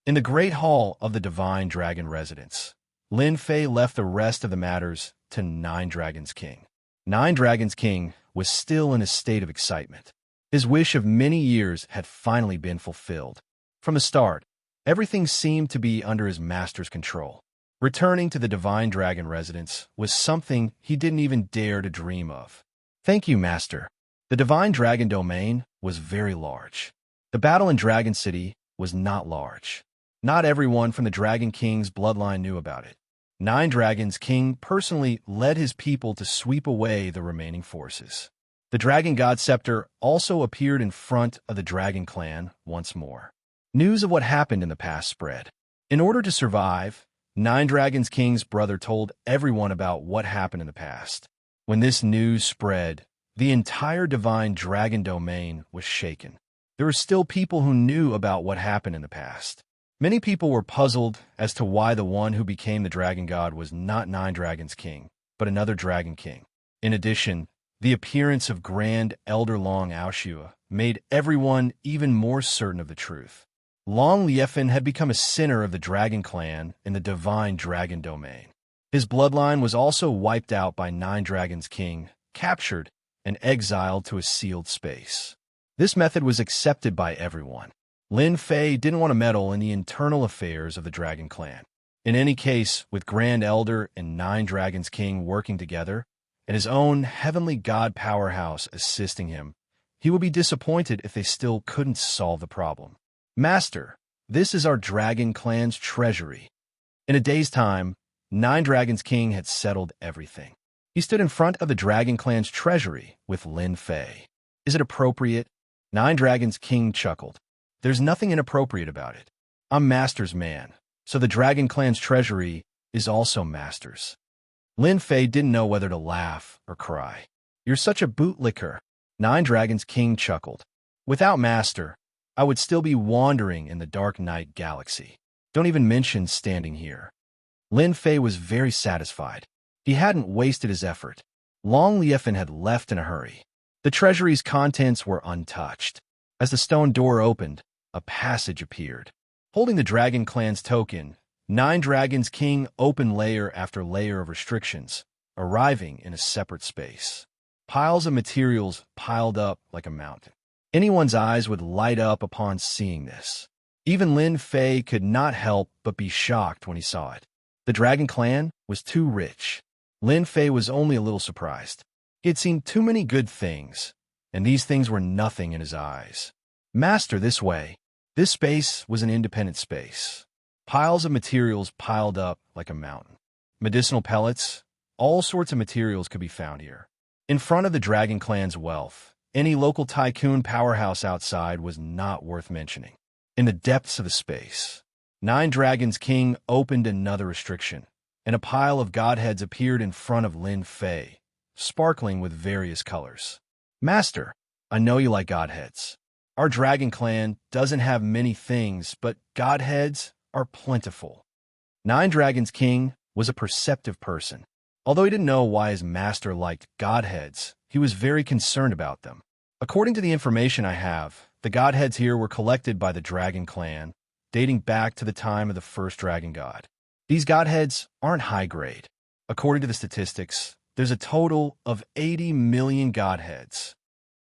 In the Great Hall of the Divine Dragon residence, Lin Fei left the rest of the matters to 9 Dragons King. 9 Dragons King was still in a state of excitement. His wish of many years had finally been fulfilled. From the start, everything seemed to be under his master's control. Returning to the Divine Dragon residence was something he didn't even dare to dream of. Thank you, Master. The Divine Dragon domain was very large. The battle in Dragon City was not large. Not everyone from the Dragon King's bloodline knew about it. 9 Dragons King personally led his people to sweep away the remaining forces. The Dragon God Scepter also appeared in front of the Dragon Clan once more. News of what happened in the past spread. In order to survive, 9 Dragons King's brother told everyone about what happened in the past. When this news spread, the entire Divine Dragon domain was shaken. There were still people who knew about what happened in the past. Many people were puzzled as to why the one who became the Dragon God was not 9 Dragons King, but another Dragon King. In addition, the appearance of Grand Elder Long Aoshua made everyone even more certain of the truth. Long Liefan had become a sinner of the Dragon Clan in the Divine Dragon domain. His bloodline was also wiped out by 9 Dragons King, captured, and exiled to a sealed space. This method was accepted by everyone. Lin Fei didn't want to meddle in the internal affairs of the Dragon Clan. In any case, with Grand Elder and 9 Dragons King working together, and his own heavenly god powerhouse assisting him, he would be disappointed if they still couldn't solve the problem. Master, this is our Dragon Clan's treasury. In a day's time, 9 Dragons King had settled everything. He stood in front of the Dragon Clan's treasury with Lin Fei. Is it appropriate? 9 Dragons King chuckled. There's nothing inappropriate about it. I'm Master's man, so the Dragon Clan's treasury is also Master's. Lin Fei didn't know whether to laugh or cry. You're such a bootlicker. 9 Dragons King chuckled. Without Master, I would still be wandering in the dark night galaxy. Don't even mention standing here. Lin Fei was very satisfied. He hadn't wasted his effort. Long Liefin had left in a hurry. The treasury's contents were untouched. As the stone door opened, a passage appeared. Holding the Dragon Clan's token, 9 Dragons King opened layer after layer of restrictions, arriving in a separate space. Piles of materials piled up like a mountain. Anyone's eyes would light up upon seeing this. Even Lin Fei could not help but be shocked when he saw it. The Dragon Clan was too rich. Lin Fei was only a little surprised. He had seen too many good things, and these things were nothing in his eyes. Master, this way. This space was an independent space. Piles of materials piled up like a mountain. Medicinal pellets, all sorts of materials could be found here. In front of the Dragon Clan's wealth, any local tycoon powerhouse outside was not worth mentioning. In the depths of the space, 9 Dragons King opened another restriction, and a pile of godheads appeared in front of Lin Fei, sparkling with various colors. Master, I know you like godheads. Our Dragon Clan doesn't have many things, but godheads are plentiful. 9 Dragons King was a perceptive person. Although he didn't know why his master liked godheads, he was very concerned about them. According to the information I have, the godheads here were collected by the Dragon Clan, dating back to the time of the first dragon god. These godheads aren't high grade. According to the statistics, there's a total of 80 million godheads.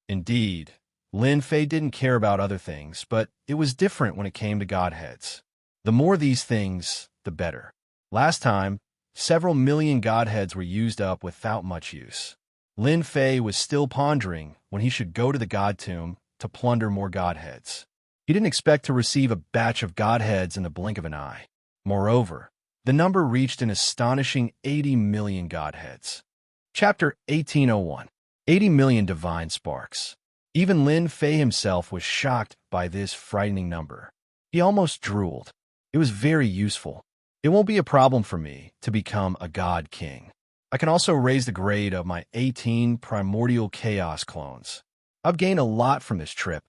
Indeed, Lin Fei didn't care about other things, but it was different when it came to godheads. The more these things, the better. Last time, several million godheads were used up without much use. Lin Fei was still pondering when he should go to the god tomb to plunder more godheads. He didn't expect to receive a batch of godheads in the blink of an eye. Moreover, the number reached an astonishing 80 million godheads. Chapter 1801. 80 million divine sparks. Even Lin Fei himself was shocked by this frightening number. He almost drooled. It was very useful. It won't be a problem for me to become a god king. I can also raise the grade of my 18 primordial chaos clones. I've gained a lot from this trip.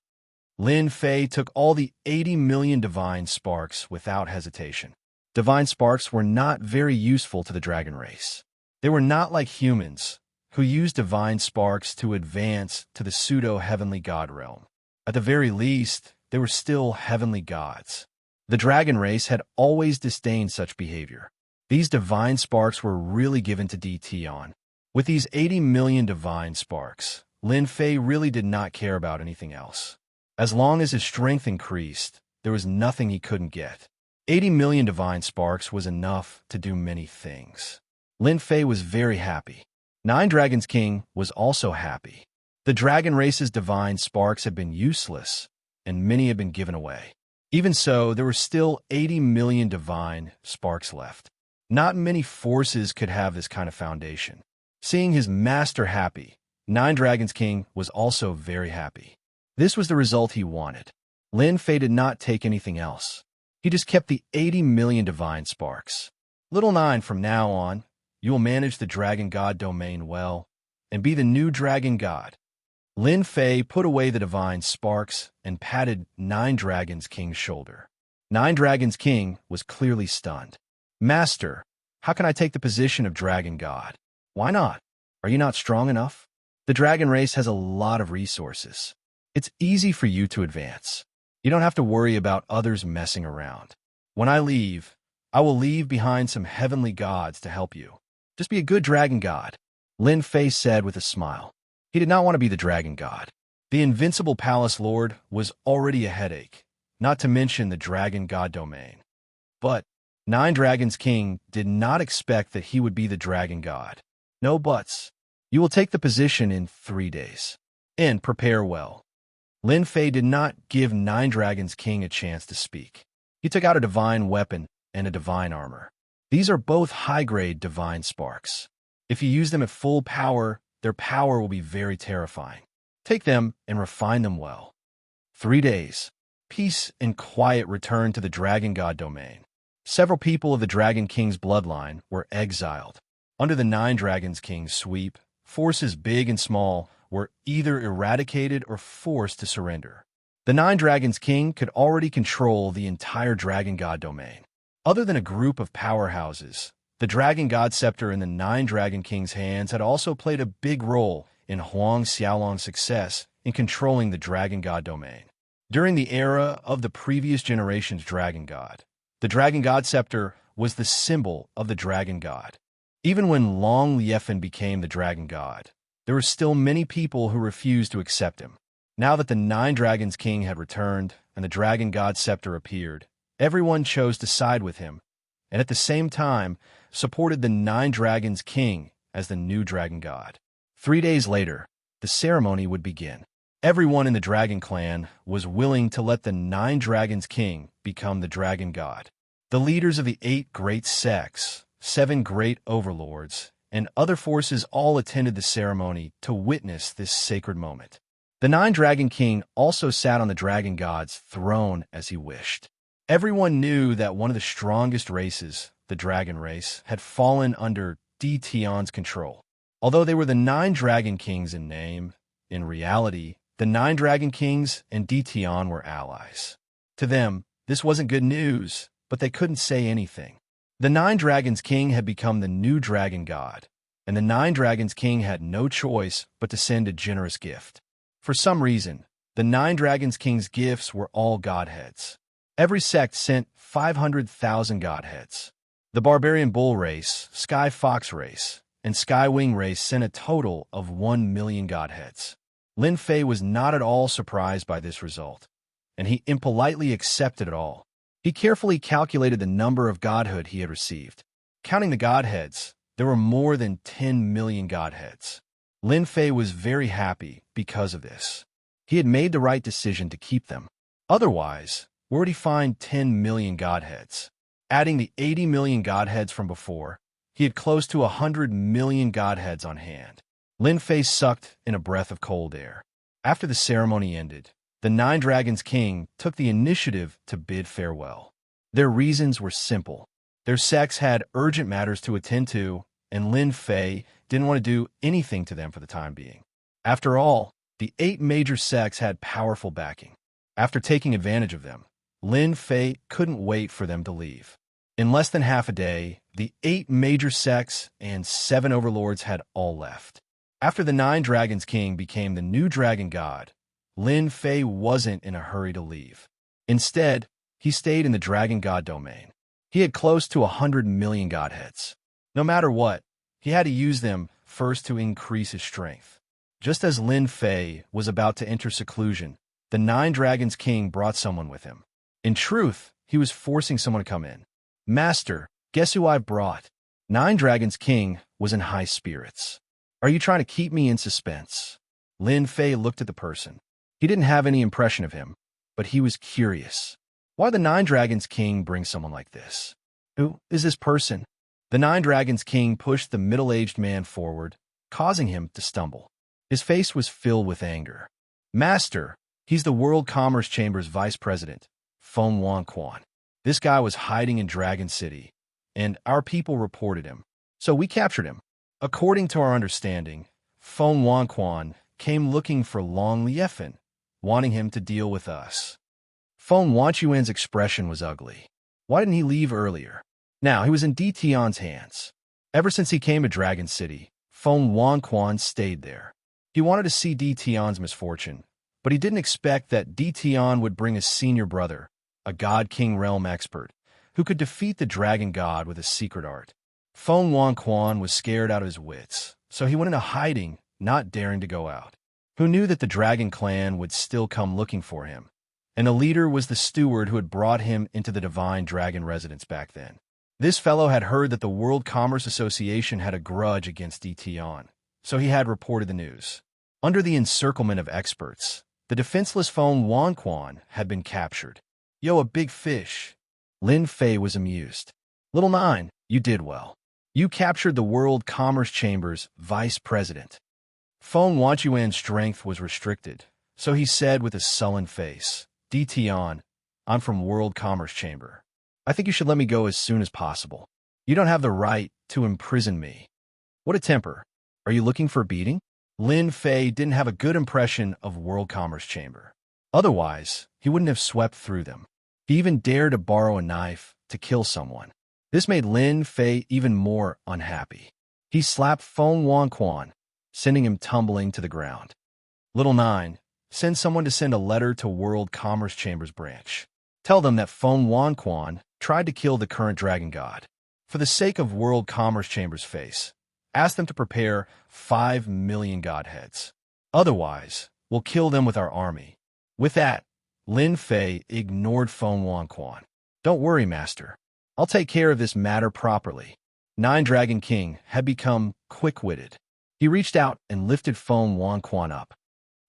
Lin Fei took all the 80 million divine sparks without hesitation. Divine sparks were not very useful to the dragon race. They were not like humans, who used divine sparks to advance to the pseudo-heavenly god realm. At the very least, they were still heavenly gods. The dragon race had always disdained such behavior. These divine sparks were really given to DT on. With these 80 million divine sparks, Lin Fei really did not care about anything else. As long as his strength increased, there was nothing he couldn't get. 80 million divine sparks was enough to do many things. Lin Fei was very happy. 9 Dragons King was also happy. The dragon race's divine sparks had been useless, and many had been given away. Even so, there were still 80 million divine sparks left. Not many forces could have this kind of foundation. Seeing his master happy, 9 Dragons King was also very happy. This was the result he wanted. Lin Fei did not take anything else. He just kept the 80 million divine sparks. Little 9, from now on, you will manage the Dragon God domain well and be the new Dragon God. Lin Fei put away the divine sparks and patted 9 Dragons King's shoulder. 9 Dragons King was clearly stunned. Master, how can I take the position of Dragon God? Why not? Are you not strong enough? The dragon race has a lot of resources. It's easy for you to advance. You don't have to worry about others messing around. When I leave, I will leave behind some heavenly gods to help you. Just be a good dragon god, Lin Fei said with a smile. He did not want to be the dragon god. The invincible palace lord was already a headache, not to mention the dragon god domain. But 9 Dragons King did not expect that he would be the dragon god. No buts. You will take the position in 3 days. And prepare well. Lin Fei did not give 9 Dragons King a chance to speak. He took out a divine weapon and a divine armor. These are both high-grade divine sparks. If you use them at full power, their power will be very terrifying. Take them and refine them well. 3 days. Peace and quiet returned to the Dragon God domain. Several people of the Dragon King's bloodline were exiled. Under the 9 Dragons King's sweep, forces big and small were either eradicated or forced to surrender. The 9 Dragons King could already control the entire Dragon God domain. Other than a group of powerhouses, The Dragon God Scepter in the 9 Dragon Kings' hands had also played a big role in Huang Xiaolong's success in controlling the Dragon God domain. During the era of the previous generation's Dragon God, the Dragon God Scepter was the symbol of the Dragon God. Even when Long Liefen became the Dragon God, there were still many people who refused to accept him. Now that the 9 Dragons King had returned and the Dragon God Scepter appeared, everyone chose to side with him, and at the same time supported the 9 Dragons King as the new Dragon God. 3 days later, the ceremony would begin. Everyone in the Dragon Clan was willing to let the 9 Dragons King become the Dragon God. The leaders of the 8 great sects, 7 great overlords, and other forces all attended the ceremony to witness this sacred moment. The 9 Dragon King also sat on the Dragon God's throne as he wished. Everyone knew that one of the strongest races, the Dragon race, had fallen under Di Tian's control. Although they were the 9 Dragon Kings in name, in reality, the 9 Dragon Kings and Di Tian were allies. To them, this wasn't good news, but they couldn't say anything. The 9 Dragons King had become the new Dragon God, and the 9 Dragons King had no choice but to send a generous gift. For some reason, the 9 Dragons King's gifts were all godheads. Every sect sent 500,000 godheads. The Barbarian Bull race, Sky Fox race, and Sky Wing race sent a total of 1 million godheads. Lin Fei was not at all surprised by this result, and he impolitely accepted it all. He carefully calculated the number of godhood he had received. Counting the godheads, there were more than 10 million godheads. Lin Fei was very happy because of this. He had made the right decision to keep them. Otherwise, where would he find 10 million godheads? Adding the 80 million godheads from before, he had close to 100 million godheads on hand. Lin Fei sucked in a breath of cold air. After the ceremony ended, the 9 Dragons King took the initiative to bid farewell. Their reasons were simple. Their sects had urgent matters to attend to, and Lin Fei didn't want to do anything to them for the time being. After all, the 8 major sects had powerful backing. After taking advantage of them, Lin Fei couldn't wait for them to leave. In less than half a day, the 8 major sects and 7 overlords had all left. After the 9 Dragons King became the new Dragon God, Lin Fei wasn't in a hurry to leave. Instead, he stayed in the Dragon God domain. He had close to 100 million godheads. No matter what, he had to use them first to increase his strength. Just as Lin Fei was about to enter seclusion, the 9 Dragons King brought someone with him. In truth, he was forcing someone to come in. "Master, guess who I've brought?" 9 Dragons King was in high spirits. "Are you trying to keep me in suspense?" Lin Fei looked at the person. He didn't have any impression of him, but he was curious. Why the 9 Dragons King bring someone like this? Who is this person? The 9 Dragons King pushed the middle-aged man forward, causing him to stumble. His face was filled with anger. "Master, he's the World Commerce Chamber's vice president, Feng Wanquan. This guy was hiding in Dragon City, and our people reported him. So we captured him. According to our understanding, Feng Wanquan came looking for Long Liefen, wanting him to deal with us." Feng Wanquan's expression was ugly. Why didn't he leave earlier? Now, he was in Di Tian's hands. Ever since he came to Dragon City, Feng Wanquan stayed there. He wanted to see Di Tian's misfortune, but he didn't expect that Di Tian would bring his senior brother, a God King realm expert, who could defeat the Dragon God with a secret art. Feng Wanquan was scared out of his wits, so he went into hiding, not daring to go out. Who knew that the Dragon Clan would still come looking for him? And the leader was the steward who had brought him into the Divine Dragon residence back then. This fellow had heard that the World Commerce Association had a grudge against Di Tian, so he had reported the news. Under the encirclement of experts, the defenseless Feng Wanquan had been captured. "Yo, a big fish." Lin Fei was amused. "Little 9, you did well. You captured the World Commerce Chamber's vice president." Feng Wanquan's strength was restricted, so he said with a sullen face, "Di Tian, I'm from World Commerce Chamber. I think you should let me go as soon as possible. You don't have the right to imprison me." What a temper. Are you looking for a beating? Lin Fei didn't have a good impression of World Commerce Chamber. Otherwise, he wouldn't have swept through them. He even dared to borrow a knife to kill someone. This made Lin Fei even more unhappy. He slapped Feng Wanquan, sending him tumbling to the ground. Little 9, send someone to send a letter to World Commerce Chambers branch. Tell them that Feng Wanquan tried to kill the current dragon god. For the sake of World Commerce Chambers' face, ask them to prepare 5 million godheads. Otherwise, we'll kill them with our army. With that, Lin Fei ignored Feng Wanquan. Don't worry, master. I'll take care of this matter properly. 9 Dragon King had become quick-witted. He reached out and lifted Feng Wanquan up.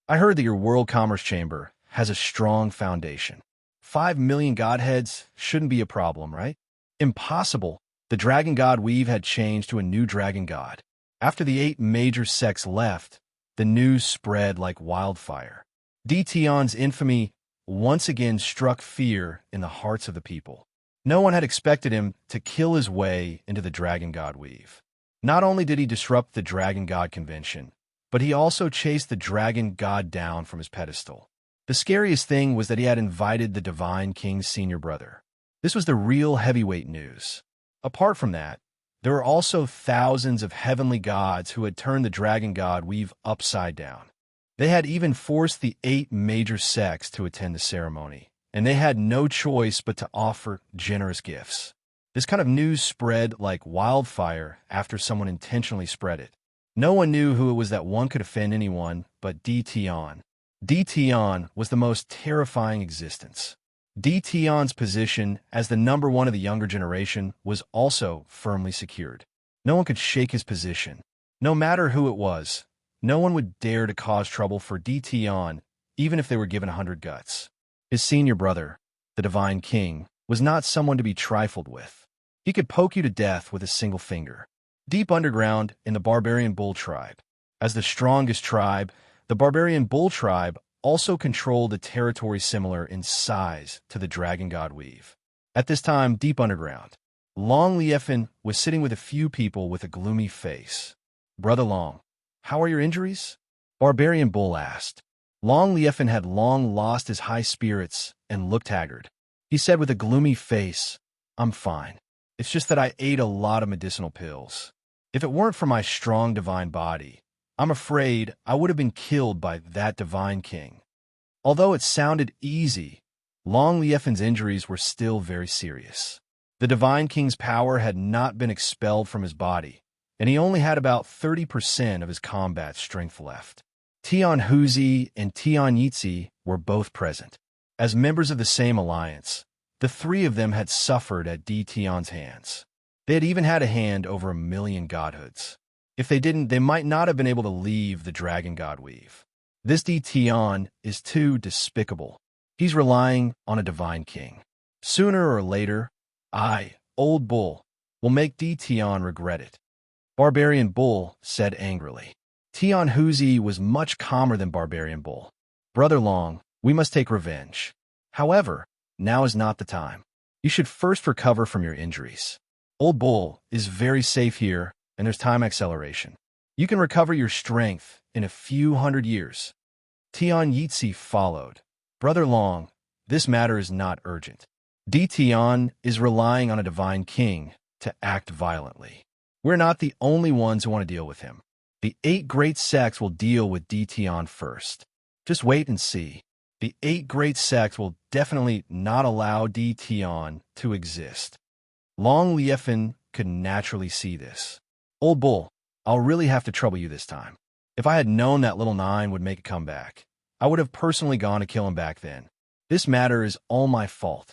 I heard that your World Commerce Chamber has a strong foundation. 5 million godheads shouldn't be a problem, right? Impossible. The dragon god Weave had changed to a new dragon god. After the 8 major sects left, the news spread like wildfire. Tion's infamy once again struck fear in the hearts of the people. No one had expected him to kill his way into the dragon god Weave. Not only did he disrupt the dragon god convention, but he also chased the dragon god down from his pedestal. The scariest thing was that he had invited the Divine King's senior brother. This was the real heavyweight news. Apart from that, there were also thousands of heavenly gods who had turned the dragon god Weave upside down. They had even forced the 8 major sects to attend the ceremony, and they had no choice but to offer generous gifts. This kind of news spread like wildfire after someone intentionally spread it. No one knew who it was that one could offend anyone but Tion. Tion was the most terrifying existence. Tion's position as the number 1 of the younger generation was also firmly secured. No one could shake his position. No matter who it was, no one would dare to cause trouble for Tion, even if they were given 100 guts. His senior brother, the Divine King, was not someone to be trifled with. He could poke you to death with a single finger. Deep underground in the Barbarian Bull tribe, as the strongest tribe, the Barbarian Bull tribe also controlled a territory similar in size to the dragon god Weave. At this time, deep underground, Long Liefin was sitting with a few people with a gloomy face. Brother Long, how are your injuries? Barbarian Bull asked. Long Liefin had long lost his high spirits and looked haggard. He said with a gloomy face, I'm fine. It's just that I ate a lot of medicinal pills. If it weren't for my strong divine body, I'm afraid I would have been killed by that Divine King. Although it sounded easy, Long Liefin's injuries were still very serious. The Divine King's power had not been expelled from his body, and he only had about 30% of his combat strength left. Tian Huzi and Tian Yitzi were both present. As members of the same alliance, the 3 of them had suffered at Tion's hands. They had even had a hand over 1 million godhoods. If they didn't, they might not have been able to leave the dragon god Weave. This Tion is too despicable. He's relying on a Divine King. Sooner or later, I, Old Bull, will make Tion regret it. Barbarian Bull said angrily. Tian Huzi was much calmer than Barbarian Bull. Brother Long, we must take revenge. However, now is not the time. You should first recover from your injuries. Old Bull is very safe here, and there's time acceleration. You can recover your strength in a few 100 years. Tian Yitzi followed. Brother Long, this matter is not urgent. Tion is relying on a Divine King to act violently. We're not the only ones who want to deal with him. The 8 great sects will deal with Tion first. Just wait and see. The 8 great sects will definitely not allow Tion to exist. Long Liefin could naturally see this. Old Bull, I'll really have to trouble you this time. If I had known that little 9 would make a comeback, I would have personally gone to kill him back then. This matter is all my fault.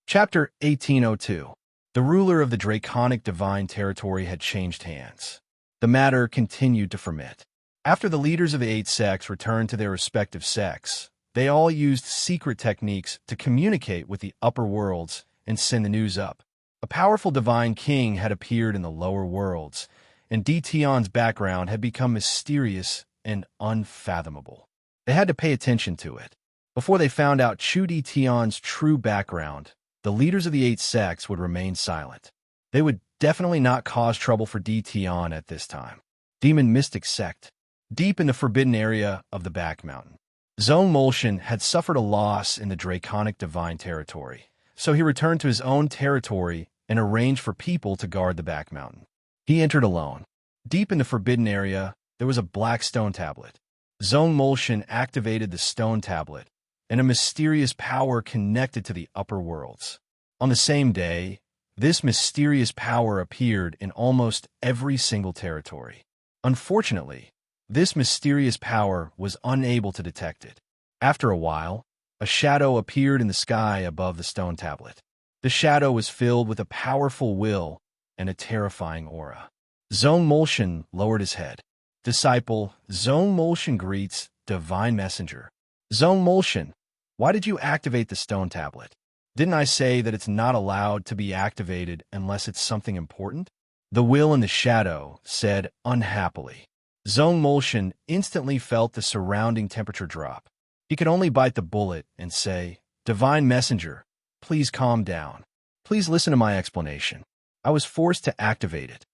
Chapter 1802. The ruler of the Draconic Divine Territory had changed hands. The matter continued to ferment. After the leaders of the 8 sects returned to their respective sects, they all used secret techniques to communicate with the upper worlds and send the news up. A powerful Divine King had appeared in the lower worlds, and Tion's background had become mysterious and unfathomable. They had to pay attention to it. Before they found out Chu Tion's true background, the leaders of the 8 sects would remain silent. They would definitely not cause trouble for Tion at this time. Demon Mystic Sect. Deep in the forbidden area of the Back Mountain, Zone Molshan had suffered a loss in the Draconic Divine Territory, so he returned to his own territory and arranged for people to guard the back mountain. He entered alone. Deep in the forbidden area, there was a black stone tablet. Zone Molshan activated the stone tablet, and a mysterious power connected to the upper worlds. On the same day, this mysterious power appeared in almost every single territory. Unfortunately, this mysterious power was unable to detect it. After a while, a shadow appeared in the sky above the stone tablet. The shadow was filled with a powerful will and a terrifying aura. Zone Molshan lowered his head. Disciple, Zone Molshan greets, Divine Messenger. Zone Molshan, why did you activate the stone tablet? Didn't I say that it's not allowed to be activated unless it's something important? The will in the shadow said unhappily. Zone Molshan instantly felt the surrounding temperature drop. He could only bite the bullet and say, Divine Messenger, please calm down. Please listen to my explanation. I was forced to activate it.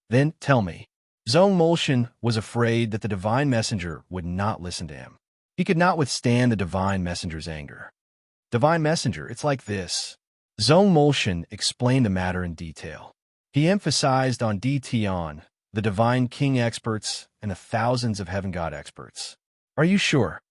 Then tell me. Zone Molshan was afraid that the Divine Messenger would not listen to him. He could not withstand the Divine Messenger's anger. Divine Messenger, it's like this. Zone Molshan explained the matter in detail. He emphasized on DTon, the Divine King experts, and the thousands of Heaven God experts. Are you sure?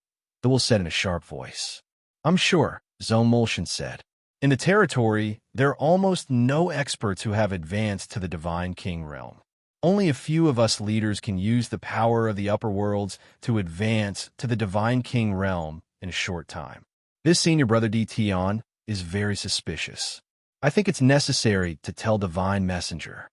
The will said in a sharp voice. I'm sure, Zone Molshan said. In the territory, there are almost no experts who have advanced to the Divine King realm. Only a few of us leaders can use the power of the upper worlds to advance to the Divine King realm in a short time. This senior brother DTon is very suspicious. I think it's necessary to tell Divine Messenger.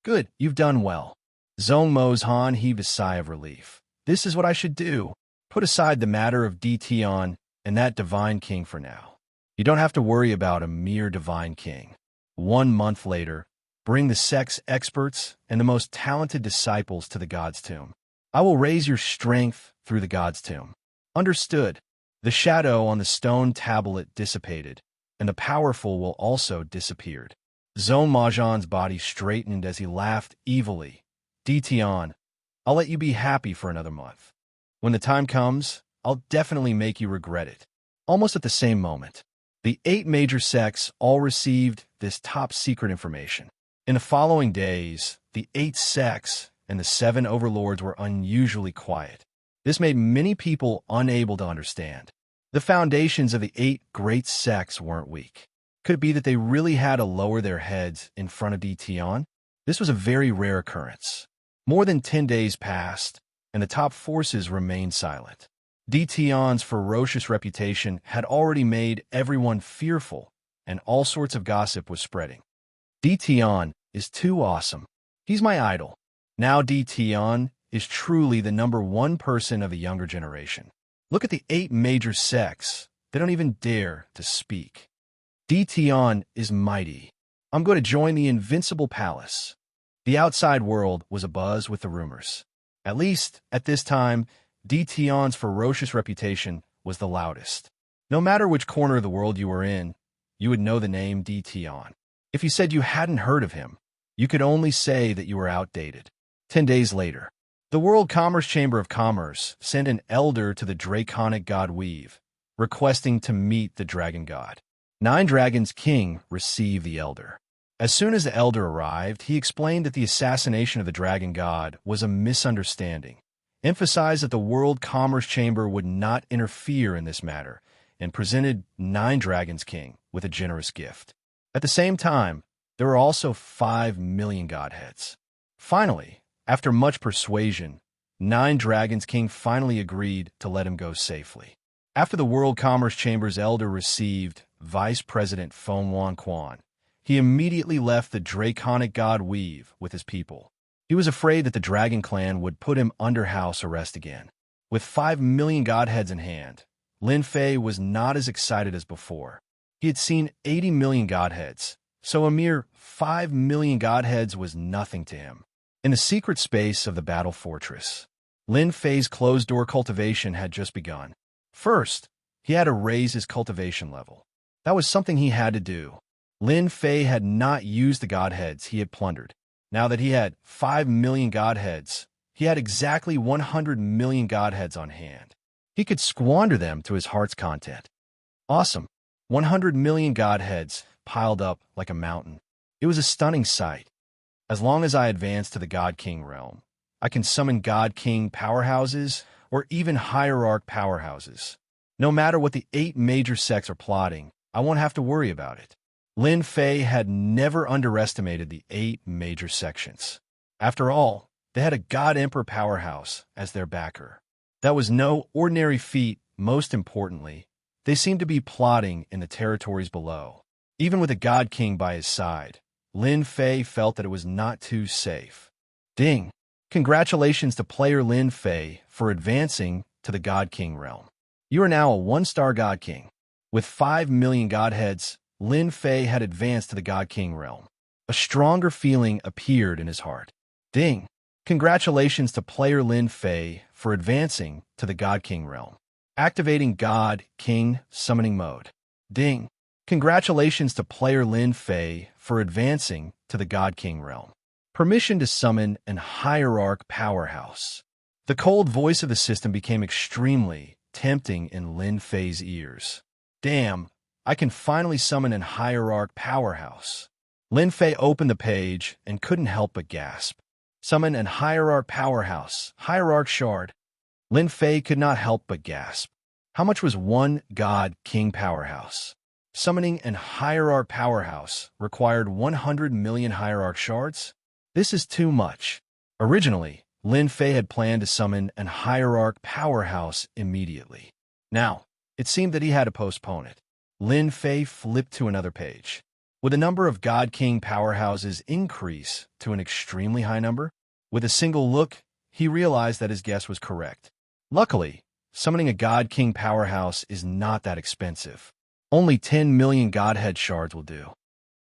Good, you've done well. Zone Mozhan heaved a sigh of relief. This is what I should do. Put aside the matter of DTon and that Divine King for now. You don't have to worry about a mere Divine King. 1 month later, bring the sex experts and the most talented disciples to the God's tomb. I will raise your strength through the God's tomb. Understood. The shadow on the stone tablet dissipated, and the powerful will also disappeared. Zone Mahjong's body straightened as he laughed evilly. DTon, I'll let you be happy for another month. When the time comes, I'll definitely make you regret it. Almost at the same moment, the 8 major sects all received this top-secret information. In the following days, the 8 sects and the 7 overlords were unusually quiet. This made many people unable to understand. The foundations of the 8 great sects weren't weak. Could it be that they really had to lower their heads in front of DTon? This was a very rare occurrence. More than 10 days passed, and the top forces remained silent. DTon's ferocious reputation had already made everyone fearful, and all sorts of gossip was spreading. DTon is too awesome. He's my idol. Now DTon is truly the #1 person of the younger generation. Look at the 8 major sects. They don't even dare to speak. DTon is mighty. I'm going to join the Invincible Palace. The outside world was abuzz with the rumors. At least, at this time, DTon's ferocious reputation was the loudest. No matter which corner of the world you were in, you would know the name DTon. If you said you hadn't heard of him, you could only say that you were outdated. 10 days later, the World Commerce Chamber of Commerce sent an elder to the draconic god Weave, requesting to meet the dragon god. 9 Dragons King received the elder. As soon as the elder arrived, he explained that the assassination of the dragon god was a misunderstanding, emphasized that the World Commerce Chamber would not interfere in this matter, and presented 9 Dragons King with a generous gift. At the same time, there were also 5 million godheads. Finally, after much persuasion, 9 Dragons King finally agreed to let him go safely. After the World Commerce Chamber's elder received Vice President Feng Wan Quan, he immediately left the draconic god Weave with his people. He was afraid that the Dragon Clan would put him under house arrest again. With 5 million godheads in hand, Lin Fei was not as excited as before. He had seen 80 million godheads, so a mere 5 million godheads was nothing to him. In the secret space of the battle fortress, Lin Fei's closed-door cultivation had just begun. First, he had to raise his cultivation level. That was something he had to do. Lin Fei had not used the godheads he had plundered. Now that he had 5 million godheads, he had exactly 100 million godheads on hand. He could squander them to his heart's content. Awesome. 100 million godheads piled up like a mountain. It was a stunning sight. As long as I advance to the God King realm, I can summon God King powerhouses or even hierarch powerhouses. No matter what the 8 major sects are plotting, I won't have to worry about it. Lin Fei had never underestimated the 8 major sections. After all, they had a God Emperor powerhouse as their backer. That was no ordinary feat. Most importantly, they seemed to be plotting in the territories below. Even with a God King by his side, Lin Fei felt that it was not too safe. Ding! Congratulations to player Lin Fei for advancing to the God King realm. You are now a 1-star God King. With 5 million Godheads, Lin Fei had advanced to the God King realm. A stronger feeling appeared in his heart. Ding! Congratulations to player Lin Fei for advancing to the God King realm. Activating God King summoning mode. Ding! Congratulations to player Lin Fei for advancing to the God King realm. Permission to summon an hierarch powerhouse. The cold voice of the system became extremely tempting in Lin Fei's ears. Damn, I can finally summon an hierarch powerhouse. Lin Fei opened the page and couldn't help but gasp. Summon an hierarch powerhouse, hierarch shard. Lin Fei could not help but gasp. How much was 1 God King powerhouse? Summoning an hierarch powerhouse required 100 million hierarch shards? This is too much. Originally, Lin Fei had planned to summon an hierarch powerhouse immediately. Now, it seemed that he had to postpone it. Lin Fei flipped to another page. Would the number of God King powerhouses increase to an extremely high number? With a single look, he realized that his guess was correct. Luckily, summoning a God King powerhouse is not that expensive. Only 10 million Godhead shards will do.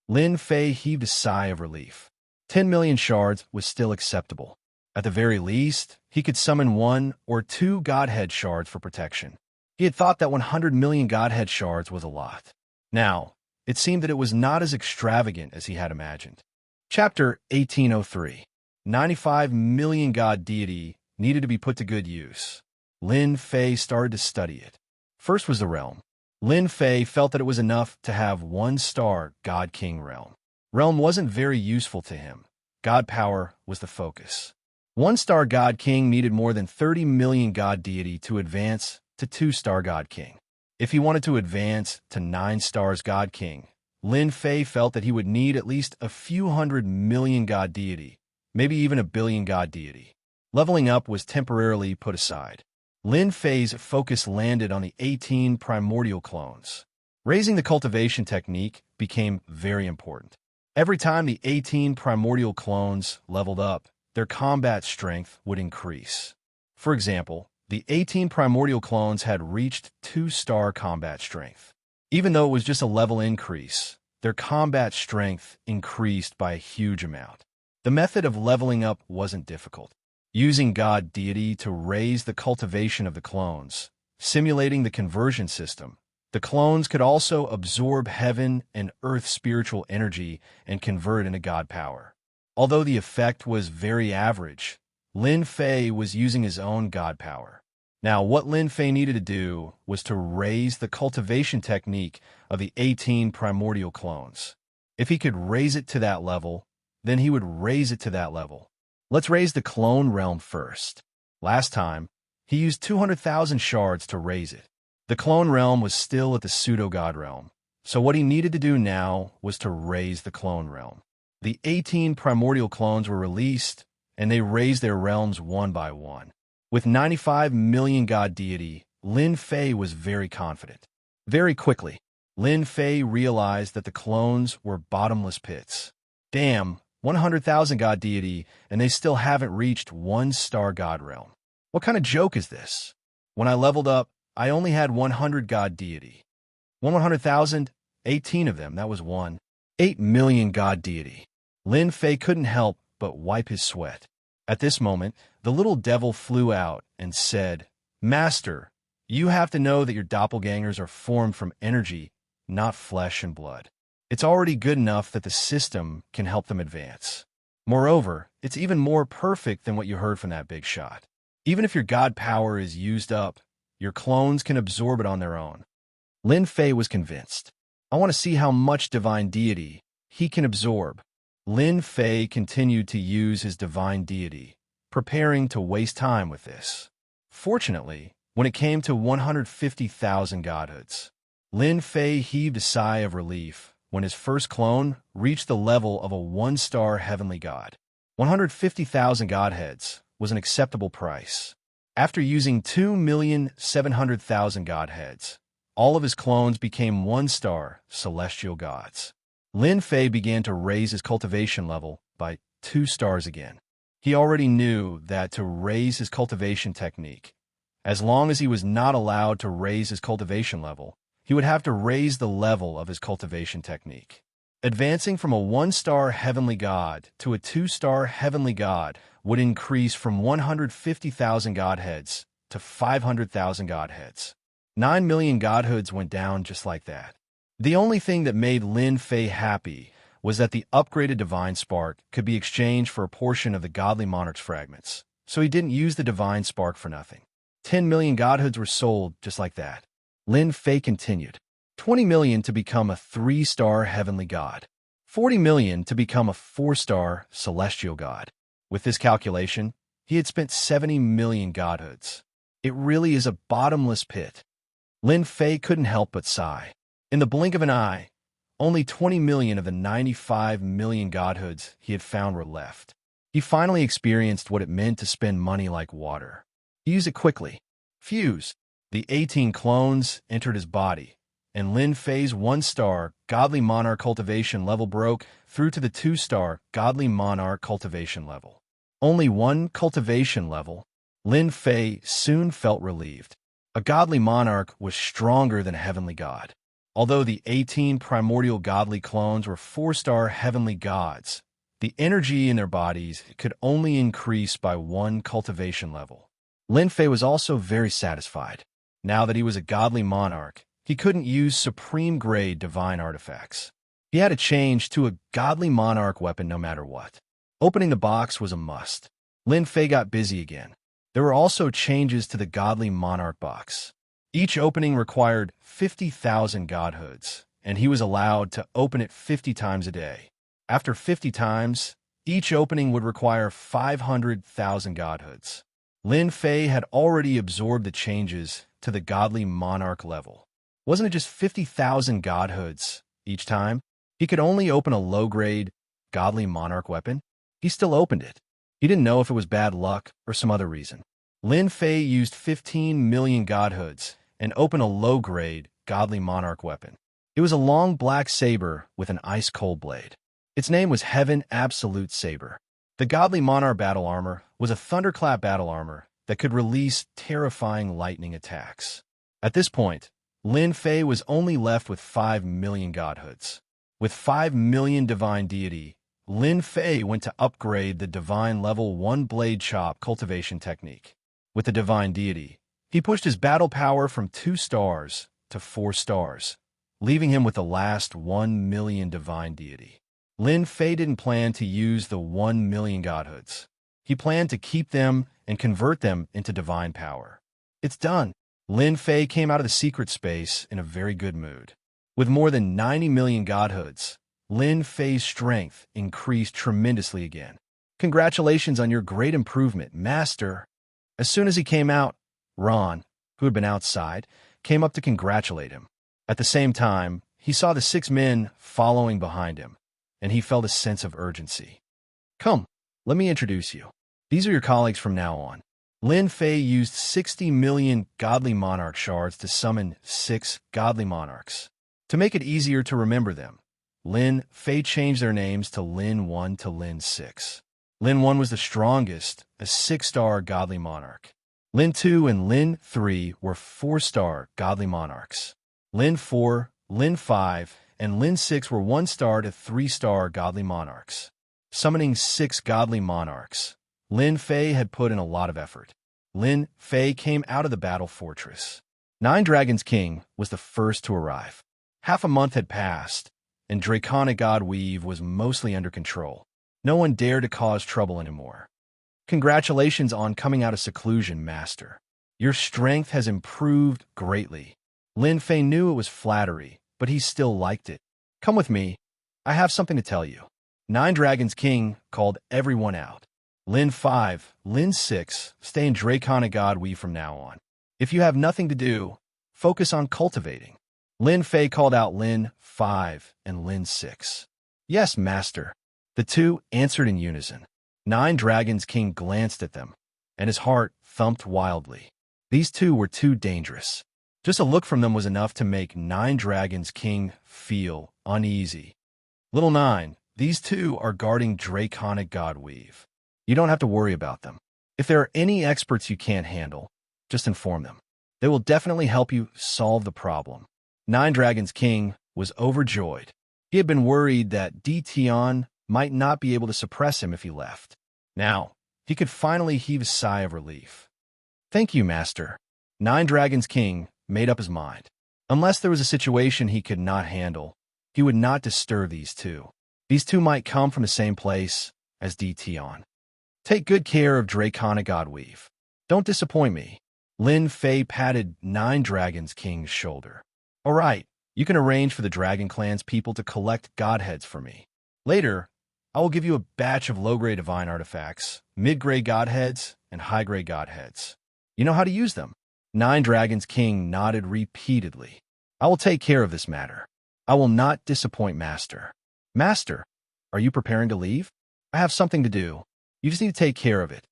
Lin Fei heaved a sigh of relief. 10 million shards was still acceptable. At the very least, he could summon 1 or 2 Godhead shards for protection. He had thought that 100 million Godhead shards was a lot. Now, it seemed that it was not as extravagant as he had imagined. Chapter 1803. 95 million God deity needed to be put to good use. Lin Fei started to study it. First was the realm. Lin Fei felt that it was enough to have 1-star God King realm. Realm wasn't very useful to him. God power was the focus. 1-star God King needed more than 30 million God deity to advance to 2-star God King. If he wanted to advance to 9 stars God King, Lin Fei felt that he would need at least a few 100 million God deity, maybe even a billion God deity. Leveling up was temporarily put aside. Lin Fei's focus landed on the 18 primordial clones. Raising the cultivation technique became very important. Every time the 18 primordial clones leveled up, their combat strength would increase. For example, the 18 primordial clones had reached 2-star combat strength. Even though it was just a level increase, their combat strength increased by a huge amount. The method of leveling up wasn't difficult. Using God deity to raise the cultivation of the clones, simulating the conversion system, the clones could also absorb heaven and earth spiritual energy and convert into God power. Although the effect was very average, Lin Fei was using his own God power. Now, what Lin Fei needed to do was to raise the cultivation technique of the 18 primordial clones. If he could raise it to that level, then he would raise it to that level. Let's raise the clone realm first. Last time, he used 200,000 shards to raise it. The clone realm was still at the pseudo-god realm, so what he needed to do now was to raise the clone realm. The 18 primordial clones were released, and they raised their realms one by one. With 95 million God deity, Lin Fei was very confident. Very quickly, Lin Fei realized that the clones were bottomless pits. Damn, 100,000 God deity, and they still haven't reached 1-star God realm. What kind of joke is this? When I leveled up, I only had 100 God deity. 100,000, 18 of them, that was 8 million God deity. Lin Fei couldn't help but wipe his sweat. At this moment, the little devil flew out and said, "Master, you have to know that your doppelgangers are formed from energy, not flesh and blood. It's already good enough that the system can help them advance. Moreover, it's even more perfect than what you heard from that big shot. Even if your god power is used up, your clones can absorb it on their own." Lin Fei was convinced. I want to see how much divine deity he can absorb. Lin Fei continued to use his divine deity, preparing to waste time with this. Fortunately, when it came to 150,000 godhoods, Lin Fei heaved a sigh of relief when his first clone reached the level of a 1-star heavenly god. 150,000 godheads was an acceptable price. After using 2,700,000 godheads, all of his clones became 1-star celestial gods. Lin Fei began to raise his cultivation level by 2 stars again. He already knew that to raise his cultivation technique, as long as he was not allowed to raise his cultivation level, he would have to raise the level of his cultivation technique. Advancing from a 1-star heavenly god to a 2-star heavenly god would increase from 150,000 godheads to 500,000 godheads. 9 million godhoods went down just like that. The only thing that made Lin Fei happy was that the upgraded Divine Spark could be exchanged for a portion of the Godly Monarch's fragments, so he didn't use the Divine Spark for nothing. 10 million godhoods were sold just like that. Lin Fei continued. 20 million to become a 3-star heavenly god. 40 million to become a 4-star celestial god. With this calculation, he had spent 70 million godhoods. It really is a bottomless pit. Lin Fei couldn't help but sigh. In the blink of an eye, only 20 million of the 95 million godhoods he had found were left. He finally experienced what it meant to spend money like water. He used it quickly. Fuse. The 18 clones entered his body, and Lin Fei's 1-star Godly Monarch cultivation level broke through to the 2-star Godly Monarch cultivation level. Only 1 cultivation level. Lin Fei soon felt relieved. A Godly Monarch was stronger than a heavenly god. Although the 18 primordial godly clones were 4-star heavenly gods, the energy in their bodies could only increase by 1 cultivation level. Lin Fei was also very satisfied. Now that he was a Godly Monarch, he couldn't use supreme-grade divine artifacts. He had to change to a Godly Monarch weapon no matter what. Opening the box was a must. Lin Fei got busy again. There were also changes to the Godly Monarch box. Each opening required 50,000 godhoods, and he was allowed to open it 50 times a day. After 50 times, each opening would require 500,000 godhoods. Lin Fei had already absorbed the changes to the Godly Monarch level. Wasn't it just 50,000 godhoods each time? He could only open a low-grade Godly Monarch weapon. He still opened it. He didn't know if it was bad luck or some other reason. Lin Fei used 15 million godhoods and opened a low-grade Godly Monarch weapon. It was a long black saber with an ice-cold blade. Its name was Heaven Absolute Saber. The Godly Monarch battle armor was a thunderclap battle armor that could release terrifying lightning attacks. At this point, Lin Fei was only left with 5 million godhoods. With 5 million divine deity, Lin Fei went to upgrade the divine level 1 blade chop cultivation technique. With the divine deity, he pushed his battle power from 2 stars to 4 stars, leaving him with the last 1 million divine deity. Lin Fei didn't plan to use the 1 million godhoods. He planned to keep them and convert them into divine power. It's done. Lin Fei came out of the secret space in a very good mood. With more than 90 million godhoods, Lin Fei's strength increased tremendously again. Congratulations on your great improvement, Master. As soon as he came out, Ron, who had been outside, came up to congratulate him. At the same time, he saw the 6 men following behind him, and he felt a sense of urgency. Come, let me introduce you. These are your colleagues from now on. Lin Fei used 60 million Godly Monarch shards to summon 6 Godly Monarchs. To make it easier to remember them, Lin Fei changed their names to Lin 1 to Lin 6. Lin 1 was the strongest, a 6-star Godly Monarch. Lin 2 and Lin 3 were 4-star Godly Monarchs. Lin 4, Lin 5, and Lin 6 were 1-star to 3-star Godly Monarchs. Summoning 6 Godly Monarchs, Lin Fei had put in a lot of effort. Lin Fei came out of the battle fortress. 9 Dragons King was the first to arrive. Half a month had passed, and Draconic God Weave was mostly under control. No one dared to cause trouble anymore. Congratulations on coming out of seclusion, Master. Your strength has improved greatly. Lin Fei knew it was flattery, but he still liked it. Come with me. I have something to tell you. Nine Dragons King called everyone out. Lin 5, Lin 6, stay in Draconic God we from now on. If you have nothing to do, focus on cultivating. Lin Fei called out Lin 5 and Lin 6. Yes, master. The two answered in unison. Nine Dragons King glanced at them, and his heart thumped wildly. These two were too dangerous. Just a look from them was enough to make Nine Dragons King feel uneasy. Little Nine, these two are guarding Draconic Godweave. You don't have to worry about them. If there are any experts you can't handle, just inform them. They will definitely help you solve the problem. Nine Dragons King was overjoyed. He had been worried that Tion might not be able to suppress him if he left. Now, he could finally heave a sigh of relief. Thank you, Master. Nine Dragons King made up his mind. Unless there was a situation he could not handle, he would not disturb these two. These two might come from the same place as Tion. Take good care of Draconic Godweave. Don't disappoint me. Lin Fei patted Nine Dragons King's shoulder. All right, you can arrange for the Dragon Clan's people to collect Godheads for me. Later, I will give you a batch of low-grade divine artifacts, mid-grade Godheads, and high-grade Godheads. You know how to use them. Nine Dragons King nodded repeatedly. I will take care of this matter. I will not disappoint Master. Master, are you preparing to leave? I have something to do. You just need to take care of it.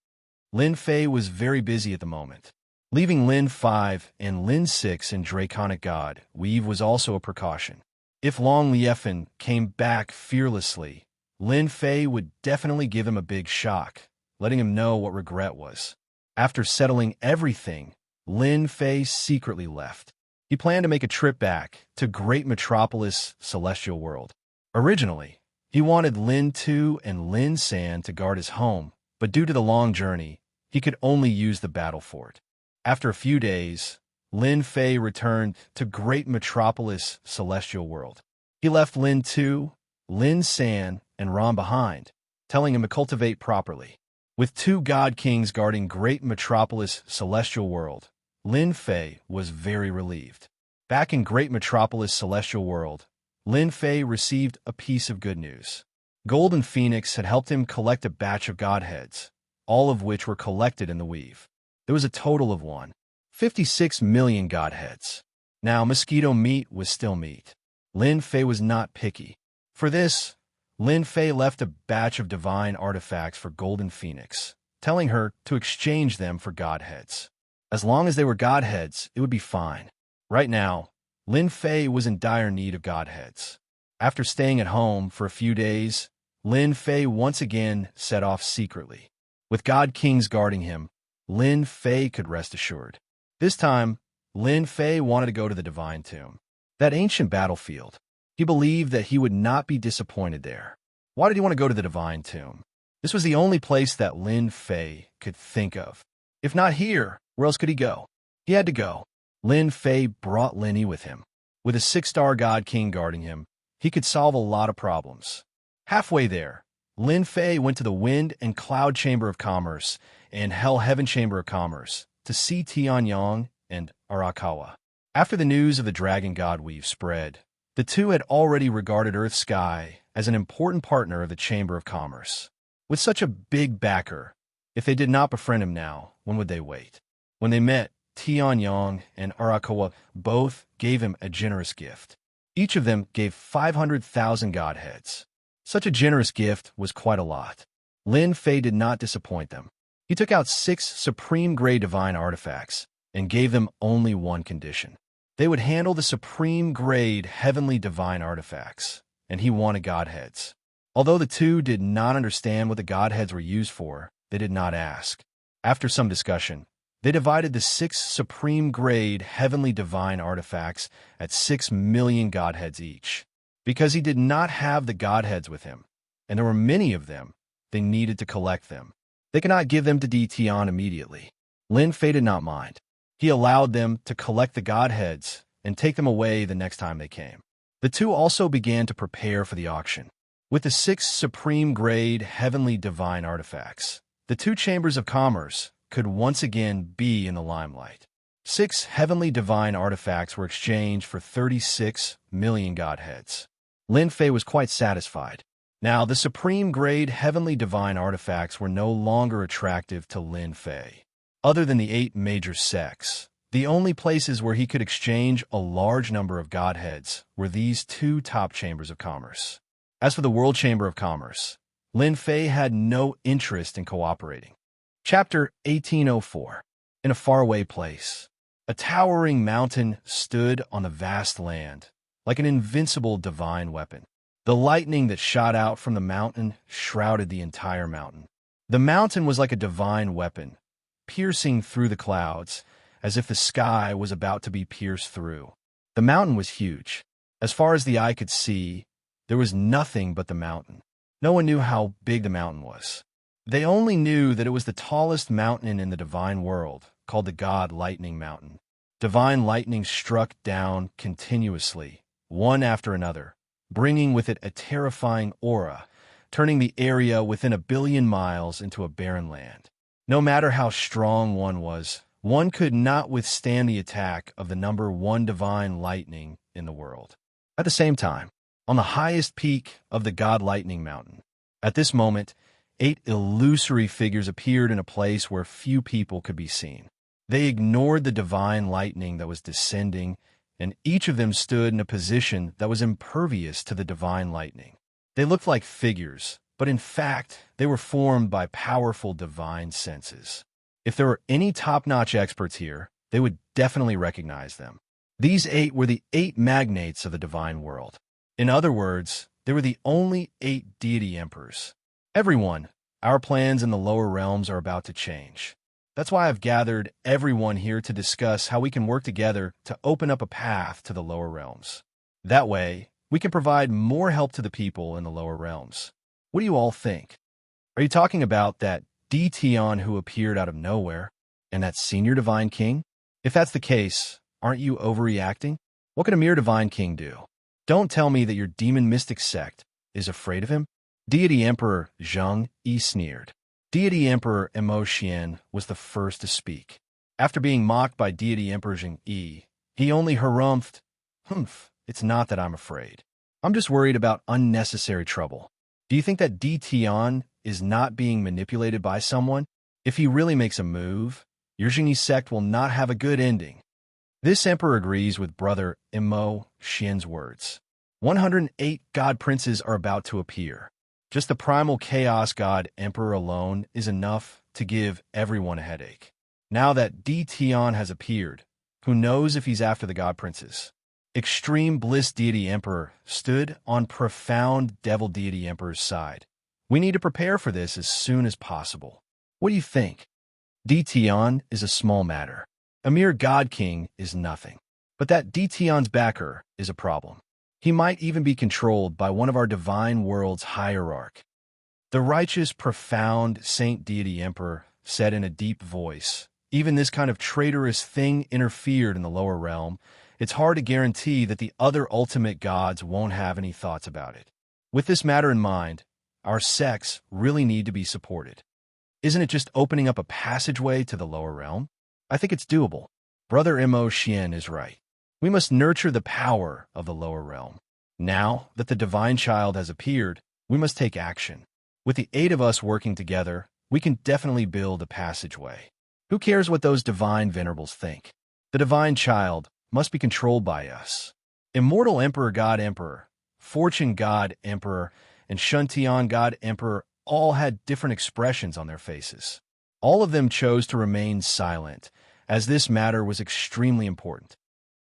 Lin Fei was very busy at the moment. Leaving Lin 5 and Lin 6 in Draconic God Weave was also a precaution. If Long Liefen came back fearlessly, Lin Fei would definitely give him a big shock, letting him know what regret was. After settling everything, Lin Fei secretly left. He planned to make a trip back to Great Metropolis Celestial World. Originally, he wanted Lin 2 and Lin San to guard his home, but due to the long journey, he could only use the battle fort. After a few days, Lin Fei returned to Great Metropolis Celestial World. He left Lin 2, Lin San, and Ron behind, telling him to cultivate properly. With two God Kings guarding Great Metropolis Celestial World, Lin Fei was very relieved. Back in Great Metropolis Celestial World, Lin Fei received a piece of good news. Golden Phoenix had helped him collect a batch of Godheads, all of which were collected in the weave. There was a total of 56 million Godheads. Now, mosquito meat was still meat. Lin Fei was not picky. For this, Lin Fei left a batch of divine artifacts for Golden Phoenix, telling her to exchange them for Godheads. As long as they were Godheads, it would be fine. Right now, Lin Fei was in dire need of Godheads. After staying at home for a few days, Lin Fei once again set off secretly. With God Kings guarding him, Lin Fei could rest assured. This time, Lin Fei wanted to go to the Divine Tomb, that ancient battlefield. He believed that he would not be disappointed there. Why did he want to go to the Divine Tomb? This was the only place that Lin Fei could think of. If not here, where else could he go? He had to go. Lin Fei brought Linny with him. With a 6-star God King guarding him, he could solve a lot of problems. Halfway there, Lin Fei went to the Wind and Cloud Chamber of Commerce and Hell Heaven Chamber of Commerce to see Tianyang and Arakawa. After the news of the Dragon God Weave spread, the two had already regarded Earth Sky as an important partner of the Chamber of Commerce. With such a big backer, if they did not befriend him now, when would they wait? When they met, Tianyang and Arakawa both gave him a generous gift. Each of them gave 500,000 Godheads. Such a generous gift was quite a lot. Lin Fei did not disappoint them. He took out 6 supreme-grade divine artifacts and gave them only one condition. They would handle the supreme-grade heavenly divine artifacts, and he wanted Godheads. Although the two did not understand what the Godheads were used for, they did not ask. After some discussion, they divided the 6 supreme-grade heavenly divine artifacts at 6 million Godheads each. Because he did not have the Godheads with him, and there were many of them, they needed to collect them. They could not give them to Tion immediately. Lin Fei did not mind. He allowed them to collect the Godheads and take them away the next time they came. The two also began to prepare for the auction. With the 6 supreme-grade heavenly divine artifacts, the 2 chambers of commerce could once again be in the limelight. 6 heavenly divine artifacts were exchanged for 36 million Godheads. Lin Fei was quite satisfied. Now, the supreme-grade heavenly divine artifacts were no longer attractive to Lin Fei. Other than the 8 major sects, the only places where he could exchange a large number of godheads were these 2 top chambers of commerce. As for the World Chamber of Commerce, Lin Fei had no interest in cooperating. Chapter 1804. In a faraway place, a towering mountain stood on the vast land, like an invincible divine weapon. The lightning that shot out from the mountain shrouded the entire mountain. The mountain was like a divine weapon, piercing through the clouds, as if the sky was about to be pierced through. The mountain was huge. As far as the eye could see, there was nothing but the mountain. No one knew how big the mountain was. They only knew that it was the tallest mountain in the divine world, called the God Lightning Mountain. Divine lightning struck down continuously, one after another, bringing with it a terrifying aura, turning the area within 1 billion miles into a barren land. No matter how strong one was, one could not withstand the attack of the number 1 divine lightning in the world. At the same time, on the highest peak of the God Lightning Mountain, at this moment, 8 illusory figures appeared in a place where few people could be seen. They ignored the divine lightning that was descending, and each of them stood in a position that was impervious to the divine lightning. They looked like figures, but in fact, they were formed by powerful divine senses. If there were any top-notch experts here, they would definitely recognize them. These 8 were the 8 magnates of the divine world. In other words, they were the only 8 deity emperors. Everyone, our plans in the lower realms are about to change. That's why I've gathered everyone here to discuss how we can work together to open up a path to the lower realms. That way, we can provide more help to the people in the lower realms. What do you all think? Are you talking about that Tion who appeared out of nowhere, and that senior divine king? If that's the case, aren't you overreacting? What could a mere divine king do? Don't tell me that your demon mystic sect is afraid of him. Deity Emperor Zheng Yi sneered. Deity Emperor Immerse was the first to speak. After being mocked by Deity Emperor Zheng Yi, he only harumphed, it's not that I'm afraid. I'm just worried about unnecessary trouble. Do you think that Tion is not being manipulated by someone? If he really makes a move, your Zheng sect will not have a good ending. This emperor agrees with brother Immerse's words. 108 god princes are about to appear. Just the primal chaos god emperor alone is enough to give everyone a headache. Now that Tion has appeared, who knows if he's after the god princes? Extreme bliss deity emperor stood on profound devil deity emperor's side. We need to prepare for this as soon as possible. What do you think? Tion is a small matter. A mere god king is nothing. But that Tion's backer is a problem. He might even be controlled by one of our divine world's hierarch. The righteous, profound saint deity emperor said in a deep voice, even this kind of traitorous thing interfered in the lower realm. It's hard to guarantee that the other ultimate gods won't have any thoughts about it. With this matter in mind, our sects really need to be supported. Isn't it just opening up a passageway to the lower realm? I think it's doable. Brother Immerse is right. We must nurture the power of the lower realm. Now that the divine child has appeared, we must take action. With the 8 of us working together, we can definitely build a passageway. Who cares what those divine venerables think? The divine child must be controlled by us. Immortal Emperor God Emperor, Fortune God Emperor, and Shuntian God Emperor all had different expressions on their faces. All of them chose to remain silent, as this matter was extremely important.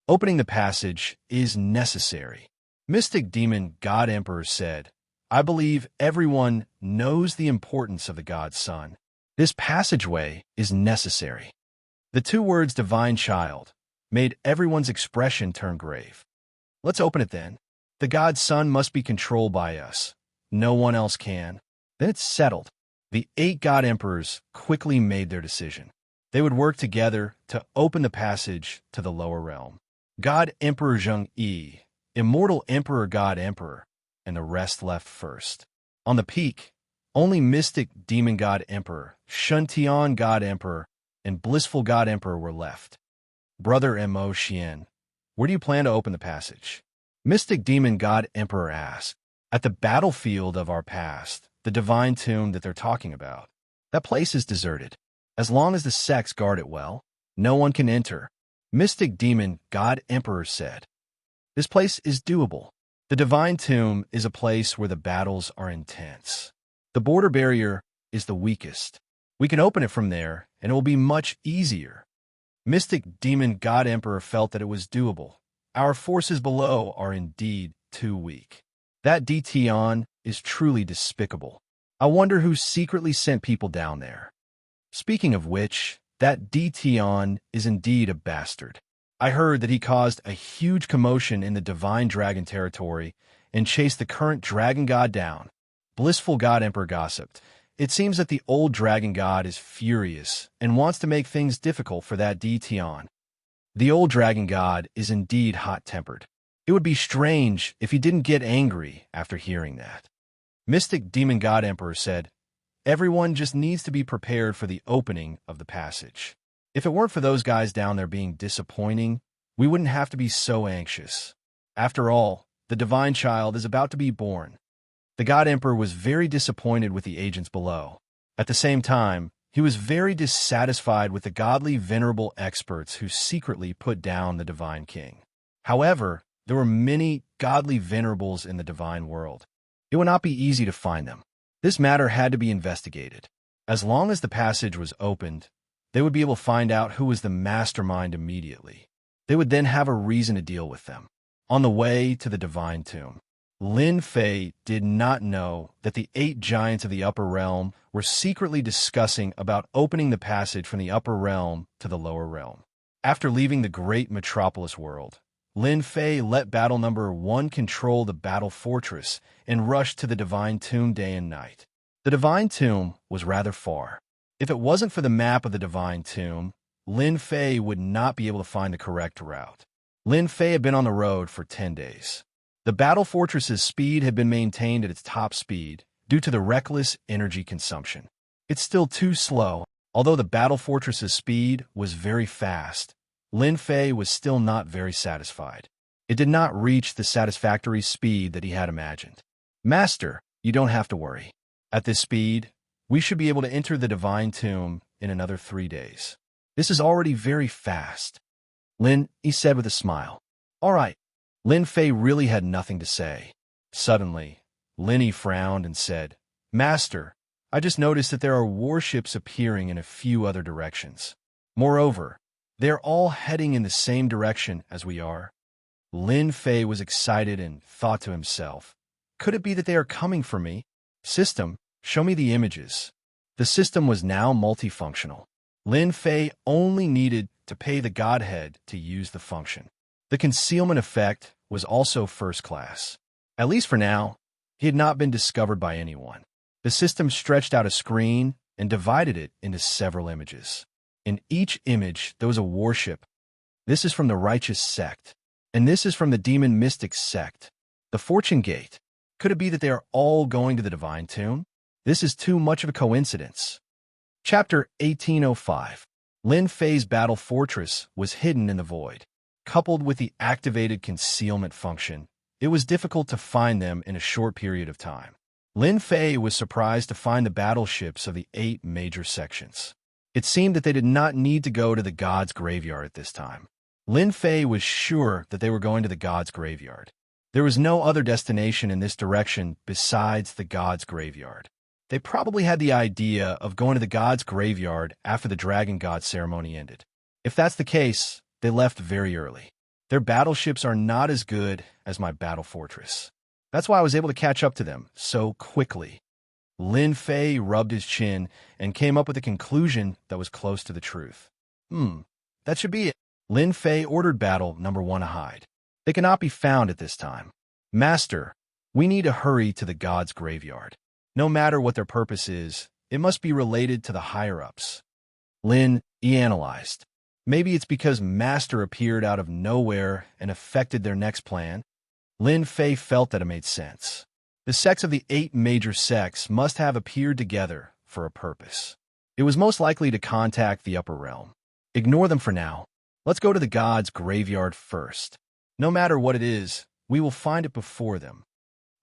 Opening the passage is necessary. Mystic Demon God Emperor said, I believe everyone knows the importance of the God's Son. This passageway is necessary. The 2 words divine child made everyone's expression turn grave. Let's open it then. The God's Son must be controlled by us. No one else can. Then it's settled. The 8 God Emperors quickly made their decision. They would work together to open the passage to the lower realm. God Emperor Zheng Yi, Immortal Emperor God Emperor, and the rest left first. On the peak, only Mystic Demon God Emperor, Shuntian God Emperor, and Blissful God Emperor were left. Brother Immerse, where do you plan to open the passage? Mystic Demon God Emperor asked. At the battlefield of our past, the divine tomb that they're talking about, that place is deserted. As long as the sects guard it well, no one can enter. Mystic Demon God Emperor said. This place is doable. The divine tomb is a place where the battles are intense. The border barrier is the weakest. We can open it from there, and it will be much easier. Mystic Demon God Emperor felt that it was doable. Our forces below are indeed too weak. That Dtion is truly despicable. I wonder who secretly sent people down there. Speaking of which, that Dtion is indeed a bastard. I heard that he caused a huge commotion in the divine dragon territory and chased the current dragon god down. Blissful God Emperor gossiped. It seems that the old dragon god is furious and wants to make things difficult for that Dtion. The old dragon god is indeed hot-tempered. It would be strange if he didn't get angry after hearing that. Mystic Demon God Emperor said, everyone just needs to be prepared for the opening of the passage. If it weren't for those guys down there being disappointing, we wouldn't have to be so anxious. After all, the divine child is about to be born. The God Emperor was very disappointed with the agents below. At the same time, he was very dissatisfied with the godly venerable experts who secretly put down the divine king. However, there were many godly venerables in the divine world. It would not be easy to find them. This matter had to be investigated. As long as the passage was opened, they would be able to find out who was the mastermind immediately. They would then have a reason to deal with them. On the way to the divine tomb, Lin Fei did not know that the 8 giants of the upper realm were secretly discussing about opening the passage from the upper realm to the lower realm. After leaving the great metropolis world, Lin Fei let battle number 1 control the battle fortress and rushed to the divine tomb day and night. The divine tomb was rather far. If it wasn't for the map of the divine tomb, Lin Fei would not be able to find the correct route. Lin Fei had been on the road for 10 days. The battle fortress's speed had been maintained at its top speed due to the reckless energy consumption. It's still too slow. Although the battle fortress's speed was very fast, Lin Fei was still not very satisfied. It did not reach the satisfactory speed that he had imagined. Master, you don't have to worry. At this speed, we should be able to enter the divine tomb in another 3 days. This is already very fast. Lin, he said with a smile. All right. Lin Fei really had nothing to say. Suddenly, Lin frowned and said, Master, I just noticed that there are warships appearing in a few other directions. Moreover, they are all heading in the same direction as we are. Lin Fei was excited and thought to himself, could it be that they are coming for me? System, show me the images. The system was now multifunctional. Lin Fei only needed to pay the Godhead to use the function. The concealment effect was also first class. At least for now, he had not been discovered by anyone. The system stretched out a screen and divided it into several images. In each image, there was a warship. This is from the righteous sect, and this is from the demon mystic sect. The fortune gate. Could it be that they are all going to the divine tomb? This is too much of a coincidence. Chapter 1805. Lin Fei's battle fortress was hidden in the void. Coupled with the activated concealment function, it was difficult to find them in a short period of time. Lin Fei was surprised to find the battleships of the 8 major sections. It seemed that they did not need to go to the god's graveyard at this time. Lin Fei was sure that they were going to the god's graveyard. There was no other destination in this direction besides the god's graveyard. They probably had the idea of going to the god's graveyard after the dragon god ceremony ended. If that's the case, they left very early. Their battleships are not as good as my battle fortress. That's why I was able to catch up to them so quickly. Lin Fei rubbed his chin and came up with a conclusion that was close to the truth. That should be it. Lin Fei ordered battle number 1 to hide. They cannot be found at this time. Master, we need to hurry to the god's graveyard. No matter what their purpose is, it must be related to the higher-ups. Lin, he analyzed. Maybe it's because Master appeared out of nowhere and affected their next plan. Lin Fei felt that it made sense. The sects of the 8 major sects must have appeared together for a purpose. It was most likely to contact the upper realm. Ignore them for now. Let's go to the god's graveyard first. No matter what it is, we will find it before them.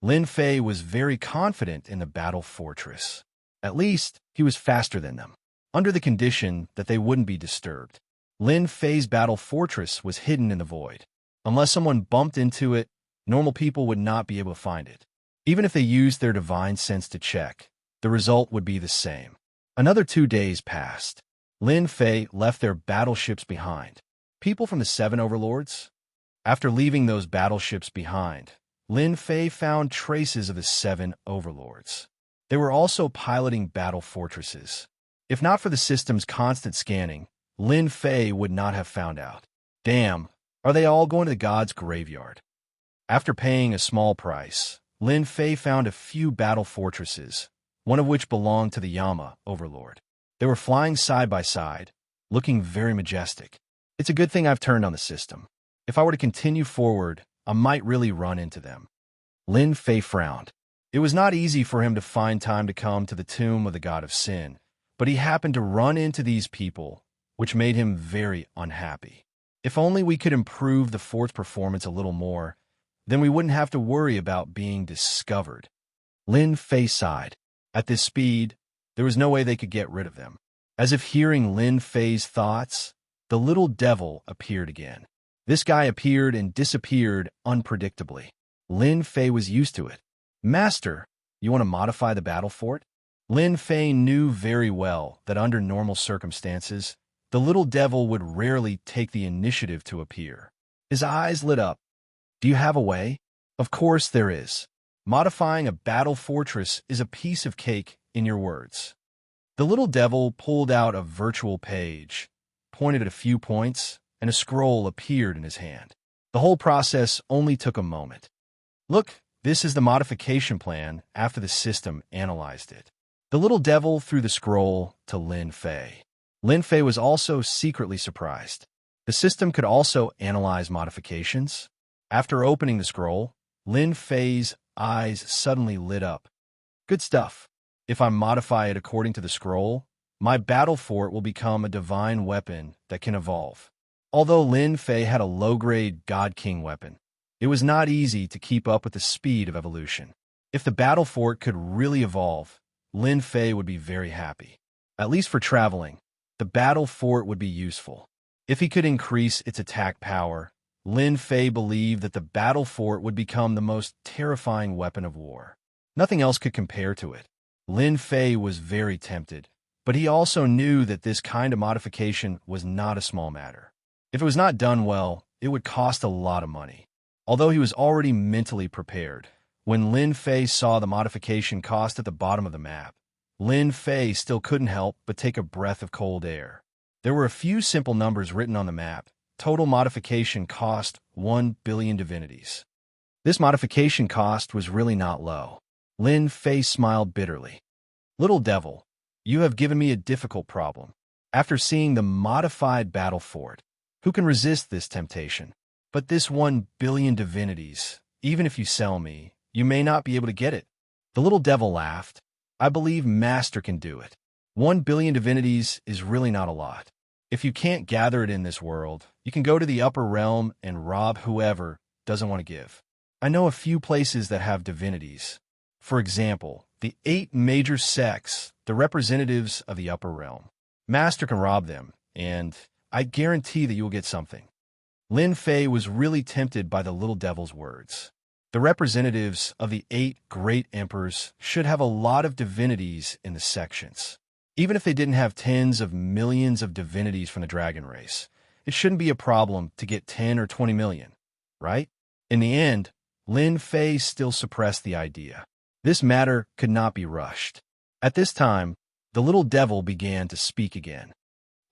Lin Fei was very confident in the battle fortress. At least, he was faster than them, under the condition that they wouldn't be disturbed. Lin Fei's battle fortress was hidden in the void. Unless someone bumped into it, normal people would not be able to find it. Even if they used their divine sense to check, the result would be the same. Another 2 days passed. Lin Fei left their battleships behind. People from the 7 overlords? After leaving those battleships behind, Lin Fei found traces of the 7 overlords. They were also piloting battle fortresses. If not for the system's constant scanning, Lin Fei would not have found out. Damn, are they all going to the god's graveyard? After paying a small price, Lin Fei found a few battle fortresses, one of which belonged to the Yama overlord. They were flying side by side, looking very majestic. It's a good thing I've turned on the system. If I were to continue forward, I might really run into them. Lin Fei frowned. It was not easy for him to find time to come to the tomb of the god of sin, but he happened to run into these people, which made him very unhappy. If only we could improve the fort's performance a little more, then we wouldn't have to worry about being discovered. Lin Fei sighed. At this speed, there was no way they could get rid of them. As if hearing Lin Fei's thoughts, the little devil appeared again. This guy appeared and disappeared unpredictably. Lin Fei was used to it. Master, you want to modify the battle fort? Lin Fei knew very well that under normal circumstances, the little devil would rarely take the initiative to appear. His eyes lit up. Do you have a way? Of course there is. Modifying a battle fortress is a piece of cake, in your words. The little devil pulled out a virtual page, pointed at a few points, and a scroll appeared in his hand. The whole process only took a moment. Look, this is the modification plan after the system analyzed it. The little devil threw the scroll to Lin Fei. Lin Fei was also secretly surprised. The system could also analyze modifications. After opening the scroll, Lin Fei's eyes suddenly lit up. Good stuff. If I modify it according to the scroll, my battle fort will become a divine weapon that can evolve. Although Lin Fei had a low-grade God King weapon, it was not easy to keep up with the speed of evolution. If the battle fort could really evolve, Lin Fei would be very happy. At least for traveling, the battle fort would be useful. If he could increase its attack power, Lin Fei believed that the battle fort would become the most terrifying weapon of war. Nothing else could compare to it. Lin Fei was very tempted, but he also knew that this kind of modification was not a small matter. If it was not done well, it would cost a lot of money. Although he was already mentally prepared, when Lin Fei saw the modification cost at the bottom of the map, Lin Fei still couldn't help but take a breath of cold air. There were a few simple numbers written on the map. Total modification cost 1 billion divinities. This modification cost was really not low. Lin Fei smiled bitterly. Little devil, you have given me a difficult problem. After seeing the modified battle fort, who can resist this temptation? But this 1 billion divinities, even if you sell me, you may not be able to get it. The little devil laughed. I believe Master can do it. 1 billion divinities is really not a lot. If you can't gather it in this world, you can go to the upper realm and rob whoever doesn't want to give. I know a few places that have divinities. For example, the 8 major sects, the representatives of the upper realm. Master can rob them, and I guarantee that you will get something. Lin Fei was really tempted by the little devil's words. The representatives of the 8 great emperors should have a lot of divinities in the sections. Even if they didn't have tens of millions of divinities from the dragon race, it shouldn't be a problem to get 10 or 20 million, right? In the end, Lin Fei still suppressed the idea. This matter could not be rushed. At this time, the little devil began to speak again.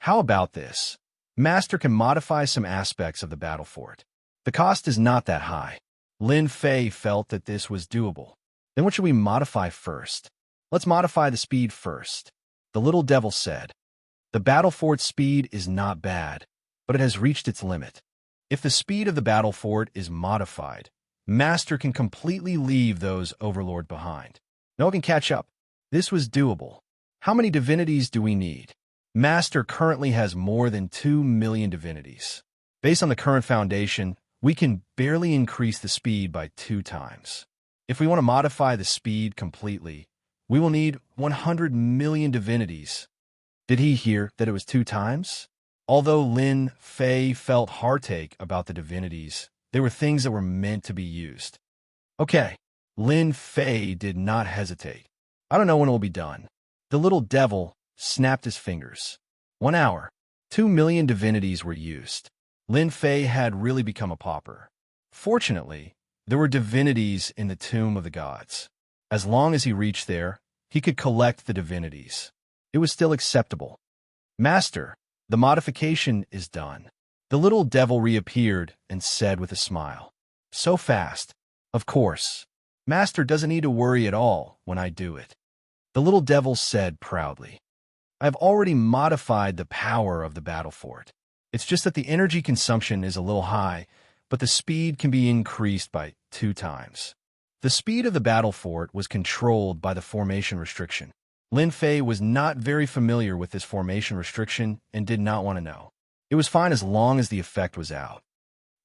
How about this? Master can modify some aspects of the battle fort. The cost is not that high. Lin Fei felt that this was doable. Then what should we modify first? Let's modify the speed first. The little devil said. The battle fort's speed is not bad, but it has reached its limit. If the speed of the battle fort is modified, Master can completely leave those overlord behind. No one can catch up. This was doable. How many divinities do we need? Master currently has more than 2 million divinities. Based on the current foundation, We can barely increase the speed by 2 times. If we want to modify the speed completely, we will need 100 million divinities. Did he hear that it was 2 times? Although Lin Fei felt heartache about the divinities, they were things that were meant to be used. Okay, Lin Fei did not hesitate. I don't know when it will be done. The little devil snapped his fingers. 1 hour. 2 million divinities were used. Lin Fei had really become a pauper. Fortunately, there were divinities in the tomb of the gods. As long as he reached there, he could collect the divinities. It was still acceptable. Master, the modification is done. The little devil reappeared and said with a smile. So fast. Of course. Master doesn't need to worry at all when I do it. The little devil said proudly. I have already modified the power of the battle fort. It's just that the energy consumption is a little high, but the speed can be increased by 2 times. The speed of the battle fort was controlled by the formation restriction. Lin Fei was not very familiar with this formation restriction and did not want to know. It was fine as long as the effect was out.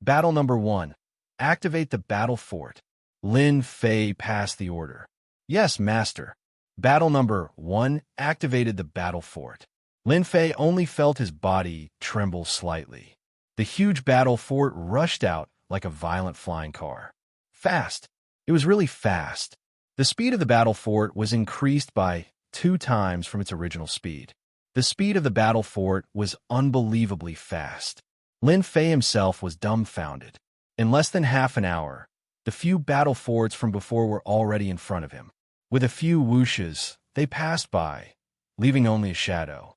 Battle number 1. Activate the battle fort. Lin Fei passed the order. Yes, master. Battle number 1 activated the battle fort. Lin Fei only felt his body tremble slightly. The huge battle fort rushed out like a violent flying car. Fast. It was really fast. The speed of the battle fort was increased by 2 times from its original speed. The speed of the battle fort was unbelievably fast. Lin Fei himself was dumbfounded. In less than half an hour, the few battle forts from before were already in front of him. With a few whooshes, they passed by, leaving only a shadow.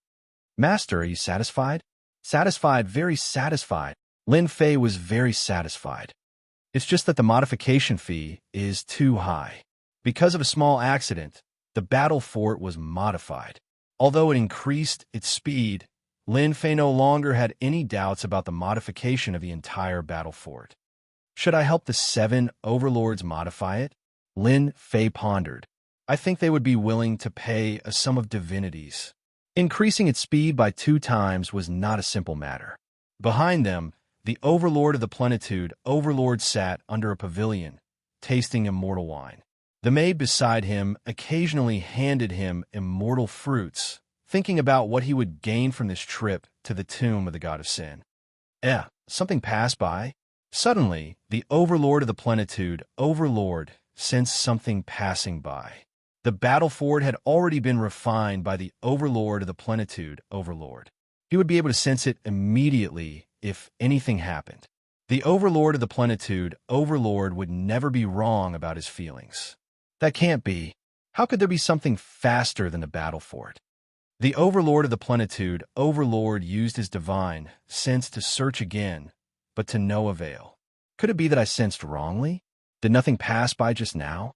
Master, are you satisfied? Satisfied, very satisfied. Lin Fei was very satisfied. It's just that the modification fee is too high. Because of a small accident, the battle fort was modified. Although it increased its speed, Lin Fei no longer had any doubts about the modification of the entire battle fort. Should I help the 7 overlords modify it? Lin Fei pondered. I think they would be willing to pay a sum of divinities. Increasing its speed by 2 times was not a simple matter. Behind them, the overlord of the plenitude, Overlord, sat under a pavilion, tasting immortal wine. The maid beside him occasionally handed him immortal fruits, thinking about what he would gain from this trip to the tomb of the god of sin. Something passed by. Suddenly, the overlord of the plenitude, Overlord, sensed something passing by. The battle fort had already been refined by the overlord of the plenitude, Overlord. He would be able to sense it immediately if anything happened. The overlord of the plenitude, Overlord, would never be wrong about his feelings. That can't be. How could there be something faster than the battle fort? The overlord of the plenitude, Overlord, used his divine sense to search again, but to no avail. Could it be that I sensed wrongly? Did nothing pass by just now?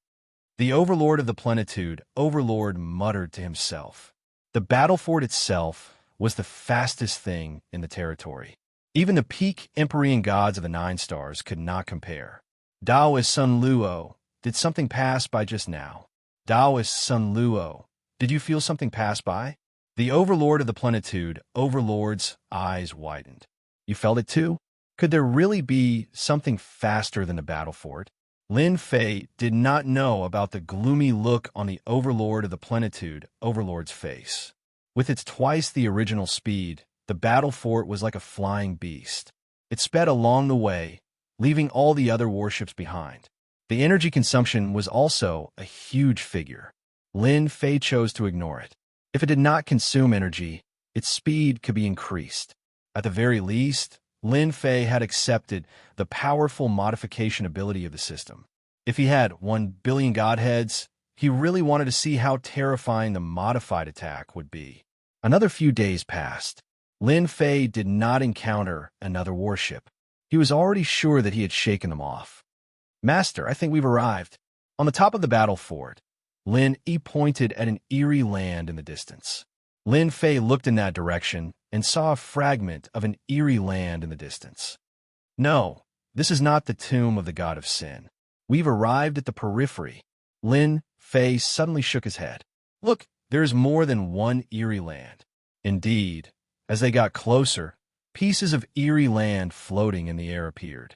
The overlord of the plenitude, Overlord, muttered to himself. The battle fort itself was the fastest thing in the territory. Even the peak Empyrean gods of the 9 stars could not compare. Taoist Sun Luo, did something pass by just now? Taoist Sun Luo, did you feel something pass by? The overlord of the plenitude, Overlord's eyes widened. You felt it too? Could there really be something faster than the battle fort? Lin Fei did not know about the gloomy look on the overlord of the plenitude, Overlord's face. With its twice the original speed, the battle fort was like a flying beast. It sped along the way, leaving all the other warships behind. The energy consumption was also a huge figure. Lin Fei chose to ignore it. If it did not consume energy, its speed could be increased. At the very least, Lin Fei had accepted the powerful modification ability of the system. If he had 1 billion godheads, he really wanted to see how terrifying the modified attack would be. Another few days passed. Lin Fei did not encounter another warship. He was already sure that he had shaken them off. Master, I think we've arrived. On the top of the battle fort, Lin Yi pointed at an eerie land in the distance. Lin Fei looked in that direction and saw a fragment of an eerie land in the distance. No, this is not the tomb of the god of sin. We've arrived at the periphery. Lin Fei suddenly shook his head. Look, there is more than one eerie land. Indeed, as they got closer, pieces of eerie land floating in the air appeared.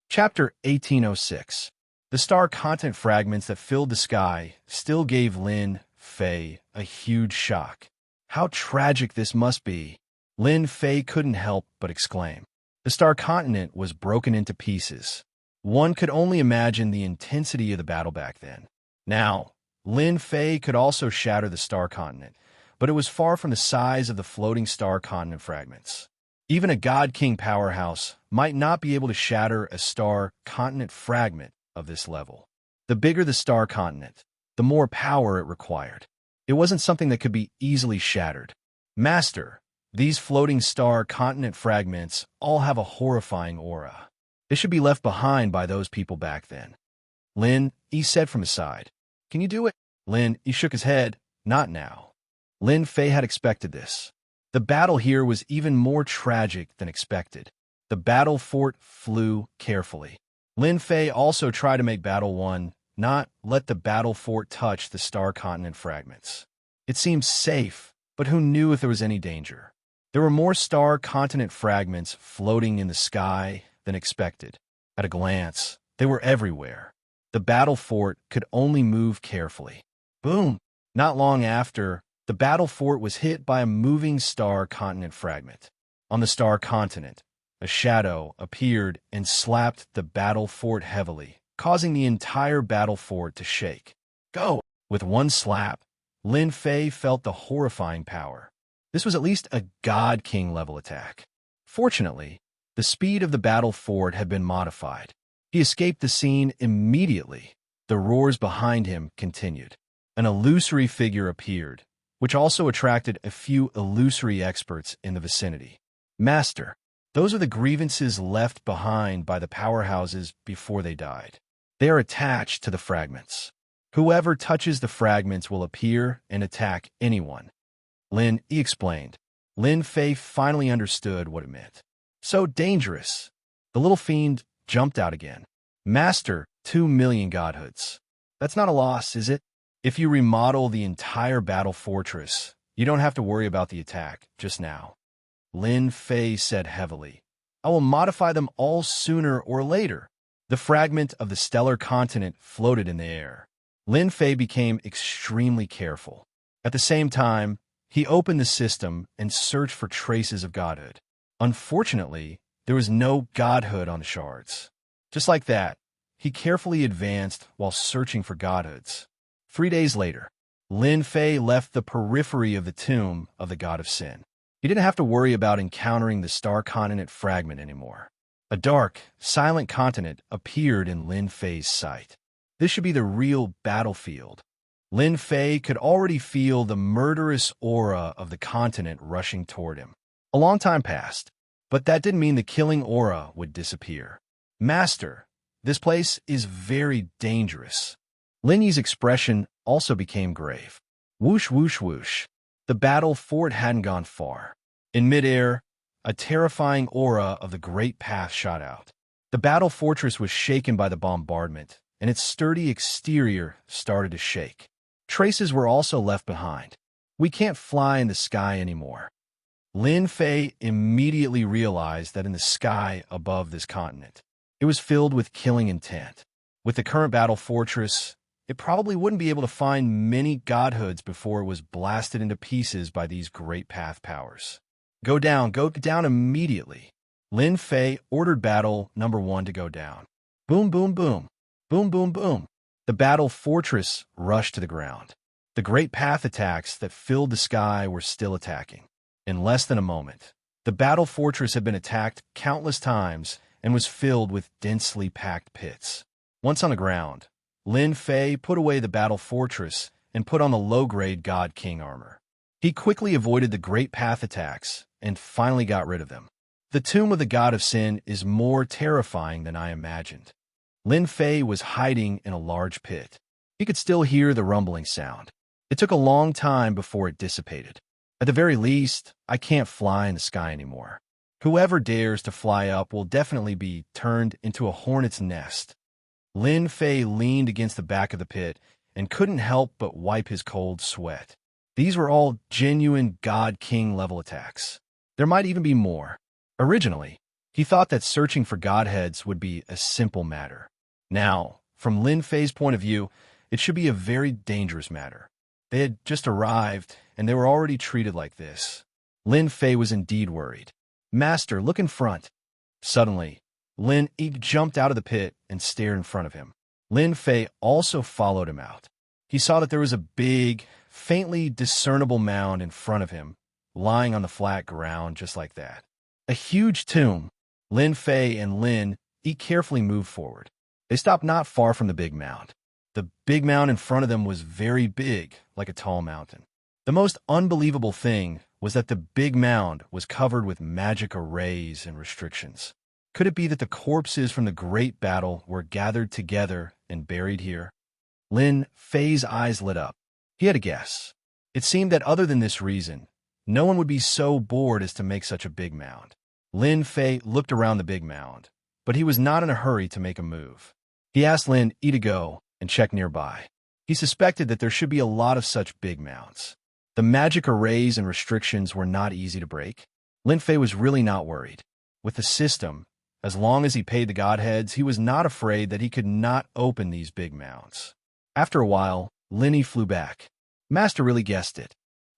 Chapter 1806. The star content fragments that filled the sky still gave Lin Fei a huge shock. How tragic this must be. Lin Fei couldn't help but exclaim. The star continent was broken into pieces. One could only imagine the intensity of the battle back then. Now, Lin Fei could also shatter the star continent, but it was far from the size of the floating star continent fragments. Even a God King powerhouse might not be able to shatter a star continent fragment of this level. The bigger the star continent, the more power it required. It wasn't something that could be easily shattered. Master, these floating star continent fragments all have a horrifying aura. They should be left behind by those people back then. Lin Yi said from his side. Can you do it? Lin Yi shook his head. Not now. Lin Fei had expected this. The battle here was even more tragic than expected. The battle fort flew carefully. Lin Fei also tried to make battle 1 not let the battle fort touch the star continent fragments. It seemed safe, but who knew if there was any danger? There were more star continent fragments floating in the sky than expected. At a glance, they were everywhere. The battle fort could only move carefully. Boom! Not long after, the battle fort was hit by a moving star continent fragment. On the star continent, a shadow appeared and slapped the battle fort heavily, causing the entire battle fort to shake. Go! With one slap, Lin Fei felt the horrifying power. This was at least a God King level attack. Fortunately, the speed of the battle fort had been modified. He escaped the scene immediately. The roars behind him continued. An illusory figure appeared, which also attracted a few illusory experts in the vicinity. Master, those are the grievances left behind by the powerhouses before they died. They are attached to the fragments. Whoever touches the fragments will appear and attack anyone. Lin Yi explained. Lin Fei finally understood what it meant. So dangerous. The little fiend jumped out again. Master, 2 million godhoods. That's not a loss, is it? If you remodel the entire battle fortress, you don't have to worry about the attack just now. Lin Fei said heavily. I will modify them all sooner or later. The fragment of the stellar continent floated in the air. Lin Fei became extremely careful. At the same time, he opened the system and searched for traces of godhood. Unfortunately, there was no godhood on the shards. Just like that, he carefully advanced while searching for godhoods. 3 days later, Lin Fei left the periphery of the tomb of the god of sin. He didn't have to worry about encountering the star continent fragment anymore. A dark, silent continent appeared in Lin Fei's sight. This should be the real battlefield. Lin Fei could already feel the murderous aura of the continent rushing toward him. A long time passed, but that didn't mean the killing aura would disappear. Master, this place is very dangerous. Lin Yi's expression also became grave. Whoosh, whoosh, whoosh. The battle fort hadn't gone far. In midair, a terrifying aura of the Great Path shot out. The battle fortress was shaken by the bombardment, and its sturdy exterior started to shake. Traces were also left behind. We can't fly in the sky anymore. Lin Fei immediately realized that in the sky above this continent, it was filled with killing intent. With the current battle fortress, it probably wouldn't be able to find many godhoods before it was blasted into pieces by these Great Path powers. Go down immediately. Lin Fei ordered battle number 1 to go down. Boom, boom, boom. Boom, boom, boom. The battle fortress rushed to the ground. The Great Path attacks that filled the sky were still attacking. In less than a moment, the battle fortress had been attacked countless times and was filled with densely packed pits. Once on the ground, Lin Fei put away the battle fortress and put on the low-grade God King armor. He quickly avoided the Great Path attacks and finally got rid of them. The tomb of the god of sin is more terrifying than I imagined. Lin Fei was hiding in a large pit. He could still hear the rumbling sound. It took a long time before it dissipated. At the very least, I can't fly in the sky anymore. Whoever dares to fly up will definitely be turned into a hornet's nest. Lin Fei leaned against the back of the pit and couldn't help but wipe his cold sweat. These were all genuine God King level attacks. There might even be more. Originally, He thought that searching for godheads would be a simple matter. Now, from Lin Fei's point of view, it should be a very dangerous matter. They had just arrived, and they were already treated like this. Lin Fei was indeed worried. "Master, look in front." Suddenly, Lin Yi jumped out of the pit and stared in front of him. Lin Fei also followed him out. He saw that there was a big, faintly discernible mound in front of him, lying on the flat ground just like that. A huge tomb. Lin Fei and Lin Yi carefully moved forward. They stopped not far from the big mound. The big mound in front of them was very big, like a tall mountain. The most unbelievable thing was that the big mound was covered with magic arrays and restrictions. Could it be that the corpses from the great battle were gathered together and buried here? Lin Fei's eyes lit up. He had a guess. It seemed that other than this reason, no one would be so bored as to make such a big mound. Lin Fei looked around the big mound, but he was not in a hurry to make a move. He asked Lin Yi to go and check nearby. He suspected that there should be a lot of such big mounds. The magic arrays and restrictions were not easy to break. Lin Fei was really not worried. With the system, as long as he paid the godheads, he was not afraid that he could not open these big mounds. After a while, Lin Yi flew back. "Master really guessed it.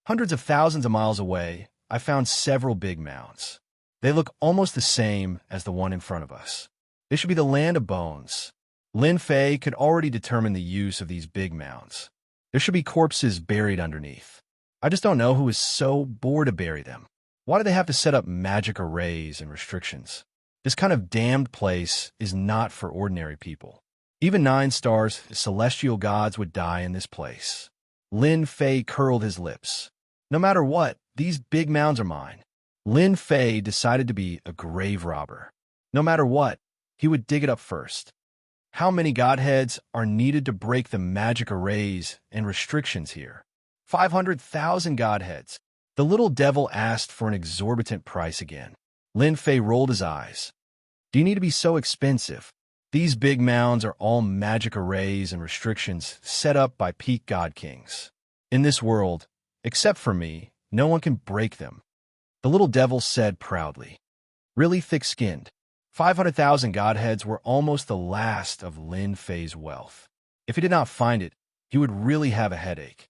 Hundreds of thousands of miles away, I found several big mounds. They look almost the same as the one in front of us. They should be the land of bones." Lin Fei could already determine the use of these big mounds. There should be corpses buried underneath. I just don't know who is so bored to bury them. Why do they have to set up magic arrays and restrictions? This kind of damned place is not for ordinary people. Even 9 stars, celestial gods would die in this place. Lin Fei curled his lips. No matter what, these big mounds are mine. Lin Fei decided to be a grave robber. No matter what, he would dig it up first. How many godheads are needed to break the magic arrays and restrictions here? 500,000 godheads. The little devil asked for an exorbitant price again. Lin Fei rolled his eyes. Do you need to be so expensive? These big mounds are all magic arrays and restrictions set up by peak god kings. In this world, except for me, no one can break them. The little devil said proudly. Really thick-skinned. 500,000 godheads were almost the last of Lin Fei's wealth. If he did not find it, he would really have a headache.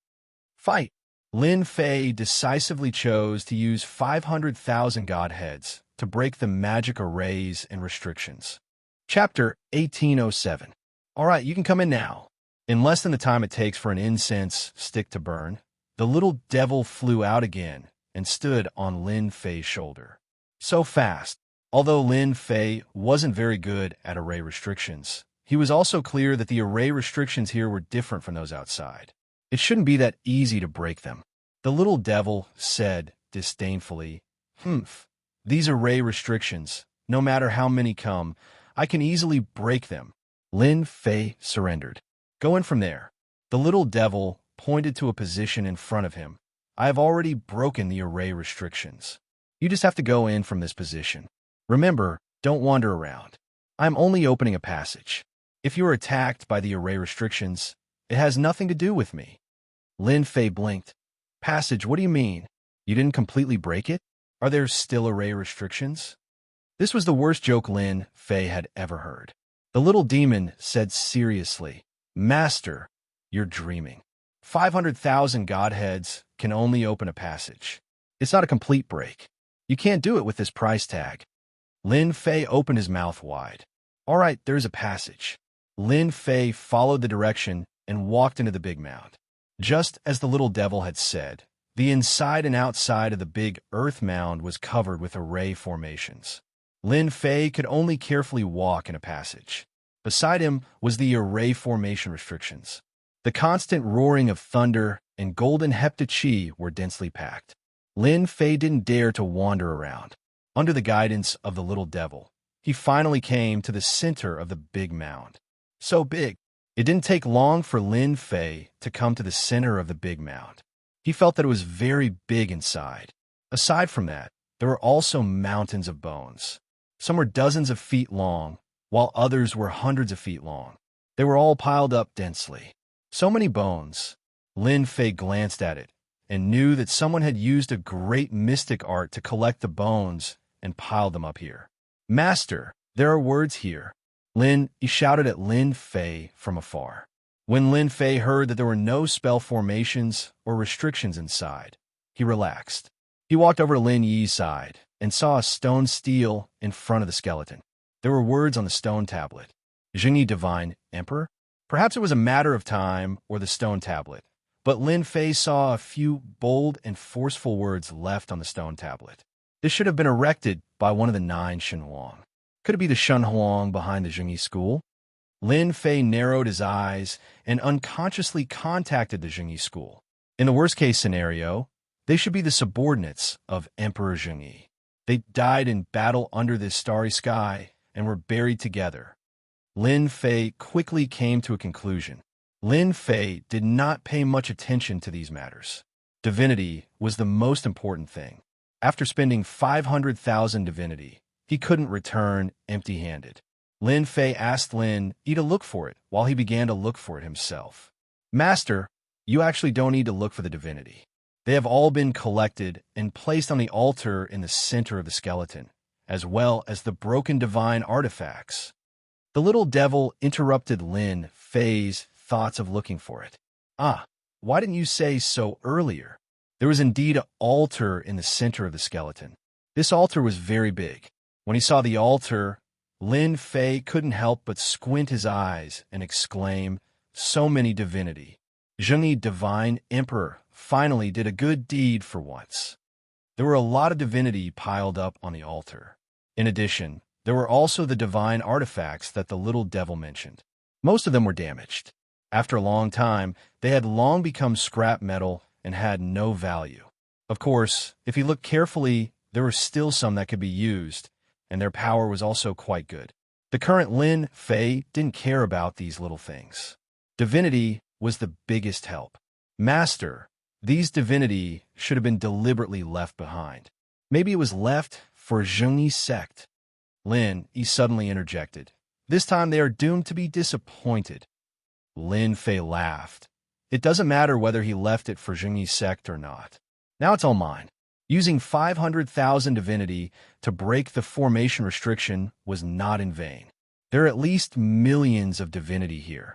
Fight! Lin Fei decisively chose to use 500,000 godheads to break the magic arrays and restrictions. Chapter 1807. All right, you can come in now. In less than the time it takes for an incense stick to burn, the little devil flew out again and stood on Lin Fei's shoulder. So fast. Although Lin Fei wasn't very good at array restrictions, he was also clear that the array restrictions here were different from those outside. It shouldn't be that easy to break them. The little devil said disdainfully, These array restrictions, no matter how many come, I can easily break them." Lin Fei surrendered. "Go in from there." The little devil pointed to a position in front of him. "I have already broken the array restrictions. You just have to go in from this position. Remember, don't wander around. I'm only opening a passage. If you are attacked by the array restrictions, it has nothing to do with me." Lin Fei blinked. "Passage, what do you mean? You didn't completely break it? Are there still array restrictions?" This was the worst joke Lin Fei had ever heard. The little demon said seriously, "Master, you're dreaming. 500,000 godheads can only open a passage. It's not a complete break. You can't do it with this price tag." Lin Fei opened his mouth wide. "All right, there's a passage." Lin Fei followed the direction and walked into the big mound. Just as the little devil had said, the inside and outside of the big earth mound was covered with array formations. Lin Fei could only carefully walk in a passage. Beside him was the array formation restrictions. The constant roaring of thunder and golden heptachi were densely packed. Lin Fei didn't dare to wander around. Under the guidance of the little devil, he finally came to the center of the big mound. So big, it didn't take long for Lin Fei to come to the center of the big mound. He felt that it was very big inside. Aside from that, there were also mountains of bones. Some were dozens of feet long, while others were hundreds of feet long. They were all piled up densely. So many bones. Lin Fei glanced at it and knew that someone had used a great mystic art to collect the bones and pile them up here. Master, there are words here. He shouted at Lin Fei from afar. When Lin Fei heard that there were no spell formations or restrictions inside, he relaxed. He walked over to Lin Yi's side and saw a stone stele in front of the skeleton. There were words on the stone tablet. Zhengyi Divine Emperor? Perhaps it was a matter of time or the stone tablet, but Lin Fei saw a few bold and forceful words left on the stone tablet. This should have been erected by one of the 9 Shenhuang. Could it be the Shenhuang behind the Zhengyi school? Lin Fei narrowed his eyes and unconsciously contacted the Zhengyi school. In the worst-case scenario, they should be the subordinates of Emperor Zhengyi. They died in battle under this starry sky and were buried together. Lin Fei quickly came to a conclusion. Lin Fei did not pay much attention to these matters. Divinity was the most important thing. After spending 500,000 divinity, he couldn't return empty-handed. Lin Fei asked Lin Yi to look for it while he began to look for it himself. Master, you actually don't need to look for the divinity. They have all been collected and placed on the altar in the center of the skeleton, as well as the broken divine artifacts. The little devil interrupted Lin Fei's thoughts of looking for it. Why didn't you say so earlier? There was indeed an altar in the center of the skeleton. This altar was very big. When he saw the altar, Lin Fei couldn't help but squint his eyes and exclaim, "So many divinity. Zhengyi Divine Emperor finally did a good deed for once." There were a lot of divinity piled up on the altar. In addition, there were also the divine artifacts that the little devil mentioned. Most of them were damaged. After a long time, they had long become scrap metal and had no value. Of course, if you look carefully, there were still some that could be used, and their power was also quite good. The current Lin Fei didn't care about these little things. Divinity was the biggest help. Master, these divinity should have been deliberately left behind. Maybe it was left for Zhengyi's sect. Lin Yi suddenly interjected. This time they are doomed to be disappointed. Lin Fei laughed. It doesn't matter whether he left it for Zhengyi's sect or not. Now it's all mine. Using 500,000 divinity to break the formation restriction was not in vain. There are at least millions of divinity here.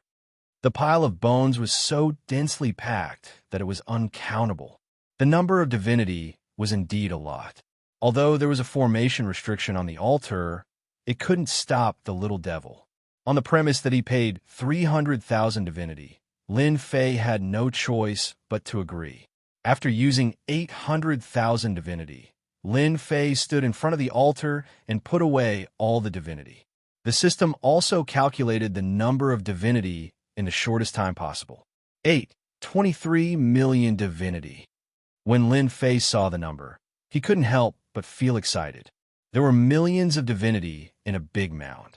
The pile of bones was so densely packed that it was uncountable. The number of divinity was indeed a lot. Although there was a formation restriction on the altar, it couldn't stop the little devil. On the premise that he paid 300,000 divinity, Lin Fei had no choice but to agree. After using 800,000 divinity, Lin Fei stood in front of the altar and put away all the divinity. The system also calculated the number of divinity in the shortest time possible. 23 million divinity. When Lin Fei saw the number, he couldn't help but feel excited. There were millions of divinity in a big mound.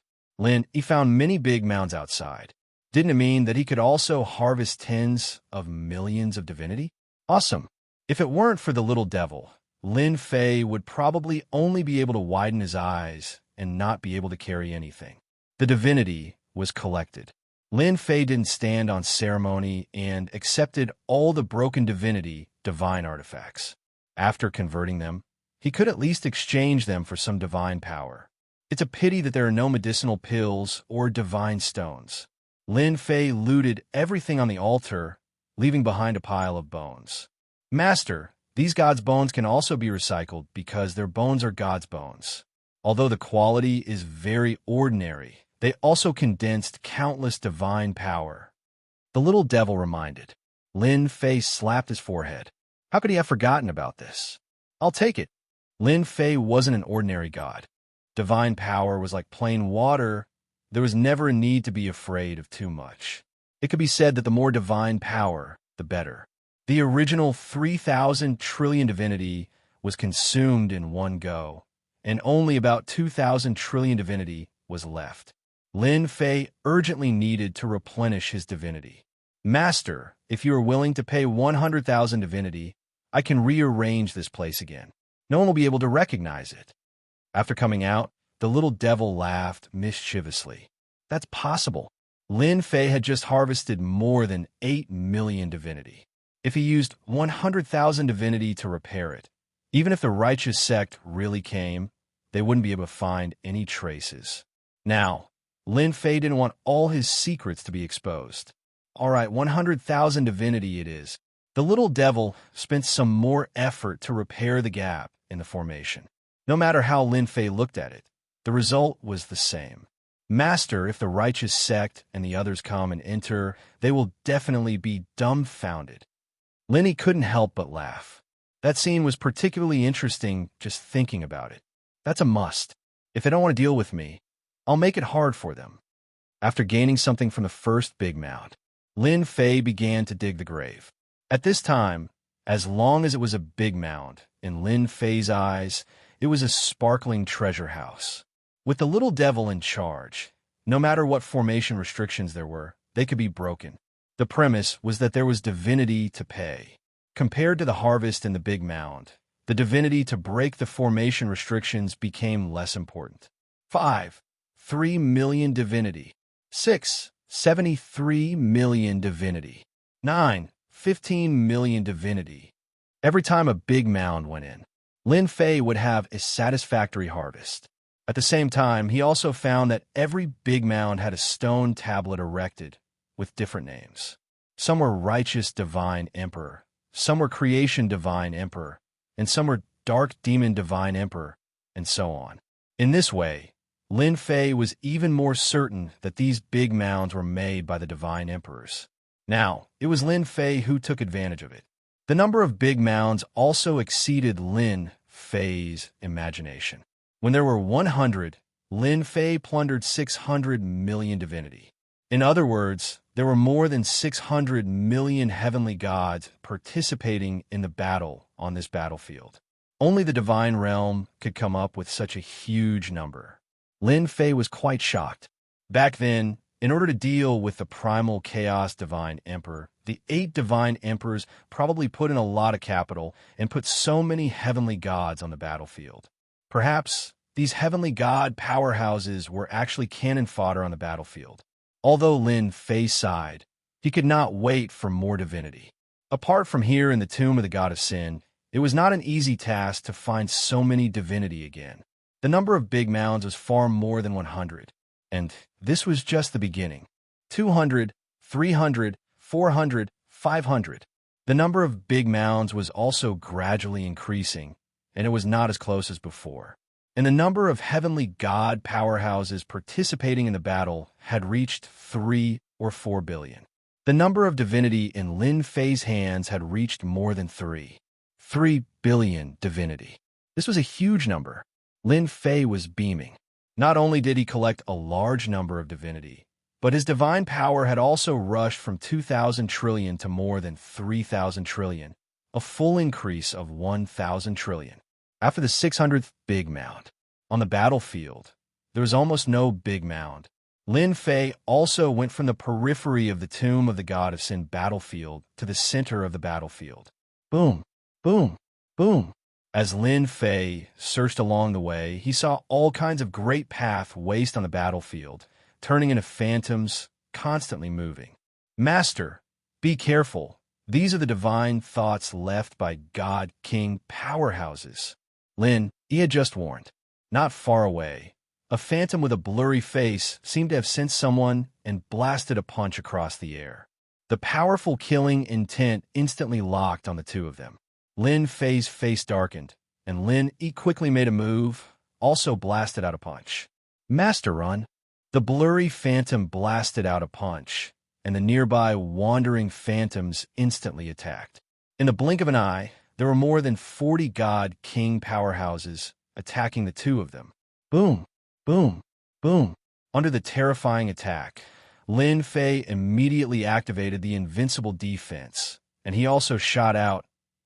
He found many big mounds outside. Didn't it mean that he could also harvest tens of millions of divinity? Awesome. If it weren't for the little devil, Lin Fei would probably only be able to widen his eyes and not be able to carry anything. The divinity was collected. Lin Fei didn't stand on ceremony and accepted all the broken divinity divine artifacts. After converting them, he could at least exchange them for some divine power. It's a pity that there are no medicinal pills or divine stones. Lin Fei looted everything on the altar, leaving behind a pile of bones. Master, these gods' bones can also be recycled because their bones are God's bones. Although the quality is very ordinary, they also condensed countless divine power. The little devil reminded. Lin Fei slapped his forehead. How could he have forgotten about this? I'll take it. Lin Fei wasn't an ordinary god. Divine power was like plain water. There was never a need to be afraid of too much. It could be said that the more divine power, the better. The original 3,000 trillion divinity was consumed in one go, and only about 2,000 trillion divinity was left. Lin Fei urgently needed to replenish his divinity. Master, if you are willing to pay 100,000 divinity, I can rearrange this place again. No one will be able to recognize it. After coming out, the little devil laughed mischievously. That's possible. Lin Fei had just harvested more than 8 million divinity. If he used 100,000 divinity to repair it, even if the righteous sect really came, they wouldn't be able to find any traces. Now, Lin Fei didn't want all his secrets to be exposed. All right, 100,000 divinity it is. The little devil spent some more effort to repair the gap in the formation. No matter how Lin Fei looked at it, the result was the same. Master, if the righteous sect and the others come and enter, they will definitely be dumbfounded. Linny couldn't help but laugh. That scene was particularly interesting just thinking about it. That's a must. If they don't want to deal with me, I'll make it hard for them. After gaining something from the first big mound, Lin Fei began to dig the grave. At this time, as long as it was a big mound, in Lin Fei's eyes, it was a sparkling treasure house. With the little devil in charge, no matter what formation restrictions there were, they could be broken. The premise was that there was divinity to pay. Compared to the harvest in the big mound, the divinity to break the formation restrictions became less important. 5. 3 million divinity. 6. 73 million divinity. 9. 15 million divinity. Every time a big mound went in, Lin Fei would have a satisfactory harvest. At the same time, he also found that every big mound had a stone tablet erected with different names. Some were Righteous Divine Emperor, some were Creation Divine Emperor, and some were Dark Demon Divine Emperor, and so on. In this way, Lin Fei was even more certain that these big mounds were made by the Divine Emperors. Now, it was Lin Fei who took advantage of it. The number of big mounds also exceeded Lin Fei's imagination. When there were 100, Lin Fei plundered 600 million divinity. In other words, there were more than 600 million heavenly gods participating in the battle on this battlefield. Only the divine realm could come up with such a huge number. Lin Fei was quite shocked. Back then, in order to deal with the primal chaos divine emperor, the 8 divine emperors probably put in a lot of capital and put so many heavenly gods on the battlefield. Perhaps these heavenly god powerhouses were actually cannon fodder on the battlefield. Although Lin Fei sighed, he could not wait for more divinity. Apart from here in the tomb of the god of sin, it was not an easy task to find so many divinity again. The number of big mounds was far more than 100, and this was just the beginning. 200, 300, 400, 500. The number of big mounds was also gradually increasing, and it was not as close as before. And the number of heavenly god powerhouses participating in the battle had reached 3 or 4 billion. The number of divinity in Lin Fei's hands had reached more than 3 billion divinity. This was a huge number. Lin Fei was beaming. Not only did he collect a large number of divinity, but his divine power had also rushed from 2,000 trillion to more than 3,000 trillion, a full increase of 1,000 trillion. After the 600th big mound on the battlefield, there was almost no big mound. Lin Fei also went from the periphery of the tomb of the god of sin battlefield to the center of the battlefield. Boom, boom, boom. As Lin Fei searched along the way, he saw all kinds of great paths waste on the battlefield, turning into phantoms, constantly moving. Master, be careful. These are the divine thoughts left by God King powerhouses. Lin, he had just warned. Not far away, a phantom with a blurry face seemed to have sensed someone and blasted a punch across the air. The powerful killing intent instantly locked on the two of them. Lin Fei's face darkened, and Lin he quickly made a move, also blasted out a punch. Master run. The blurry phantom blasted out a punch, and the nearby wandering phantoms instantly attacked. In the blink of an eye, there were more than 40 god king powerhouses attacking the two of them. Boom, boom, boom. Under the terrifying attack, Lin Fei immediately activated the invincible defense, and he also shot out,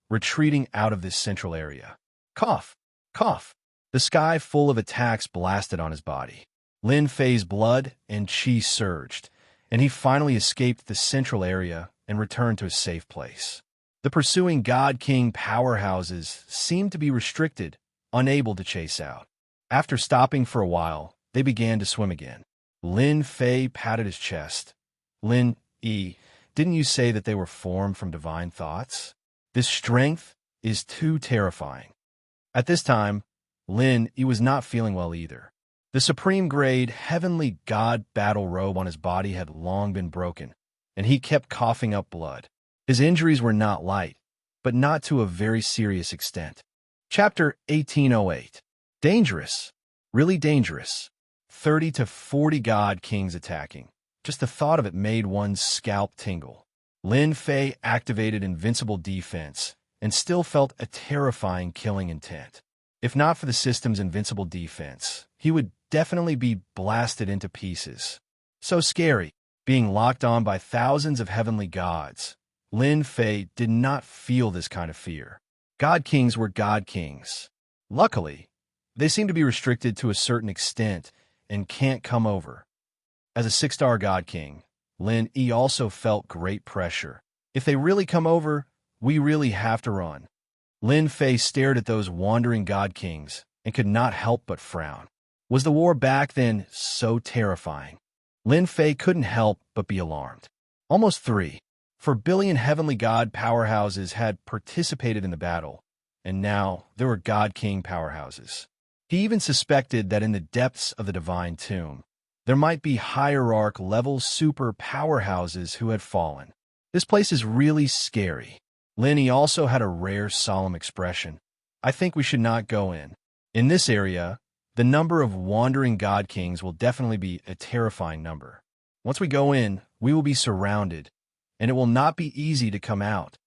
retreating out of this central area. Cough, cough. The sky full of attacks blasted on his body. Lin Fei's blood and chi surged, and he finally escaped the central area and returned to a safe place. The pursuing God King powerhouses seemed to be restricted, unable to chase out. After stopping for a while, they began to swim again. Lin Fei patted his chest. Lin, didn't you say that they were formed from divine thoughts? This strength is too terrifying. At this time, Lin, he was not feeling well either. The supreme-grade heavenly god battle robe on his body had long been broken, and he kept coughing up blood. His injuries were not light, but not to a very serious extent. Chapter 1808. Dangerous. Really dangerous. 30 to 40 god kings attacking. Just the thought of it made one's scalp tingle. Lin Fei activated invincible defense and still felt a terrifying killing intent. If not for the system's invincible defense, he would definitely be blasted into pieces. So scary, being locked on by thousands of heavenly gods. Lin Fei did not feel this kind of fear. God kings were god kings. Luckily, they seem to be restricted to a certain extent and can't come over. As a 6-star god king, Lin E also felt great pressure. If they really come over, we really have to run. Lin Fei stared at those wandering god kings and could not help but frown. Was the war back then so terrifying? Lin Fei couldn't help but be alarmed. Almost 4 billion heavenly god powerhouses had participated in the battle, and now there were god king powerhouses. He even suspected that in the depths of the divine tomb, there might be hierarch-level super powerhouses who had fallen. This place is really scary. Linny also had a rare solemn expression. I think we should not go in. In this area, the number of wandering god kings will definitely be a terrifying number. Once we go in, we will be surrounded, and it will not be easy to come out.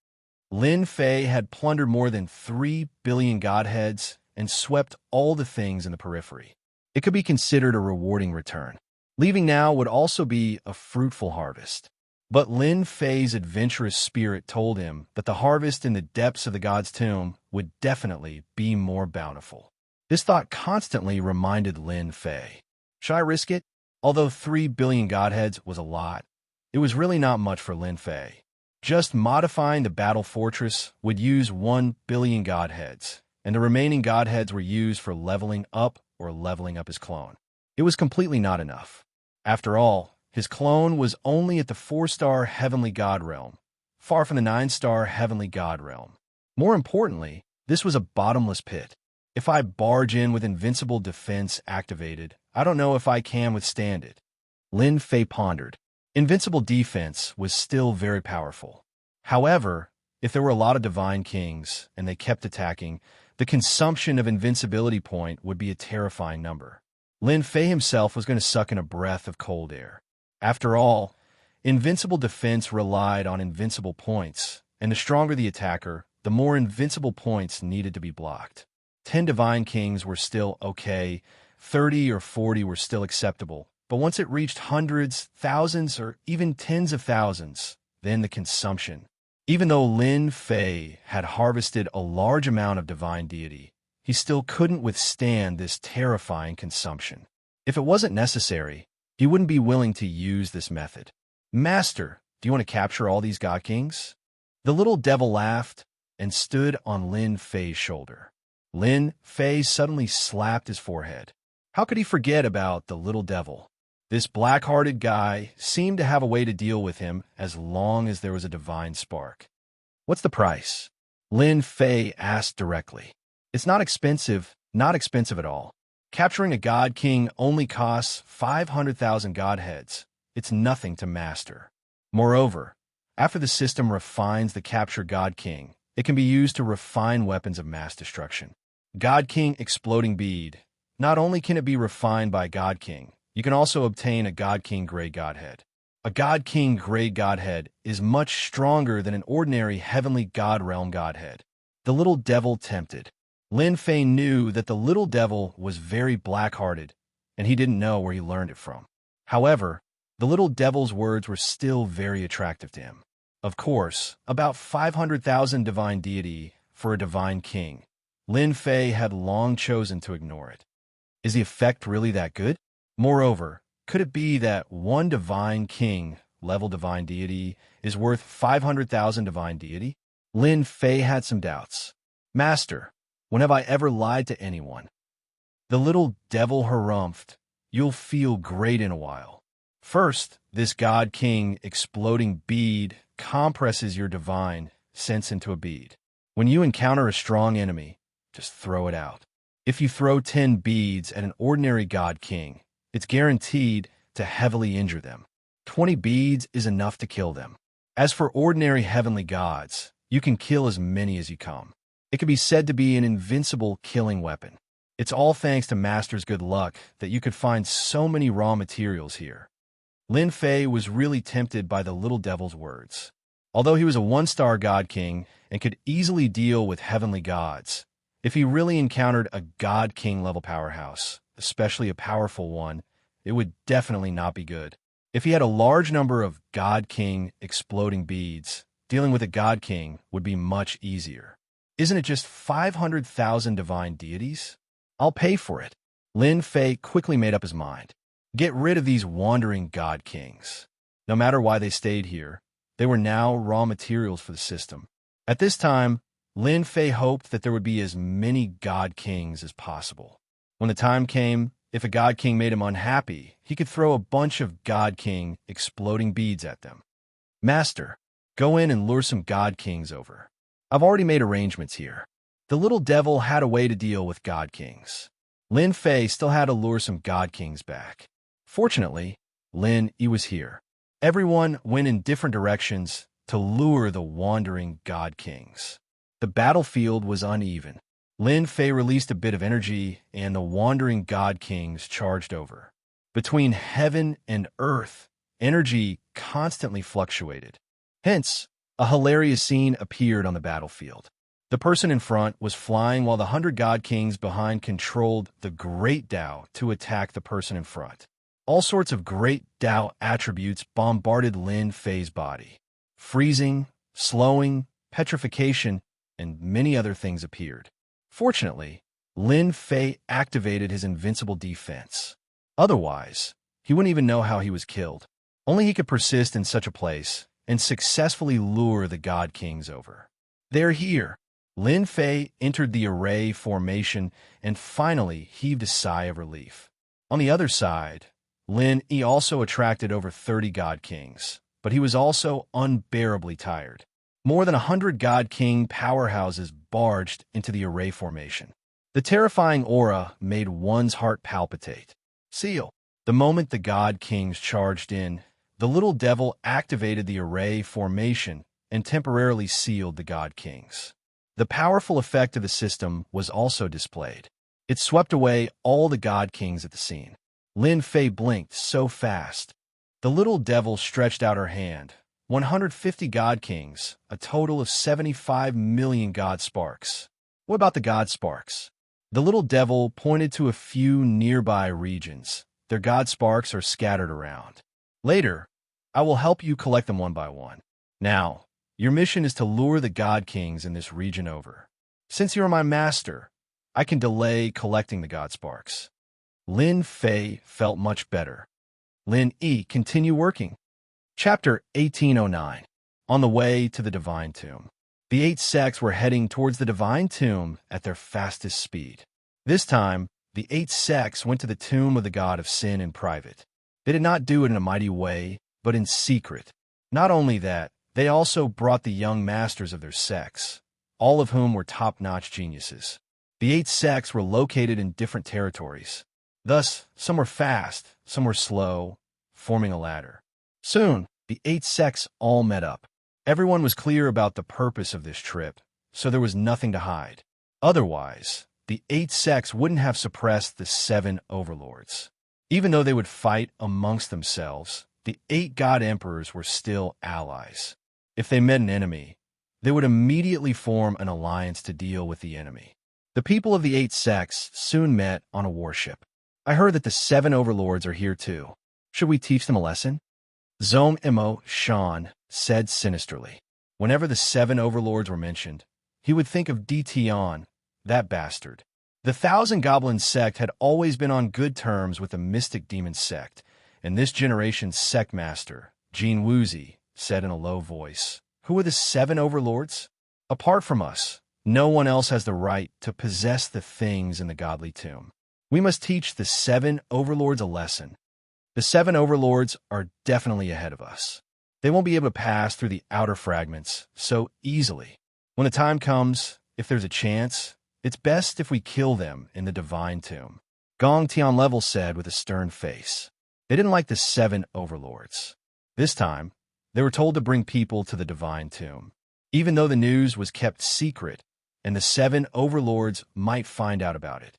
Lin Fei had plundered more than 3 billion godheads and swept all the things in the periphery. It could be considered a rewarding return. Leaving now would also be a fruitful harvest. But Lin Fei's adventurous spirit told him that the harvest in the depths of the god's tomb would definitely be more bountiful. This thought constantly reminded Lin Fei. Should I risk it? Although 3 billion godheads was a lot, it was really not much for Lin Fei. Just modifying the battle fortress would use 1 billion godheads, and the remaining godheads were used for leveling up or leveling up his clone. It was completely not enough. After all, his clone was only at the 4-star heavenly god realm, far from the 9-star heavenly god realm. More importantly, this was a bottomless pit. If I barge in with invincible defense activated, I don't know if I can withstand it. Lin Fei pondered. Invincible defense was still very powerful. However, if there were a lot of divine kings and they kept attacking, the consumption of invincibility point would be a terrifying number. Lin Fei himself was going to suck in a breath of cold air. After all, invincible defense relied on invincible points, and the stronger the attacker, the more invincible points needed to be blocked. 10 divine kings were still okay, 30 or 40 were still acceptable, but once it reached hundreds, thousands, or even tens of thousands, then the consumption. Even though Lin Fei had harvested a large amount of divine deity, he still couldn't withstand this terrifying consumption. If it wasn't necessary, he wouldn't be willing to use this method. Master, do you want to capture all these god kings? The little devil laughed and stood on Lin Fei's shoulder. Lin Fei suddenly slapped his forehead. How could he forget about the little devil? This black-hearted guy seemed to have a way to deal with him as long as there was a divine spark. What's the price? Lin Fei asked directly. It's not expensive at all. Capturing a god king only costs 500,000 godheads. It's nothing to master. Moreover, after the system refines the captured god king, it can be used to refine weapons of mass destruction. God King Exploding Bead. Not only can it be refined by God King, you can also obtain a God King grade godhead. A God King grade godhead is much stronger than an ordinary heavenly god realm godhead. The little devil tempted. Lin Fei knew that the little devil was very black-hearted, and he didn't know where he learned it from. However, the little devil's words were still very attractive to him. Of course, about 500,000 divine deity for a divine king. Lin Fei had long chosen to ignore it. Is the effect really that good? Moreover, could it be that one divine king, level divine deity, is worth 500,000 divine deity? Lin Fei had some doubts. Master, when have I ever lied to anyone? The little devil harumphed. You'll feel great in a while. First, this God King Exploding Bead compresses your divine sense into a bead. When you encounter a strong enemy, just throw it out. If you throw 10 beads at an ordinary god king, it's guaranteed to heavily injure them. 20 beads is enough to kill them. As for ordinary heavenly gods, you can kill as many as you come. It can be said to be an invincible killing weapon. It's all thanks to Master's good luck that you could find so many raw materials here. Lin Fei was really tempted by the little devil's words. Although he was a one-star god king and could easily deal with heavenly gods, if he really encountered a god king level powerhouse, especially a powerful one, it would definitely not be good. If he had a large number of god king exploding beads, dealing with a god king would be much easier. Isn't it just 500,000 divine deities? I'll pay for it. Lin Fei quickly made up his mind. Get rid of these wandering god kings. No matter why they stayed here, they were now raw materials for the system. At this time, Lin Fei hoped that there would be as many god kings as possible. When the time came, if a god king made him unhappy, he could throw a bunch of god king exploding beads at them. Master, go in and lure some god kings over. I've already made arrangements here. The little devil had a way to deal with god kings. Lin Fei still had to lure some god kings back. Fortunately, Lin Yi was here. Everyone went in different directions to lure the wandering god kings. The battlefield was uneven. Lin Fei released a bit of energy, and the wandering god kings charged over. Between heaven and earth, energy constantly fluctuated. Hence, a hilarious scene appeared on the battlefield. The person in front was flying while the 100 god kings behind controlled the Great Tao to attack the person in front. All sorts of Great Tao attributes bombarded Lin Fei's body. Freezing, slowing, petrification, and many other things appeared. Fortunately, Lin Fei activated his invincible defense. Otherwise, he wouldn't even know how he was killed. Only he could persist in such a place and successfully lure the god kings over. They're here. Lin Fei entered the array formation and finally heaved a sigh of relief. On the other side, Lin Yi also attracted over 30 god kings, but he was also unbearably tired. More than 100 god king powerhouses barged into the array formation. The terrifying aura made one's heart palpitate. Seal. The moment the god kings charged in, the little devil activated the array formation and temporarily sealed the god kings. The powerful effect of the system was also displayed. It swept away all the god kings at the scene. Lin Fei blinked so fast. The little devil stretched out her hand. 150 god kings, a total of 75 million god sparks. What about the god sparks? The little devil pointed to a few nearby regions. Their god sparks are scattered around. Later, I will help you collect them one by one. Now, your mission is to lure the god kings in this region over. Since you are my master, I can delay collecting the god sparks. Lin Fei felt much better. Lin Yi, continue working. Chapter 1809. On the way to the Divine Tomb. The 8 sects were heading towards the Divine Tomb at their fastest speed. This time, the 8 sects went to the tomb of the god of sin in private. They did not do it in a mighty way, but in secret. Not only that, they also brought the young masters of their sects, all of whom were top-notch geniuses. The 8 sects were located in different territories. Thus, some were fast, some were slow, forming a ladder. Soon, the 8 sects all met up. Everyone was clear about the purpose of this trip, so there was nothing to hide. Otherwise, the 8 sects wouldn't have suppressed the 7 overlords. Even though they would fight amongst themselves, the 8 god emperors were still allies. If they met an enemy, they would immediately form an alliance to deal with the enemy. The people of the 8 sects soon met on a warship. I heard that the 7 overlords are here too. Should we teach them a lesson? Zhong Imo Shan said sinisterly. Whenever the 7 overlords were mentioned, he would think of Di Tian, that bastard. The 1,000 Goblin sect had always been on good terms with the Mystic Demon sect, and this generation's sect master, Jin Wuzi, said in a low voice, "Who are the 7 overlords? Apart from us, no one else has the right to possess the things in the godly tomb. We must teach the 7 overlords a lesson. The 7 overlords are definitely ahead of us. They won't be able to pass through the outer fragments so easily. When the time comes, if there's a chance, It's best if we kill them in the divine tomb, Gong Tian Level said with a stern face. They didn't like the 7 overlords. This time, they were told to bring people to the divine tomb, even though the news was kept secret and the 7 overlords might find out about it.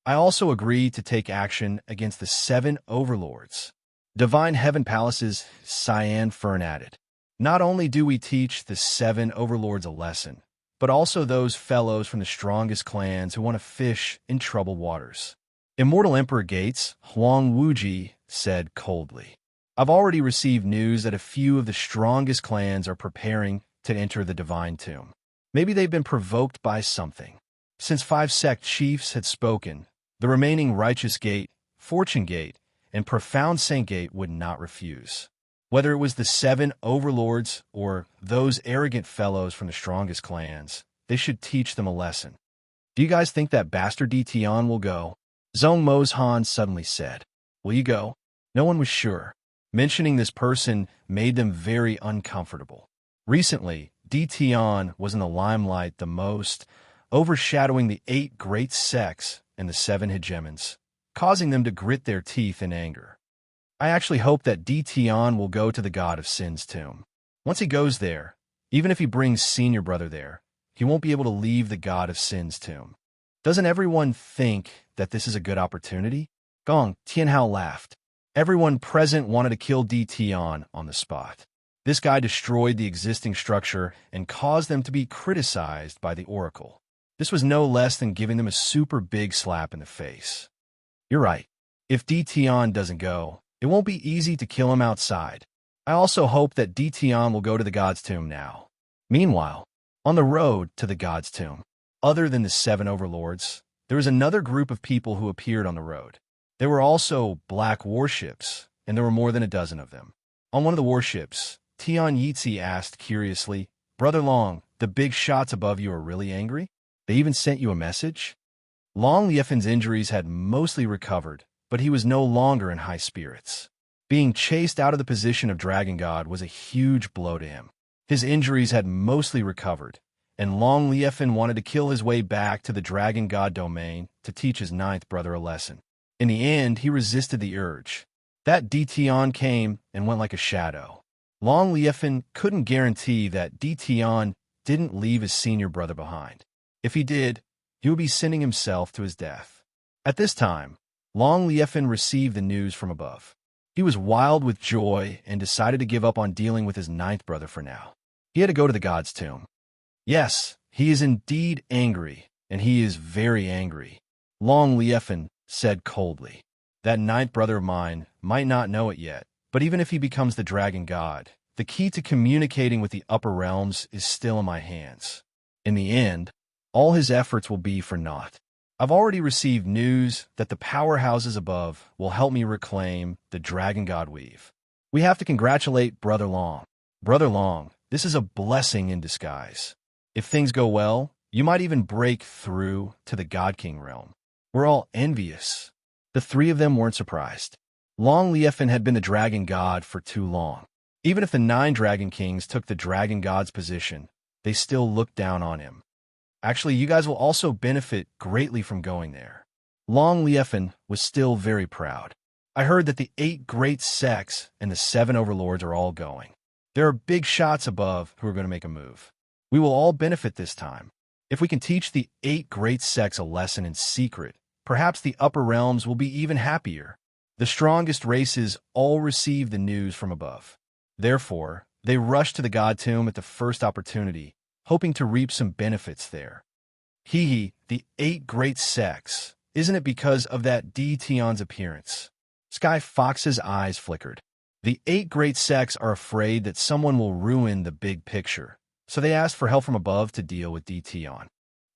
I also agreed to take action against the 7 overlords. Divine Heaven Palace's Cyan Fern added. Not only do we teach the 7 overlords a lesson, but also those fellows from the strongest clans who want to fish in troubled waters. Immortal Emperor Gates, Huang Wuji, said coldly. I've already received news that a few of the strongest clans are preparing to enter the divine tomb. Maybe they've been provoked by something. Since 5 sect chiefs had spoken, the remaining Righteous Gate, Fortune Gate, and Profound Saint Gate would not refuse. Whether it was the 7 overlords or those arrogant fellows from the strongest clans, they should teach them a lesson. Do you guys think that bastard Tian will go? Zhong Mozhan suddenly said. Will you go? No one was sure. Mentioning this person made them very uncomfortable. Recently, Tian was in the limelight the most, overshadowing the 8 great sects and the 7 hegemons, causing them to grit their teeth in anger. I actually hope that Tian will go to the God of Sin's tomb. Once he goes there, even if he brings senior brother there, he won't be able to leave the God of Sin's tomb. Doesn't everyone think that this is a good opportunity? Gong Tianhao laughed. Everyone present wanted to kill Tian on the spot. This guy destroyed the existing structure and caused them to be criticized by the Oracle. This was no less than giving them a super big slap in the face. You're right. If Tian doesn't go, it won't be easy to kill him outside. I also hope that Tian will go to the God's tomb now. Meanwhile, on the road to the God's tomb, other than the 7 overlords, there was another group of people who appeared on the road. There were also black warships, and there were more than a dozen of them. On one of the warships, Tian Yitzi asked curiously, Brother Long, the big shots above you are really angry? They even sent you a message? Long Liefen's injuries had mostly recovered, but he was no longer in high spirits. Being chased out of the position of Dragon God was a huge blow to him. His injuries had mostly recovered, and Long Liefen wanted to kill his way back to the Dragon God domain to teach his 9th brother a lesson. In the end, he resisted the urge. That Tian came and went like a shadow. Long Liefen couldn't guarantee that Tian didn't leave his senior brother behind. If he did, he would be sending himself to his death. At this time, Long Liefen received the news from above. He was wild with joy and decided to give up on dealing with his 9th brother for now. He had to go to the God's tomb. Yes, he is indeed angry, and he is very angry, Long Liefen said coldly. That 9th brother of mine might not know it yet, but even if he becomes the Dragon God, the key to communicating with the upper realms is still in my hands. In the end, all his efforts will be for naught. I've already received news that the powerhouses above will help me reclaim the Dragon God Weave. We have to congratulate Brother Long. Brother Long, this is a blessing in disguise. If things go well, you might even break through to the God King realm. We're all envious. The 3 of them weren't surprised. Long Liefen had been the Dragon God for too long. Even if the 9 Dragon Kings took the Dragon God's position, they still looked down on him. Actually, you guys will also benefit greatly from going there. Long Liefen was still very proud. I heard that the 8 great sects and the 7 overlords are all going. There are big shots above who are going to make a move. We will all benefit this time. If we can teach the 8 great sects a lesson in secret, perhaps the upper realms will be even happier. The strongest races all receive the news from above. Therefore, they rush to the God Tomb at the first opportunity, hoping to reap some benefits there. The 8 great sects. Isn't it because of that Tian's appearance? Sky Fox's eyes flickered. The 8 great sects are afraid that someone will ruin the big picture, so they asked for help from above to deal with Tian.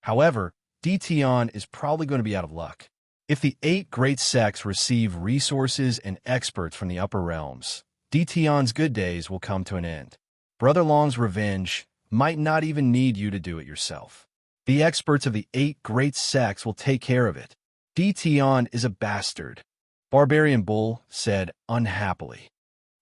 However, Tian is probably going to be out of luck. If the 8 great sects receive resources and experts from the upper realms, Tian's good days will come to an end. Brother Long's revenge might not even need you to do it yourself. The experts of the 8 great sects will take care of it. Tian is a bastard, Barbarian Bull said unhappily.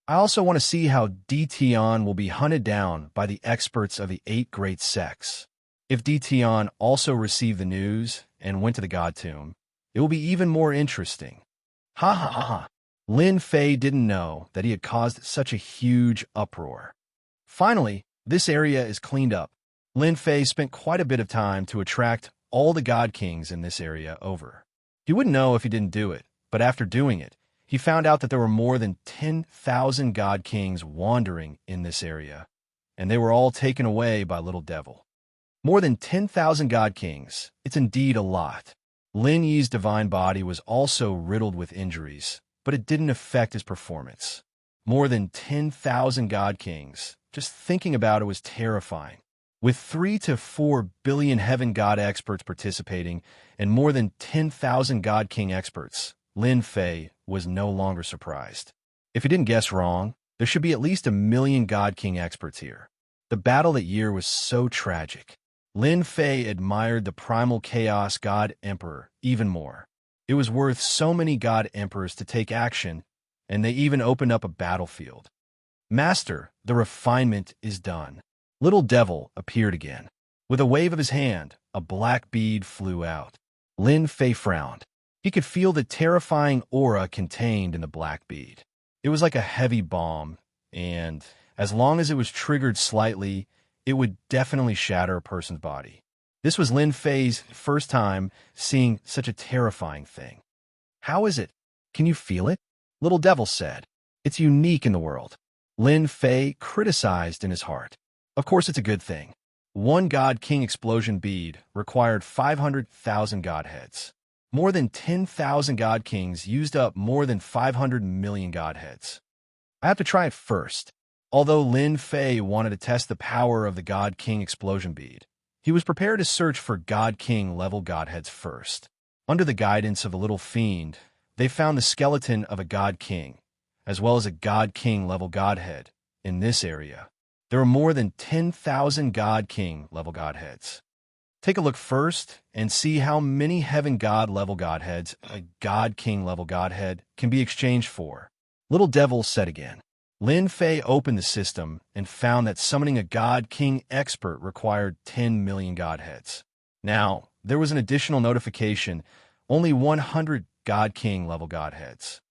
I also want to see how Tian will be hunted down by the experts of the 8 great sects. If Dtion also received the news and went to the god tomb, it will be even more interesting. Ha ha ha ha. Lin Fei didn't know that he had caused such a huge uproar. Finally, this area is cleaned up. Lin Fei spent quite a bit of time to attract all the god kings in this area over. He wouldn't know if he didn't do it, but after doing it, he found out that there were more than 10,000 god kings wandering in this area, and they were all taken away by Little Devil. More than 10,000 god kings, it's indeed a lot. Lin Yi's divine body was also riddled with injuries, but it didn't affect his performance. More than 10,000 god kings, just thinking about it was terrifying. With 3 to 4 billion heaven god experts participating and more than 10,000 god king experts, Lin Fei was no longer surprised. If he didn't guess wrong, there should be at least 1 million god king experts here. The battle that year was so tragic. Lin Fei admired the primal chaos god emperor even more. It was worth so many god emperors to take action, and they even opened up a battlefield. Master, the refinement is done. Little Devil appeared again. With a wave of his hand, a black bead flew out. Lin Fei frowned. He could feel the terrifying aura contained in the black bead. It was like a heavy bomb, and as long as it was triggered slightly, it would definitely shatter a person's body. This was Lin Fei's first time seeing such a terrifying thing. How is it? Can you feel it? Little Devil said. It's unique in the world. Lin Fei criticized in his heart. Of course it's a good thing. One God King explosion bead required 500,000 godheads. More than 10,000 God Kings used up more than 500 million godheads. I have to try it first. Although Lin Fei wanted to test the power of the God King explosion bead, he was prepared to search for God King level godheads first. Under the guidance of the little fiend, they found the skeleton of a God King, as well as a God King level godhead, in this area. There are more than 10,000 God King level godheads. Take a look first and see how many Heaven God level godheads a God King level godhead can be exchanged for. Little Devil said again. Lin Fei opened the system and found that summoning a God King expert required 10 million godheads. Now, there was an additional notification, only 100 God King level godheads.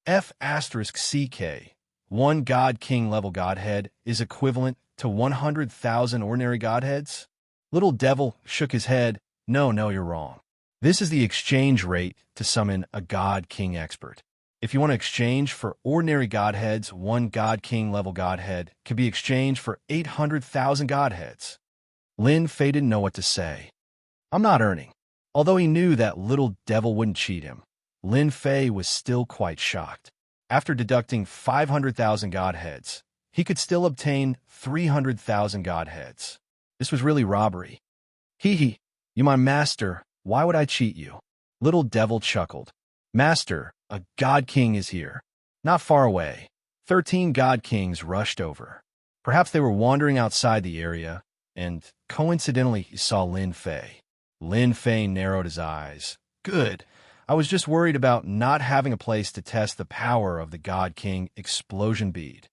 F*CK. One God King level godhead is equivalent to 100,000 ordinary godheads? Little Devil shook his head. No, you're wrong. This is the exchange rate to summon a God King expert. If you want to exchange for ordinary godheads, one God King level godhead can be exchanged for 800,000 godheads. Lin Fei didn't know what to say. I'm not earning. Although he knew that Little Devil wouldn't cheat him, Lin Fei was still quite shocked. After deducting 500,000 godheads, he could still obtain 300,000 godheads. This was really robbery. Hee, you my master, why would I cheat you? Little Devil chuckled. Master, a God King is here. Not far away. 13 God Kings rushed over. Perhaps they were wandering outside the area, and coincidentally he saw Lin Fei. Lin Fei narrowed his eyes. Good. I was just worried about not having a place to test the power of the God King explosion bead.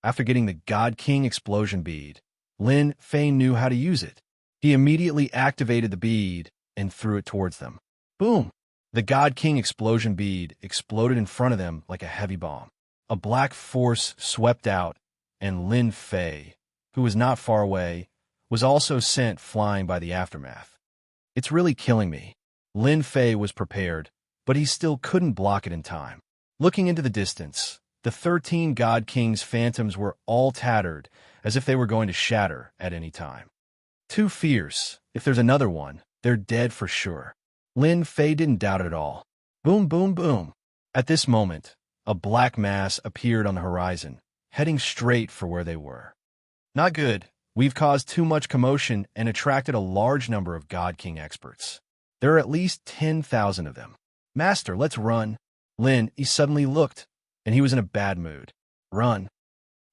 After getting the God King explosion bead, Lin Fei knew how to use it. He immediately activated the bead and threw it towards them. Boom! The God King explosion bead exploded in front of them like a heavy bomb. A black force swept out, and Lin Fei, who was not far away, was also sent flying by the aftermath. It's really killing me. Lin Fei was prepared, but he still couldn't block it in time. Looking into the distance, the 13 God King's phantoms were all tattered, as if they were going to shatter at any time. Too fierce. If there's another one, they're dead for sure. Lin Fei didn't doubt it at all. Boom, boom, boom. At this moment, a black mass appeared on the horizon, heading straight for where they were. Not good. We've caused too much commotion and attracted a large number of God King experts. There are at least 10,000 of them. Master, let's run. He suddenly looked, and he was in a bad mood. Run.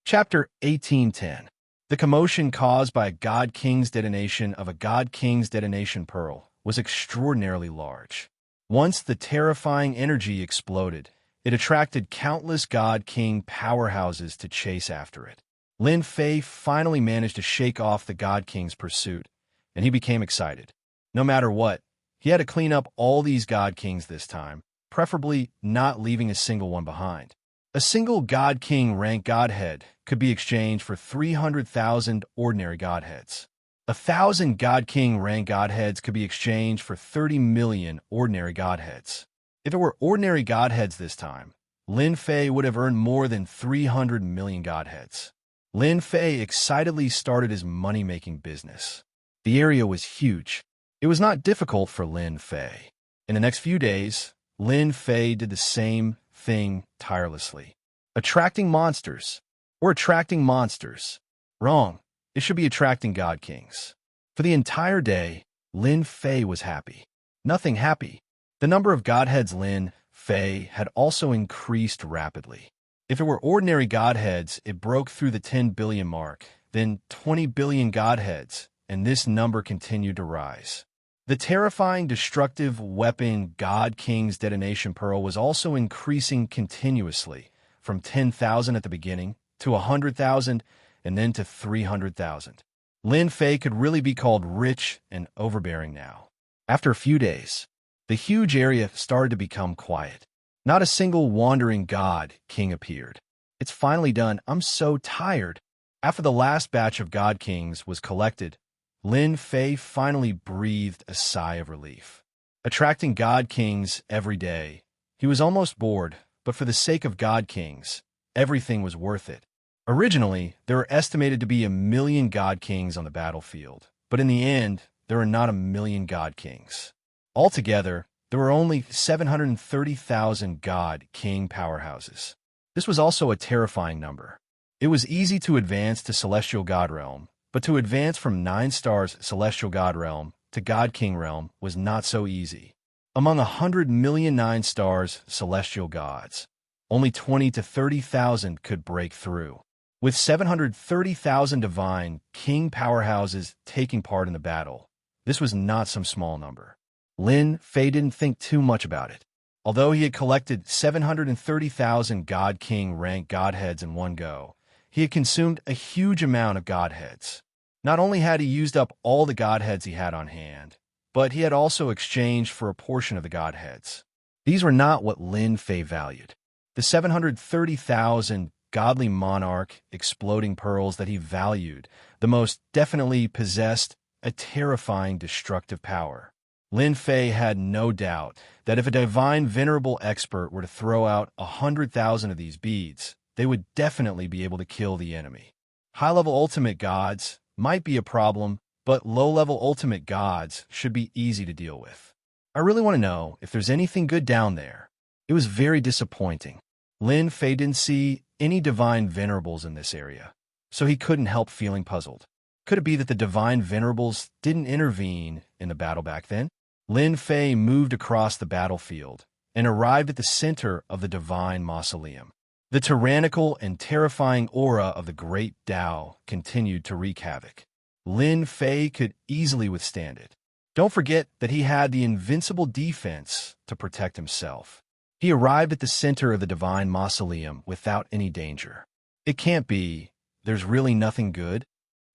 Chapter 1810. The commotion caused by a God King's detonation of a God King's detonation pearl was extraordinarily large. Once the terrifying energy exploded, it attracted countless God King powerhouses to chase after it. Lin Fei finally managed to shake off the God King's pursuit, and he became excited. No matter what, he had to clean up all these god kings this time, preferably not leaving a single one behind. A single god king rank godhead could be exchanged for 300,000 ordinary godheads. 1,000 god king rank godheads could be exchanged for 30 million ordinary godheads. If it were ordinary godheads this time, Lin Fei would have earned more than 300 million godheads. Lin Fei excitedly started his money-making business. The area was huge. It was not difficult for Lin Fei. In the next few days, Lin Fei did the same thing tirelessly. Attracting monsters. Or attracting monsters. Wrong. It should be attracting god kings. For the entire day, Lin Fei was happy. Nothing happy. The number of godheads Lin Fei had also increased rapidly. If it were ordinary godheads, it broke through the 10 billion mark, then 20 billion godheads, and this number continued to rise. The terrifying destructive weapon God King's detonation pearl was also increasing continuously, from 10,000 at the beginning to 100,000 and then to 300,000. Lin Fei could really be called rich and overbearing now. After a few days, the huge area started to become quiet. Not a single wandering god king appeared. It's finally done. I'm so tired. After the last batch of god kings was collected, Lin Fei finally breathed a sigh of relief. Attracting god kings every day, he was almost bored, but for the sake of god kings, everything was worth it. Originally, there were estimated to be 1 million god kings on the battlefield, but in the end, there are not 1 million god kings. Altogether, there were only 730,000 god king powerhouses. This was also a terrifying number. It was easy to advance to Celestial God Realm, but to advance from 9 stars Celestial God Realm to God King Realm was not so easy. Among 100 million 9 stars Celestial Gods, only 20 to 30,000 could break through. With 730,000 divine king powerhouses taking part in the battle, this was not some small number. Lin Fei didn't think too much about it. Although he had collected 730,000 God King rank godheads in one go, he had consumed a huge amount of godheads. Not only had he used up all the godheads he had on hand, but he had also exchanged for a portion of the godheads. These were not what Lin Fei valued. The 730,000 godly monarch exploding pearls that he valued the most definitely possessed a terrifying destructive power. Lin Fei had no doubt that if a divine venerable expert were to throw out 100,000 of these beads, they would definitely be able to kill the enemy. High-level ultimate gods might be a problem, but low-level ultimate gods should be easy to deal with. I really want to know if there's anything good down there. It was very disappointing. Lin Fei didn't see any divine venerables in this area, so he couldn't help feeling puzzled. Could it be that the divine venerables didn't intervene in the battle back then? Lin Fei moved across the battlefield and arrived at the center of the divine mausoleum. The tyrannical and terrifying aura of the great Tao continued to wreak havoc. Lin Fei could easily withstand it. Don't forget that he had the invincible defense to protect himself. He arrived at the center of the divine mausoleum without any danger. It can't be. There's really nothing good.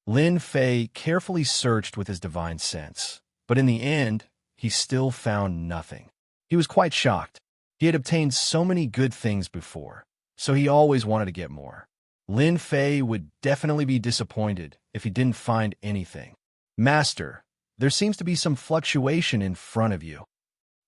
Lin Fei carefully searched with his divine sense, but in the end, he still found nothing. He was quite shocked. He had obtained so many good things before, so he always wanted to get more. Lin Fei would definitely be disappointed if he didn't find anything. Master, there seems to be some fluctuation in front of you.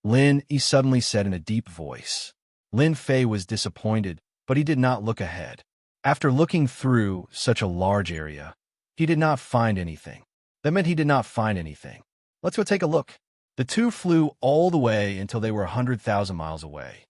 Lin, he suddenly said in a deep voice. Lin Fei was disappointed, but he did not look ahead. After looking through such a large area, he did not find anything. That meant he did not find anything. Let's go take a look. The two flew all the way until they were 100,000 miles away.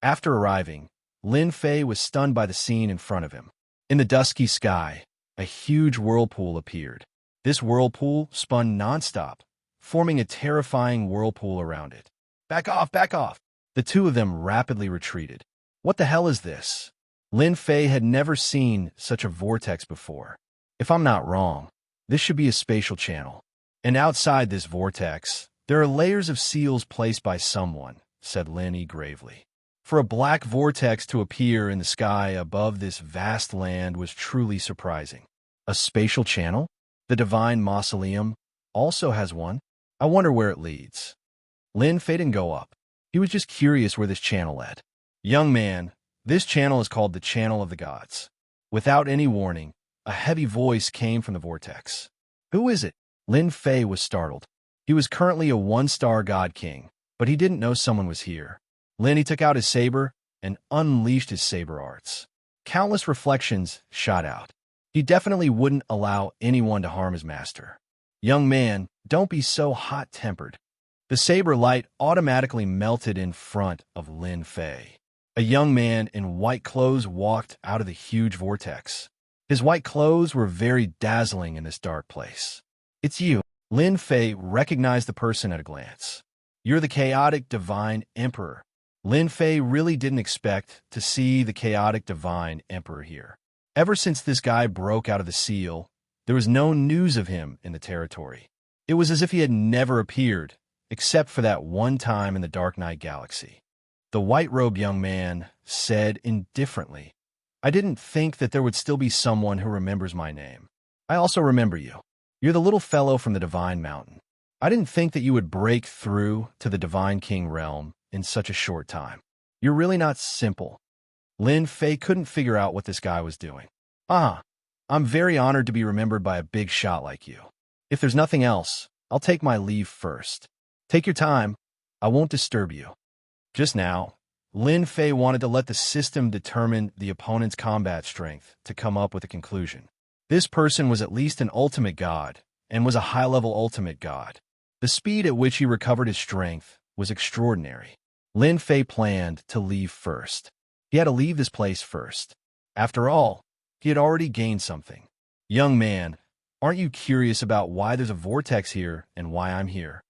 After arriving, Lin Fei was stunned by the scene in front of him. In the dusky sky, a huge whirlpool appeared. This whirlpool spun nonstop, forming a terrifying whirlpool around it. Back off, back off! The two of them rapidly retreated. What the hell is this? Lin Fei had never seen such a vortex before. If I'm not wrong, this should be a spatial channel. And outside this vortex, there are layers of seals placed by someone, said Lin Yi gravely. For a black vortex to appear in the sky above this vast land was truly surprising. A spatial channel? The Divine Mausoleum also has one. I wonder where it leads. Lin Fei didn't go up. He was just curious where this channel led. Young man, this channel is called the Channel of the Gods. Without any warning, a heavy voice came from the vortex. Who is it? Lin Fei was startled. He was currently a one-star god king, but he didn't know someone was here. He took out his saber and unleashed his saber arts. Countless reflections shot out. He definitely wouldn't allow anyone to harm his master. Young man, don't be so hot-tempered. The saber light automatically melted in front of Lin Fei. A young man in white clothes walked out of the huge vortex. His white clothes were very dazzling in this dark place. It's you. Lin Fei recognized the person at a glance. You're the chaotic divine emperor. Lin Fei really didn't expect to see the chaotic divine emperor here. Ever since this guy broke out of the seal, there was no news of him in the territory. It was as if he had never appeared, except for that one time in the Dark Night Galaxy. The white-robed young man said indifferently, I didn't think that there would still be someone who remembers my name. I also remember you. You're the little fellow from the Divine Mountain. I didn't think that you would break through to the Divine King realm in such a short time. You're really not simple. Lin Fei couldn't figure out what this guy was doing. I'm very honored to be remembered by a big shot like you. If there's nothing else, I'll take my leave first. Take your time. I won't disturb you. Just now, Lin Fei wanted to let the system determine the opponent's combat strength to come up with a conclusion. This person was at least an ultimate god, and was a high-level ultimate god. The speed at which he recovered his strength was extraordinary. Lin Fei planned to leave first. He had to leave this place first. After all, he had already gained something. Young man, aren't you curious about why there's a vortex here and why I'm here?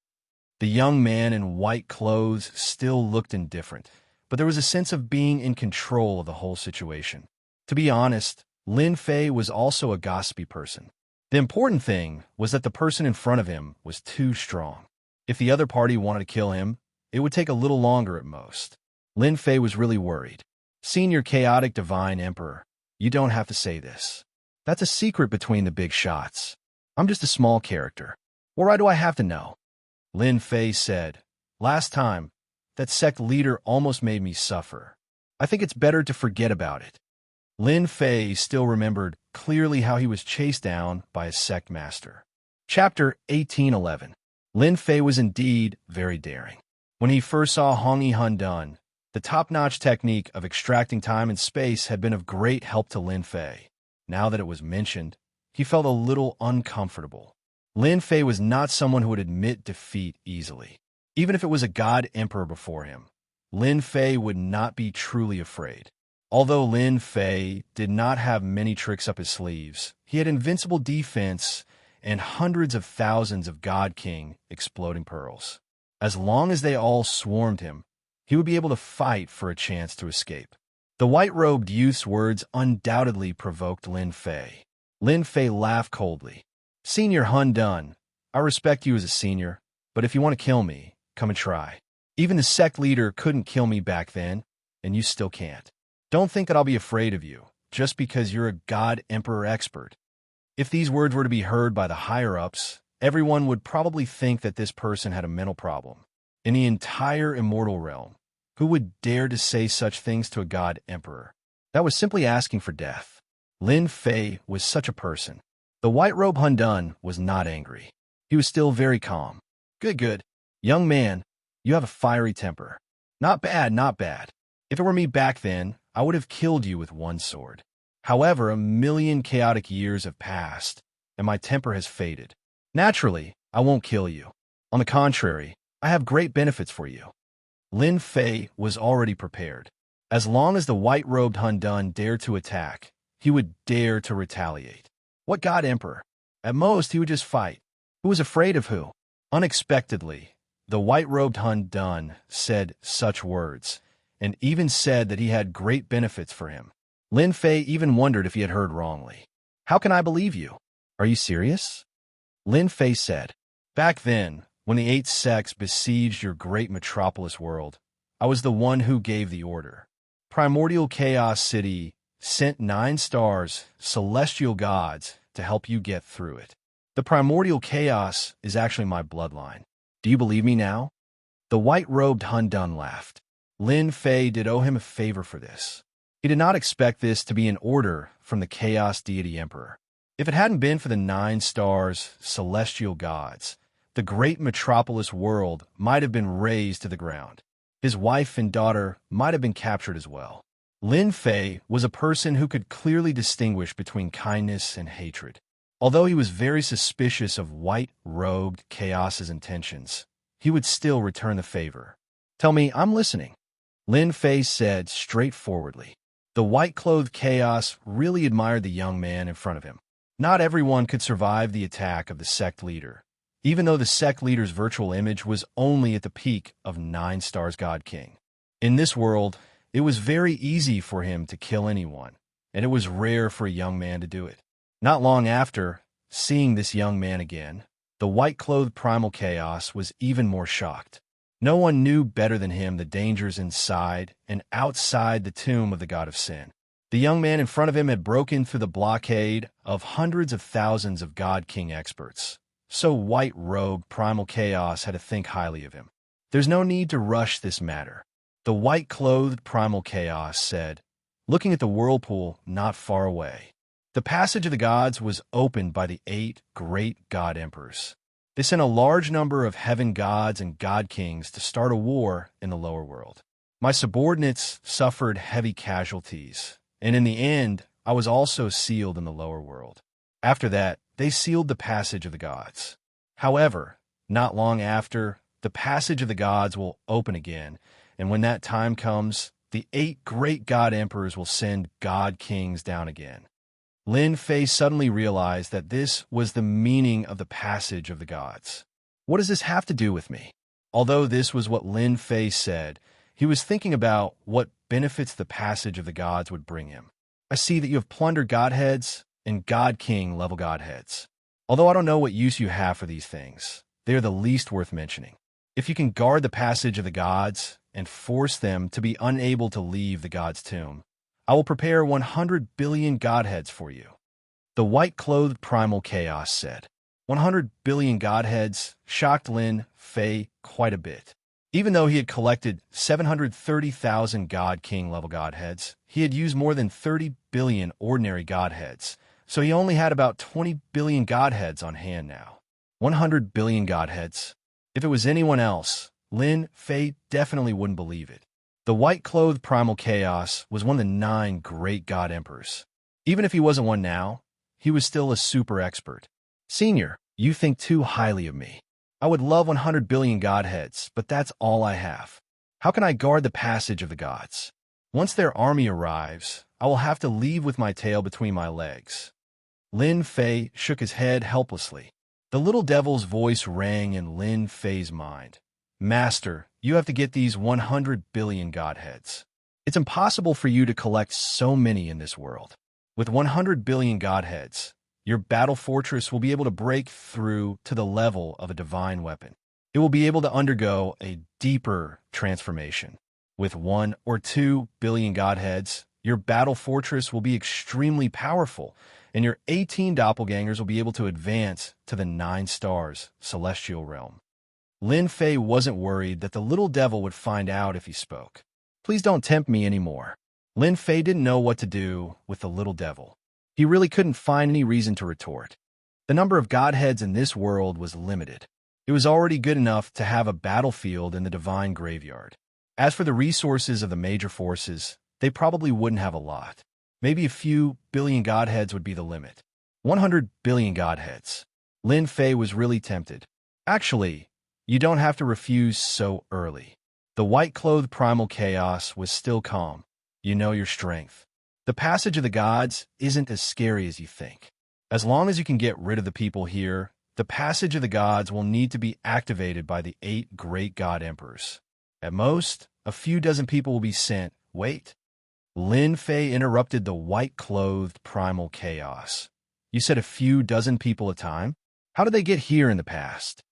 The young man in white clothes still looked indifferent, but there was a sense of being in control of the whole situation. To be honest, Lin Fei was also a gossipy person. The important thing was that the person in front of him was too strong. If the other party wanted to kill him, it would take a little longer at most. Lin Fei was really worried. Senior Chaotic Divine Emperor, you don't have to say this. That's a secret between the big shots. I'm just a small character. Why do I have to know? Lin Fei said, last time, that sect leader almost made me suffer. I think it's better to forget about it. Lin Fei still remembered clearly how he was chased down by his sect master. Chapter 1811. Lin Fei was indeed very daring. When he first saw Hongyi Hundun, the top-notch technique of extracting time and space had been of great help to Lin Fei. Now that it was mentioned, he felt a little uncomfortable. Lin Fei was not someone who would admit defeat easily. Even if it was a god emperor before him, Lin Fei would not be truly afraid. Although Lin Fei did not have many tricks up his sleeves, he had invincible defense and hundreds of thousands of God King exploding pearls. As long as they all swarmed him, he would be able to fight for a chance to escape. The white-robed youth's words undoubtedly provoked Lin Fei. Lin Fei laughed coldly. Senior Hundun, I respect you as a senior, but if you want to kill me, come and try. Even the sect leader couldn't kill me back then, and you still can't. Don't think that I'll be afraid of you, just because you're a God Emperor expert. If these words were to be heard by the higher-ups, everyone would probably think that this person had a mental problem. In the entire immortal realm, who would dare to say such things to a God Emperor? That was simply asking for death. Lin Fei was such a person. The white-robe Hundun was not angry. He was still very calm. Good. Young man, you have a fiery temper. Not bad, not bad. If it were me back then, I would have killed you with one sword. However, 1,000,000 chaotic years have passed, and my temper has faded. Naturally, I won't kill you. On the contrary, I have great benefits for you. Lin Fei was already prepared. As long as the white-robed Hundun dared to attack, he would dare to retaliate. What God Emperor? At most, he would just fight. Who was afraid of who? Unexpectedly, the white-robed Hundun said such words, and even said that he had great benefits for him. Lin Fei even wondered if he had heard wrongly. How can I believe you? Are you serious? Lin Fei said, back then, when the 8 sects besieged your great metropolis world, I was the one who gave the order. Primordial Chaos City sent 9 stars, celestial gods, to help you get through it. The primordial chaos is actually my bloodline. Do you believe me now? The white-robed Hun Dun laughed. Lin Fei did owe him a favor for this. He did not expect this to be an order from the Chaos Deity Emperor. If it hadn't been for the 9 stars, celestial gods, the great metropolis world might have been razed to the ground. His wife and daughter might have been captured as well. Lin Fei was a person who could clearly distinguish between kindness and hatred. Although he was very suspicious of white-robed Chaos's intentions, he would still return the favor. Tell me, I'm listening, Lin Fei said straightforwardly. The white-clothed Chaos really admired the young man in front of him. Not everyone could survive the attack of the sect leader, even though the sect leader's virtual image was only at the peak of 9 stars God King. In this world, it was very easy for him to kill anyone, and it was rare for a young man to do it. Not long after seeing this young man again, the white-clothed primal Chaos was even more shocked. No one knew better than him the dangers inside and outside the tomb of the god of sin. The young man in front of him had broken through the blockade of hundreds of thousands of God King experts. So white-robed primal Chaos had to think highly of him. There's no need to rush this matter, the white-clothed primal Chaos said, looking at the whirlpool not far away. The passage of the gods was opened by the 8 great god emperors. They sent a large number of heaven gods and god kings to start a war in the lower world. My subordinates suffered heavy casualties, and in the end, I was also sealed in the lower world. After that, they sealed the passage of the gods. However, not long after, the passage of the gods will open again, and when that time comes, the 8 great god emperors will send god kings down again. Lin Fei suddenly realized that this was the meaning of the passage of the gods. What does this have to do with me? Although this was what Lin Fei said, he was thinking about what benefits the passage of the gods would bring him. I see that you have plundered godheads and god king level godheads. Although I don't know what use you have for these things, they are the least worth mentioning. If you can guard the passage of the gods and force them to be unable to leave the god's tomb, I will prepare 100 billion godheads for you. The white-clothed primal Chaos said. 100 billion godheads shocked Lin Fei quite a bit. Even though he had collected 730,000 God King level godheads, he had used more than 30 billion ordinary godheads, so he only had about 20 billion godheads on hand now. 100 billion godheads. If it was anyone else, Lin Fei definitely wouldn't believe it. The white-clothed primal Chaos was one of the 9 great god emperors. Even if he wasn't one now, he was still a super expert. Senior, you think too highly of me. I would love 100 billion godheads, but that's all I have. How can I guard the passage of the gods? Once their army arrives, I will have to leave with my tail between my legs. Lin Fei shook his head helplessly. The little devil's voice rang in Lin Fei's mind. Master, you have to get these 100 billion godheads. It's impossible for you to collect so many in this world. With 100 billion godheads, your battle fortress will be able to break through to the level of a divine weapon. It will be able to undergo a deeper transformation. With 1 or 2 billion godheads, your battle fortress will be extremely powerful, and your 18 doppelgangers will be able to advance to the 9 stars celestial realm. Lin Fei wasn't worried that the little devil would find out if he spoke. Please don't tempt me anymore. Lin Fei didn't know what to do with the little devil. He really couldn't find any reason to retort. The number of godheads in this world was limited. It was already good enough to have a battlefield in the divine graveyard. As for the resources of the major forces, they probably wouldn't have a lot. Maybe a few billion godheads would be the limit. 100 billion godheads. Lin Fei was really tempted. Actually, you don't have to refuse so early. The white-clothed primal Chaos was still calm. You know your strength. The passage of the gods isn't as scary as you think. As long as you can get rid of the people here, the passage of the gods will need to be activated by the 8 great god emperors. At most, a few dozen people will be sent. Wait. Lin Fei interrupted the white-clothed primal Chaos. You said a few dozen people at a time? How did they get here in the past?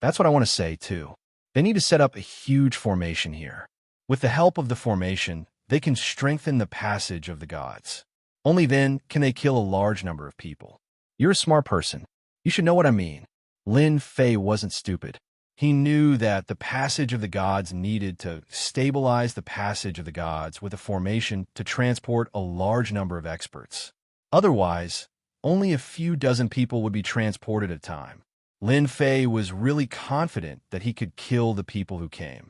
That's what I want to say, too. They need to set up a huge formation here. With the help of the formation, they can strengthen the passage of the gods. Only then can they kill a large number of people. You're a smart person. You should know what I mean. Lin Fei wasn't stupid. He knew that the passage of the gods needed to stabilize the passage of the gods with a formation to transport a large number of experts. Otherwise, only a few dozen people would be transported at a time. Lin Fei was really confident that he could kill the people who came.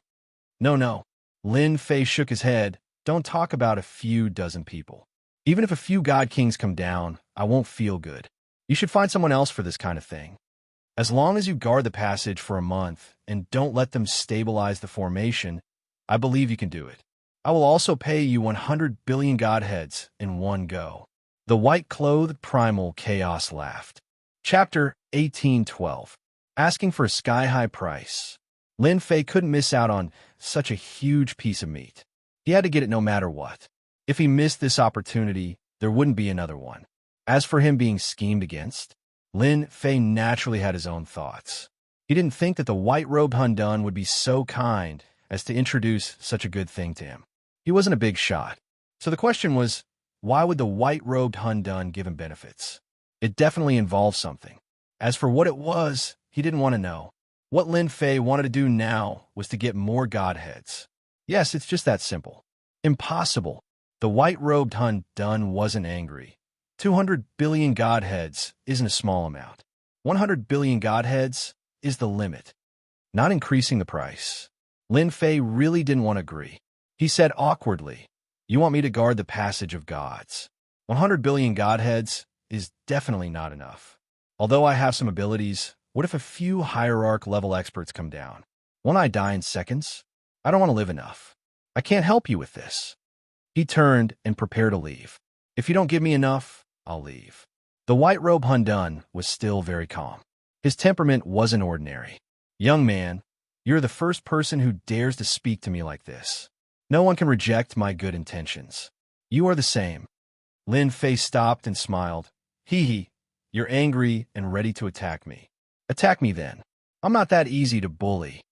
No. Lin Fei shook his head. Don't talk about a few dozen people. Even if a few god kings come down, I won't feel good. You should find someone else for this kind of thing. As long as you guard the passage for a month and don't let them stabilize the formation, I believe you can do it. I will also pay you 100 billion godheads in one go. The white-clothed primal chaos laughed. Chapter 1812. Asking for a sky-high price. Lin Fei couldn't miss out on such a huge piece of meat. He had to get it no matter what. If he missed this opportunity, there wouldn't be another one. As for him being schemed against, Lin Fei naturally had his own thoughts. He didn't think that the white-robed Hundun would be so kind as to introduce such a good thing to him. He wasn't a big shot. So the question was, why would the white-robed Hundun give him benefits? It definitely involved something. As for what it was, he didn't want to know. What Lin Fei wanted to do now was to get more godheads. Yes, it's just that simple. Impossible. The white-robed Hundun wasn't angry. 200 billion godheads isn't a small amount. 100 billion godheads is the limit. Not increasing the price. Lin Fei really didn't want to agree. He said awkwardly, "You want me to guard the passage of gods. 100 billion godheads is definitely not enough. Although I have some abilities, what if a few hierarch-level experts come down? Won't I die in seconds? I don't want to live enough. I can't help you with this." He turned and prepared to leave. "If you don't give me enough, I'll leave." The white-robed Hundun was still very calm. His temperament wasn't ordinary. "Young man, you're the first person who dares to speak to me like this. No one can reject my good intentions. You are the same." Lin Fei stopped and smiled. Hee, you're angry and ready to attack me. Attack me then. I'm not that easy to bully."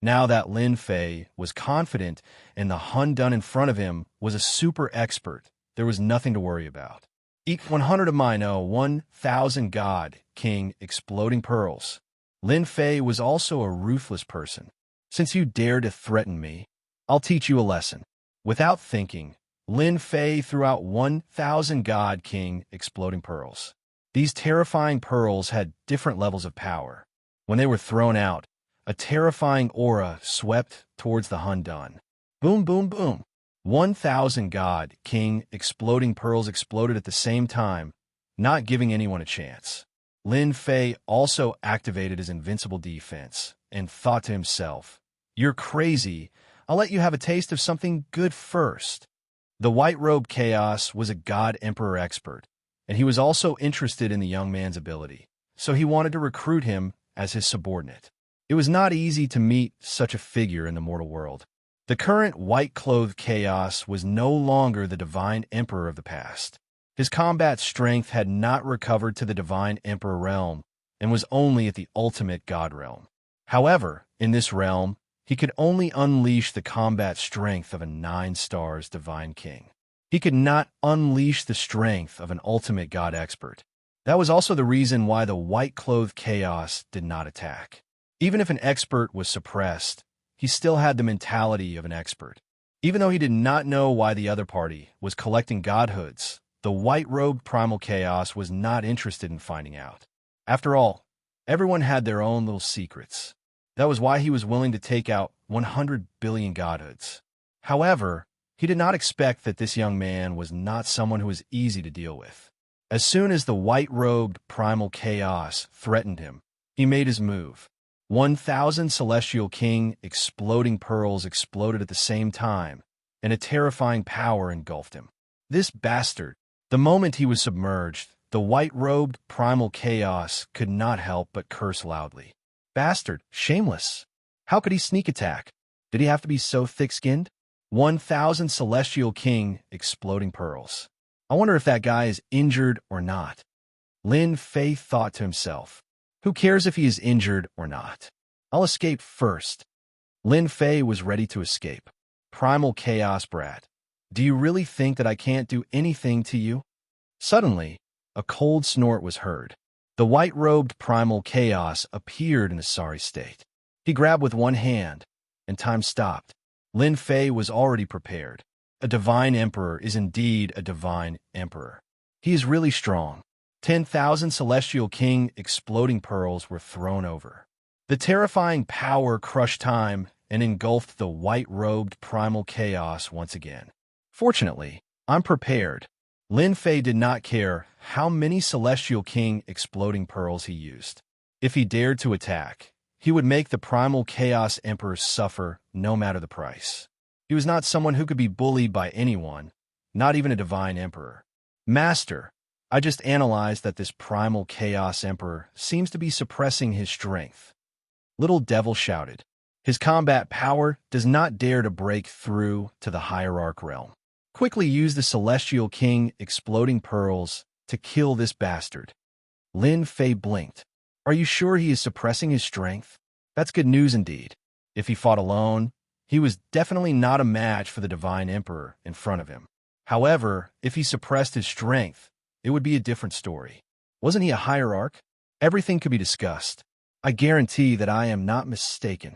Now that Lin Fei was confident and the Hundun in front of him was a super expert, there was nothing to worry about. "Eat 100 of mine, 1,000 god, king, exploding pearls." Lin Fei was also a ruthless person. "Since you dare to threaten me, I'll teach you a lesson." Without thinking, Lin Fei threw out 1,000 god, king, exploding pearls. These terrifying pearls had different levels of power. When they were thrown out, a terrifying aura swept towards the Hundun. Boom, boom, boom. 1,000 god, king, exploding pearls exploded at the same time, not giving anyone a chance. Lin Fei also activated his invincible defense and thought to himself, "You're crazy. I'll let you have a taste of something good first." The white-robed Chaos was a god emperor expert, and he was also interested in the young man's ability, so he wanted to recruit him as his subordinate. It was not easy to meet such a figure in the mortal world. The current white-clothed Chaos was no longer the divine emperor of the past. His combat strength had not recovered to the divine emperor realm and was only at the ultimate god realm. However, in this realm, he could only unleash the combat strength of a 9 stars divine king. He could not unleash the strength of an ultimate god expert. That was also the reason why the white-clothed Chaos did not attack. Even if an expert was suppressed, he still had the mentality of an expert. Even though he did not know why the other party was collecting godhoods, the white-robed primal Chaos was not interested in finding out. After all, everyone had their own little secrets. That was why he was willing to take out 100 billion godhoods. However, he did not expect that this young man was not someone who was easy to deal with. As soon as the white-robed primal Chaos threatened him, he made his move. 1,000 celestial king exploding pearls exploded at the same time, and a terrifying power engulfed him. This bastard. The moment he was submerged, the white-robed primal Chaos could not help but curse loudly. Bastard, shameless. How could he sneak attack? Did he have to be so thick-skinned? 1,000 celestial king exploding pearls. I wonder if that guy is injured or not. Lin Fei thought to himself. Who cares if he is injured or not? I'll escape first. Lin Fei was ready to escape. Primal Chaos brat. Do you really think that I can't do anything to you? Suddenly, a cold snort was heard. The white-robed primal chaos appeared in a sorry state. He grabbed with one hand, and time stopped. Lin Fei was already prepared. A divine emperor is indeed a divine emperor. He is really strong. 10,000 celestial king exploding pearls were thrown over. The terrifying power crushed time and engulfed the white-robed primal chaos once again. Fortunately, I'm prepared. Lin Fei did not care how many celestial king exploding pearls he used. If he dared to attack, he would make the primal chaos emperor suffer no matter the price. He was not someone who could be bullied by anyone, not even a divine emperor. Master, I just analyzed that this primal chaos emperor seems to be suppressing his strength. Little Devil shouted. His combat power does not dare to break through to the hierarch realm. Quickly use the celestial king exploding pearls to kill this bastard. Lin Fei blinked. Are you sure he is suppressing his strength? That's good news indeed. If he fought alone, he was definitely not a match for the divine emperor in front of him. However, if he suppressed his strength, it would be a different story. Wasn't he a hierarch? Everything could be discussed. I guarantee that I am not mistaken.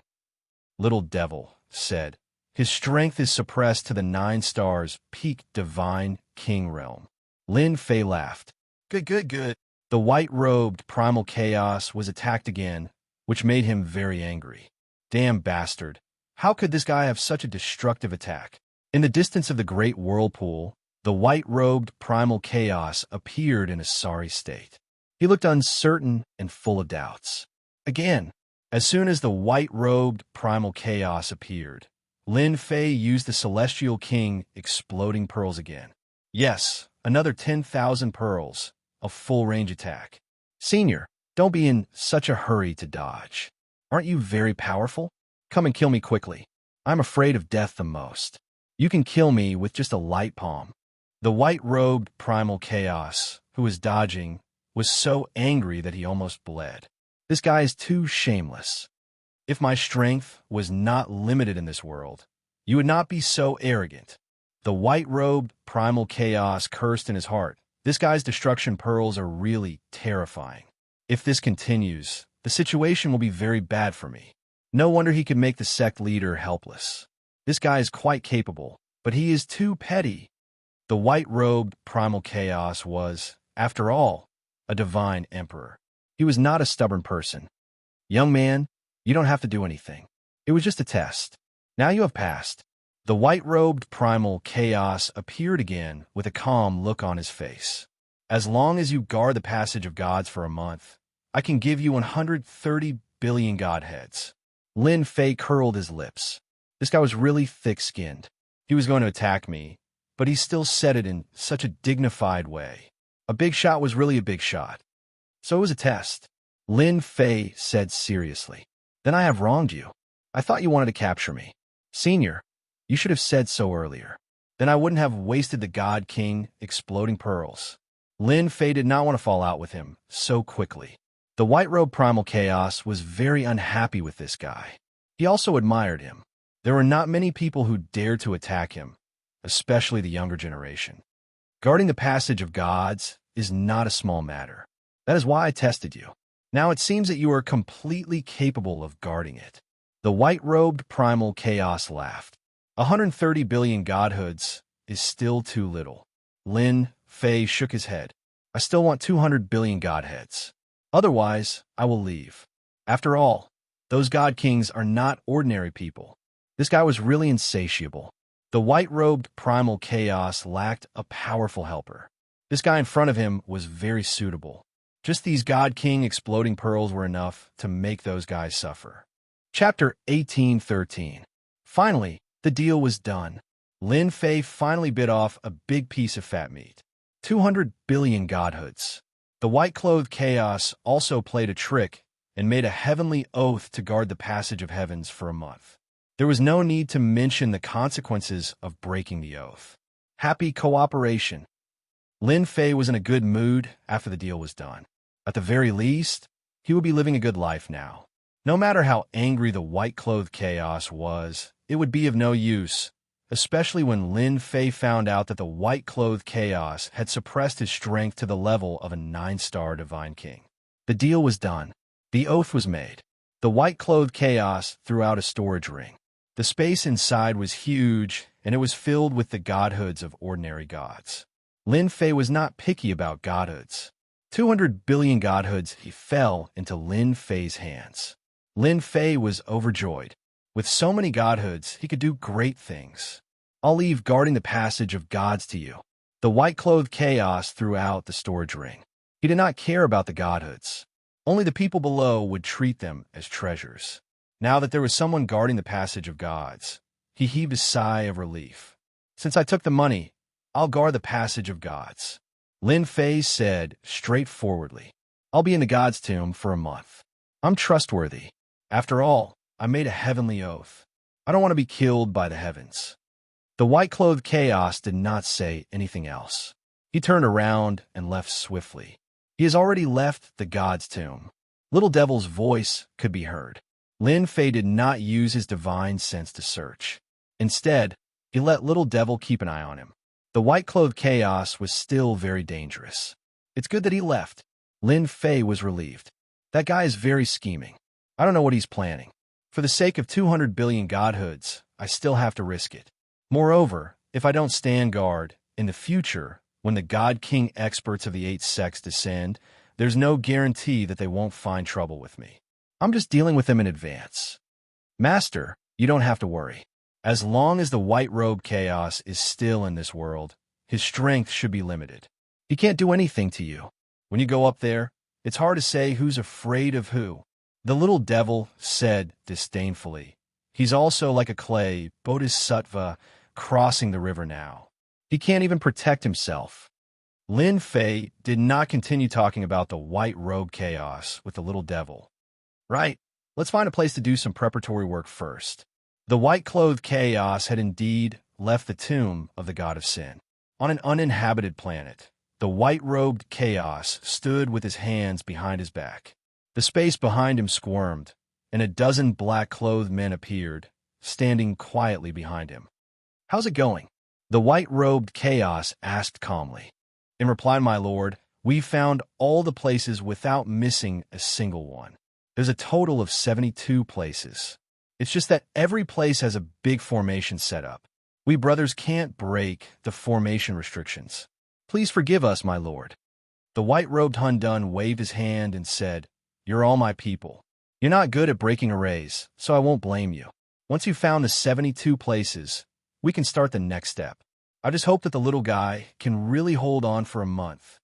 Little Devil said. His strength is suppressed to the 9 stars peak divine king realm. Lin Fei laughed. Good. The white-robed primal chaos was attacked again, which made him very angry. Damn bastard. How could this guy have such a destructive attack? In the distance of the great whirlpool, the white-robed primal chaos appeared in a sorry state. He looked uncertain and full of doubts. Again, as soon as the white-robed primal chaos appeared, Lin Fei used the Celestial King exploding pearls again. Yes, another 10,000 pearls, a full-range attack. Senior, don't be in such a hurry to dodge. Aren't you very powerful? Come and kill me quickly. I'm afraid of death the most. You can kill me with just a light palm. The white-robed primal chaos, who was dodging, was so angry that he almost bled. This guy is too shameless. If my strength was not limited in this world, you would not be so arrogant. The white-robed primal chaos cursed in his heart. This guy's destruction pearls are really terrifying. If this continues, the situation will be very bad for me. No wonder he could make the sect leader helpless. This guy is quite capable, but he is too petty. The white-robed primal chaos was, after all, a divine emperor. He was not a stubborn person. Young man, you don't have to do anything. It was just a test. Now you have passed. The white-robed primal chaos appeared again with a calm look on his face. As long as you guard the passage of gods for a month, I can give you 130 billion godheads. Lin Fei curled his lips. This guy was really thick-skinned. He was going to attack me, but he still said it in such a dignified way. A big shot was really a big shot. So it was a test. Lin Fei said seriously. Then I have wronged you. I thought you wanted to capture me. Senior, you should have said so earlier. Then I wouldn't have wasted the God King exploding pearls. Lin Fei did not want to fall out with him so quickly. The white-robed primal chaos was very unhappy with this guy. He also admired him. There were not many people who dared to attack him, especially the younger generation. Guarding the passage of gods is not a small matter. That is why I tested you. Now it seems that you are completely capable of guarding it. The white-robed primal chaos laughed. 130 billion godhoods is still too little. Lin Fei shook his head. I still want 200 billion godheads. Otherwise, I will leave. After all, those god kings are not ordinary people. This guy was really insatiable. The white-robed primal chaos lacked a powerful helper. This guy in front of him was very suitable. Just these God King exploding pearls were enough to make those guys suffer. Chapter 1813. Finally, the deal was done. Lin Fei finally bit off a big piece of fat meat. 200 billion godhoods. The white-clothed chaos also played a trick and made a heavenly oath to guard the passage of heavens for a month. There was no need to mention the consequences of breaking the oath. Happy cooperation. Lin Fei was in a good mood after the deal was done. At the very least, he would be living a good life now. No matter how angry the white-clothed chaos was, it would be of no use, especially when Lin Fei found out that the white-clothed chaos had suppressed his strength to the level of a 9-star divine king. The deal was done. The oath was made. The white-clothed chaos threw out a storage ring. The space inside was huge, and it was filled with the godhoods of ordinary gods. Lin Fei was not picky about godhoods. 200 billion godhoods he fell into Lin Fei's hands. Lin Fei was overjoyed. With so many godhoods, he could do great things. I'll leave guarding the passage of gods to you. The white-clothed chaos threw out the storage ring. He did not care about the godhoods. Only the people below would treat them as treasures. Now that there was someone guarding the passage of gods, he heaved a sigh of relief. Since I took the money, I'll guard the passage of gods. Lin Fei said straightforwardly. I'll be in the god's tomb for a month. I'm trustworthy. After all, I made a heavenly oath. I don't want to be killed by the heavens. The white-clothed chaos did not say anything else. He turned around and left swiftly. He has already left the god's tomb. Little Devil's voice could be heard. Lin Fei did not use his divine sense to search. Instead, he let Little Devil keep an eye on him. The white-clothed chaos was still very dangerous. It's good that he left. Lin Fei was relieved. That guy is very scheming. I don't know what he's planning. For the sake of 200 billion godhoods, I still have to risk it. Moreover, if I don't stand guard, in the future, when the God King experts of the 8 sects descend, there's no guarantee that they won't find trouble with me. I'm just dealing with them in advance. Master, you don't have to worry. As long as the white-robed chaos is still in this world, his strength should be limited. He can't do anything to you. When you go up there, it's hard to say who's afraid of who. The little devil said disdainfully. He's also like a clay bodhisattva crossing the river now. He can't even protect himself. Lin Fei did not continue talking about the white-robed chaos with the little devil. Right, let's find a place to do some preparatory work first. The white-clothed chaos had indeed left the tomb of the god of sin. On an uninhabited planet, the white-robed chaos stood with his hands behind his back. The space behind him squirmed, and a dozen black-clothed men appeared, standing quietly behind him. How's it going? The white-robed chaos asked calmly. In reply, my lord, we found all the places without missing a single one. There's a total of 72 places. It's just that every place has a big formation set up. We brothers can't break the formation restrictions. Please forgive us, my lord. The white-robed Hundun waved his hand and said, You're all my people. You're not good at breaking arrays, so I won't blame you. Once you've found the 72 places, we can start the next step. I just hope that the little guy can really hold on for a month.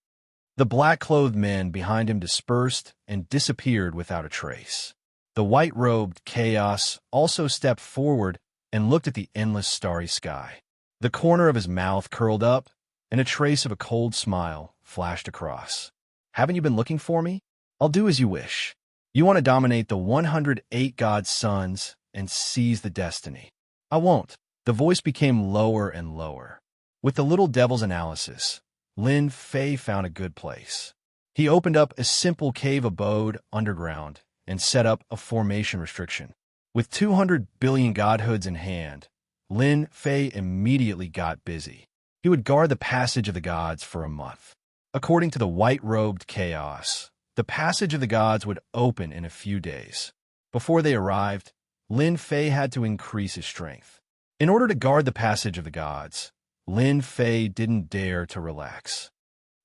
The black-clothed men behind him dispersed and disappeared without a trace. The white-robed chaos also stepped forward and looked at the endless starry sky. The corner of his mouth curled up, and a trace of a cold smile flashed across. Haven't you been looking for me? I'll do as you wish. You want to dominate the 108 gods' sons and seize the destiny. I won't. The voice became lower and lower. With the little devil's analysis, Lin Fei found a good place. He opened up a simple cave abode underground and set up a formation restriction. With 200 billion godhoods in hand, Lin Fei immediately got busy. He would guard the passage of the gods for a month. According to the white-robed chaos, the passage of the gods would open in a few days. Before they arrived, Lin Fei had to increase his strength. In order to guard the passage of the gods, Lin Fei didn't dare to relax.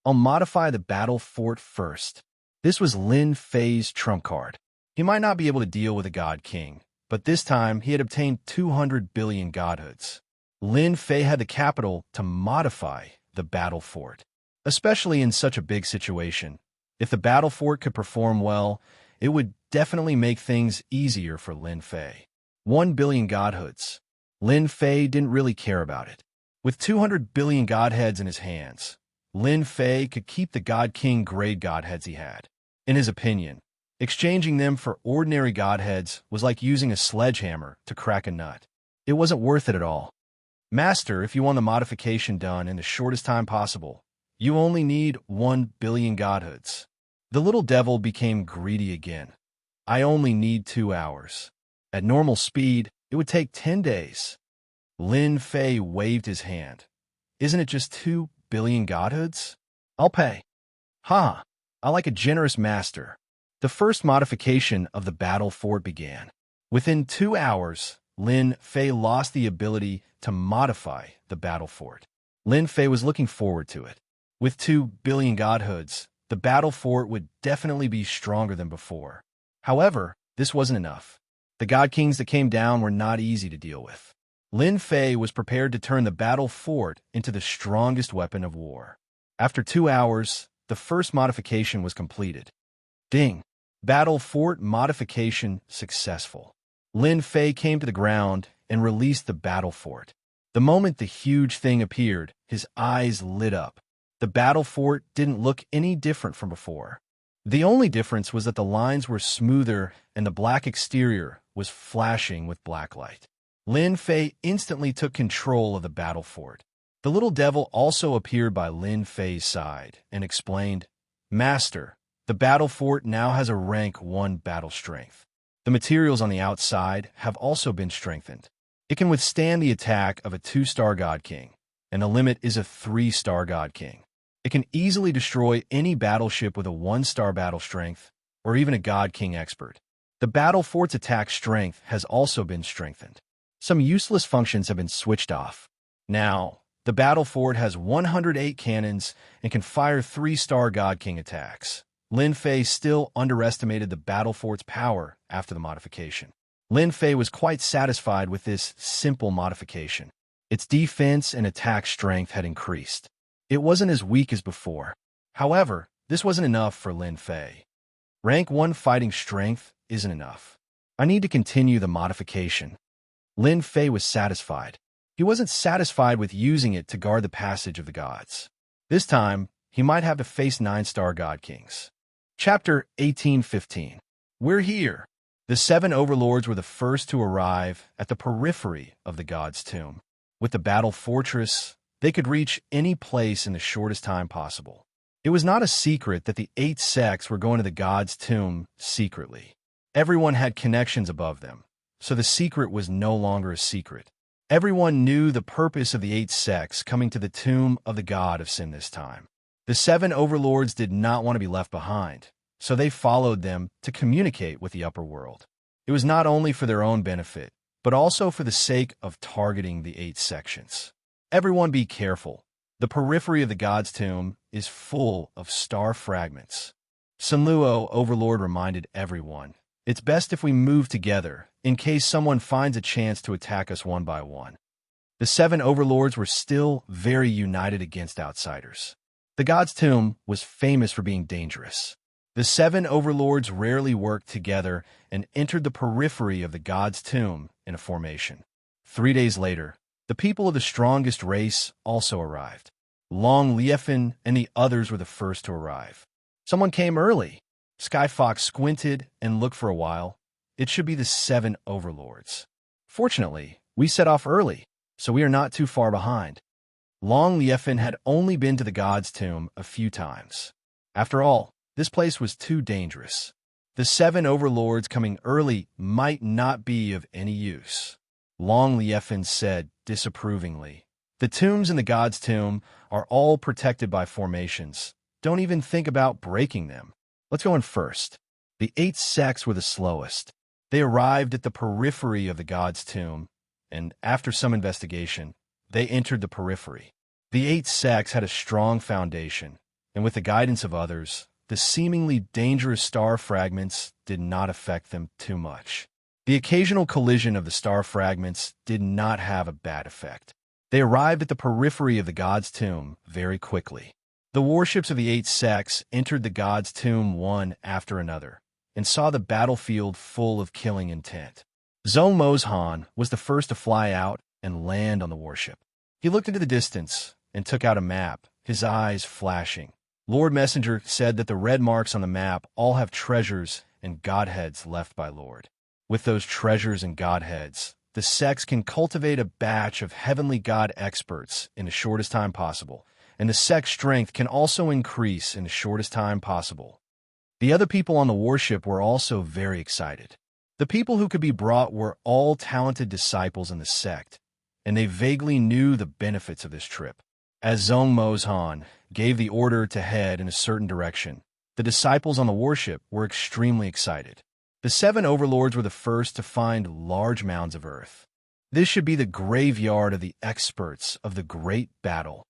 I'll modify the battle fort first. This was Lin Fei's trump card. He might not be able to deal with a god king, but this time he had obtained 200 billion godhoods. Lin Fei had the capital to modify the battle fort. Especially in such a big situation, if the battle fort could perform well, it would definitely make things easier for Lin Fei. 1 billion godhoods. Lin Fei didn't really care about it. With 200 billion godheads in his hands, Lin Fei could keep the God King grade godheads he had. In his opinion, exchanging them for ordinary godheads was like using a sledgehammer to crack a nut. It wasn't worth it at all. Master, if you want the modification done in the shortest time possible, you only need 1 billion godhoods. The little devil became greedy again. I only need 2 hours. At normal speed, it would take 10 days. Lin Fei waved his hand. Isn't it just 2 billion godhoods? I'll pay. Ha! I like a generous master. The first modification of the battle fort began. Within 2 hours, Lin Fei lost the ability to modify the battle fort. Lin Fei was looking forward to it. With 2 billion godhoods, the battle fort would definitely be stronger than before. However, this wasn't enough. The god kings that came down were not easy to deal with. Lin Fei was prepared to turn the battle fort into the strongest weapon of war. After 2 hours, the first modification was completed. Ding! Battle fort modification successful. Lin Fei came to the ground and released the battle fort. The moment the huge thing appeared, his eyes lit up. The battle fort didn't look any different from before. The only difference was that the lines were smoother and the black exterior was flashing with black light. Lin Fei instantly took control of the battle fort. The little devil also appeared by Lin Fei's side and explained, "Master, the battle fort now has a rank 1 battle strength. The materials on the outside have also been strengthened. It can withstand the attack of a 2-star God King, and the limit is a 3-star God King. It can easily destroy any battleship with a 1-star battle strength, or even a God King expert. The battle fort's attack strength has also been strengthened. Some useless functions have been switched off. Now, the battle fort has 108 cannons and can fire 3-star God King attacks." Lin Fei still underestimated the battle fort's power after the modification. Lin Fei was quite satisfied with this simple modification. Its defense and attack strength had increased. It wasn't as weak as before. However, this wasn't enough for Lin Fei. Rank 1 fighting strength isn't enough. I need to continue the modification. Lin Fei was satisfied. He wasn't satisfied with using it to guard the passage of the gods. This time, he might have to face 9-star God Kings. Chapter 1815. We're here. The 7 overlords were the first to arrive at the periphery of the god's tomb. With the battle fortress, they could reach any place in the shortest time possible. It was not a secret that the 8 sects were going to the god's tomb secretly. Everyone had connections above them, so the secret was no longer a secret. Everyone knew the purpose of the 8 sects coming to the tomb of the god of sin this time. The 7 overlords did not want to be left behind, so they followed them to communicate with the upper world. It was not only for their own benefit, but also for the sake of targeting the 8 sections. Everyone be careful. The periphery of the god's tomb is full of star fragments. Sunluo, overlord, reminded everyone, "It's best if we move together, in case someone finds a chance to attack us one by one." The 7 overlords were still very united against outsiders. The god's tomb was famous for being dangerous. The 7 overlords rarely worked together and entered the periphery of the god's tomb in a formation. 3 days later, the people of the strongest race also arrived. Long Liefin and the others were the first to arrive. Someone came early. Skyfox squinted and looked for a while. It should be the 7 overlords. Fortunately, we set off early, so we are not too far behind. Long Liefin had only been to the god's tomb a few times. After all, this place was too dangerous. The 7 overlords coming early might not be of any use. Long Liefin said disapprovingly, "The tombs in the god's tomb are all protected by formations. Don't even think about breaking them. Let's go in first." The 8 sects were the slowest. They arrived at the periphery of the god's tomb, and after some investigation, they entered the periphery. The 8 sects had a strong foundation, and with the guidance of others, the seemingly dangerous star fragments did not affect them too much. The occasional collision of the star fragments did not have a bad effect. They arrived at the periphery of the god's tomb very quickly. The warships of the 8 sects entered the god's tomb one after another, and saw the battlefield full of killing intent. Zhong Mozhan was the first to fly out and land on the warship. He looked into the distance and took out a map, his eyes flashing. Lord Messenger said that the red marks on the map all have treasures and godheads left by Lord. With those treasures and godheads, the sects can cultivate a batch of heavenly god experts in the shortest time possible, and the sect's strength can also increase in the shortest time possible. The other people on the warship were also very excited. The people who could be brought were all talented disciples in the sect, and they vaguely knew the benefits of this trip. As Zhong Mozhan gave the order to head in a certain direction, The disciples on the warship were extremely excited. The 7 overlords were the first to find large mounds of earth. This should be the graveyard of the experts of the great battle.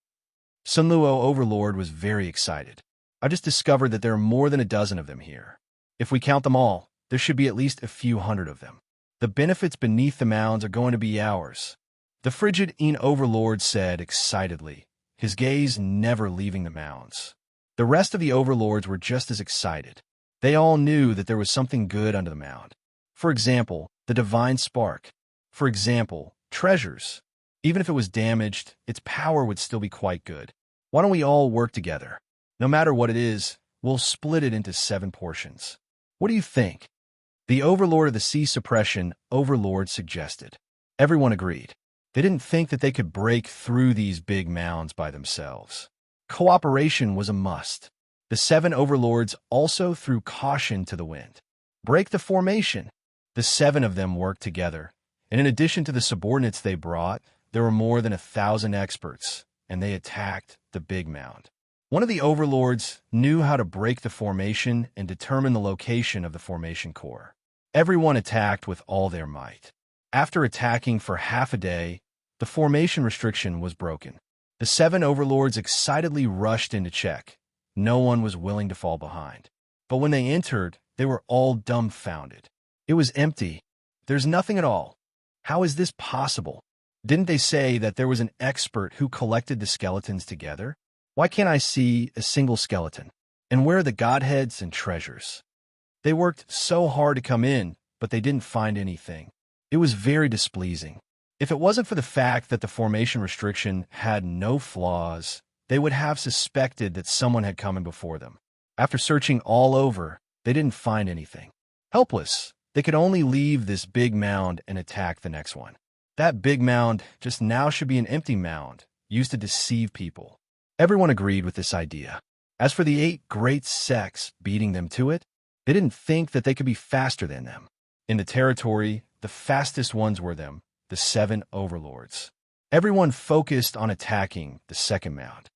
Sunluo Overlord was very excited. I just discovered that there are more than a dozen of them here. If we count them all, there should be at least a few hundred of them. The benefits beneath the mounds are going to be ours. The frigid Overlord said excitedly, his gaze never leaving the mounds. The rest of the overlords were just as excited. They all knew that there was something good under the mound. For example, the divine spark. For example, treasures. Even if it was damaged, its power would still be quite good. Why don't we all work together? No matter what it is, we'll split it into 7 portions. What do you think? The overlord of the sea suppression overlord suggested. Everyone agreed. They didn't think that they could break through these big mounds by themselves. Cooperation was a must. The 7 overlords also threw caution to the wind. Break the formation. The 7 of them worked together, and in addition to the subordinates they brought, there were more than 1,000 experts, and they attacked the big mound. One of the overlords knew how to break the formation and determine the location of the formation core. Everyone attacked with all their might. After attacking for half a day, the formation restriction was broken. The 7 overlords excitedly rushed in to check. No one was willing to fall behind. But when they entered, they were all dumbfounded. It was empty. There's nothing at all. How is this possible? Didn't they say that there was an expert who collected the skeletons together? Why can't I see a single skeleton? And where are the godheads and treasures? They worked so hard to come in, but they didn't find anything. It was very displeasing. If it wasn't for the fact that the formation restriction had no flaws, they would have suspected that someone had come in before them. After searching all over, they didn't find anything. Helpless, they could only leave this big mound and attack the next one. That big mound just now should be an empty mound, used to deceive people. Everyone agreed with this idea. As for the 8 great sects beating them to it, they didn't think that they could be faster than them. In the territory, the fastest ones were them, the 7 overlords. Everyone focused on attacking the second mound.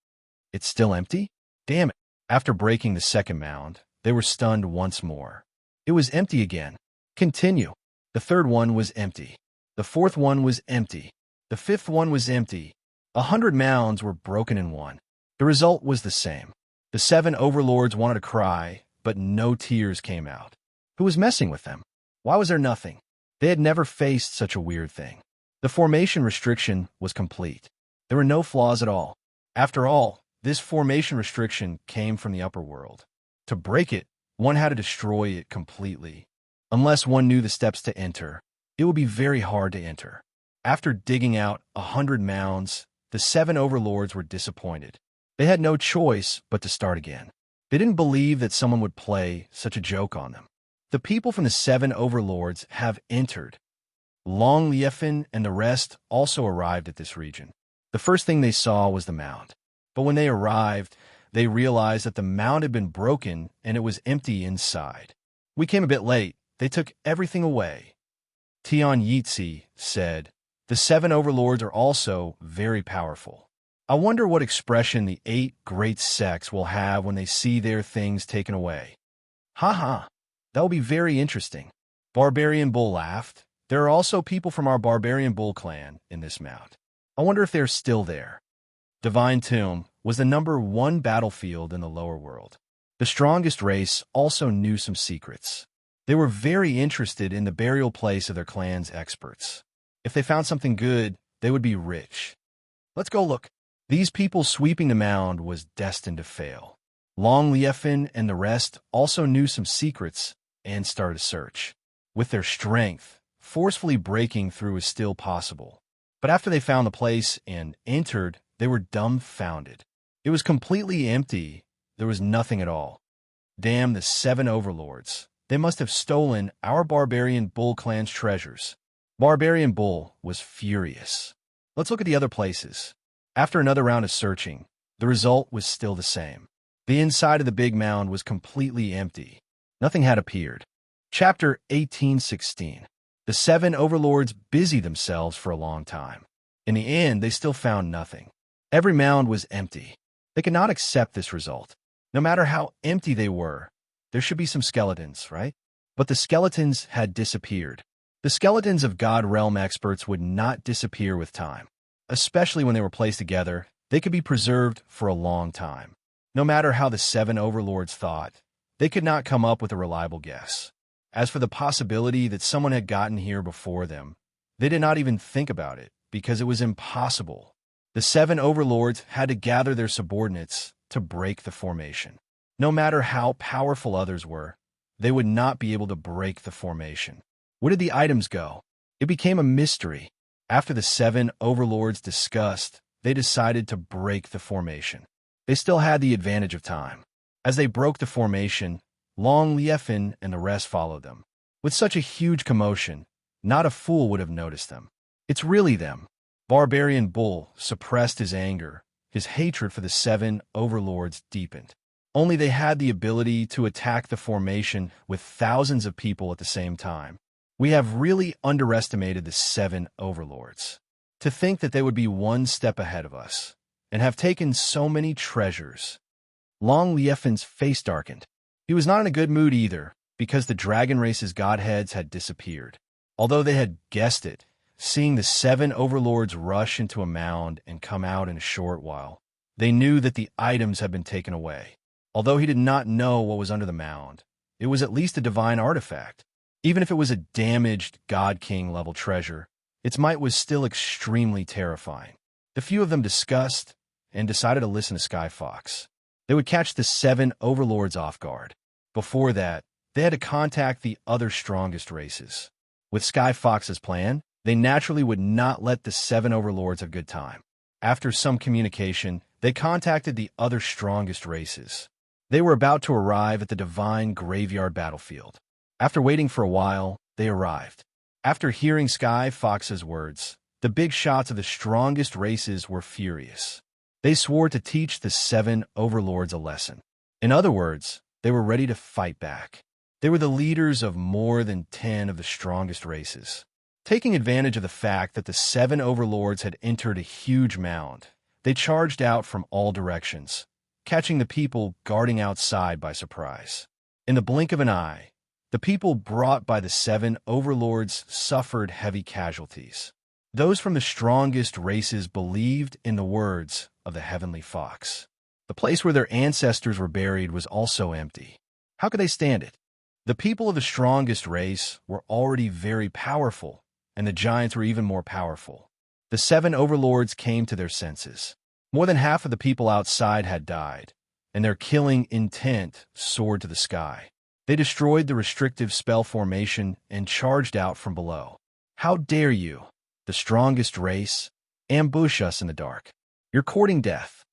It's still empty? Damn it. After breaking the second mound, they were stunned once more. It was empty again. Continue. The third one was empty. The fourth one was empty. The fifth one was empty. 100 mounds were broken in one. The result was the same. The 7 overlords wanted to cry, but no tears came out. Who was messing with them? Why was there nothing? They had never faced such a weird thing. The formation restriction was complete. There were no flaws at all. After all, this formation restriction came from the upper world. To break it, one had to destroy it completely. Unless one knew the steps to enter, it would be very hard to enter. After digging out 100 mounds, the 7 overlords were disappointed. They had no choice but to start again. They didn't believe that someone would play such a joke on them. The people from the 7 overlords have entered. Long Liefin and the rest also arrived at this region. The first thing they saw was the mound. But when they arrived, they realized that the mound had been broken and it was empty inside. We came a bit late. They took everything away. Tian Yitzi said, the 7 overlords are also very powerful. I wonder what expression the 8 great sects will have when they see their things taken away. Ha ha, that will be very interesting. Barbarian Bull laughed. There are also people from our Barbarian Bull clan in this mound. I wonder if they're still there. Divine Tomb was the #1 battlefield in the lower world. The strongest race also knew some secrets. They were very interested in the burial place of their clan's experts. If they found something good, they would be rich. Let's go look. These people sweeping the mound was destined to fail. Long Liefin and the rest also knew some secrets and started a search. With their strength, forcefully breaking through is still possible. But after they found the place and entered, they were dumbfounded. It was completely empty. There was nothing at all. Damn the 7 overlords. They must have stolen our Barbarian Bull clan's treasures. Barbarian Bull was furious. Let's look at the other places. After another round of searching, the result was still the same. The inside of the big mound was completely empty. Nothing had appeared. Chapter 1816. The 7 overlords busied themselves for a long time. In the end, they still found nothing. Every mound was empty. They could not accept this result. No matter how empty they were, there should be some skeletons, right? But the skeletons had disappeared. The skeletons of God Realm experts would not disappear with time. Especially when they were placed together, they could be preserved for a long time. No matter how the 7 overlords thought, they could not come up with a reliable guess. As for the possibility that someone had gotten here before them, they did not even think about it, because it was impossible. The 7 overlords had to gather their subordinates to break the formation. No matter how powerful others were, they would not be able to break the formation. Where did the items go? It became a mystery. After the 7 overlords discussed, they decided to break the formation. They still had the advantage of time. As they broke the formation, Long Liefin and the rest followed them. With such a huge commotion, not a fool would have noticed them. It's really them. Barbarian Bull suppressed his anger. His hatred for the 7 overlords deepened. Only they had the ability to attack the formation with thousands of people at the same time. We have really underestimated the 7 overlords. To think that they would be one step ahead of us, and have taken so many treasures. Long Liefin's face darkened. He was not in a good mood either, because the dragon race's godheads had disappeared. Although they had guessed it, seeing the 7 overlords rush into a mound and come out in a short while, they knew that the items had been taken away. Although he did not know what was under the mound, it was at least a divine artifact. Even if it was a damaged God King level treasure, its might was still extremely terrifying. The few of them discussed and decided to listen to Sky Fox. They would catch the 7 overlords off guard. Before that, they had to contact the other strongest races. With Sky Fox's plan, they naturally would not let the 7 overlords have good time. After some communication, they contacted the other strongest races. They were about to arrive at the Divine Graveyard battlefield. After waiting for a while, they arrived. After hearing Sky Fox's words, the big shots of the strongest races were furious. They swore to teach the 7 overlords a lesson. In other words, they were ready to fight back. They were the leaders of more than 10 of the strongest races. Taking advantage of the fact that the 7 overlords had entered a huge mound, they charged out from all directions, catching the people guarding outside by surprise. In the blink of an eye, the people brought by the 7 overlords suffered heavy casualties. Those from the strongest races believed in the words of the Heavenly Fox. The place where their ancestors were buried was also empty. How could they stand it? The people of the strongest race were already very powerful, and the giants were even more powerful. The 7 overlords came to their senses. More than half of the people outside had died, and their killing intent soared to the sky. They destroyed the restrictive spell formation and charged out from below. How dare you, the strongest race, ambush us in the dark? You're courting death.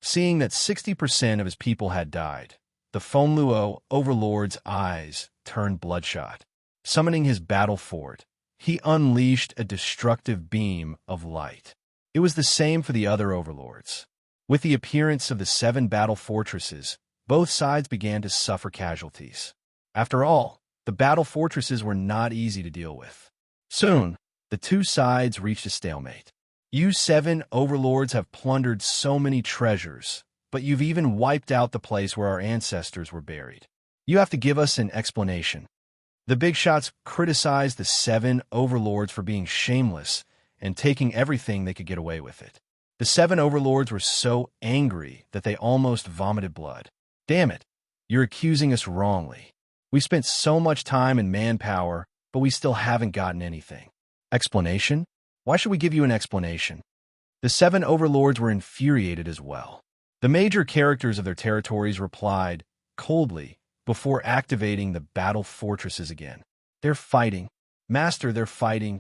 Seeing that 60% of his people had died, the Fonluo overlord's eyes turned bloodshot. Summoning his battle fort, he unleashed a destructive beam of light. It was the same for the other overlords. With the appearance of the 7 battle fortresses, both sides began to suffer casualties. After all, the battle fortresses were not easy to deal with. Soon, the two sides reached a stalemate. You 7 overlords have plundered so many treasures, but you've even wiped out the place where our ancestors were buried. You have to give us an explanation. The big shots criticized the 7 overlords for being shameless and taking everything they could get away with it. The 7 overlords were so angry that they almost vomited blood. Damn it, you're accusing us wrongly. We spent so much time and manpower, but we still haven't gotten anything. Explanation? Why should we give you an explanation? The 7 overlords were infuriated as well. The major characters of their territories replied coldly before activating the battle fortresses again. They're fighting. Master, they're fighting.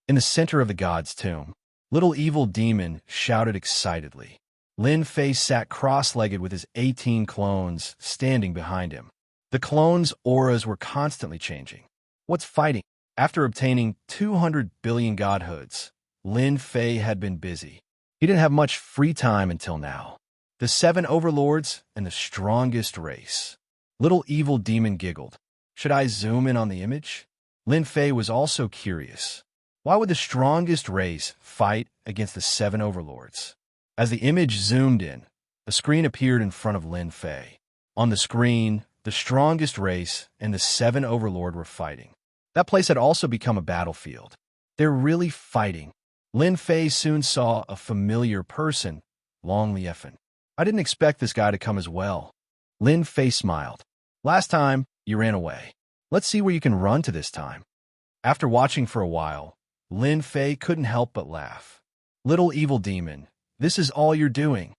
In the center of the god's tomb, Little Evil Demon shouted excitedly. Lin Fei sat cross-legged with his 18 clones standing behind him. The clones' auras were constantly changing. What's fighting? After obtaining 200 billion godhoods, Lin Fei had been busy. He didn't have much free time until now. The 7 overlords and the strongest race. Little Evil Demon giggled. Should I zoom in on the image? Lin Fei was also curious. Why would the strongest race fight against the 7 overlords? As the image zoomed in, a screen appeared in front of Lin Fei. On the screen, the strongest race and the 7 Overlord were fighting. That place had also become a battlefield. They're really fighting. Lin Fei soon saw a familiar person, Long Liefen. I didn't expect this guy to come as well. Lin Fei smiled. Last time, you ran away. Let's see where you can run to this time. After watching for a while, Lin Fei couldn't help but laugh. Little evil demon, this is all you're doing.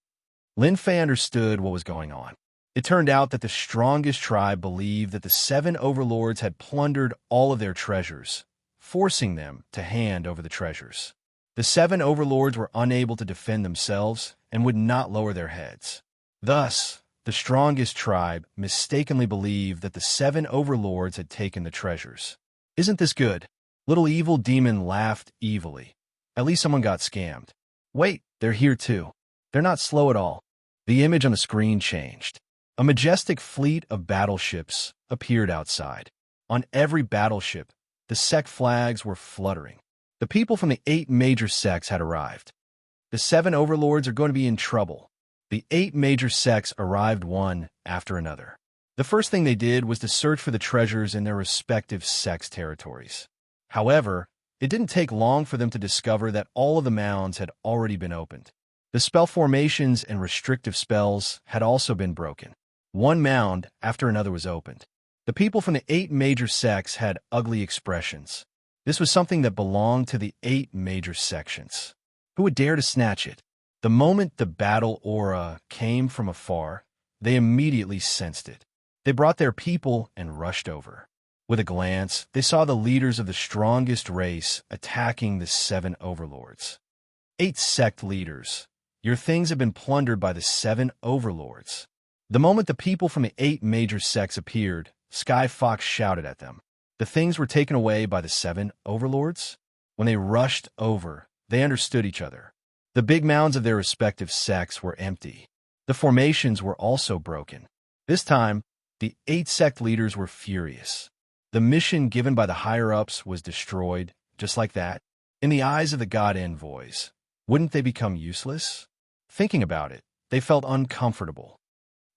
Lin Fei understood what was going on. It turned out that the strongest tribe believed that the 7 overlords had plundered all of their treasures, forcing them to hand over the treasures. The 7 overlords were unable to defend themselves and would not lower their heads. Thus, the strongest tribe mistakenly believed that the 7 overlords had taken the treasures. Isn't this good? Little evil demon laughed evilly. At least someone got scammed. Wait, they're here too. They're not slow at all. The image on the screen changed. A majestic fleet of battleships appeared outside. On every battleship, the sect flags were fluttering. The people from the 8 major sects had arrived. The 7 overlords are going to be in trouble. The 8 major sects arrived one after another. The first thing they did was to search for the treasures in their respective sects' territories. However, it didn't take long for them to discover that all of the mounds had already been opened. The spell formations and restrictive spells had also been broken. One mound after another was opened. The people from the 8 major sects had ugly expressions. This was something that belonged to the 8 major sections. Who would dare to snatch it? The moment the battle aura came from afar, they immediately sensed it. They brought their people and rushed over. With a glance, they saw the leaders of the strongest race attacking the 7 overlords. 8 sect leaders. Your things have been plundered by the 7 overlords. The moment the people from the 8 major sects appeared, Sky Fox shouted at them. The things were taken away by the 7 overlords? When they rushed over, they understood each other. The big mounds of their respective sects were empty. The formations were also broken. This time, the 8 sect leaders were furious. The mission given by the higher-ups was destroyed, just like that. In the eyes of the god envoys, wouldn't they become useless? Thinking about it, they felt uncomfortable.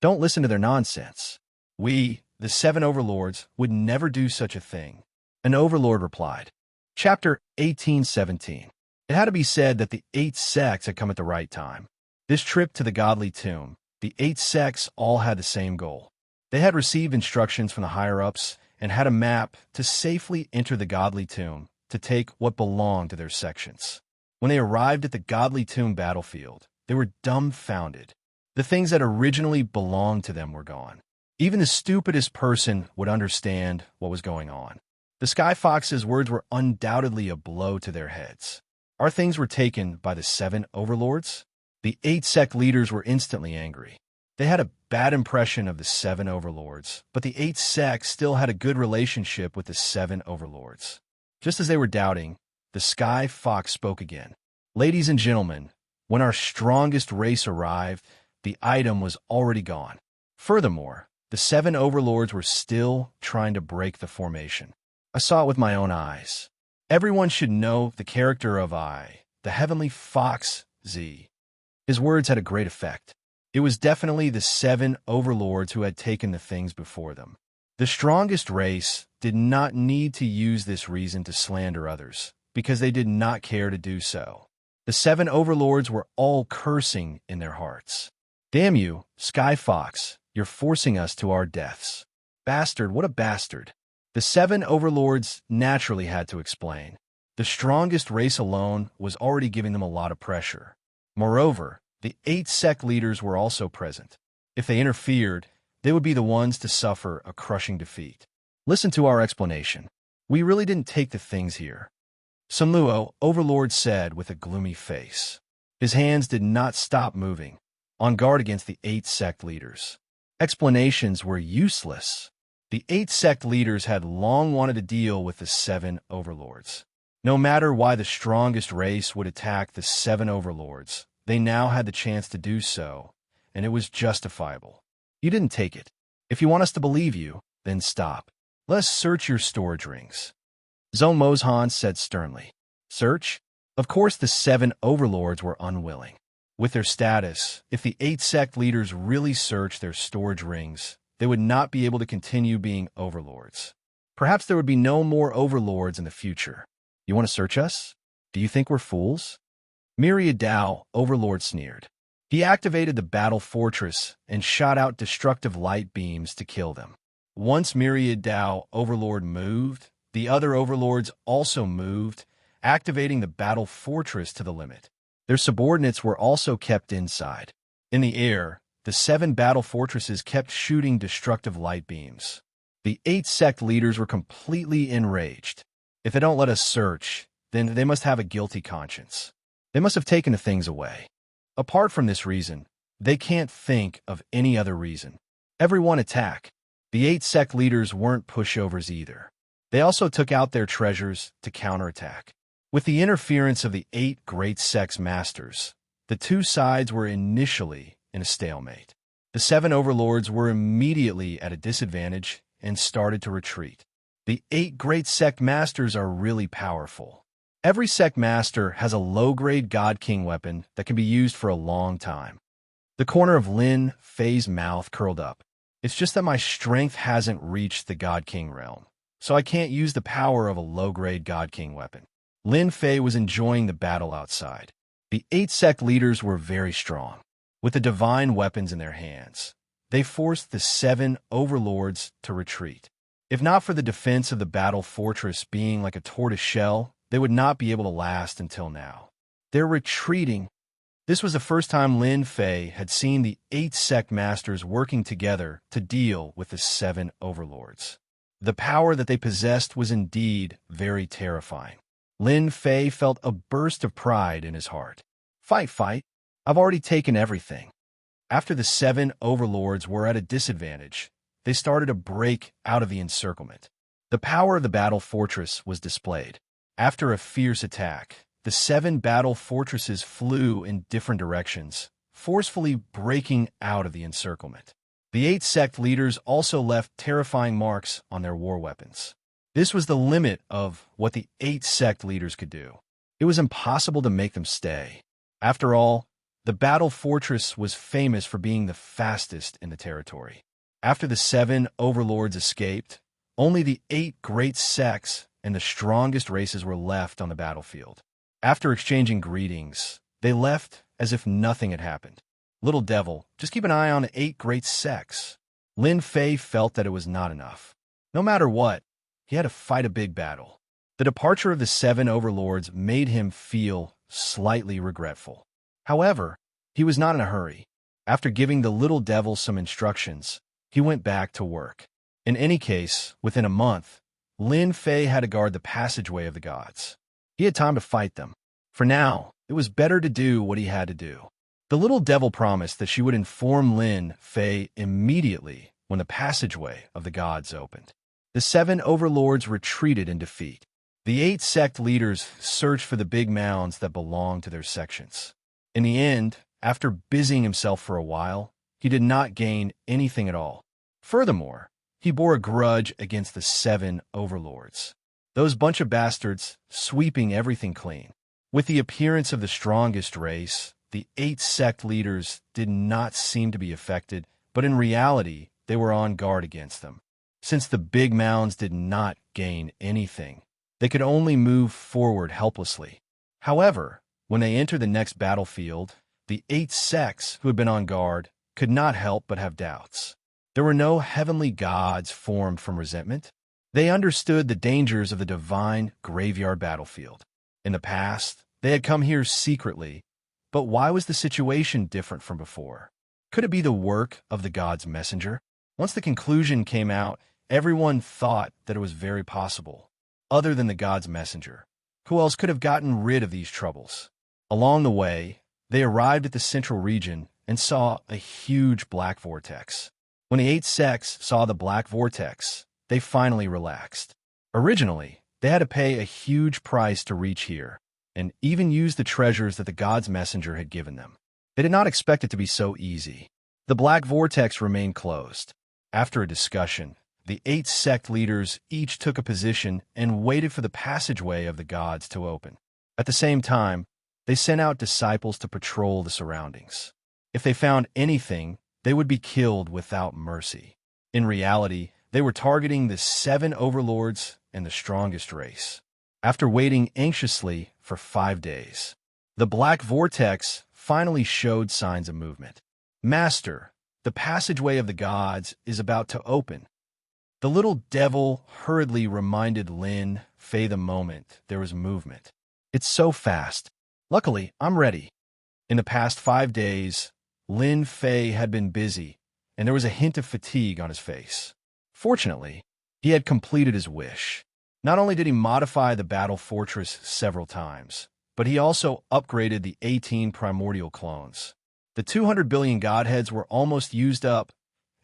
Don't listen to their nonsense. We, the 7 overlords, would never do such a thing. An overlord replied. Chapter 1817. It had to be said that the 8 sects had come at the right time. This trip to the godly tomb, the 8 sects all had the same goal. They had received instructions from the higher-ups and had a map to safely enter the godly tomb to take what belonged to their sections. When they arrived at the godly tomb battlefield, they were dumbfounded. The things that originally belonged to them were gone. Even the stupidest person would understand what was going on. The Sky Fox's words were undoubtedly a blow to their heads. Our things were taken by the 7 overlords? The 8 sect leaders were instantly angry. They had a bad impression of the 7 overlords, but the 8 sects still had a good relationship with the 7 overlords. Just as they were doubting, the Sky Fox spoke again. Ladies and gentlemen, when our strongest race arrived, the item was already gone. Furthermore, the 7 overlords were still trying to break the formation. I saw it with my own eyes. Everyone should know the character of the Heavenly Fox Z. His words had a great effect. It was definitely the 7 overlords who had taken the things before them. The strongest race did not need to use this reason to slander others, because they did not care to do so. The 7 overlords were all cursing in their hearts. Damn you, Sky Fox, you're forcing us to our deaths. Bastard, what a bastard. The 7 overlords naturally had to explain. The strongest race alone was already giving them a lot of pressure. Moreover, the 8 sect leaders were also present. If they interfered, they would be the ones to suffer a crushing defeat. Listen to our explanation. We really didn't take the things here. Sun Luo, Overlord, said with a gloomy face. His hands did not stop moving, on guard against the 8 sect leaders. Explanations were useless. The 8 sect leaders had long wanted to deal with the 7 overlords. No matter why the strongest race would attack the 7 overlords, they now had the chance to do so, and it was justifiable. You didn't take it. If you want us to believe you, then stop. Let us search your storage rings. Zhou Mozhan said sternly. Search? Of course the 7 overlords were unwilling. With their status, if the 8 sect leaders really searched their storage rings, they would not be able to continue being overlords. Perhaps there would be no more overlords in the future. You want to search us? Do you think we're fools? Myriad Dao, Overlord sneered. He activated the battle fortress and shot out destructive light beams to kill them. Once Myriad Dao, Overlord moved, the other overlords also moved, activating the battle fortress to the limit. Their subordinates were also kept inside. In the air, the 7 battle fortresses kept shooting destructive light beams. The 8 sect leaders were completely enraged. If they don't let us search, then they must have a guilty conscience. They must have taken the things away. Apart from this reason, they can't think of any other reason. Everyone attack. The 8 sect leaders weren't pushovers either. They also took out their treasures to counterattack. With the interference of the 8 great sects masters, the two sides were initially in a stalemate. The 7 overlords were immediately at a disadvantage and started to retreat. The 8 great sect masters are really powerful. Every sect master has a low-grade God King weapon that can be used for a long time. The corner of Lin Fei's mouth curled up. It's just that my strength hasn't reached the God King realm, so I can't use the power of a low-grade God King weapon. Lin Fei was enjoying the battle outside. The 8 sect leaders were very strong. With the divine weapons in their hands, they forced the 7 overlords to retreat. If not for the defense of the battle fortress being like a tortoise shell, they would not be able to last until now. They're retreating. This was the first time Lin Fei had seen the 8 sect masters working together to deal with the 7 overlords. The power that they possessed was indeed very terrifying. Lin Fei felt a burst of pride in his heart. Fight. I've already taken everything. After the 7 overlords were at a disadvantage, they started to break out of the encirclement. The power of the battle fortress was displayed. After a fierce attack, the 7 battle fortresses flew in different directions, forcefully breaking out of the encirclement. The 8 sect leaders also left terrifying marks on their war weapons. This was the limit of what the 8 sect leaders could do. It was impossible to make them stay. After all, the battle fortress was famous for being the fastest in the territory. After the 7 overlords escaped, only the 8 great sects and the strongest races were left on the battlefield. After exchanging greetings, they left as if nothing had happened. Little devil, just keep an eye on the 8 great sects. Lin Fei felt that it was not enough. No matter what, he had to fight a big battle. The departure of the 7 overlords made him feel slightly regretful. However, he was not in a hurry. After giving the little devil some instructions, he went back to work. In any case, within a month, Lin Fei had to guard the passageway of the gods. He had time to fight them. For now, it was better to do what he had to do. The little devil promised that she would inform Lin Fei immediately when the passageway of the gods opened. The 7 overlords retreated in defeat. The 8 sect leaders searched for the big mounds that belonged to their sections. In the end, after busying himself for a while, he did not gain anything at all. Furthermore, he bore a grudge against the 7 overlords. Those bunch of bastards, sweeping everything clean. With the appearance of the strongest race, the 8 sect leaders did not seem to be affected, but in reality, they were on guard against them. Since the big mounds did not gain anything, they could only move forward helplessly. However, when they entered the next battlefield, the 8 sects who had been on guard could not help but have doubts. There were no heavenly gods formed from resentment. They understood the dangers of the divine graveyard battlefield. In the past, they had come here secretly, but why was the situation different from before? Could it be the work of the god's messenger? Once the conclusion came out, everyone thought that it was very possible. Other than the god's messenger, who else could have gotten rid of these troubles? Along the way, they arrived at the central region and saw a huge black vortex. When the 8 sects saw the black vortex, they finally relaxed. Originally, they had to pay a huge price to reach here, and even use the treasures that the god's messenger had given them. They did not expect it to be so easy. The black vortex remained closed. After a discussion, the 8 sect leaders each took a position and waited for the passageway of the gods to open. At the same time, They sent out disciples to patrol the surroundings. If they found anything, they would be killed without mercy. In reality, they were targeting the 7 overlords and the strongest race. After waiting anxiously for 5 days, the black vortex finally showed signs of movement. Master, the passageway of the gods is about to open. The little devil hurriedly reminded Lin Fei the moment there was movement. It's so fast. Luckily, I'm ready. In the past 5 days, Lin Fei had been busy, and there was a hint of fatigue on his face. Fortunately, he had completed his wish. Not only did he modify the battle fortress several times, but he also upgraded the 18 primordial clones. The 200 billion godheads were almost used up,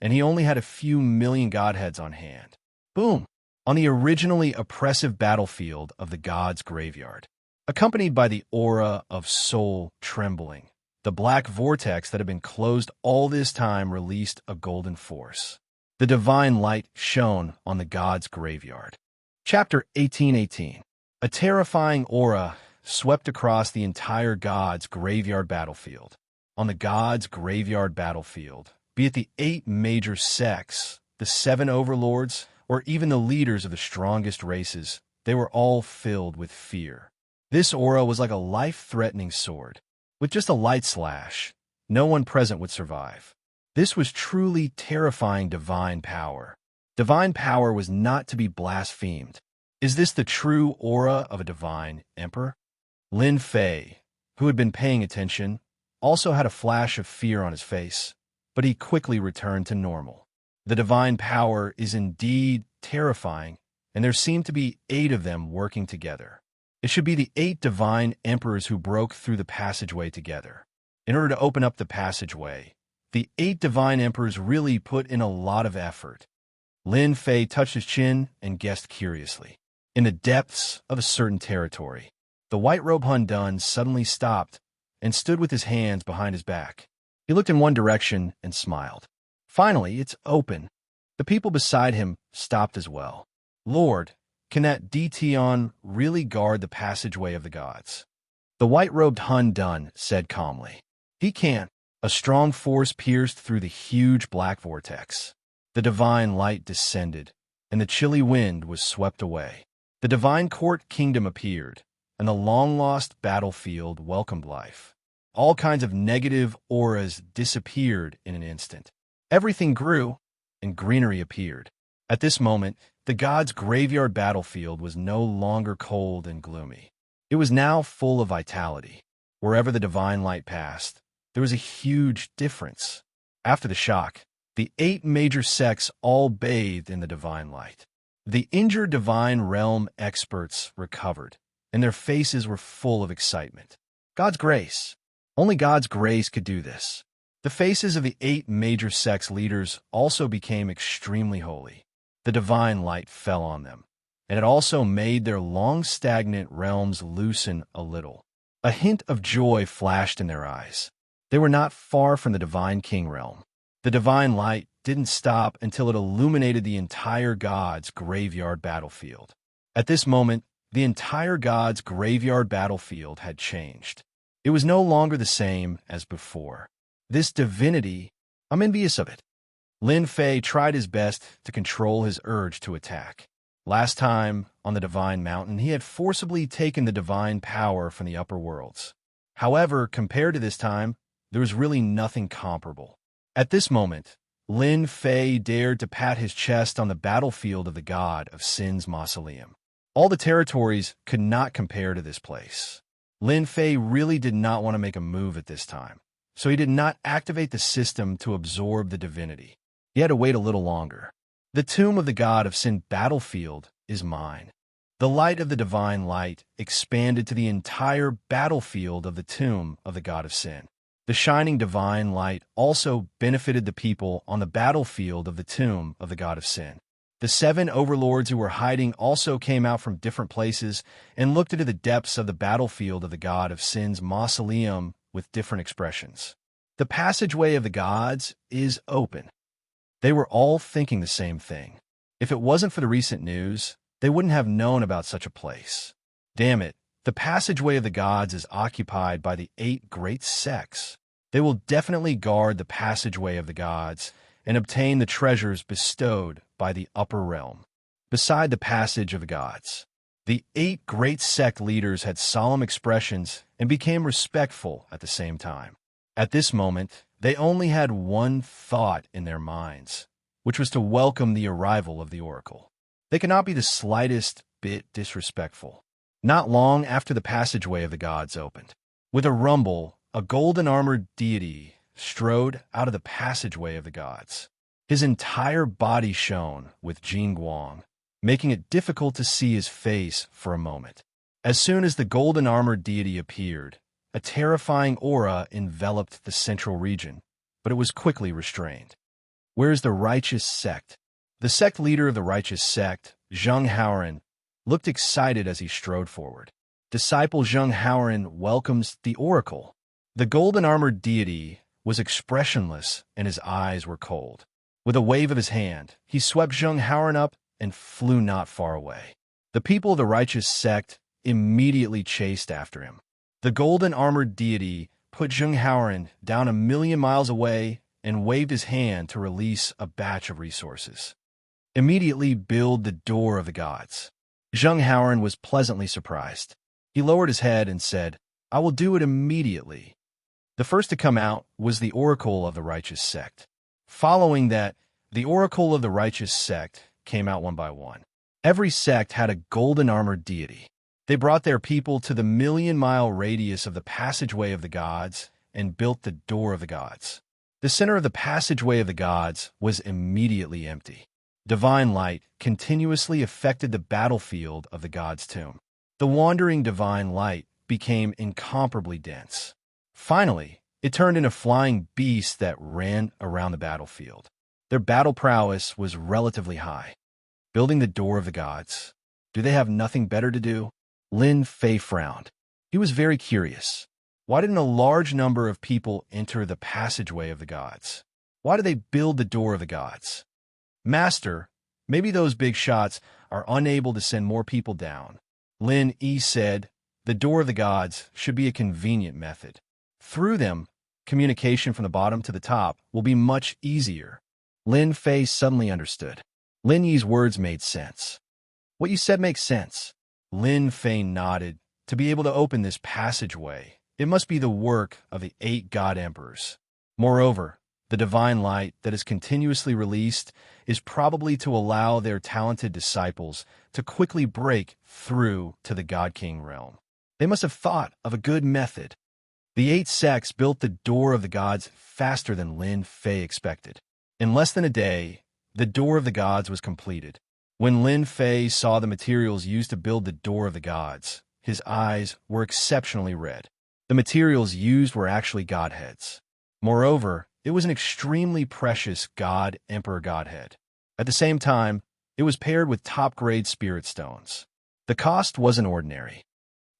and he only had a few million godheads on hand. Boom! On the originally oppressive battlefield of the gods' graveyard. Accompanied by the aura of soul trembling, the black vortex that had been closed all this time released a golden force. The divine light shone on the gods' graveyard. Chapter 1818. A terrifying aura swept across the entire gods' graveyard battlefield. On the gods' graveyard battlefield, be it the 8 major sects, the 7 overlords, or even the leaders of the strongest races, they were all filled with fear. This aura was like a life-threatening sword. With just a light slash, no one present would survive. This was truly terrifying divine power. Divine power was not to be blasphemed. Is this the true aura of a divine emperor? Lin Fei, who had been paying attention, also had a flash of fear on his face, but he quickly returned to normal. The divine power is indeed terrifying, and there seemed to be 8 of them working together. It should be the 8 divine emperors who broke through the passageway together. In order to open up the passageway, the 8 divine emperors really put in a lot of effort. Lin Fei touched his chin and guessed curiously. In the depths of a certain territory, the white-robed Hun suddenly stopped and stood with his hands behind his back. He looked in one direction and smiled. Finally, it's open. The people beside him stopped as well. Lord, can that Dtion really guard the passageway of the gods? The white-robed Hun said calmly. He can't. A strong force pierced through the huge black vortex. The divine light descended, and the chilly wind was swept away. The divine court kingdom appeared, and the long-lost battlefield welcomed life. All kinds of negative auras disappeared in an instant. Everything grew, and greenery appeared. At this moment, the gods' graveyard battlefield was no longer cold and gloomy. It was now full of vitality. Wherever the divine light passed, there was a huge difference. After the shock, the 8 major sects all bathed in the divine light. The injured divine realm experts recovered, and their faces were full of excitement. God's grace. Only God's grace could do this. The faces of the 8 major sects leaders also became extremely holy. The divine light fell on them, and it also made their long-stagnant realms loosen a little. A hint of joy flashed in their eyes. They were not far from the divine king realm. The divine light didn't stop until it illuminated the entire gods' graveyard battlefield. At this moment, the entire gods' graveyard battlefield had changed. It was no longer the same as before. This divinity, I'm envious of it. Lin Fei tried his best to control his urge to attack. Last time, on the Divine Mountain, he had forcibly taken the divine power from the upper worlds. However, compared to this time, there was really nothing comparable. At this moment, Lin Fei dared to pat his chest on the battlefield of the god of Sin's mausoleum. All the territories could not compare to this place. Lin Fei really did not want to make a move at this time, so he did not activate the system to absorb the divinity. He had to wait a little longer. The tomb of the god of Sin battlefield is mine. The light of the divine light expanded to the entire battlefield of the tomb of the god of Sin. The shining divine light also benefited the people on the battlefield of the tomb of the god of Sin. The 7 overlords who were hiding also came out from different places and looked into the depths of the battlefield of the god of Sin's mausoleum with different expressions. The passageway of the gods is open. They were all thinking the same thing. If it wasn't for the recent news, they wouldn't have known about such a place. Damn it, The passageway of the gods is occupied by the 8 great sects. They will definitely guard the passageway of the gods and obtain the treasures bestowed by the upper realm. Beside the passage of the gods, the 8 great sect leaders had solemn expressions and became respectful at the same time. At this moment, they only had one thought in their minds, which was to welcome the arrival of the oracle. They could not be the slightest bit disrespectful. Not long after the passageway of the gods opened, with a rumble, a golden-armored deity strode out of the passageway of the gods. His entire body shone with Jingguang, making it difficult to see his face for a moment. As soon as the golden-armored deity appeared, a terrifying aura enveloped the central region, but it was quickly restrained. Where is the righteous sect? The sect leader of the righteous sect, Zheng Haoran, looked excited as he strode forward. Disciple Zheng Haoran welcomes the oracle. The golden-armored deity was expressionless and his eyes were cold. With a wave of his hand, he swept Zheng Haoran up and flew not far away. The people of the righteous sect immediately chased after him. The golden-armored deity put Zheng Haoran down 1,000,000 miles away and waved his hand to release a batch of resources. Immediately build the door of the gods. Zheng Haoran was pleasantly surprised. He lowered his head and said, I will do it immediately. The first to come out was the oracle of the righteous sect. Following that, the oracle of the righteous sect came out one by one. Every sect had a golden-armored deity. They brought their people to the 1,000,000-mile radius of the passageway of the gods and built the door of the gods. The center of the passageway of the gods was immediately empty. Divine light continuously affected the battlefield of the god's tomb. The wandering divine light became incomparably dense. Finally, it turned into flying beasts that ran around the battlefield. Their battle prowess was relatively high. Building the door of the gods. Do they have nothing better to do? Lin Fei frowned. He was very curious. Why didn't a large number of people enter the passageway of the gods? Why did they build the door of the gods? Master, maybe those big shots are unable to send more people down. Lin Yi said, the door of the gods should be a convenient method. Through them, communication from the bottom to the top will be much easier. Lin Fei suddenly understood. Lin Yi's words made sense. What you said makes sense. Lin Fei nodded. To be able to open this passageway, it must be the work of the 8 god emperors. Moreover, the divine light that is continuously released is probably to allow their talented disciples to quickly break through to the God King realm. They must have thought of a good method. The 8 sects built the door of the gods faster than Lin Fei expected. In less than a day, the door of the gods was completed. When Lin Fei saw the materials used to build the door of the gods, his eyes were exceptionally red. The materials used were actually godheads. Moreover, it was an extremely precious God-Emperor Godhead. At the same time, it was paired with top-grade spirit stones. The cost wasn't ordinary.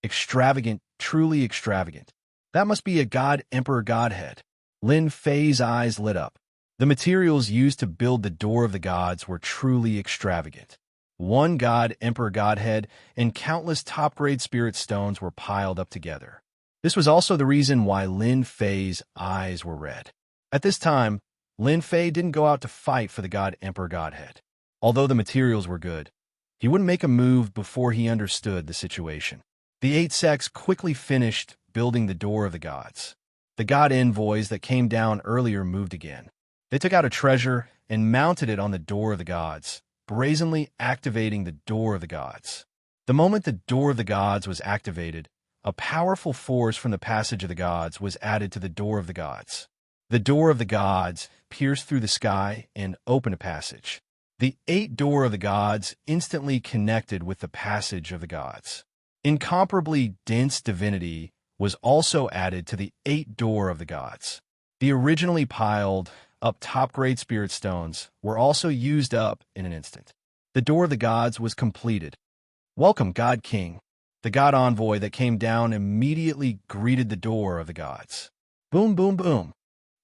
Extravagant, truly extravagant. That must be a God-Emperor Godhead. Lin Fei's eyes lit up. The materials used to build the door of the gods were truly extravagant. One God-Emperor Godhead and countless top-grade spirit stones were piled up together. This was also the reason why Lin Fei's eyes were red. At this time, Lin Fei didn't go out to fight for the God-Emperor Godhead. Although the materials were good, he wouldn't make a move before he understood the situation. The 8 sects quickly finished building the door of the gods. The god envoys that came down earlier moved again. They took out a treasure and mounted it on the door of the gods, brazenly activating the door of the gods. The moment the door of the gods was activated, a powerful force from the passage of the gods was added to the door of the gods. The door of the gods pierced through the sky and opened a passage. The 8 door of the gods instantly connected with the passage of the gods. Incomparably dense divinity was also added to the 8 door of the gods. The originally piled up top-grade spirit stones were also used up in an instant. The door of the gods was completed. Welcome, God King. The god envoy that came down immediately greeted the door of the gods. Boom, boom, boom.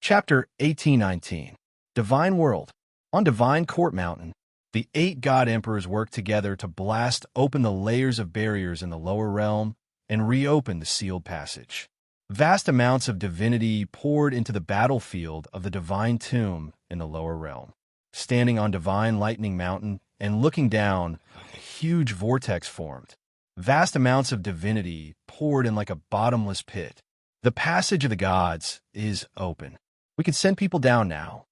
Chapter 1819. Divine World. On Divine Court Mountain, the 8 god emperors worked together to blast open the layers of barriers in the lower realm and reopened the sealed passage. Vast amounts of divinity poured into the battlefield of the divine tomb in the lower realm. Standing on divine lightning mountain and looking down, a huge vortex formed. Vast amounts of divinity poured in like a bottomless pit. The passage of the gods is open. We can send people down now.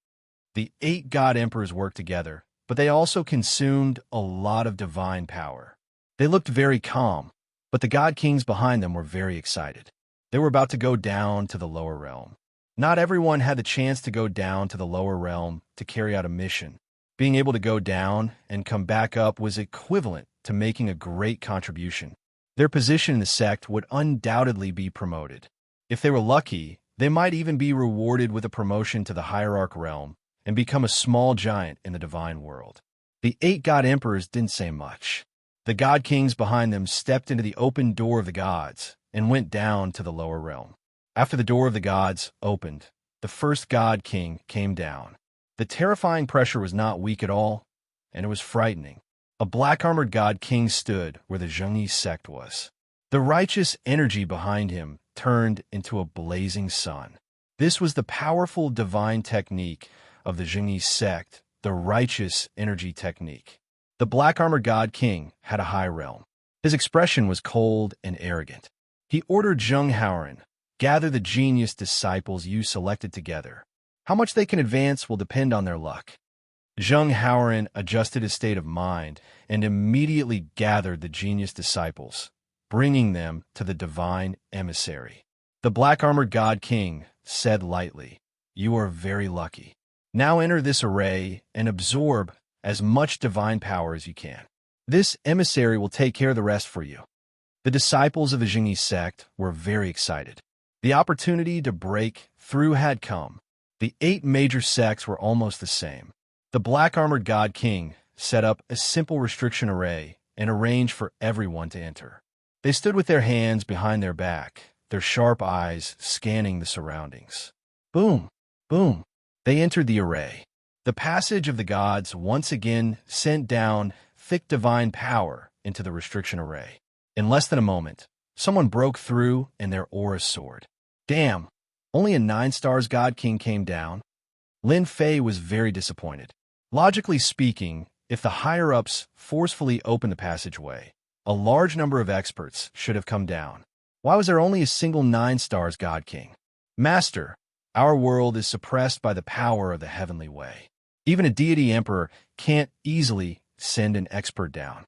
The 8 god emperors worked together, but they also consumed a lot of divine power. They looked very calm, but the god kings behind them were very excited. They were about to go down to the lower realm. Not everyone had the chance to go down to the lower realm to carry out a mission. Being able to go down and come back up was equivalent to making a great contribution. Their position in the sect would undoubtedly be promoted. If they were lucky, they might even be rewarded with a promotion to the hierarch realm and become a small giant in the divine world. The 8 god emperors didn't say much. The god kings behind them stepped into the open door of the gods and went down to the lower realm. After the door of the gods opened, the first god king came down. The terrifying pressure was not weak at all, and it was frightening. A black-armored god king stood where the Zhengyi sect was. The righteous energy behind him turned into a blazing sun. This was the powerful divine technique of the Zhengyi sect, the righteous energy technique. The black-armored god king had a high realm. His expression was cold and arrogant. He ordered Zheng Haoran, gather the genius disciples you selected together. How much they can advance will depend on their luck. Zheng Haoran adjusted his state of mind and immediately gathered the genius disciples, bringing them to the divine emissary. The black-armored god king said lightly, "You are very lucky. Now enter this array and absorb as much divine power as you can. This emissary will take care of the rest for you." The disciples of the Zhengyi sect were very excited. The opportunity to break through had come. The 8 major sects were almost the same. The black-armored god king set up a simple restriction array and arranged for everyone to enter. They stood with their hands behind their back, their sharp eyes scanning the surroundings. Boom, boom. They entered the array. The passage of the gods once again sent down thick divine power into the restriction array. In less than a moment, someone broke through and their aura soared. Damn, only a 9 stars god king came down. Lin Fei was very disappointed. Logically speaking, if the higher-ups forcefully opened the passageway, a large number of experts should have come down. Why was there only a single 9 stars god king? Master, our world is suppressed by the power of the heavenly way. Even a deity emperor can't easily send an expert down.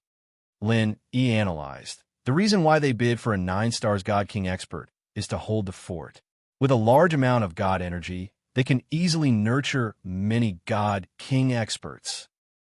Lin analyzed. The reason why they bid for a 9 stars god king expert is to hold the fort. With a large amount of god energy, they can easily nurture many god king experts.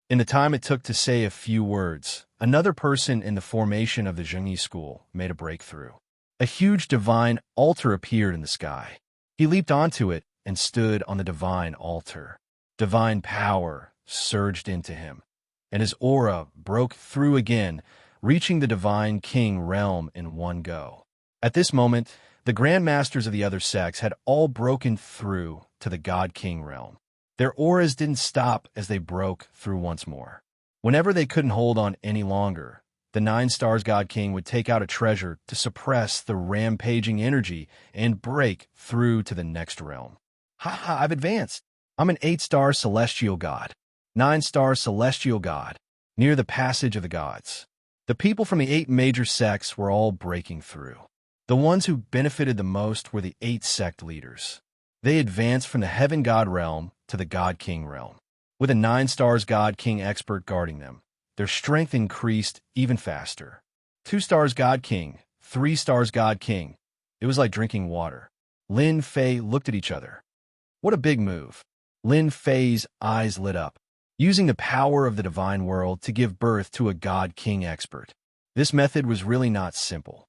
In the time it took to say a few words, another person in the formation of the Zhengyi school made a breakthrough. A huge divine altar appeared in the sky. He leaped onto it and stood on the divine altar. Divine power surged into him, and his aura broke through again, reaching the divine king realm in one go. At this moment, the grandmasters of the other sects had all broken through to the god king realm. Their auras didn't stop as they broke through once more. Whenever they couldn't hold on any longer, the 9 stars god king would take out a treasure to suppress the rampaging energy and break through to the next realm. Ha, I've advanced. I'm an 8-star celestial god, 9-star celestial god, near the passage of the gods. The people from the 8 major sects were all breaking through. The ones who benefited the most were the 8 sect leaders. They advanced from the heaven god realm to the god king realm. With a 9 stars god king expert guarding them, their strength increased even faster. 2 stars god king, 3 stars god king. It was like drinking water. Lin Fei looked at each other. What a big move. Lin Fei's eyes lit up, using the power of the divine world to give birth to a god king expert. This method was really not simple.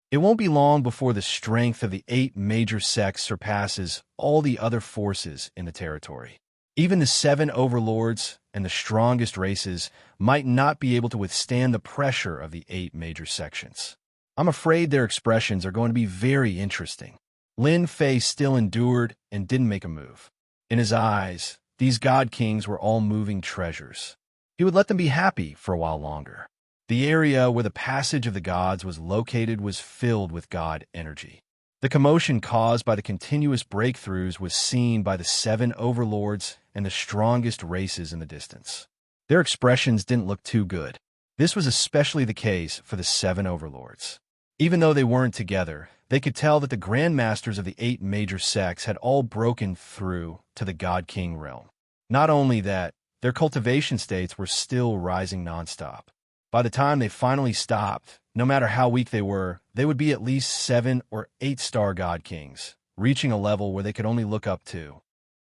It won't be long before the strength of the 8 major sects surpasses all the other forces in the territory. Even the 7 overlords and the strongest races might not be able to withstand the pressure of the 8 major sections. I'm afraid their expressions are going to be very interesting. Lin Fei still endured and didn't make a move. In his eyes, these god kings were all moving treasures. He would let them be happy for a while longer. The area where the passage of the gods was located was filled with god energy. The commotion caused by the continuous breakthroughs was seen by the 7 overlords and the strongest races in the distance. Their expressions didn't look too good. This was especially the case for the 7 overlords. Even though they weren't together, they could tell that the grandmasters of the 8 major sects had all broken through to the God-King realm. Not only that, their cultivation states were still rising nonstop. By the time they finally stopped, no matter how weak they were, they would be at least 7 or 8-star God Kings, reaching a level where they could only look up to.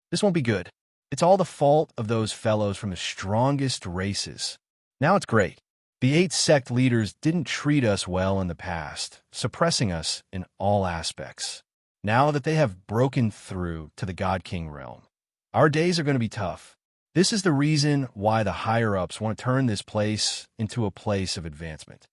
This won't be good. It's all the fault of those fellows from the strongest races. Now it's great. The 8 sect leaders didn't treat us well in the past, suppressing us in all aspects. Now that they have broken through to the God King realm, our days are going to be tough. This is the reason why the higher-ups want to turn this place into a place of advancement.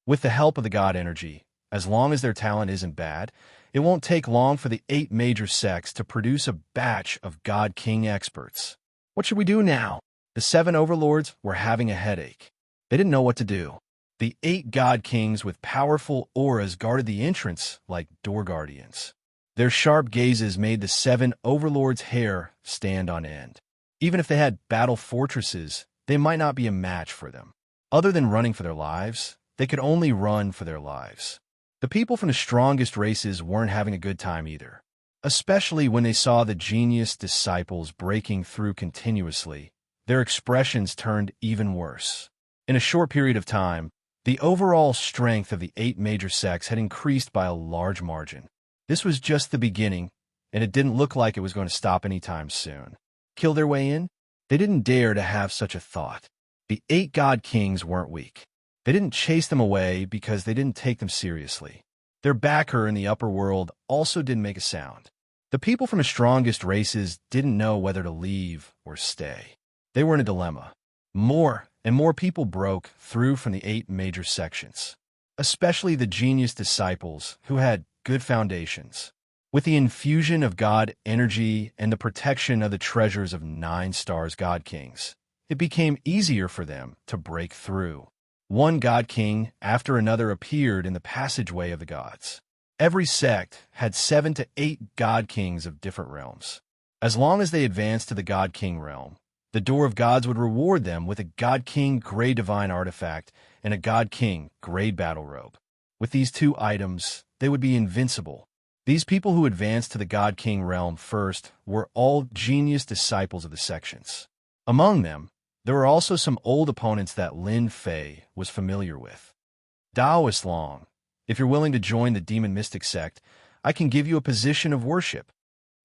With the help of the God energy, as long as their talent isn't bad, it won't take long for the 8 major sects to produce a batch of God King experts. What should we do now? The 7 overlords were having a headache. They didn't know what to do. The 8 God Kings with powerful auras guarded the entrance like door guardians. Their sharp gazes made the 7 overlords' hair stand on end. Even if they had battle fortresses, they might not be a match for them. Other than running for their lives, they could only run for their lives. The people from the strongest races weren't having a good time either, especially when they saw the genius disciples breaking through continuously. Their expressions turned even worse. In a short period of time, the overall strength of the 8 major sects had increased by a large margin. This was just the beginning, and it didn't look like it was going to stop anytime soon. Kill their way in? They didn't dare to have such a thought. The 8 God Kings weren't weak. They didn't chase them away because they didn't take them seriously. Their backer in the upper world also didn't make a sound. The people from the strongest races didn't know whether to leave or stay. They were in a dilemma. More and more people broke through from the 8 major sections, especially the genius disciples who had good foundations. With the infusion of God energy and the protection of the treasures of 9 stars God Kings, it became easier for them to break through. One God King after another appeared in the passageway of the gods. Every sect had 7 to 8 God Kings of different realms. As long as they advanced to the God King realm, the Door of Gods would reward them with a God King Grade Divine Artifact and a God King Grade Battle Robe. With these 2 items, they would be invincible. These people who advanced to the God King realm first were all genius disciples of the sections. Among them, there were also some old opponents that Lin Fei was familiar with. Taoist Long, if you're willing to join the Demon Mystic sect, I can give you a position of worship.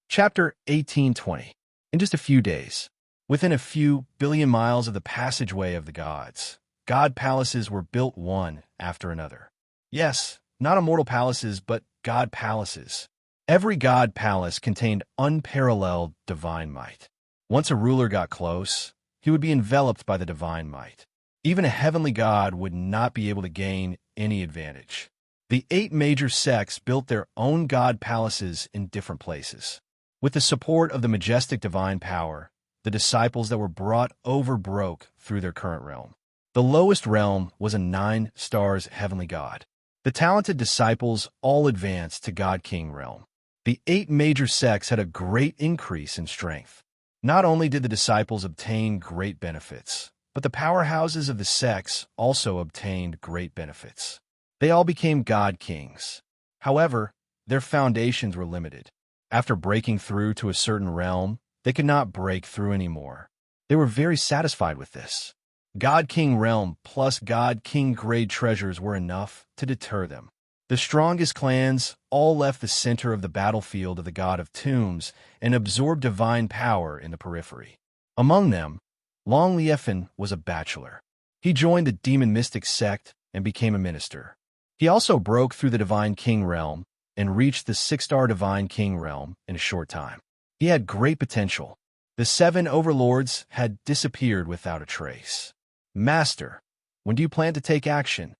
Chapter 1820. In just a few days, within a few billion miles of the passageway of the gods, god palaces were built one after another. Yes, not immortal palaces, but god palaces. Every god palace contained unparalleled divine might. Once a ruler got close, he would be enveloped by the divine might. Even a heavenly god would not be able to gain any advantage. The 8 major sects built their own god palaces in different places. With the support of the majestic divine power, the disciples that were brought over broke through their current realm. The lowest realm was a 9 stars heavenly god. The talented disciples all advanced to God King realm. The 8 major sects had a great increase in strength. Not only did the disciples obtain great benefits, but the powerhouses of the sects also obtained great benefits. They all became God Kings. However, their foundations were limited. After breaking through to a certain realm, they could not break through anymore. They were very satisfied with this. God King realm plus God King grade treasures were enough to deter them. The strongest clans all left the center of the battlefield of the God of Tombs and absorbed divine power in the periphery. Among them, Long Liefan was a bachelor. He joined the Demon Mystic sect and became a minister. He also broke through the Divine King realm and reached the 6-star Divine King realm in a short time. He had great potential. The 7 overlords had disappeared without a trace. Master, when do you plan to take action?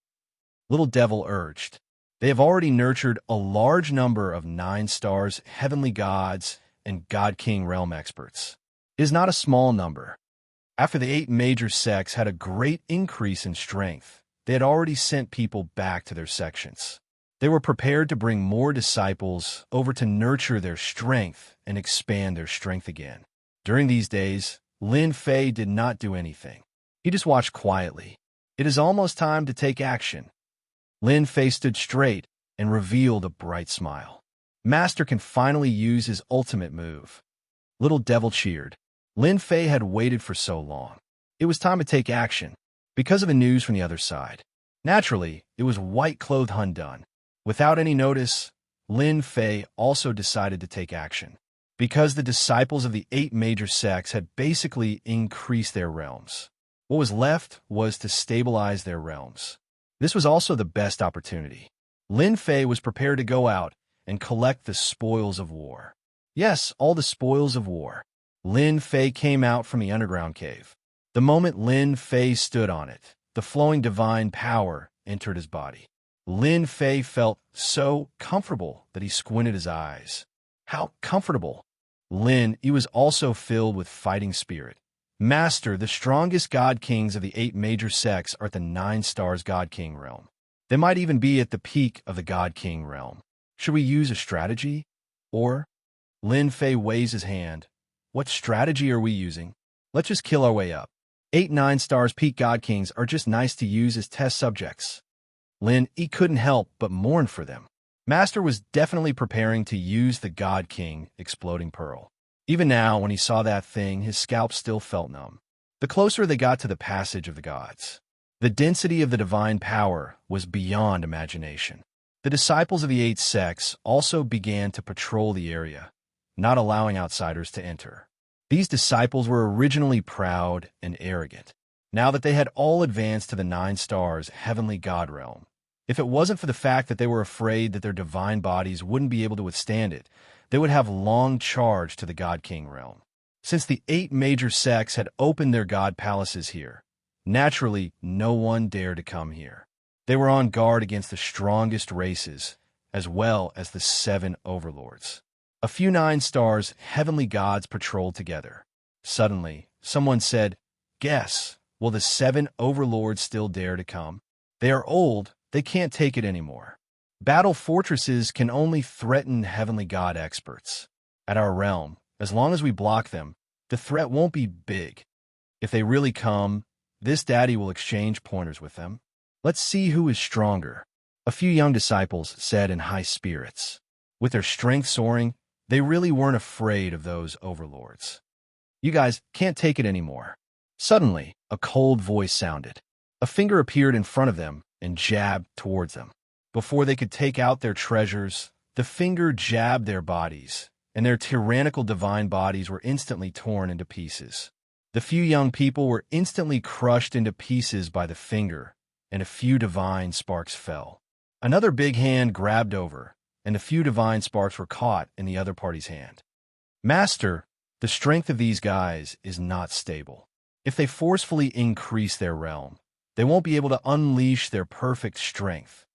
Little Devil urged. They have already nurtured a large number of 9 stars, heavenly gods, and God King realm experts. It is not a small number. After the 8 major sects had a great increase in strength, they had already sent people back to their sections. They were prepared to bring more disciples over to nurture their strength and expand their strength again. During these days, Lin Fei did not do anything. He just watched quietly. It is almost time to take action. Lin Fei stood straight and revealed a bright smile. Master can finally use his ultimate move. Little Devil cheered. Lin Fei had waited for so long. It was time to take action. Because of the news from the other side. Naturally, it was white-clothed Hun Dun. Without any notice, Lin Fei also decided to take action. Because the disciples of the 8 major sects had basically increased their realms. What was left was to stabilize their realms. This was also the best opportunity. Lin Fei was prepared to go out and collect the spoils of war. Yes, all the spoils of war. Lin Fei came out from the underground cave. The moment Lin Fei stood on it, the flowing divine power entered his body. Lin Fei felt so comfortable that he squinted his eyes. How comfortable! He was also filled with fighting spirit. Master, the strongest god kings of the 8 major sects are at the 9 stars god king realm. They might even be at the peak of the god king realm. Should we use a strategy? Or? Lin Fei weighs his hand. What strategy are we using? Let's just kill our way up. 8 9 stars peak god kings are just nice to use as test subjects. He couldn't help but mourn for them. Master was definitely preparing to use the god king exploding pearl. Even now, when he saw that thing, his scalp still felt numb. The closer they got to the passage of the gods, the density of the divine power was beyond imagination. The disciples of the 8 sects also began to patrol the area, not allowing outsiders to enter. These disciples were originally proud and arrogant. Now that they had all advanced to the 9 stars heavenly god realm, if it wasn't for the fact that they were afraid that their divine bodies wouldn't be able to withstand it, they would have long charged to the god king realm. Since the 8 major sects had opened their god palaces here, naturally no one dared to come here. They were on guard against the strongest races, as well as the 7 overlords. A few 9 stars heavenly gods patrolled together. Suddenly, someone said, "Guess, will the 7 overlords still dare to come? They are old, they can't take it anymore. Battle fortresses can only threaten heavenly god experts. At our realm, as long as we block them, the threat won't be big. If they really come, this daddy will exchange pointers with them. Let's see who is stronger." A few young disciples said in high spirits. With their strength soaring, they really weren't afraid of those overlords. "You guys can't take it anymore." Suddenly, a cold voice sounded. A finger appeared in front of them and jabbed towards them. Before they could take out their treasures, the finger jabbed their bodies, and their tyrannical divine bodies were instantly torn into pieces. The few young people were instantly crushed into pieces by the finger, and a few divine sparks fell. Another big hand grabbed over, and a few divine sparks were caught in the other party's hand. "Master, the strength of these guys is not stable. If they forcefully increase their realm, they won't be able to unleash their perfect strength."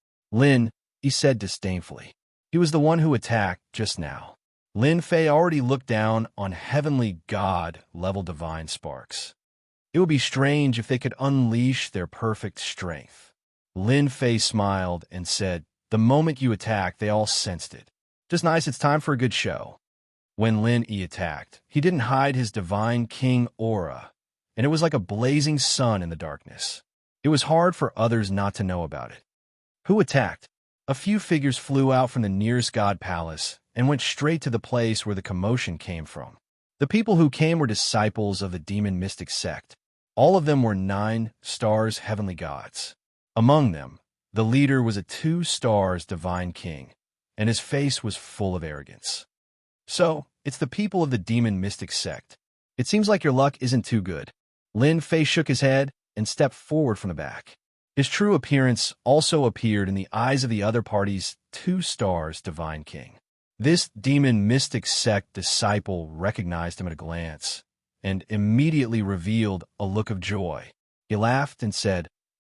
He said disdainfully. He was the one who attacked just now. Lin Fei already looked down on heavenly god-level divine sparks. It would be strange if they could unleash their perfect strength. Lin Fei smiled and said, "The moment you attacked, they all sensed it. Just nice, it's time for a good show." When Lin attacked, he didn't hide his divine king aura, and it was like a blazing sun in the darkness. It was hard for others not to know about it. Who attacked? A few figures flew out from the nearest god palace and went straight to the place where the commotion came from. The people who came were disciples of the demon mystic sect. All of them were 9 stars heavenly gods. Among them, the leader was a 2 stars divine king, and his face was full of arrogance. "So, it's the people of the demon mystic sect. It seems like your luck isn't too good." Lin Fei shook his head and stepped forward from the back. His true appearance also appeared in the eyes of the other party's 2 stars divine king. This demon mystic sect disciple recognized him at a glance and immediately revealed a look of joy. He laughed and said,